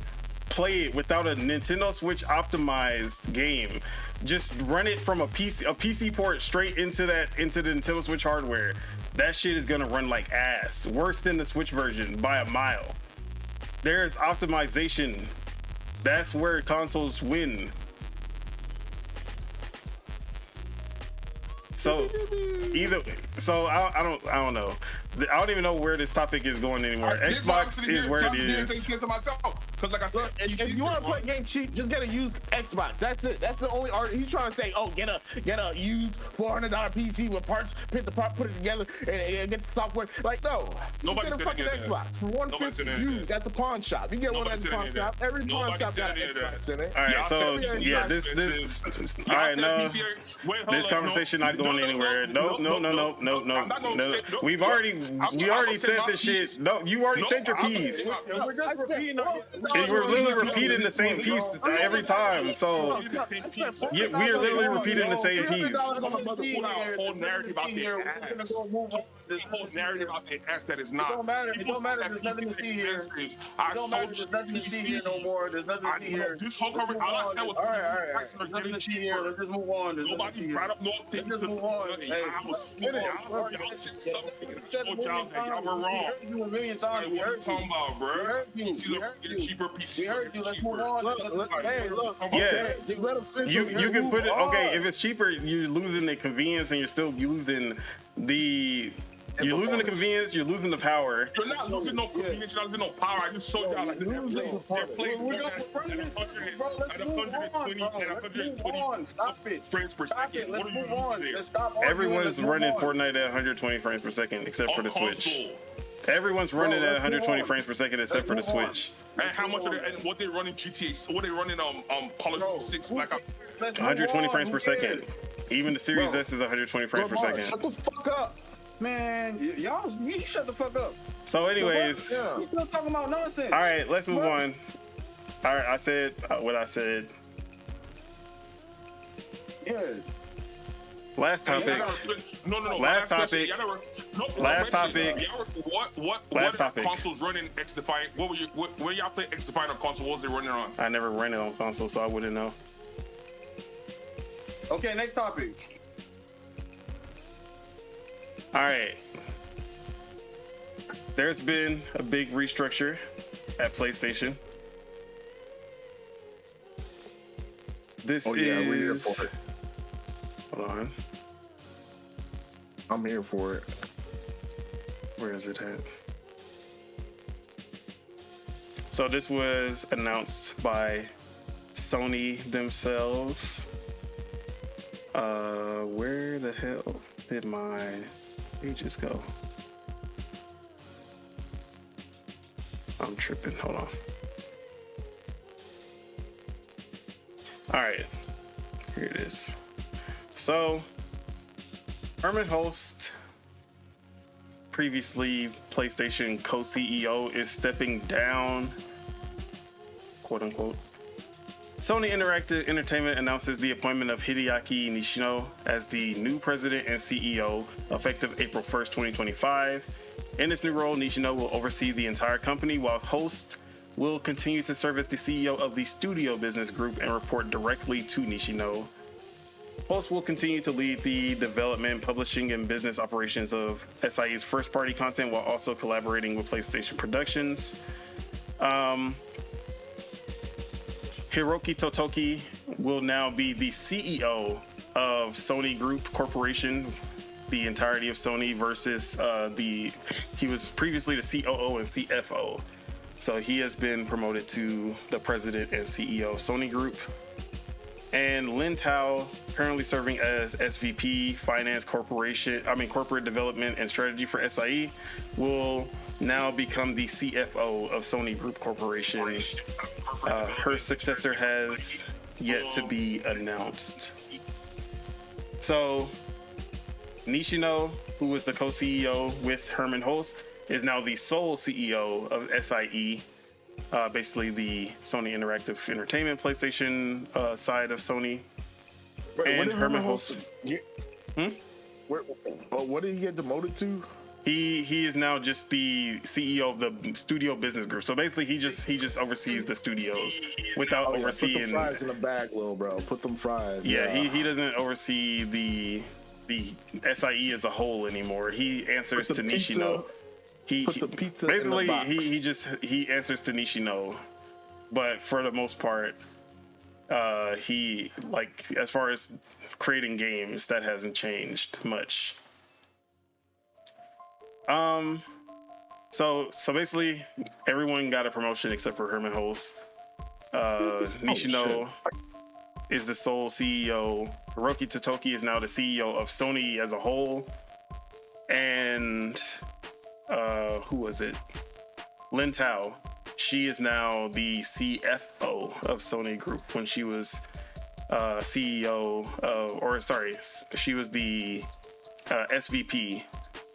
Speaker 3: play it without a Nintendo Switch optimized game, just run it from a PC port straight into the Nintendo Switch hardware, that shit is gonna run like ass. Worse than the Switch version by a mile. There's optimization. That's where consoles win. So I don't know. I don't even know where this topic is going anymore. Xbox is where it is.
Speaker 7: Because like I said,
Speaker 1: If you want to play a game cheap, just get a used Xbox. That's it. That's the only argument. He's trying to say, oh, get a used $400 PC with parts, put it together, and get the software. Like, no.
Speaker 7: Nobody's
Speaker 1: Get a
Speaker 7: gonna
Speaker 1: fucking
Speaker 7: get that.
Speaker 1: Xbox for
Speaker 7: Nobody's
Speaker 1: $150
Speaker 7: gonna get
Speaker 1: used
Speaker 7: that.
Speaker 1: at the pawn shop. You get one at
Speaker 7: Nobody's
Speaker 1: the
Speaker 7: gonna
Speaker 1: pawn
Speaker 7: get
Speaker 1: shop.
Speaker 7: that.
Speaker 1: Every pawn
Speaker 7: Nobody's
Speaker 1: shop got an
Speaker 7: gonna get
Speaker 1: Xbox
Speaker 7: that.
Speaker 1: in it.
Speaker 3: All right,
Speaker 7: Y'all
Speaker 3: so
Speaker 7: said
Speaker 3: yeah,
Speaker 7: y'all
Speaker 3: this
Speaker 7: said
Speaker 3: all right, no.
Speaker 7: Wait, hold
Speaker 3: This
Speaker 7: up,
Speaker 3: conversation not going anywhere. No.
Speaker 7: I'm not gonna say- no,
Speaker 3: We
Speaker 7: no.
Speaker 3: already
Speaker 7: gonna say
Speaker 3: said
Speaker 7: my
Speaker 3: this
Speaker 7: piece.
Speaker 3: shit. No, you already
Speaker 7: No,
Speaker 3: said your
Speaker 7: I'm-
Speaker 3: piece.
Speaker 4: we're just repeating
Speaker 3: And we're literally repeating the same piece every time. So yeah, we are literally repeating the same piece.
Speaker 7: Put out a whole narrative out there. The whole narrative out there ass that is not.
Speaker 4: It don't matter. It don't matter. There's nothing to see here. It don't matter. There's nothing to see here no more. There's nothing to see here.
Speaker 7: This whole conversation, all I said was
Speaker 1: All right.
Speaker 7: prices are
Speaker 4: There's nothing
Speaker 7: getting
Speaker 4: to see here.
Speaker 7: cheaper.
Speaker 4: Let's just move on. There's nothing to see
Speaker 7: Nobody
Speaker 4: here.
Speaker 7: brought up no thing.
Speaker 4: Let's just move on. Hey,
Speaker 7: Y'all said stuff. Y'all were wrong.
Speaker 4: We heard you a million times.
Speaker 7: Hey,
Speaker 4: We
Speaker 7: what are you
Speaker 4: heard
Speaker 7: talking
Speaker 4: you.
Speaker 7: about, bro?
Speaker 4: We heard you.
Speaker 7: PCs
Speaker 4: We
Speaker 7: are
Speaker 4: heard
Speaker 7: getting
Speaker 4: you.
Speaker 7: cheaper. PCs
Speaker 4: We
Speaker 7: are
Speaker 4: heard
Speaker 7: getting
Speaker 4: you. Let's
Speaker 7: cheaper.
Speaker 4: move on.
Speaker 1: Hey, just let him finish.
Speaker 3: You can put it, okay, if it's cheaper, you're losing the convenience and you're still losing the convenience, you're losing the power.
Speaker 7: You're not losing no convenience, you're not losing no power. I just showed y'all like this. They're playing
Speaker 4: We're
Speaker 7: at
Speaker 4: going for prejudice, bro. Let's
Speaker 7: at
Speaker 4: move
Speaker 7: 120
Speaker 4: on, bro.
Speaker 7: and
Speaker 4: Let's move
Speaker 7: 120
Speaker 4: on. Stop it.
Speaker 7: frames per
Speaker 4: Stop it.
Speaker 7: second. What
Speaker 4: Let's
Speaker 7: are you
Speaker 4: move on.
Speaker 7: doing
Speaker 4: Let's stop arguing.
Speaker 3: Everyone's
Speaker 4: Let's move
Speaker 3: running
Speaker 4: on.
Speaker 3: Fortnite at 120 frames per second except for the Switch.
Speaker 7: Console.
Speaker 3: Everyone's running at
Speaker 4: let's move
Speaker 3: 120
Speaker 4: on.
Speaker 3: frames per second except for the
Speaker 4: Let's move on.
Speaker 3: Switch.
Speaker 7: And how much are they, and what they running GTA? What they running Call of Duty 6 Black Ops?
Speaker 4: Let's move
Speaker 3: 120
Speaker 4: on.
Speaker 3: frames per
Speaker 4: Who cares?
Speaker 3: second. Even the Series
Speaker 4: Bro.
Speaker 3: S is 120 frames per
Speaker 1: Lamar,
Speaker 3: second.
Speaker 1: shut the fuck up.
Speaker 4: Man, y'all, you shut the fuck up.
Speaker 3: So anyways,
Speaker 1: Yeah.
Speaker 4: You still talking about nonsense.
Speaker 3: all right, let's move on. All right, I said what I said.
Speaker 4: Yeah.
Speaker 3: Last topic.
Speaker 7: No.
Speaker 3: Last topic. Last topic.
Speaker 7: What
Speaker 3: Last topic.
Speaker 7: consoles running X Defiant? Where y'all play X Defiant on console? What was it running on?
Speaker 3: I never ran it on console, so I wouldn't know.
Speaker 4: Okay, next topic.
Speaker 3: All right. There's been a big restructure at PlayStation. This
Speaker 1: Oh, yeah, we're here
Speaker 3: is.
Speaker 1: for it.
Speaker 3: Hold on.
Speaker 1: I'm here for it.
Speaker 3: Where is it at? So this was announced by Sony themselves. Where the hell did my pages go? I'm tripping. Hold on. All right. Here it is. So, Hermen Hulst, previously PlayStation co-CEO, is stepping down, quote unquote. Sony Interactive Entertainment announces the appointment of Hideaki Nishino as the new president and CEO effective April 1st, 2025. In this new role, Nishino will oversee the entire company, while Hulst will continue to serve as the CEO of the studio business group and report directly to Nishino. Hulst will continue to lead the development, publishing, and business operations of SIE's first-party content while also collaborating with PlayStation Productions. Hiroki Totoki will now be the CEO of Sony Group Corporation, the entirety of Sony, versus he was previously the COO and CFO. So he has been promoted to the president and CEO of Sony Group. And Lin Tao, currently serving as SVP Corporate Development and Strategy for SIE, will now become the CFO of Sony Group Corporation. Her successor has yet to be announced. So Nishino, who was the co-CEO with Hermen Hulst, is now the sole CEO of SIE, basically the Sony Interactive Entertainment PlayStation side of Sony. And Hermen Hulst.
Speaker 1: What did he get demoted to?
Speaker 3: He is now just the CEO of the studio business group. So basically, he just oversees the studios without overseeing.
Speaker 1: Put them fries in the bag, little bro. Put them fries.
Speaker 3: Yeah, he doesn't oversee the SIE as a whole anymore. He answers to Nishino. He basically he answers to Nishino, but for the most part, he, like, as far as creating games, that hasn't changed much. So basically everyone got a promotion except for Hermen Hulst. Nishino is the sole CEO. Hiroki Totoki is now the CEO of Sony as a whole. And who was it? Lin Tao. She is now the CFO of Sony Group when she was CEO she was the SVP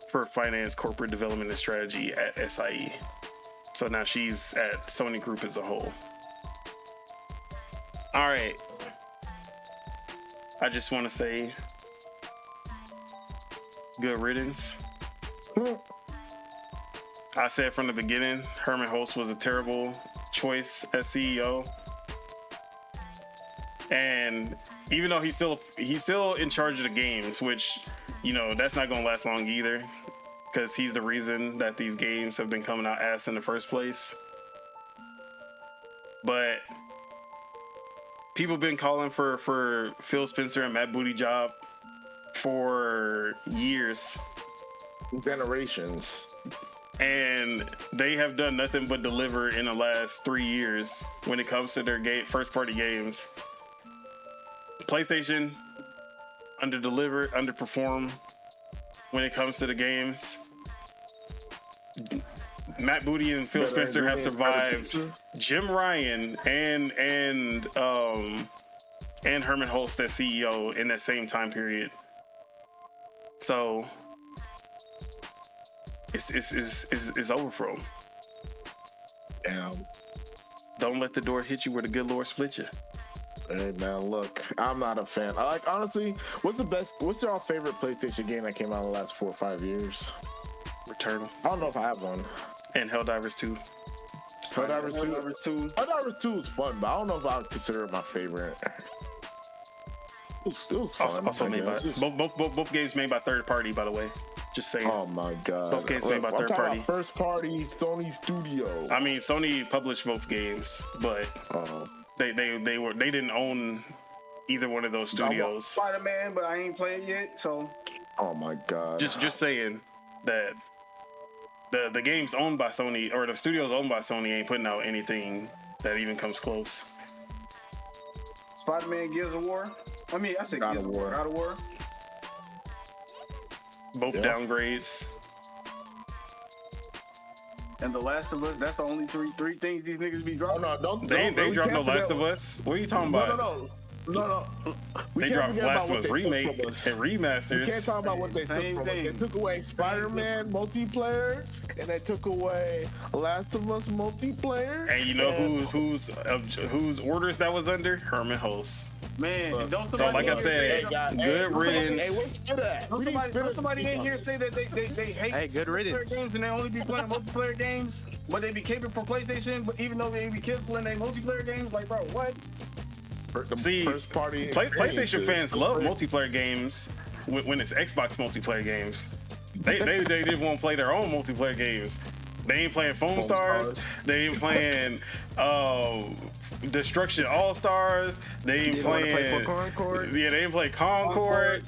Speaker 3: for Finance, Corporate Development, and Strategy at SIE. So now she's at Sony Group as a whole. All right. I just want to say good riddance. I said from the beginning, Hermen Hulst was a terrible choice as CEO. And even though he's still in charge of the games, which, you know, that's not going to last long either, because he's the reason that these games have been coming out ass in the first place. But people have been calling for Phil Spencer and Matt Bootyjob for years.
Speaker 1: Generations.
Speaker 3: And they have done nothing but deliver in the last 3 years when it comes to their first-party games. PlayStation underperform when it comes to the games. Matt Booty and Phil Spencer have survived Jim Ryan and Hermen Hulst as CEO in that same time period. So it's over for them.
Speaker 1: Damn.
Speaker 3: Don't let the door hit you where the good Lord split you.
Speaker 1: Hey man, look, I'm not a fan. Honestly, what's your favorite PlayStation game that came out in the last 4 or 5 years?
Speaker 3: Returnal.
Speaker 1: I don't know if I have one.
Speaker 3: And Helldivers 2.
Speaker 1: Helldivers 2. Helldivers 2 is fun, but I don't know if I would consider it my favorite. It was fun.
Speaker 3: Also made by both games made by third party, by the way. Just saying.
Speaker 1: Oh my god.
Speaker 3: Both games made by third party.
Speaker 1: First party Sony Studio.
Speaker 3: I mean, Sony published both games, but they didn't own either one of those studios.
Speaker 4: Spider-Man, but I ain't played yet, so.
Speaker 1: Oh my god.
Speaker 3: Just saying that the games owned by Sony, or the studios owned by Sony, ain't putting out anything that even comes close.
Speaker 4: Spider-Man, Gears of War. I mean, I said
Speaker 1: God of War.
Speaker 4: God of War.
Speaker 3: Both downgrades.
Speaker 4: And The Last of Us. That's the only three things these niggas be dropping.
Speaker 3: They ain't dropped no Last of Us. What are you talking about?
Speaker 1: No. No. We
Speaker 3: They
Speaker 1: can't
Speaker 3: dropped
Speaker 1: forget
Speaker 3: Last
Speaker 1: about what
Speaker 3: of
Speaker 1: they
Speaker 3: Us remake
Speaker 1: took from
Speaker 3: and
Speaker 1: us. We
Speaker 3: remasters.
Speaker 1: can't talk about what they took
Speaker 4: Same
Speaker 1: from us. They
Speaker 4: thing.
Speaker 1: took away Spider-Man multiplayer, and they took away Last of Us multiplayer.
Speaker 3: And you know whose orders that was under? Hermen Hulst.
Speaker 4: Man, and don't
Speaker 3: So
Speaker 4: somebody
Speaker 3: like I
Speaker 4: in here say
Speaker 3: said,
Speaker 4: that-
Speaker 3: good
Speaker 1: Hey,
Speaker 3: riddance.
Speaker 1: where's Spit at?
Speaker 4: don't somebody in here say that they hate
Speaker 5: Hey, good
Speaker 4: multiplayer
Speaker 5: riddance.
Speaker 4: games and they only be playing multiplayer games, but they be caping for PlayStation, but even though they be canceling their multiplayer games, like bro, what?
Speaker 3: See,
Speaker 1: First party
Speaker 3: PlayStation
Speaker 1: experiences.
Speaker 3: fans love multiplayer games when it's Xbox multiplayer games. They didn't want to play their own multiplayer games. They ain't playing Foam Stars. They ain't playing Destruction All Stars. They ain't
Speaker 5: Didn't wanna
Speaker 3: playing
Speaker 5: play for Concord.
Speaker 3: Yeah, they ain't play Concord.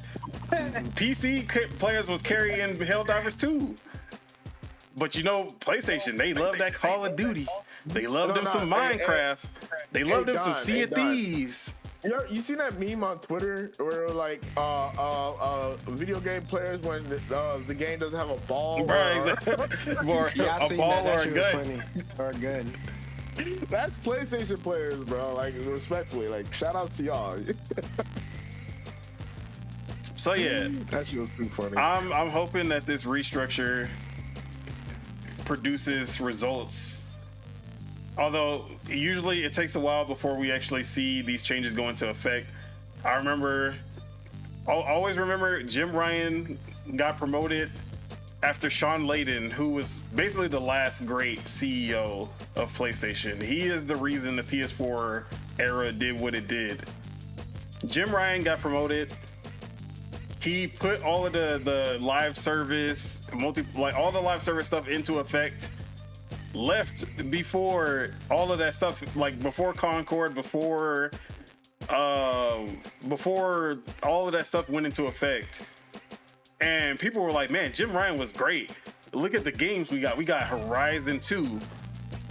Speaker 3: PC players was carrying Helldivers too. But you know, PlayStation, they love that Call of Duty. They love them some Minecraft. They love them some Sea of Thieves.
Speaker 1: You seen that meme on Twitter where like video game players when the game doesn't have a ball
Speaker 3: Right, or
Speaker 5: Yeah, I
Speaker 3: a
Speaker 5: seen
Speaker 3: ball
Speaker 5: that.
Speaker 3: or a
Speaker 5: Shit was
Speaker 3: gun.
Speaker 5: funny. Or a gun.
Speaker 1: That's PlayStation players, bro. Like respectfully, like shout out to y'all.
Speaker 3: So yeah,
Speaker 1: That shit was too funny.
Speaker 3: I'm hoping that this restructure produces results. Although usually it takes a while before we actually see these changes go into effect. I'll always remember Jim Ryan got promoted after Sean Layden, who was basically the last great CEO of PlayStation. He is the reason the PS4 era did what it did. Jim Ryan got promoted. He put all of the live service, all the live service stuff into effect. Left before all of that stuff, like before Concord, before all of that stuff went into effect. And people were like, man, Jim Ryan was great. Look at the games we got. We got Horizon 2.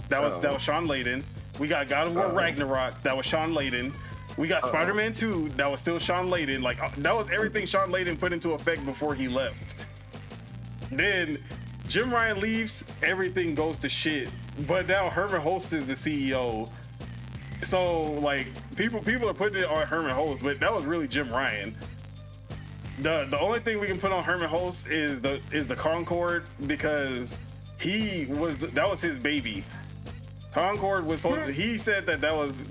Speaker 3: That was Sean Layden. We got God of War Ragnarok. That was Sean Layden. We got Spider-Man 2. That was still Sean Layden. Like that was everything Sean Layden put into effect before he left. Then Jim Ryan leaves, everything goes to shit. But now Hermen Hulst is the CEO. So like people are putting it on Hermen Hulst, but that was really Jim Ryan. The only thing we can put on Hermen Hulst is the Concord, because that was his baby. Concord was he said that was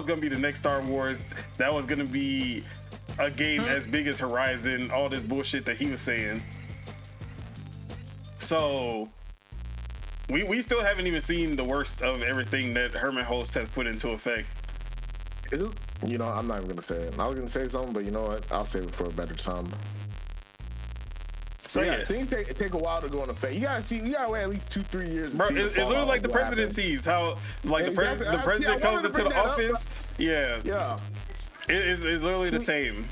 Speaker 3: gonna be the next Star Wars. That was gonna be a game as big as Horizon. All this bullshit that he was saying. So we still haven't even seen the worst of everything that Hermen Hulst has put into effect.
Speaker 1: You know, I'm not even gonna say it. I was gonna say something, but you know what? I'll save it for a better time.
Speaker 3: So yeah,
Speaker 1: things take a while to go into effect. You gotta wait at least 2-3 years.
Speaker 3: bro, it's literally like the presidencies. How like
Speaker 1: Exactly.
Speaker 3: the president comes into the office.
Speaker 1: Yeah.
Speaker 3: It's literally the same.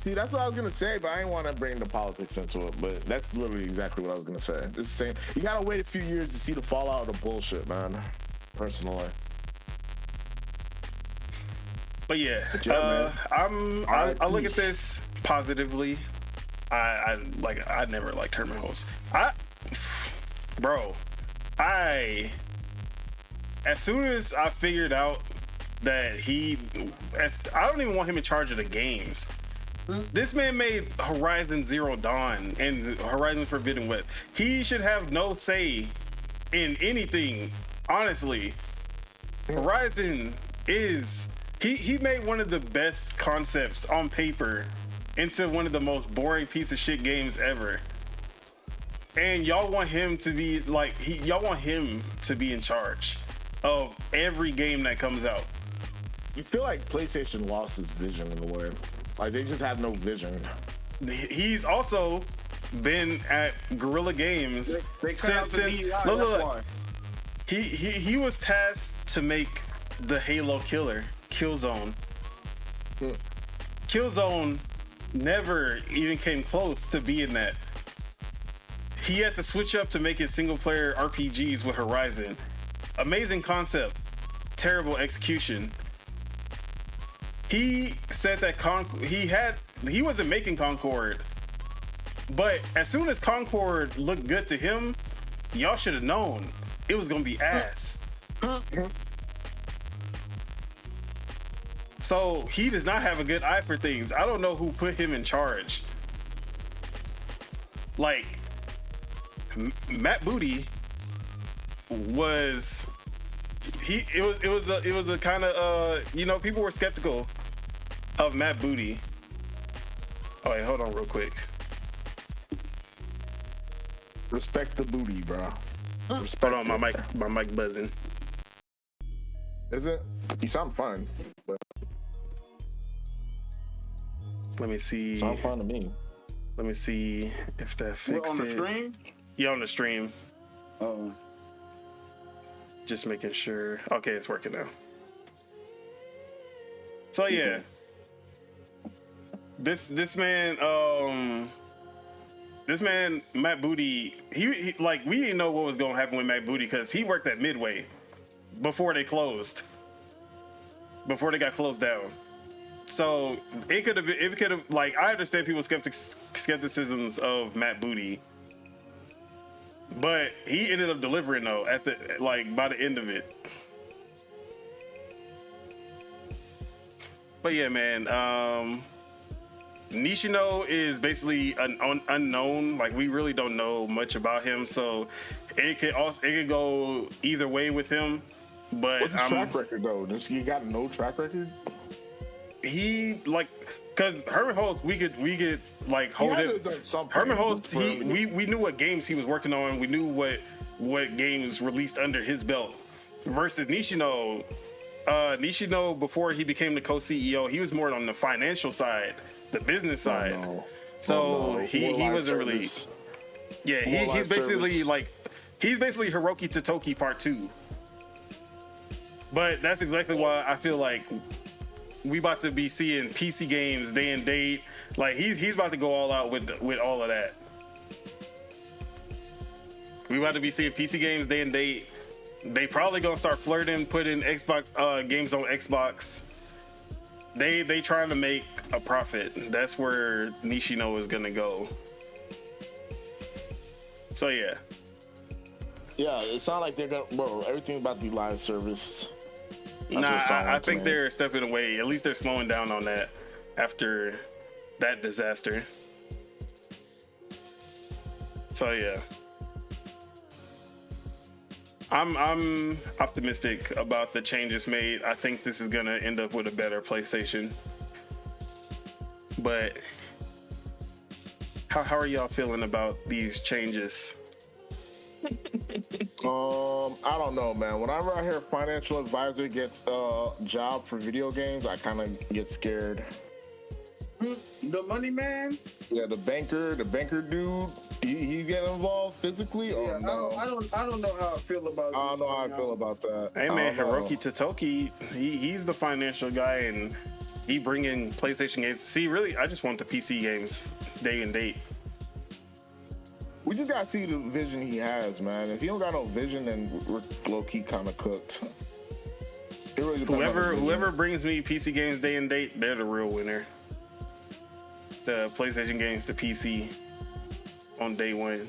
Speaker 1: See, that's what I was gonna say, but I didn't want to bring the politics into it. But that's literally exactly what I was gonna say. It's the same. You gotta wait a few years to see the fallout of the bullshit, man. Personally.
Speaker 3: But yeah,
Speaker 1: man.
Speaker 3: I look at this positively. I never liked Hermen Hulst. As soon as I figured out that I don't even want him in charge of the games. This man made Horizon Zero Dawn and Horizon Forbidden West. He should have no say in anything, honestly. Horizon is... He made one of the best concepts on paper into one of the most boring piece of shit games ever. And y'all want him to be y'all want him to be in charge of every game that comes out.
Speaker 1: You feel like PlayStation lost its vision in a way. Like they just have no vision.
Speaker 3: He's also been at Guerrilla Games
Speaker 4: They cut out the DEI, that's why.
Speaker 3: He was tasked to make the Halo killer, Killzone. Killzone never even came close to being that. He had to switch up to making single player RPGs with Horizon. Amazing concept, terrible execution. He said that he wasn't making Concord, but as soon as Concord looked good to him, y'all should have known it was gonna be ass. So he does not have a good eye for things. I don't know who put him in charge. Like, Matt Booty was it was a kind of people were skeptical of Matt Booty. Oh wait, hold on real quick.
Speaker 1: Respect the booty, bro.
Speaker 3: Hold on, my mic buzzing.
Speaker 1: Is it? You sound fine. But
Speaker 3: Let me see.
Speaker 1: sound fine to me.
Speaker 3: Let me see if that fixed
Speaker 4: On
Speaker 3: it.
Speaker 4: the stream?
Speaker 3: Yeah, on the stream.
Speaker 4: Oh.
Speaker 3: Just making sure. Okay, it's working now. So yeah, this man Matt Booty, he like, we didn't know what was gonna happen with Matt Booty because he worked at Midway before they got closed down. So it could have like, I understand people's skepticisms of Matt Booty, but he ended up delivering though by the end of it. But yeah, man, Nishino is basically an unknown. Like, we really don't know much about him, so it could go either way with him. But
Speaker 1: What's his track record though? You got no track record?
Speaker 3: He because Hermen Hulst, we could like hold him. Hermen Hulst, we knew what games he was working on. We knew what games released under his belt. Versus Nishino. Nishino, before he became the co-CEO, he was more on the financial side, the business side. He wasn't really. Yeah, he's basically he's basically Hiroki Totoki Part 2. But that's exactly why I feel like we about to be seeing PC games day and date. Like, he's about to go all out with all of that. We about to be seeing PC games day and date. They probably gonna start flirting, putting Xbox games on Xbox. They trying to make a profit. That's where Nishino is gonna go. So yeah.
Speaker 1: Yeah, it sounds like they're gonna. Bro, everything about to be live service.
Speaker 3: I think they're stepping away. At least they're slowing down on that after that disaster. So yeah. I'm optimistic about the changes made. I think this is gonna end up with a better PlayStation. But how are y'all feeling about these changes?
Speaker 1: I don't know, man. Whenever I hear financial advisor gets a job for video games, I kind of get scared.
Speaker 4: The money man?
Speaker 1: Yeah, the banker dude, he's getting involved physically. Oh,
Speaker 4: Yeah,
Speaker 1: no.
Speaker 4: I don't know how I feel about.
Speaker 1: I don't know how I feel about that.
Speaker 3: Hey man,
Speaker 1: I don't know.
Speaker 3: Hiroki Totoki, he's the financial guy, and he bringing PlayStation games. See, really, I just want the PC games day and date.
Speaker 1: We just gotta see the vision he has, man. If he don't got no vision, then we're low key kind of cooked. It really depends on the vision.
Speaker 3: Whoever brings me PC games day and date, they're the real winner. The PlayStation games to PC on day one.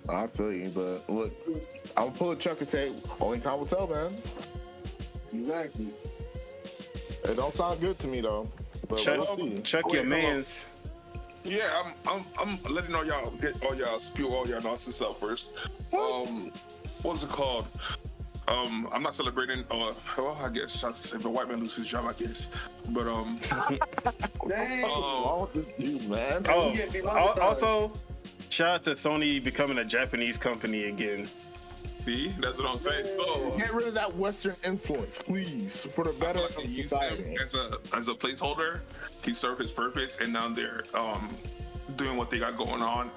Speaker 1: I feel you, but look, I'm gonna pull a Chuck and say, only time will tell, man.
Speaker 4: Exactly.
Speaker 1: It don't sound good to me though. But we'll see.
Speaker 3: Chuck your mans.
Speaker 7: Yeah, I'm letting all y'all spew all y'all nonsense out first. What's it called? I'm not celebrating. Well, I guess if a white man loses his job, I guess. But
Speaker 4: Dang.
Speaker 1: What's wrong with this dude, man?
Speaker 3: Also, shout out to Sony becoming a Japanese company again.
Speaker 7: see, that's what I'm saying. So
Speaker 1: Get rid of that Western influence, please, for the better
Speaker 7: like
Speaker 1: of
Speaker 7: to use
Speaker 1: society.
Speaker 7: him as a placeholder. He served his purpose, and now they're doing what they got going on.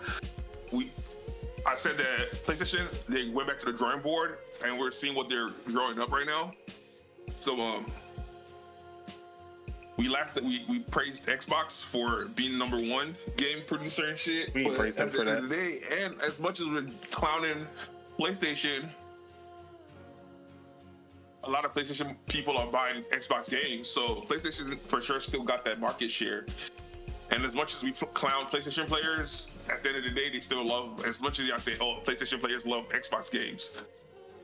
Speaker 7: I said that PlayStation, they went back to the drawing board, and we're seeing what they're drawing up right now. So we laughed at we praised Xbox for being #1 game producer and shit.
Speaker 3: We praised them for that.
Speaker 7: At the end of the day, and as much as we're clowning PlayStation, a lot of PlayStation people are buying Xbox games, so PlayStation for sure still got that market share. And as much as we clown PlayStation players, at the end of the day, they still love, as much as y'all say, oh, PlayStation players love Xbox games,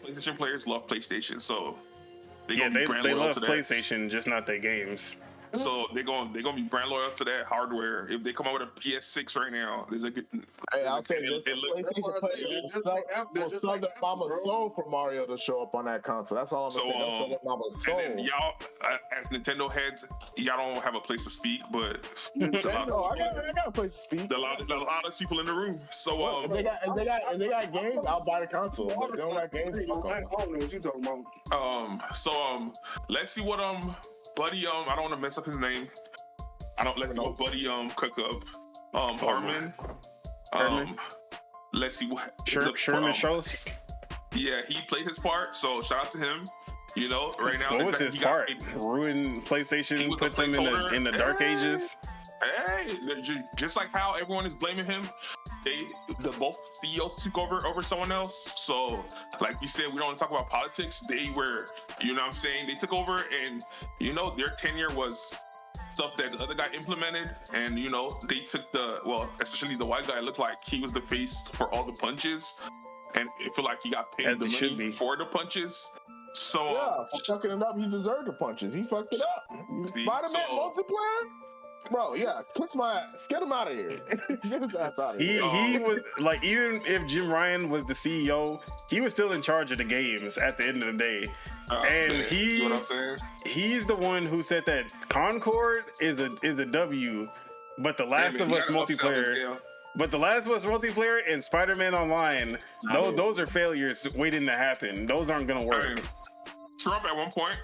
Speaker 7: PlayStation players love PlayStation. So They
Speaker 3: Yeah,
Speaker 7: gonna be brand
Speaker 3: they
Speaker 7: loyal
Speaker 3: love
Speaker 7: to that.
Speaker 3: PlayStation, just not their games.
Speaker 7: So they're gonna be brand loyal to that hardware. If they come out with a PS6 right now, there's a good.
Speaker 1: Hey, I'll say
Speaker 7: it-
Speaker 1: this:
Speaker 7: it look-
Speaker 1: PlayStation will sell the mama's soul for Mario to show up on that console. That's all I'm
Speaker 7: So,
Speaker 1: gonna say. They'll sell the mama's
Speaker 7: and
Speaker 1: soul.
Speaker 7: then y'all, as Nintendo heads, y'all don't have a place to speak, but
Speaker 1: Nintendo, I got a place to speak.
Speaker 7: a lot of people in the room. So
Speaker 1: If they got games, I'll buy the console. If they don't got games, fuck
Speaker 4: I
Speaker 1: them.
Speaker 4: don't know what you talking about.
Speaker 7: let's see what Buddy I don't want to mess up his name. Let's see what Buddy cook up. Hermen. Let's see what
Speaker 3: Sherman Schultz.
Speaker 7: Yeah, he played his part, so shout out to him. You know, right now.
Speaker 3: What was his part? Ruin
Speaker 7: He
Speaker 3: PlayStation,
Speaker 7: was
Speaker 3: put
Speaker 7: a
Speaker 3: them
Speaker 7: placeholder.
Speaker 3: in the dark ages.
Speaker 7: Hey, just like how everyone is blaming him, both CEOs took over someone else. So, like you said, we don't want to talk about politics. They were, you know what I'm saying? They took over, and their tenure was stuff that the other guy implemented, and they took especially the white guy looked like he was the face for all the punches, and it felt like he got paid
Speaker 3: As
Speaker 7: the
Speaker 3: he should
Speaker 7: money
Speaker 3: be.
Speaker 7: for the punches. So
Speaker 1: Yeah, for fucking it up, he deserved the punches. He fucked it up.
Speaker 7: See,
Speaker 1: Spider-Man
Speaker 7: so-
Speaker 1: multiplayer? Bro, yeah, kiss my ass. Get him out of here. Get his ass out of here.
Speaker 3: He was like, even if Jim Ryan was the CEO, he was still in charge of the games at the end of the day. And
Speaker 7: see what I'm saying?
Speaker 3: he's the one who said that Concord is a W, but the Last
Speaker 7: man,
Speaker 3: of
Speaker 7: you
Speaker 3: Us
Speaker 7: gotta upsell this
Speaker 3: multiplayer.
Speaker 7: game.
Speaker 3: But the Last of Us multiplayer and Spider-Man Online, those are failures waiting to happen. Those aren't gonna work.
Speaker 7: Trump at one point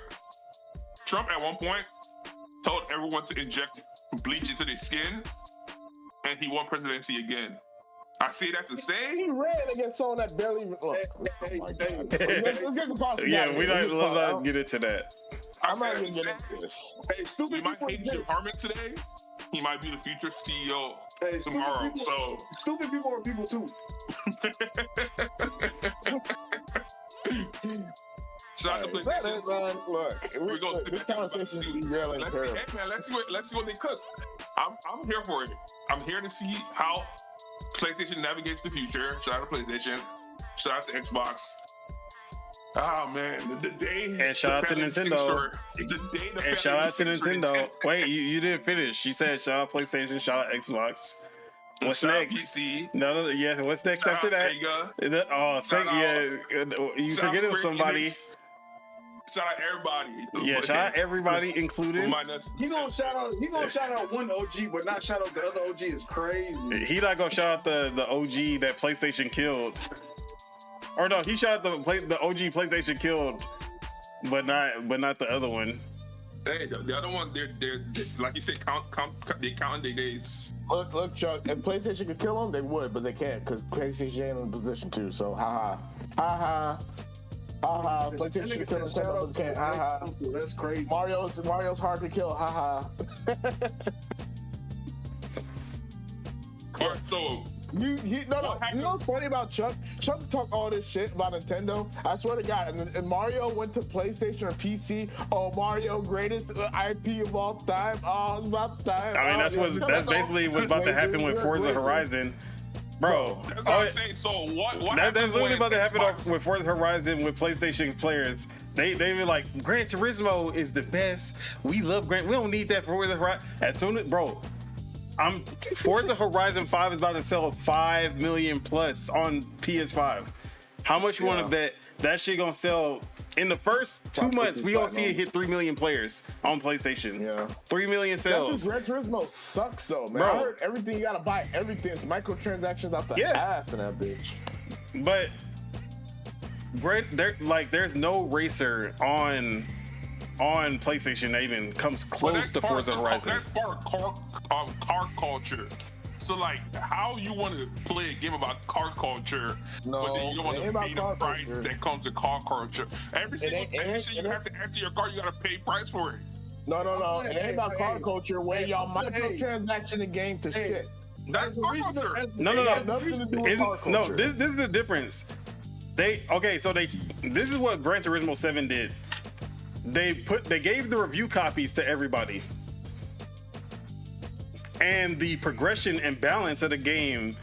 Speaker 7: told everyone to inject bleach into their skin, and he won presidency again. I say that to say,
Speaker 1: He ran against someone that barely even. Look, oh my God. Let's get the politics
Speaker 3: Yeah,
Speaker 1: out of
Speaker 3: we
Speaker 1: here.
Speaker 3: let's not get into that.
Speaker 7: I
Speaker 1: I'm
Speaker 7: say
Speaker 1: not
Speaker 7: that
Speaker 1: even
Speaker 7: to
Speaker 1: getting
Speaker 7: say,
Speaker 1: into this.
Speaker 4: Hey, stupid
Speaker 7: you might
Speaker 4: people.
Speaker 7: hate Jim Herman today. He might be the future CEO
Speaker 4: Hey,
Speaker 7: tomorrow. So
Speaker 4: Stupid people are people too.
Speaker 7: shout out to PlayStation.
Speaker 1: Man, look,
Speaker 7: We go
Speaker 1: this conversation is derailing terrible.
Speaker 7: Hey man, let's see what they cook. I'm here for it. I'm here to see how PlayStation navigates the future. Shout out to PlayStation. Shout out to Xbox. Oh man, the day.
Speaker 3: And shout out to Nintendo.
Speaker 7: The day the
Speaker 3: And shout out to
Speaker 7: family sings for
Speaker 3: Nintendo. Wait, you didn't finish. She said shout out PlayStation, shout out Xbox. What's
Speaker 7: Shout out
Speaker 3: next?
Speaker 7: PC.
Speaker 3: No, yeah. What's next
Speaker 7: Shout
Speaker 3: after
Speaker 7: out
Speaker 3: that?
Speaker 7: Sega.
Speaker 3: Oh,
Speaker 7: Shout
Speaker 3: Sega. Yeah, you
Speaker 7: Shout out
Speaker 3: forgetting
Speaker 7: Square
Speaker 3: somebody.
Speaker 7: Enix. Shout out everybody.
Speaker 3: Yeah, shout out everybody, included.
Speaker 7: Minus-
Speaker 4: He gonna shout out one OG, but not shout out the other OG. Is crazy.
Speaker 3: He not gonna shout out the OG that PlayStation killed. Or no, he shot out the OG PlayStation killed, but not the other one.
Speaker 7: Hey, the other one, they're like you said, they counting their days.
Speaker 1: Look, Chuck. If PlayStation could kill him, they would, but they can't because PlayStation ain't in position to. So, ha ha. PlayStation could kill him, but they can't. Ha ha.
Speaker 4: That's crazy.
Speaker 1: Mario's hard to kill. Ha ha.
Speaker 7: All right, so
Speaker 1: No. You know what's funny about Chuck? Chuck talk all this shit about Nintendo. I swear to God. And Mario went to PlayStation or PC. Oh, Mario, greatest IP of all time. Oh, it's about time.
Speaker 3: I mean, that's basically what's about to happen with Forza Horizon, bro.
Speaker 7: that's what I'm saying. So what?
Speaker 3: That's literally
Speaker 7: when
Speaker 3: about to happen
Speaker 7: Xbox-
Speaker 3: with Forza Horizon with PlayStation players. They be like, Gran Turismo is the best. We love We don't need that for Forza Horizon. As soon as, bro, Forza Horizon 5 is about to sell 5 million plus on PS5. How much you want to bet that shit gonna sell in the first 2 months? We gonna see it hit 3 million players on PlayStation.
Speaker 1: Yeah.
Speaker 3: 3 million sales.
Speaker 1: Gran Turismo sucks though, man.
Speaker 3: Bro.
Speaker 1: I heard everything you gotta buy, everything. It's microtransactions out the ass in that bitch.
Speaker 3: But there's no racer on PlayStation that even comes close to Forza Horizon.
Speaker 7: That's part of car culture. So like, how you want to play a game about car culture, but then you don't want
Speaker 1: it
Speaker 7: to
Speaker 1: ain't about
Speaker 7: pay the
Speaker 1: car
Speaker 7: price
Speaker 1: culture.
Speaker 7: that comes to car culture. Every single
Speaker 1: ain't-
Speaker 7: you have to add to your car, you gotta pay price for it.
Speaker 1: No. It ain't about car culture where y'all microtransaction the game to shit.
Speaker 7: That's car culture.
Speaker 3: No.
Speaker 1: It got nothing to do with car culture.
Speaker 3: This is the difference. This is what Gran Turismo 7 did. They gave the review copies to everybody. And the progression and balance of the game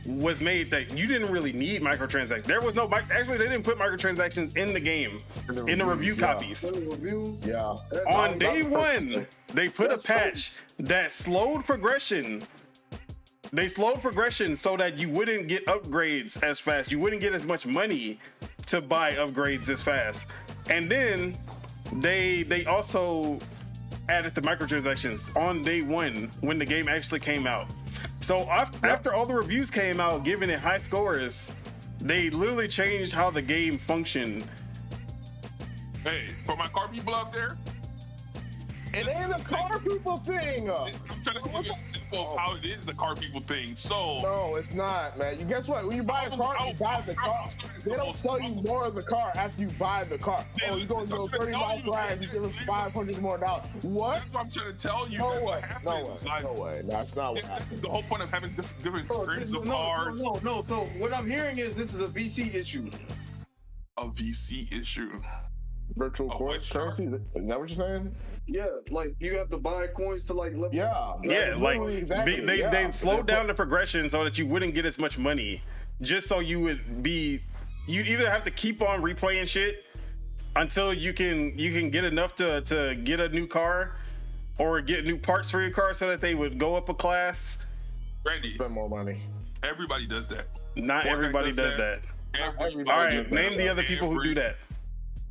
Speaker 3: was made that you didn't really need microtransactions. There was no actually they didn't put microtransactions in the game in the review copies.
Speaker 1: Yeah.
Speaker 3: On day one, they put a patch that slowed progression. They slowed progression so that you wouldn't get upgrades as fast. You wouldn't get as much money to buy upgrades as fast. And then they also added the microtransactions on day one when the game actually came out. So after all the reviews came out giving it high scores, they literally changed how the game functioned.
Speaker 7: Hey, for my car people out there,
Speaker 1: It ain't a car people thing.
Speaker 7: I'm trying to give you an example of how it is a car people thing. So
Speaker 1: No, it's not, man. You guess what? When you buy a car, you buy the car. They don't sell you more of the car after you buy the car. Oh, you're going to go 30 miles per hour and you give us $500 more dollars. What?
Speaker 7: that's what I'm trying to tell you.
Speaker 1: No
Speaker 7: That's
Speaker 1: way.
Speaker 7: what happens.
Speaker 1: No way.
Speaker 7: Like,
Speaker 1: No way. That's not what happened.
Speaker 7: the whole point of having different grades of
Speaker 4: No.
Speaker 7: cars,
Speaker 4: So what I'm hearing is this is a VC issue.
Speaker 7: a VC issue.
Speaker 1: Virtual
Speaker 7: Oh, wait,
Speaker 1: currency? Is that what you're saying?
Speaker 4: Yeah, like you have to buy coins to like level.
Speaker 1: Yeah.
Speaker 3: Yeah, like
Speaker 1: exactly.
Speaker 3: they slowed down the progression so that you wouldn't get as much money, just so you would be. You either have to keep on replaying shit until you can get enough to get a new car, or get new parts for your car so that they would go up a class.
Speaker 7: Randy,
Speaker 1: Spend more money.
Speaker 7: everybody does that.
Speaker 3: Not
Speaker 7: Fortnite
Speaker 3: everybody does that.
Speaker 7: Everybody
Speaker 3: All right,
Speaker 7: does
Speaker 3: name
Speaker 7: that.
Speaker 3: the other people who do that.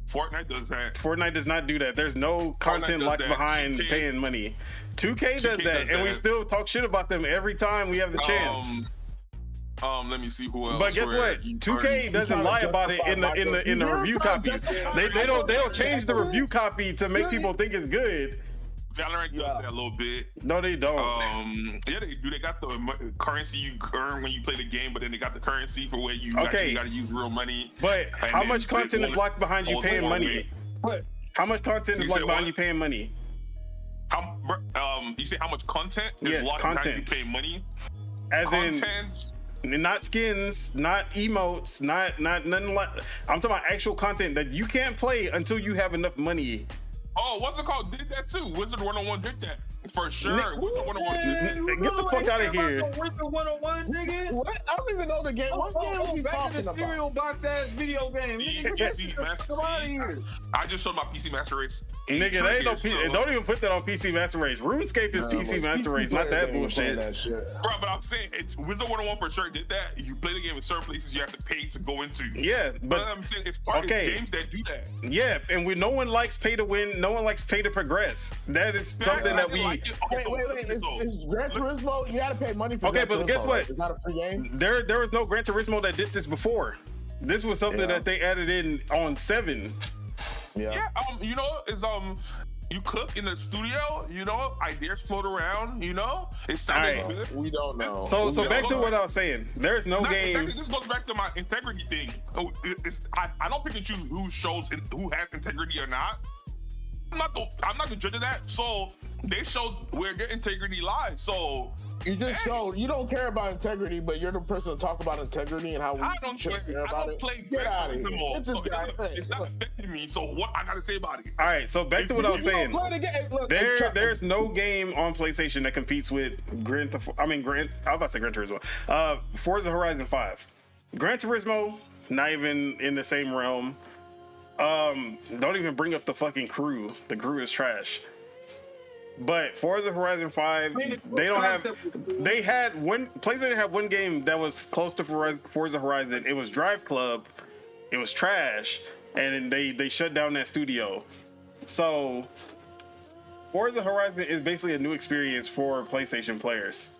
Speaker 7: Fortnite does that.
Speaker 3: Fortnite does not do that. There's no content
Speaker 7: does
Speaker 3: locked
Speaker 7: that.
Speaker 3: behind
Speaker 7: 2K
Speaker 3: paying money. 2K does
Speaker 7: 2K
Speaker 3: that,
Speaker 7: does
Speaker 3: and we
Speaker 7: that.
Speaker 3: still talk shit about them every time we have the chance.
Speaker 7: Let me see who else.
Speaker 3: But guess what? 2K doesn't lie about it in the review copy. They don't change the review copy to make people think it's good.
Speaker 7: Valorant does that a little bit.
Speaker 3: No, they don't.
Speaker 7: Yeah, they do. They got the currency you earn when you play the game, but then they got the currency for where you
Speaker 3: Okay.
Speaker 7: actually got to use real money.
Speaker 3: But
Speaker 7: And
Speaker 3: how
Speaker 7: then
Speaker 3: much content is locked behind you
Speaker 7: all
Speaker 3: paying
Speaker 7: the one
Speaker 3: money?
Speaker 7: way.
Speaker 4: What?
Speaker 3: How much content is
Speaker 7: You
Speaker 3: locked
Speaker 7: said
Speaker 3: behind
Speaker 7: what?
Speaker 3: you paying money?
Speaker 7: You say how much content is
Speaker 3: Yes,
Speaker 7: locked behind
Speaker 3: content.
Speaker 7: you pay money?
Speaker 3: As
Speaker 7: Content.
Speaker 3: in, not skins, not emotes, not nothing like. I'm talking about actual content that you can't play until you have enough money.
Speaker 7: Oh, what's it called? Did that too. Wizard 101 did that for sure. Wizard 101 did that.
Speaker 3: Get the fuck out of here.
Speaker 4: Wizard 101, nigga.
Speaker 1: What? I don't even know the game. What game is he
Speaker 4: back in
Speaker 1: talking
Speaker 4: the
Speaker 1: about?
Speaker 4: stereo box ass video game. Nigga, get
Speaker 7: PC
Speaker 4: the
Speaker 7: Master
Speaker 4: fuck out of here.
Speaker 7: I just showed my PC Master Race.
Speaker 3: Nigga, they ain't no
Speaker 7: So-
Speaker 3: don't even put that on PC Master Race. RuneScape is PC Master Race, not that bullshit.
Speaker 7: Bro, but I'm saying Wizard 101 for sure did that. You play the game in certain places you have to pay to go into.
Speaker 3: Yeah,
Speaker 7: But
Speaker 3: but
Speaker 7: I'm saying it's part of games that do that.
Speaker 3: yeah, and no one likes pay to win. No one likes pay to progress. That is something that we.
Speaker 1: Wait. Is Gran Turismo? You gotta pay money for.
Speaker 3: Okay,
Speaker 1: Gran
Speaker 3: but guess
Speaker 1: Turismo,
Speaker 3: what?
Speaker 1: right? Is that a free game?
Speaker 3: There was no Gran Turismo that did this before. This was something
Speaker 1: Yeah.
Speaker 3: that they added in on 7.
Speaker 7: Yeah, you know, is you cook in the studio, you know, ideas float around, you know, it sounded
Speaker 3: Alright.
Speaker 7: good.
Speaker 1: We don't know.
Speaker 3: So
Speaker 7: Yeah,
Speaker 3: back to
Speaker 7: hold
Speaker 3: what
Speaker 7: on.
Speaker 3: I was saying. There's no
Speaker 7: Not
Speaker 3: game.
Speaker 7: exactly, this goes back to my integrity thing. I don't pick and choose who shows who has integrity or not. I'm not the judge of that. So they showed where their integrity lies. So
Speaker 1: You just showed you don't care about integrity, but you're the person to talk about integrity and how we
Speaker 7: I don't
Speaker 1: should care about it.
Speaker 7: play
Speaker 1: Get out of
Speaker 7: Gran
Speaker 1: here.
Speaker 7: Turismo,
Speaker 1: It's
Speaker 7: so
Speaker 1: just guy.
Speaker 7: it's not affecting me. So what I gotta say about it?
Speaker 3: All right, so back to what I was
Speaker 1: You don't
Speaker 3: saying.
Speaker 1: play the game. Look, it's
Speaker 3: There's no game on PlayStation that competes with I was about to say Gran Turismo. Forza Horizon 5. Gran Turismo, not even in the same realm. Don't even bring up the fucking crew. The crew is trash. But Forza Horizon 5, they had one PlayStation had one game that was close to Forza Horizon. It was Drive Club. It was trash, and they shut down that studio. So Forza Horizon is basically a new experience for PlayStation players.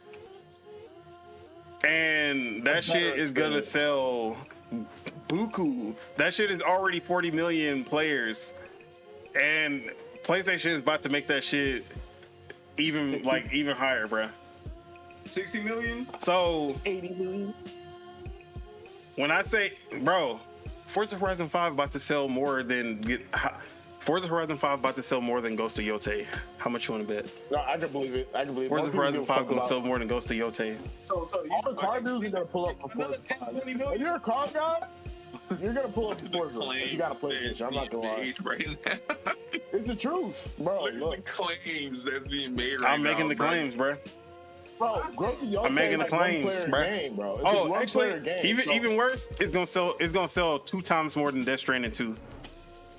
Speaker 3: And that shit is gonna sell buku. That shit is already 40 million players. And PlayStation is about to make that shit even higher, bruh.
Speaker 4: 60 million?
Speaker 3: So
Speaker 1: 80 million.
Speaker 3: when I say, bro, Forza Horizon 5 about to sell more than Forza Horizon 5 about to sell more than Ghost of Yote. How much you want to bet?
Speaker 1: No, I can believe it.
Speaker 3: Forza Horizon 5 gonna sell more than Ghost of Yote.
Speaker 4: So
Speaker 1: All the car dudes are gonna pull up for
Speaker 4: another
Speaker 1: Forza
Speaker 4: 10, 20
Speaker 1: 5. If
Speaker 4: million?
Speaker 1: you're a car guy, you're gonna pull up for Forza. If you gotta play this. I'm not gonna lie.
Speaker 7: Right now.
Speaker 1: It's the truth, bro.
Speaker 7: Look at
Speaker 1: Look.
Speaker 7: the claims that's being made right now.
Speaker 3: I'm making the
Speaker 7: bro.
Speaker 3: claims, bruh.
Speaker 1: Bro, Gross Yote
Speaker 3: I'm making the
Speaker 1: like
Speaker 3: claims,
Speaker 1: one-player
Speaker 3: bro.
Speaker 1: game, bro. It's a
Speaker 3: Oh,
Speaker 1: one-player
Speaker 3: actually,
Speaker 1: game, so-
Speaker 3: even worse, it's gonna sell 2 times more than Death Stranding 2.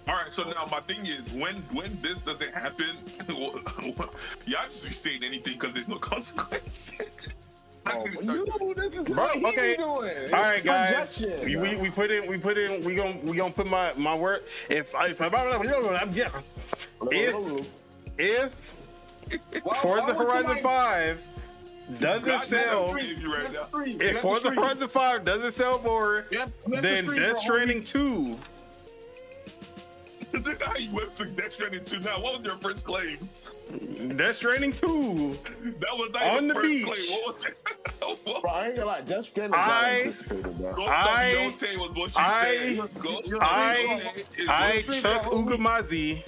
Speaker 7: All right, so now my thing is, when this doesn't happen, y'all just be saying anything because there's no consequence.
Speaker 1: Oh, this is
Speaker 3: Bro,
Speaker 1: what he
Speaker 3: okay.
Speaker 1: be doing.
Speaker 3: All right, guys.
Speaker 1: Projection,
Speaker 3: We put in. We gonna put my word. If Forza Horizon 5 doesn't sell, if Forza Horizon 5 doesn't sell more than Death Stranding 2.
Speaker 7: How you went to Death Stranding 2 now? What was your first claim?
Speaker 3: Death Stranding 2
Speaker 7: That was not
Speaker 3: on
Speaker 7: your
Speaker 3: the
Speaker 7: first
Speaker 3: beach.
Speaker 7: claim. What was it?
Speaker 1: Bro, I ain't gonna lie. Death Stranding got anticipated, bro.
Speaker 7: Ghost of Yote was what you said. Ghost of Yote is
Speaker 3: Chuck Ugamazi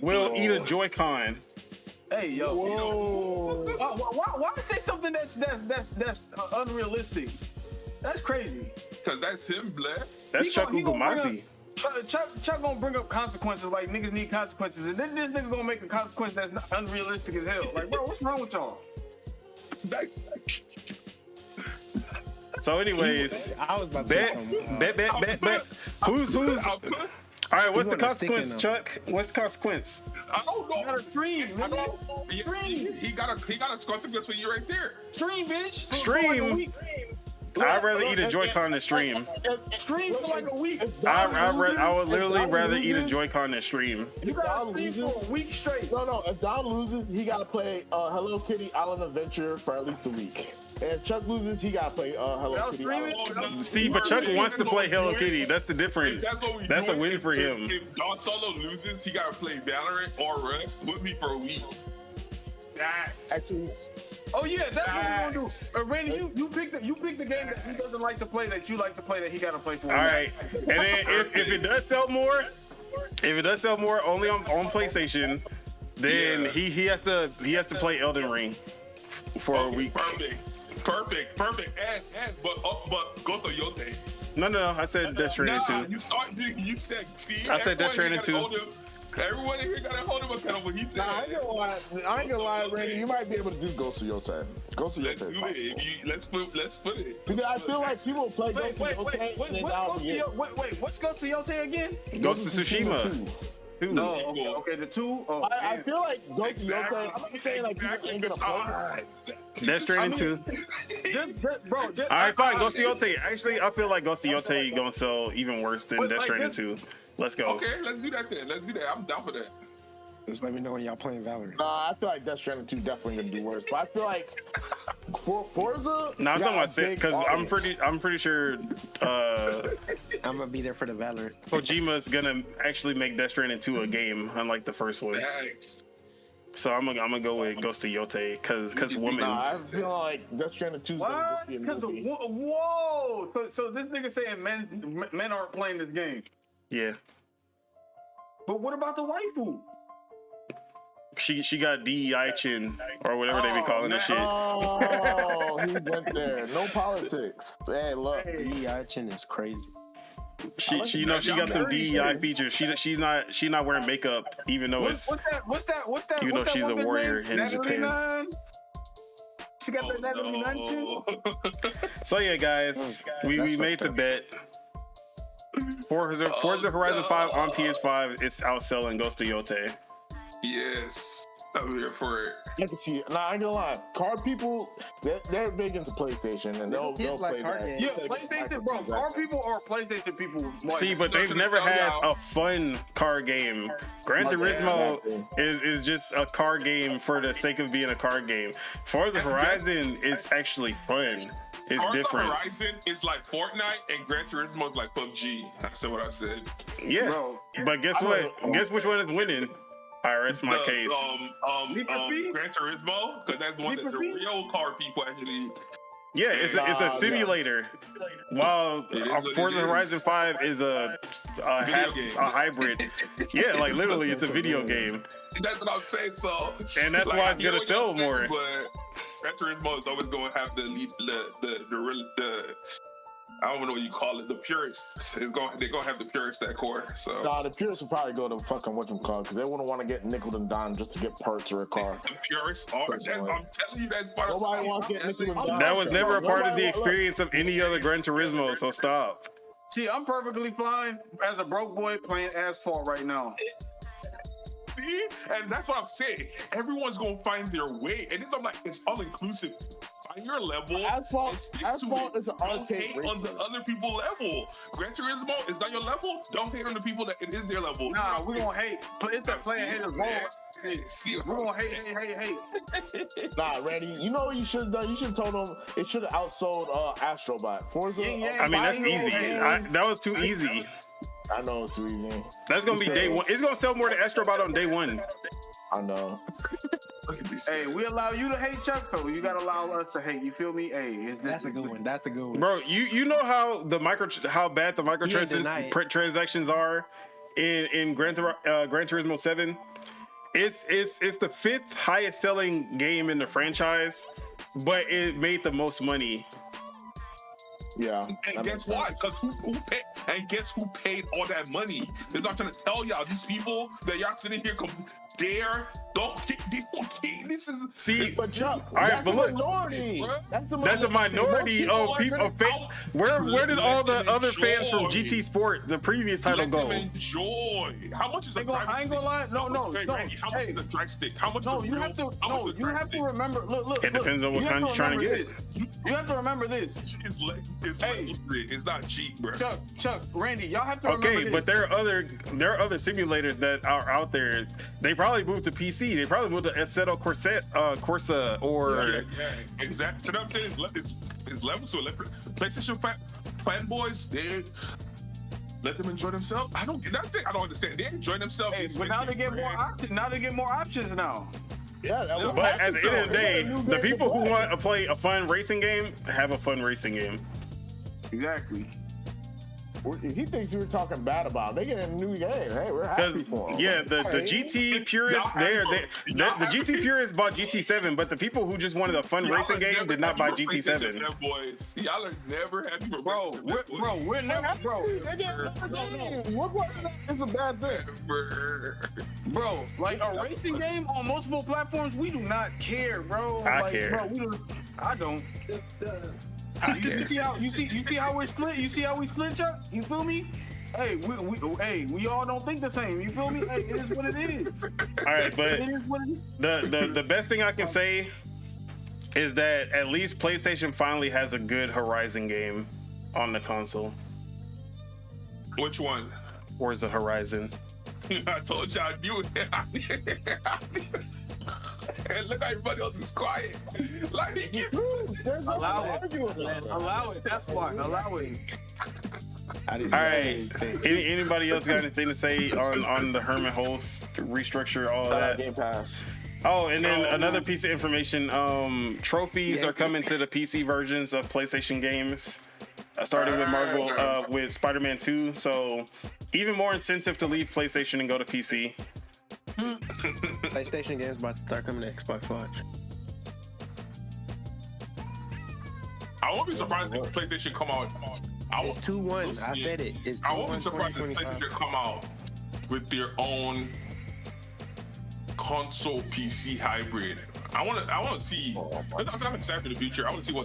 Speaker 3: will eat a Joy-Con.
Speaker 4: Hey, yo.
Speaker 1: Whoa.
Speaker 4: Why say something that's unrealistic? That's crazy.
Speaker 7: because that's him, Blair.
Speaker 3: That's Chuck Ugamazi.
Speaker 4: Chuck gonna bring up consequences, like niggas need consequences, and then this nigga gonna make a consequence that's not unrealistic as hell. Like, bro, what's wrong with y'all?
Speaker 7: Nice.
Speaker 3: So, anyways,
Speaker 9: I was about to say something.
Speaker 3: bet. Who's? All right, what's the
Speaker 9: wanna stick
Speaker 3: consequence,
Speaker 9: in
Speaker 3: Chuck? What's the consequence?
Speaker 7: I don't know.
Speaker 4: You gotta stream,
Speaker 7: I
Speaker 4: nigga.
Speaker 7: don't. He got a consequence for you right there.
Speaker 4: Stream, bitch.
Speaker 3: Stream?
Speaker 4: For like a week.
Speaker 3: I'd rather eat a Joy-Con than stream.
Speaker 4: Stream for like a week.
Speaker 3: I would literally rather eat a Joy-Con than stream.
Speaker 4: You gotta stream for a week straight.
Speaker 1: No. If Don loses, he gotta play Hello Kitty Island Adventure for at least a week. And if Chuck loses, he gotta play Hello Kitty Island.
Speaker 3: See, but Chuck wants to play Hello Kitty. That's the difference.
Speaker 7: If
Speaker 3: That's a
Speaker 7: doing,
Speaker 3: win for him.
Speaker 7: If Don Solo loses, he gotta play Valorant or Rust with me for a week.
Speaker 1: Actually,
Speaker 4: Oh yeah, that's what we're gonna do. Randy, you pick the game that he doesn't like to play, that you like to play, that he gotta play for.
Speaker 3: All right, and then if it does sell more, only on PlayStation, then he has to play Elden Ring for a week.
Speaker 7: Perfect. But go to Yote.
Speaker 3: No, I said Death Stranding 2.
Speaker 7: You said, see,
Speaker 3: I said Death Stranding 2.
Speaker 7: Everyone in here gotta hold him accountable. He said,
Speaker 1: I ain't gonna lie, Randy. You might be able to do Ghost of Yote. Ghost of
Speaker 7: let's
Speaker 1: Yote.
Speaker 7: do it. Let's put it.
Speaker 1: Because I feel like people play Ghost of Yote and then that'll be it.
Speaker 4: Wait, what's Ghost of Yote again?
Speaker 3: Ghost of Tsushima.
Speaker 4: No, okay, the 2. Oh,
Speaker 1: I feel like Ghost of Yote. I'm not saying like people ain't gonna play.
Speaker 3: Death Stranding 2.
Speaker 4: Bro,
Speaker 3: All right, fine. Ghost of Yote. Actually, I feel like Ghost of Yote gonna sell even worse than Death Stranding 2. Let's go.
Speaker 7: Okay, let's do that then. I'm down for that.
Speaker 9: Just let me know when y'all playing Valorant.
Speaker 1: Nah, I feel like Death Stranding 2 definitely gonna do worse. But I feel like Forza.
Speaker 3: No, I'm talking about because I'm pretty sure
Speaker 9: I'm gonna be there for the Valorant.
Speaker 3: Kojima's gonna actually make Death Stranding 2 a game, unlike the first one.
Speaker 7: Thanks.
Speaker 3: So I'm gonna go with Ghost of Yote because women.
Speaker 1: Nah, I feel like Death Stranding 2 is gonna
Speaker 4: what?
Speaker 1: just be a
Speaker 4: Because
Speaker 1: movie.
Speaker 4: whoa! So this nigga saying men aren't playing this game.
Speaker 3: Yeah,
Speaker 4: But what about the waifu?
Speaker 3: she got DEI chin or whatever they be calling this shit.
Speaker 1: Oh, he went there. No politics. Hey, look.
Speaker 9: DEI chin is crazy.
Speaker 3: She she got them DEI features. She's not wearing makeup even though
Speaker 4: What's that?
Speaker 3: Even though she's a
Speaker 4: woman's
Speaker 3: warrior
Speaker 4: name?
Speaker 3: in
Speaker 4: Natalie
Speaker 3: Japan.
Speaker 4: Nunn? She got that Natalie Nunn shit?
Speaker 3: So yeah, guys, we made the bet. Forza Horizon 5 on PS5 is outselling Ghost of Yote.
Speaker 7: Yes, I'm here for it.
Speaker 1: I can see it. Nah, I ain't gonna lie. Car people, they're big into PlayStation and they'll play
Speaker 9: car
Speaker 1: that.
Speaker 9: games.
Speaker 4: Yeah, PlayStation, bro. Car people are PlayStation people. Like,
Speaker 3: See, but they've never had a fun car game. Gran Turismo is just a car game for the sake of being a car game. Forza Horizon is actually fun. It's
Speaker 7: Forza
Speaker 3: different.
Speaker 7: Horizon is like Fortnite and Gran Turismo is like PUBG. That's what I said.
Speaker 3: Yeah,
Speaker 4: Bro.
Speaker 3: but guess what? Guess which one is winning? I rest my case.
Speaker 7: Gran Turismo, because that's the one that the real car people actually.
Speaker 3: Yeah, it's a simulator. While
Speaker 7: It is what
Speaker 3: Forza
Speaker 7: it is.
Speaker 3: Horizon 5 is a
Speaker 7: game.
Speaker 3: hybrid. Yeah, like literally, it's a video game.
Speaker 7: That's what I'm saying. So,
Speaker 3: And that's why it's gonna sell more.
Speaker 7: But Gran Turismo is always going to have the I don't know what you call it. The purists they're gonna have the purists that core. So
Speaker 1: Nah, the purists will probably go to fucking whatchamacallit, because they wouldn't want to get nickel and dime just to get parts or a car.
Speaker 7: the purists are. I'm telling you, that's part of.
Speaker 1: Nobody wants to get nickel and dime.
Speaker 3: That was never a part of the
Speaker 1: Nobody-
Speaker 3: experience of any other Gran Turismo, so stop.
Speaker 4: See, I'm perfectly fine as a broke boy playing Asphalt right now.
Speaker 7: See, and that's what I'm saying. Everyone's gonna find their way, and I'm like, it's all inclusive. Find your level.
Speaker 1: Asphalt-
Speaker 7: and stick to
Speaker 1: Asphalt
Speaker 7: it.
Speaker 1: is an
Speaker 7: Don't
Speaker 1: arcade
Speaker 7: hate on the
Speaker 1: racer.
Speaker 7: other people level. Gran Turismo is not your level. Don't hate on the people that it is their level.
Speaker 4: Nah, we gonna hate. It's that player haters role.
Speaker 7: Hey, see,
Speaker 4: We gonna hate.
Speaker 1: Nah, Randy, you know what you should have done? You should have told them it should have outsold Astrobot. Forza.
Speaker 4: Yeah,
Speaker 3: I mean, that's
Speaker 1: Final
Speaker 3: easy.
Speaker 1: game.
Speaker 3: That was too easy.
Speaker 1: I know it's easy.
Speaker 3: That's gonna be day one. It's gonna sell more than Astrobot on day one.
Speaker 1: I know.
Speaker 7: Look at these.
Speaker 4: Hey, we allow you to hate Chuck, so you gotta allow us to hate. You feel me? Hey, it's
Speaker 9: That's a good one. That's a good one.
Speaker 3: Bro, you know how how bad the
Speaker 9: deny it.
Speaker 3: microtransactions are in Gran Turismo 7. It's the 5th highest selling game in the franchise, but it made the most money.
Speaker 1: Yeah.
Speaker 7: And
Speaker 1: that
Speaker 7: guess
Speaker 1: makes
Speaker 7: what?
Speaker 1: sense.
Speaker 7: Because who paid? And guess who paid all that money? They're not trying to tell y'all. These people that y'all sitting here don't get. This is.
Speaker 3: See,
Speaker 1: But Chuck,
Speaker 3: all right,
Speaker 1: that's
Speaker 3: but
Speaker 1: the
Speaker 3: look,
Speaker 1: minority.
Speaker 3: that's a minority of people. Where did all the other fans from GT Sport, the previous title,
Speaker 7: Let them
Speaker 3: go?
Speaker 7: enjoy. How much is a drive?
Speaker 4: I ain't gonna lie. No.
Speaker 7: Hey, Randy, how much
Speaker 4: Hey.
Speaker 7: is a drive stick? How much?
Speaker 4: No,
Speaker 7: is a
Speaker 4: you
Speaker 7: real-
Speaker 4: have to.
Speaker 7: how much
Speaker 4: No,
Speaker 7: is a
Speaker 4: you
Speaker 7: drive
Speaker 4: have to
Speaker 7: stick?
Speaker 4: remember. Look.
Speaker 3: It depends on what
Speaker 4: You have
Speaker 3: kind
Speaker 4: to
Speaker 3: you're trying to
Speaker 4: remember
Speaker 3: get.
Speaker 4: this. You have to remember this.
Speaker 7: It's
Speaker 4: Hey.
Speaker 7: it's not cheap, bro.
Speaker 4: Chuck, Randy, y'all have to remember
Speaker 3: Okay,
Speaker 4: this.
Speaker 3: but there are other simulators that are out there. They probably moved to PC. They probably moved to Assetto Corsa or
Speaker 7: Exactly. So I'm saying it's level. So let PlayStation fanboys, they let them enjoy themselves. I don't get that thing. I don't understand. They enjoy themselves.
Speaker 4: Hey, but now they get more options. Now they get more options now.
Speaker 1: Yeah, that was
Speaker 3: But at the end of the day,
Speaker 1: They got a new
Speaker 3: the
Speaker 1: game to
Speaker 3: people who
Speaker 1: play.
Speaker 3: want to play a fun racing game have a fun racing game.
Speaker 4: Exactly.
Speaker 1: He thinks we were talking bad about him. They get a new game. Hey, we're happy for him.
Speaker 3: Yeah, the
Speaker 1: Hey.
Speaker 3: GT purists the GT purists bought GT7, but the people who just wanted a fun racing game did not buy GT7.
Speaker 7: Boys, y'all are never happy for
Speaker 4: Bro, we're never, bro.
Speaker 1: They get new games. What part of that is a bad thing?
Speaker 4: Bro, like a racing game on multiple platforms, we do not care, bro.
Speaker 3: I
Speaker 4: like,
Speaker 3: care.
Speaker 4: Bro, I don't. You see how we're split? You see how we split, Chuck? You feel me? Hey, we all don't think the same. You feel me? Hey, it is what it is.
Speaker 3: All right, but
Speaker 4: It is what it is.
Speaker 3: the best thing I can say is that at least PlayStation finally has a good Horizon game on the console.
Speaker 7: Which one?
Speaker 3: Forza Horizon.
Speaker 7: I told you I knew it. And look how everybody else is quiet. Like,
Speaker 1: There's nothing
Speaker 4: Allow
Speaker 1: to
Speaker 4: it.
Speaker 1: argue about.
Speaker 4: Allow it. That's why. Allow it.
Speaker 9: I didn't
Speaker 3: All
Speaker 9: know
Speaker 3: right.
Speaker 9: anything.
Speaker 3: Anybody else got anything to say on the Hermen Hulst restructure, all of that?
Speaker 1: Game Pass.
Speaker 3: Oh, and then another piece of information: trophies are coming to the PC versions of PlayStation games, starting with Marvel with Spider-Man 2. So, even more incentive to leave PlayStation and go to PC.
Speaker 9: PlayStation games about to start coming to Xbox Live.
Speaker 7: I won't be surprised if PlayStation come out.
Speaker 9: It's 2-1. I said it. It's 2-1.
Speaker 7: I won't be surprised if
Speaker 9: 2025.
Speaker 7: PlayStation come out with their own console PC hybrid. I want to see. I'm excited for the future. I want to see where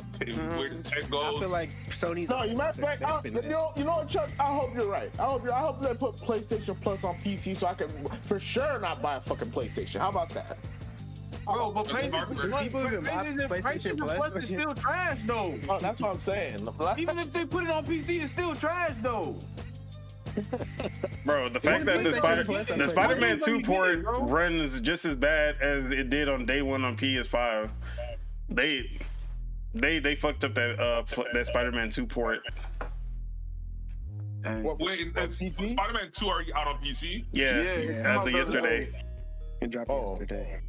Speaker 7: the tech
Speaker 9: I
Speaker 7: goes.
Speaker 9: feel like Sony's.
Speaker 1: No, you matter of fact, you know what, Chuck? I hope you're right. I hope they put PlayStation Plus on PC so I can for sure not buy a fucking PlayStation. How about that?
Speaker 4: Bro, but
Speaker 7: That's smart, bro.
Speaker 9: People even buy PlayStation Plus?
Speaker 4: is still trash though.
Speaker 1: Oh, that's what I'm saying.
Speaker 4: Even if they put it on PC, it's still trash though.
Speaker 3: Bro, the fact that the
Speaker 9: PlayStation
Speaker 3: Spider-Man 2
Speaker 4: Plus,
Speaker 3: port
Speaker 4: bro.
Speaker 3: runs just as bad as it did on day one on PS5, they fucked up that Spider-Man 2 port.
Speaker 7: Wait, is
Speaker 1: PC?
Speaker 7: Spider-Man 2 already out on PC?
Speaker 3: Yeah, as of yesterday.
Speaker 9: It dropped yesterday.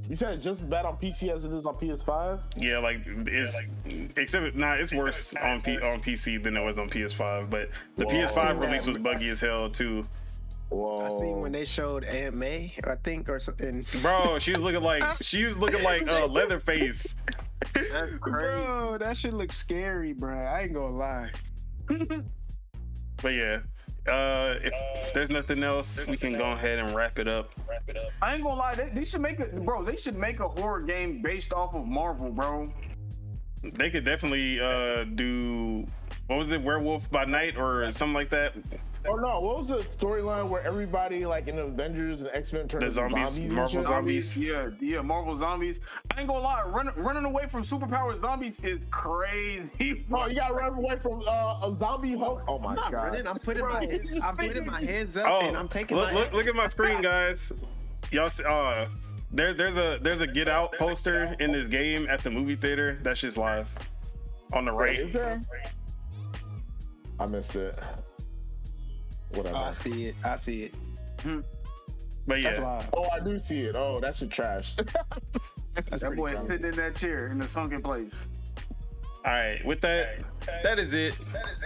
Speaker 1: You said it's just as bad on PC as it is on PS5?
Speaker 3: Yeah, like it's worse on PC than it was on PS5. But the PS5 release was buggy as hell too.
Speaker 1: Whoa.
Speaker 9: I think when they showed Aunt May, I think, or something.
Speaker 3: Bro, she was looking like Leatherface.
Speaker 4: That's crazy.
Speaker 9: Bro, that shit looks scary, bro. I ain't gonna lie.
Speaker 3: But yeah, if there's nothing else, we can go ahead and wrap it up.
Speaker 4: I ain't gonna lie, they should make it, bro. They should make a horror game based off of Marvel, bro.
Speaker 3: They could definitely do, what was it, Werewolf by Night or something like that?
Speaker 1: Oh no, what was the storyline where everybody like in Avengers and X-Men turned
Speaker 3: The
Speaker 1: into
Speaker 3: zombies,
Speaker 1: and
Speaker 3: Marvel
Speaker 1: shit?
Speaker 3: zombies.
Speaker 4: Yeah, Marvel zombies. I ain't gonna lie, running away from superpowered zombies is crazy.
Speaker 1: Bro, you gotta run away from a zombie Hulk. Oh my
Speaker 9: I'm not
Speaker 1: god.
Speaker 9: running. I'm putting my hands up
Speaker 3: Oh,
Speaker 9: and I'm taking
Speaker 3: look at my screen, guys. Y'all see, there's a Get Out poster in this game at the movie theater. That's just live on the
Speaker 1: Wait,
Speaker 3: right.
Speaker 1: is there? I missed it. Whatever.
Speaker 9: I see it.
Speaker 3: But
Speaker 9: That's
Speaker 3: yeah,
Speaker 9: live.
Speaker 1: Oh, I do see it. Oh, that shit trash.
Speaker 9: That's
Speaker 4: That boy
Speaker 9: pretty
Speaker 4: sitting in that chair in the sunken place.
Speaker 3: all right. With that, that is it.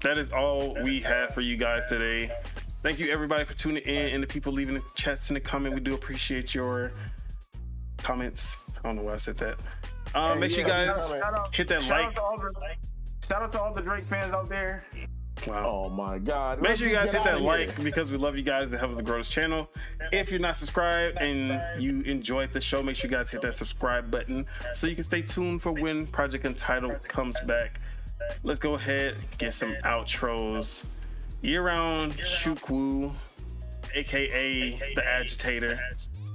Speaker 3: That is all we have for you guys today. Thank you everybody for tuning in and the people leaving the chats in the comment. We do appreciate your comments. I don't know why I said that. Make sure you guys hit that like.
Speaker 4: Shout out to all the Drake fans out there.
Speaker 3: Wow.
Speaker 1: Oh my god.
Speaker 3: Make sure you guys
Speaker 1: Let's
Speaker 3: hit
Speaker 1: get
Speaker 3: that
Speaker 1: outta here.
Speaker 3: like because we love you guys and help us grow this channel. If you're not subscribed and you enjoyed the show, make sure you guys hit that subscribe button so you can stay tuned for when Project Untitled comes back. Let's go ahead and get some outros. Year-round Chukwu, aka the Agitator.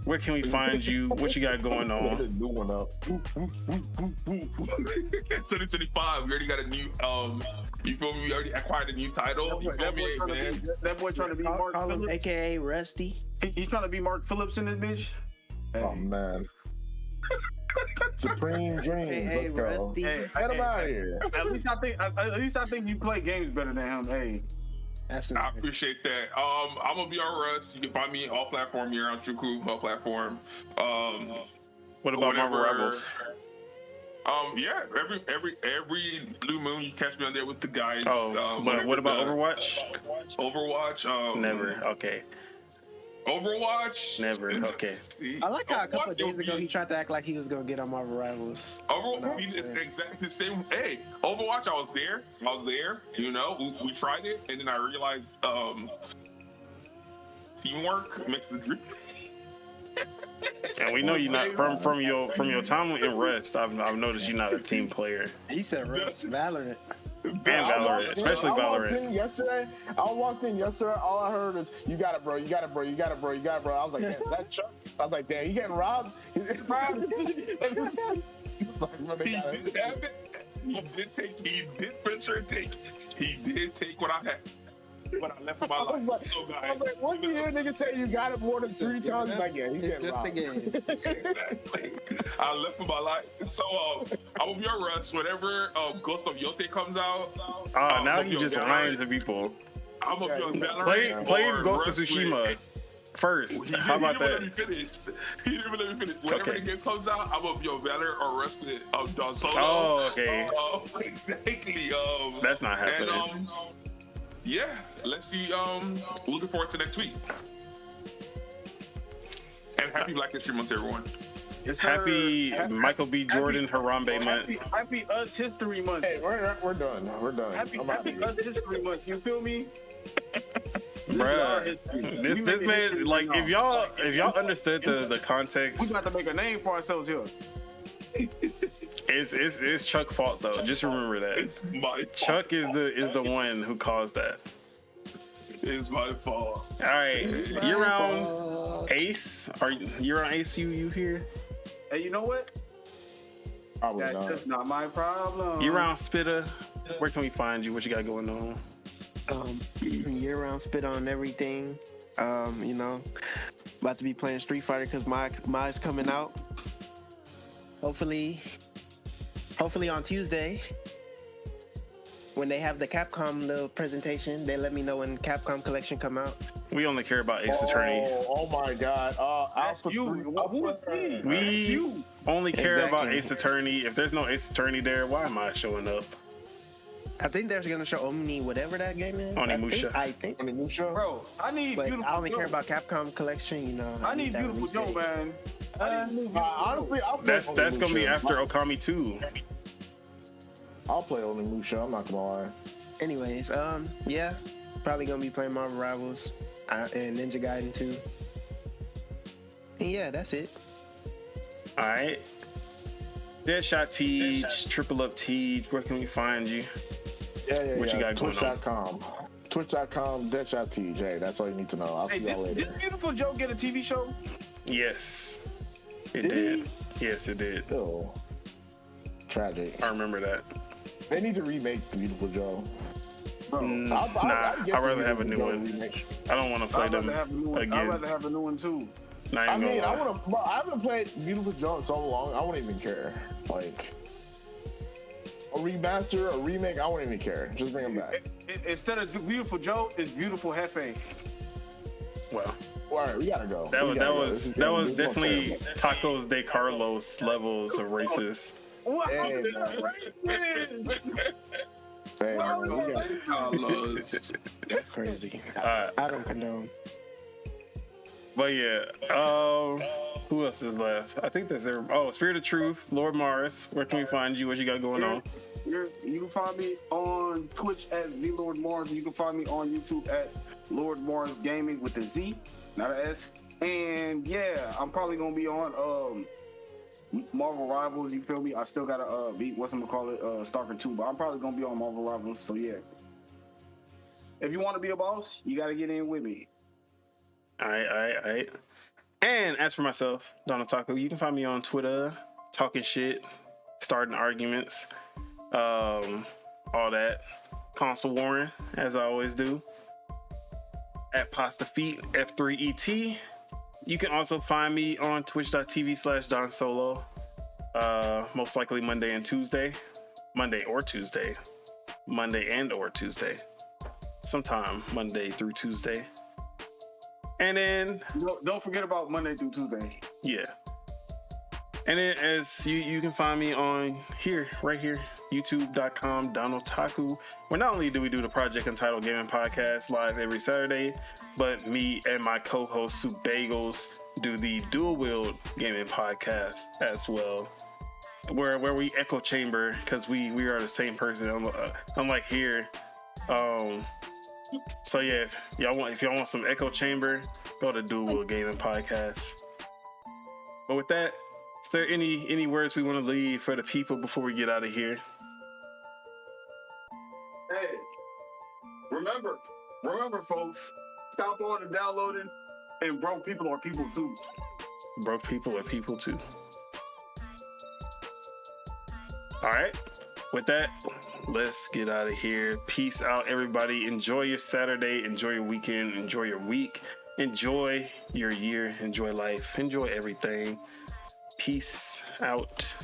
Speaker 3: Where can we find you? What you got going on?
Speaker 1: Put a new one up.
Speaker 7: 2025, we already got a new you feel me? We already acquired a new title. You feel me, man?
Speaker 4: That boy trying to be Mark
Speaker 9: Call him
Speaker 4: Phillips.
Speaker 9: AKA Rusty.
Speaker 4: He's trying to be Mark Phillips in this bitch.
Speaker 1: Oh man. Supreme Dreams.
Speaker 9: Hey,
Speaker 1: Let's go.
Speaker 9: Rusty.
Speaker 4: Hey,
Speaker 1: Get him out of here.
Speaker 4: At least I think you play games better than him. Hey.
Speaker 9: That's
Speaker 7: I appreciate that. I'm gonna be on Russ. You can find me on all platform here on Chuku, all platform.
Speaker 3: What about Marvel
Speaker 7: whenever-
Speaker 3: Rebels?
Speaker 7: Yeah, every blue moon you catch me on there with the guys.
Speaker 3: Oh, but what about Overwatch?
Speaker 7: Overwatch?
Speaker 3: Never. Okay.
Speaker 7: Overwatch?
Speaker 3: Never. Okay.
Speaker 7: See,
Speaker 9: I like how a couple of
Speaker 7: Overwatch
Speaker 9: days ago
Speaker 7: will
Speaker 9: he
Speaker 7: be-
Speaker 9: tried to act like he was gonna get on Marvel Rivals.
Speaker 7: Overwatch, we did exactly the same. Hey, Overwatch, I was there. You know, we tried it, and then I realized teamwork makes the dream.
Speaker 3: And we know you're not from your time in Rust. I've noticed you're not a team player.
Speaker 9: He said Rust, Valorant.
Speaker 3: And Valorant, especially
Speaker 1: I walked
Speaker 3: Valorant.
Speaker 1: in yesterday. All I heard is, "You got it, bro. You got it, bro. You got it, bro. You got it, bro." I was like, "Damn, is that Chuck?" I was like, "Damn, he getting robbed." He's getting robbed. Like, bro, they
Speaker 7: He
Speaker 1: got it.
Speaker 7: did have it. He did for sure take. He did take what I had. What I left for my
Speaker 1: I was
Speaker 7: life.
Speaker 1: like,
Speaker 7: So
Speaker 1: I was like, once you hear a nigga say you got it more than 3 times, he's like, yeah, he's getting
Speaker 9: Just a
Speaker 1: robbed.
Speaker 9: game.
Speaker 7: Exactly. I left for my life. So I will be on Rush whenever Ghost of Yote comes out.
Speaker 3: Now
Speaker 7: I'll
Speaker 3: he
Speaker 7: be on
Speaker 3: just
Speaker 7: Valorant.
Speaker 3: lying to people.
Speaker 7: I'm gonna be on Valorant.
Speaker 3: Play
Speaker 7: or
Speaker 3: Ghost of
Speaker 7: Rush
Speaker 3: Tsushima
Speaker 7: with-
Speaker 3: first. How about
Speaker 7: He didn't let me
Speaker 3: that?
Speaker 7: finish. He didn't even let me finish. Whenever
Speaker 3: Okay.
Speaker 7: the game comes out, I'm gonna be on Valorant or Rush with Don Solo.
Speaker 3: Oh, okay.
Speaker 7: Exactly.
Speaker 3: That's not happening.
Speaker 7: And, yeah, let's see. Looking forward to next week. And happy Black History Month, everyone.
Speaker 4: Yes, sir.
Speaker 3: Happy Michael B. Jordan Harambe month.
Speaker 4: Happy Us History Month.
Speaker 1: Hey, we're done. We're done.
Speaker 4: Happy
Speaker 1: I'm out of here.
Speaker 4: Us History Month. You feel me?
Speaker 3: Bruh, this man, like, if y'all understood the
Speaker 4: we
Speaker 3: context,
Speaker 4: about to make a name for ourselves here.
Speaker 3: it's Chuck's fault though. Just remember that.
Speaker 7: It's my
Speaker 3: Chuck is the one who caused that.
Speaker 7: It's my fault.
Speaker 3: All right, you're on Ace. You're on Ace? You here?
Speaker 4: Hey, you know what?
Speaker 1: Probably
Speaker 4: That's
Speaker 1: not.
Speaker 4: just not my problem.
Speaker 3: You're on Spitter. Where can we find you? What you got going on?
Speaker 9: Year-round spit on everything. You know, about to be playing Street Fighter because mine's coming out. Hopefully on Tuesday when they have the Capcom little presentation, they let me know when Capcom Collection come out.
Speaker 3: We only care about Ace Attorney.
Speaker 1: Oh my God.
Speaker 4: That's
Speaker 1: Alpha
Speaker 4: you.
Speaker 1: 3.
Speaker 4: Who is me?
Speaker 3: We only care about
Speaker 9: Exactly.
Speaker 3: Ace Attorney. If there's no Ace Attorney there, why am I showing up?
Speaker 9: I think they're gonna show Omni whatever that game is.
Speaker 3: Onimusha.
Speaker 9: I think.
Speaker 1: Onimusha?
Speaker 4: Bro, I need
Speaker 9: But
Speaker 4: beautiful.
Speaker 9: I only
Speaker 4: Joe.
Speaker 9: care about Capcom Collection. You know.
Speaker 4: I need
Speaker 9: that
Speaker 4: beautiful
Speaker 9: release
Speaker 4: Joe,
Speaker 9: date.
Speaker 4: man. I need Beautiful Joe.
Speaker 1: Honestly, I'll play
Speaker 3: That's gonna be
Speaker 1: Onimusha.
Speaker 3: after Okami 2.
Speaker 1: I'll play on the new show. I'm not gonna lie.
Speaker 9: Anyways, yeah, probably gonna be playing Marvel Rivals and Ninja Gaiden 2. And yeah, that's it.
Speaker 3: All right. Deadshot Teach, Triple Up Teach, where can we find you?
Speaker 1: Yeah.
Speaker 3: What you got going on?
Speaker 1: Twitch.com, Deadshot TJ. That's all you need to know. I'll see y'all later.
Speaker 4: Did Beautiful Joe get a TV show?
Speaker 3: Yes, it
Speaker 1: Did
Speaker 3: did.
Speaker 1: he?
Speaker 3: Yes, it did.
Speaker 1: Oh, tragic.
Speaker 3: I remember that.
Speaker 1: They need to remake Beautiful Joe.
Speaker 4: Bro,
Speaker 3: I'd rather have a new one.
Speaker 1: Remake.
Speaker 3: I don't want to play them again.
Speaker 4: I'd rather have a new one too.
Speaker 1: I mean, I haven't played Beautiful Joe in so long. I wouldn't even care. Like a remaster, a remake, I wouldn't even care. Just bring them back.
Speaker 4: Instead of Beautiful Joe, it's Beautiful Hefe.
Speaker 3: Well,
Speaker 1: all right, we gotta go.
Speaker 3: That was definitely Tacos de Carlos levels of racist.
Speaker 4: What?
Speaker 1: Hey,
Speaker 9: That's crazy.
Speaker 3: Alright.
Speaker 9: I don't condone.
Speaker 3: But yeah, who else is left? I think that's everybody. Oh, Spirit of Truth, Lord Morris. Where can we find you? What you got going on?
Speaker 4: You can find me on Twitch at ZLordMars. You can find me on YouTube at Lord Morris Gaming with a Z, not an S. And yeah, I'm probably gonna be on Marvel Rivals. You feel me? I still gotta beat Stalker 2, but I'm probably gonna be on Marvel Rivals. So yeah, if you want to be a boss, you gotta get in with me.
Speaker 3: All right. And as for myself, Donald Taco, you can find me on Twitter, talking shit, starting arguments, all that, console warring, as I always do. At Pasta Feet, F3ET. You can also find me on twitch.tv/Don Solo. Most likely Monday and Tuesday. Monday and or Tuesday. Sometime Monday through Tuesday. And then
Speaker 4: don't forget about Monday through Tuesday.
Speaker 3: Yeah. And then as you can find me on right here, youtube.com, Donald Taku, where not only do we do the Project Untitled Gaming Podcast live every Saturday, but me and my co-host Soup Bagels do the Dual Wield Gaming Podcast as well, where we echo chamber because we are the same person. Unlike here. So yeah, if y'all want some echo chamber, go to Dual Wield Gaming Podcast. But with that, is there any words we want to leave for the people before we get out of here?
Speaker 4: Hey, remember, folks, stop all the downloading, and broke people are people too.
Speaker 3: Broke people are people too. All right, with that, let's get out of here. Peace out, everybody. Enjoy your Saturday, enjoy your weekend, enjoy your week, enjoy your year, enjoy life, enjoy everything. Peace out.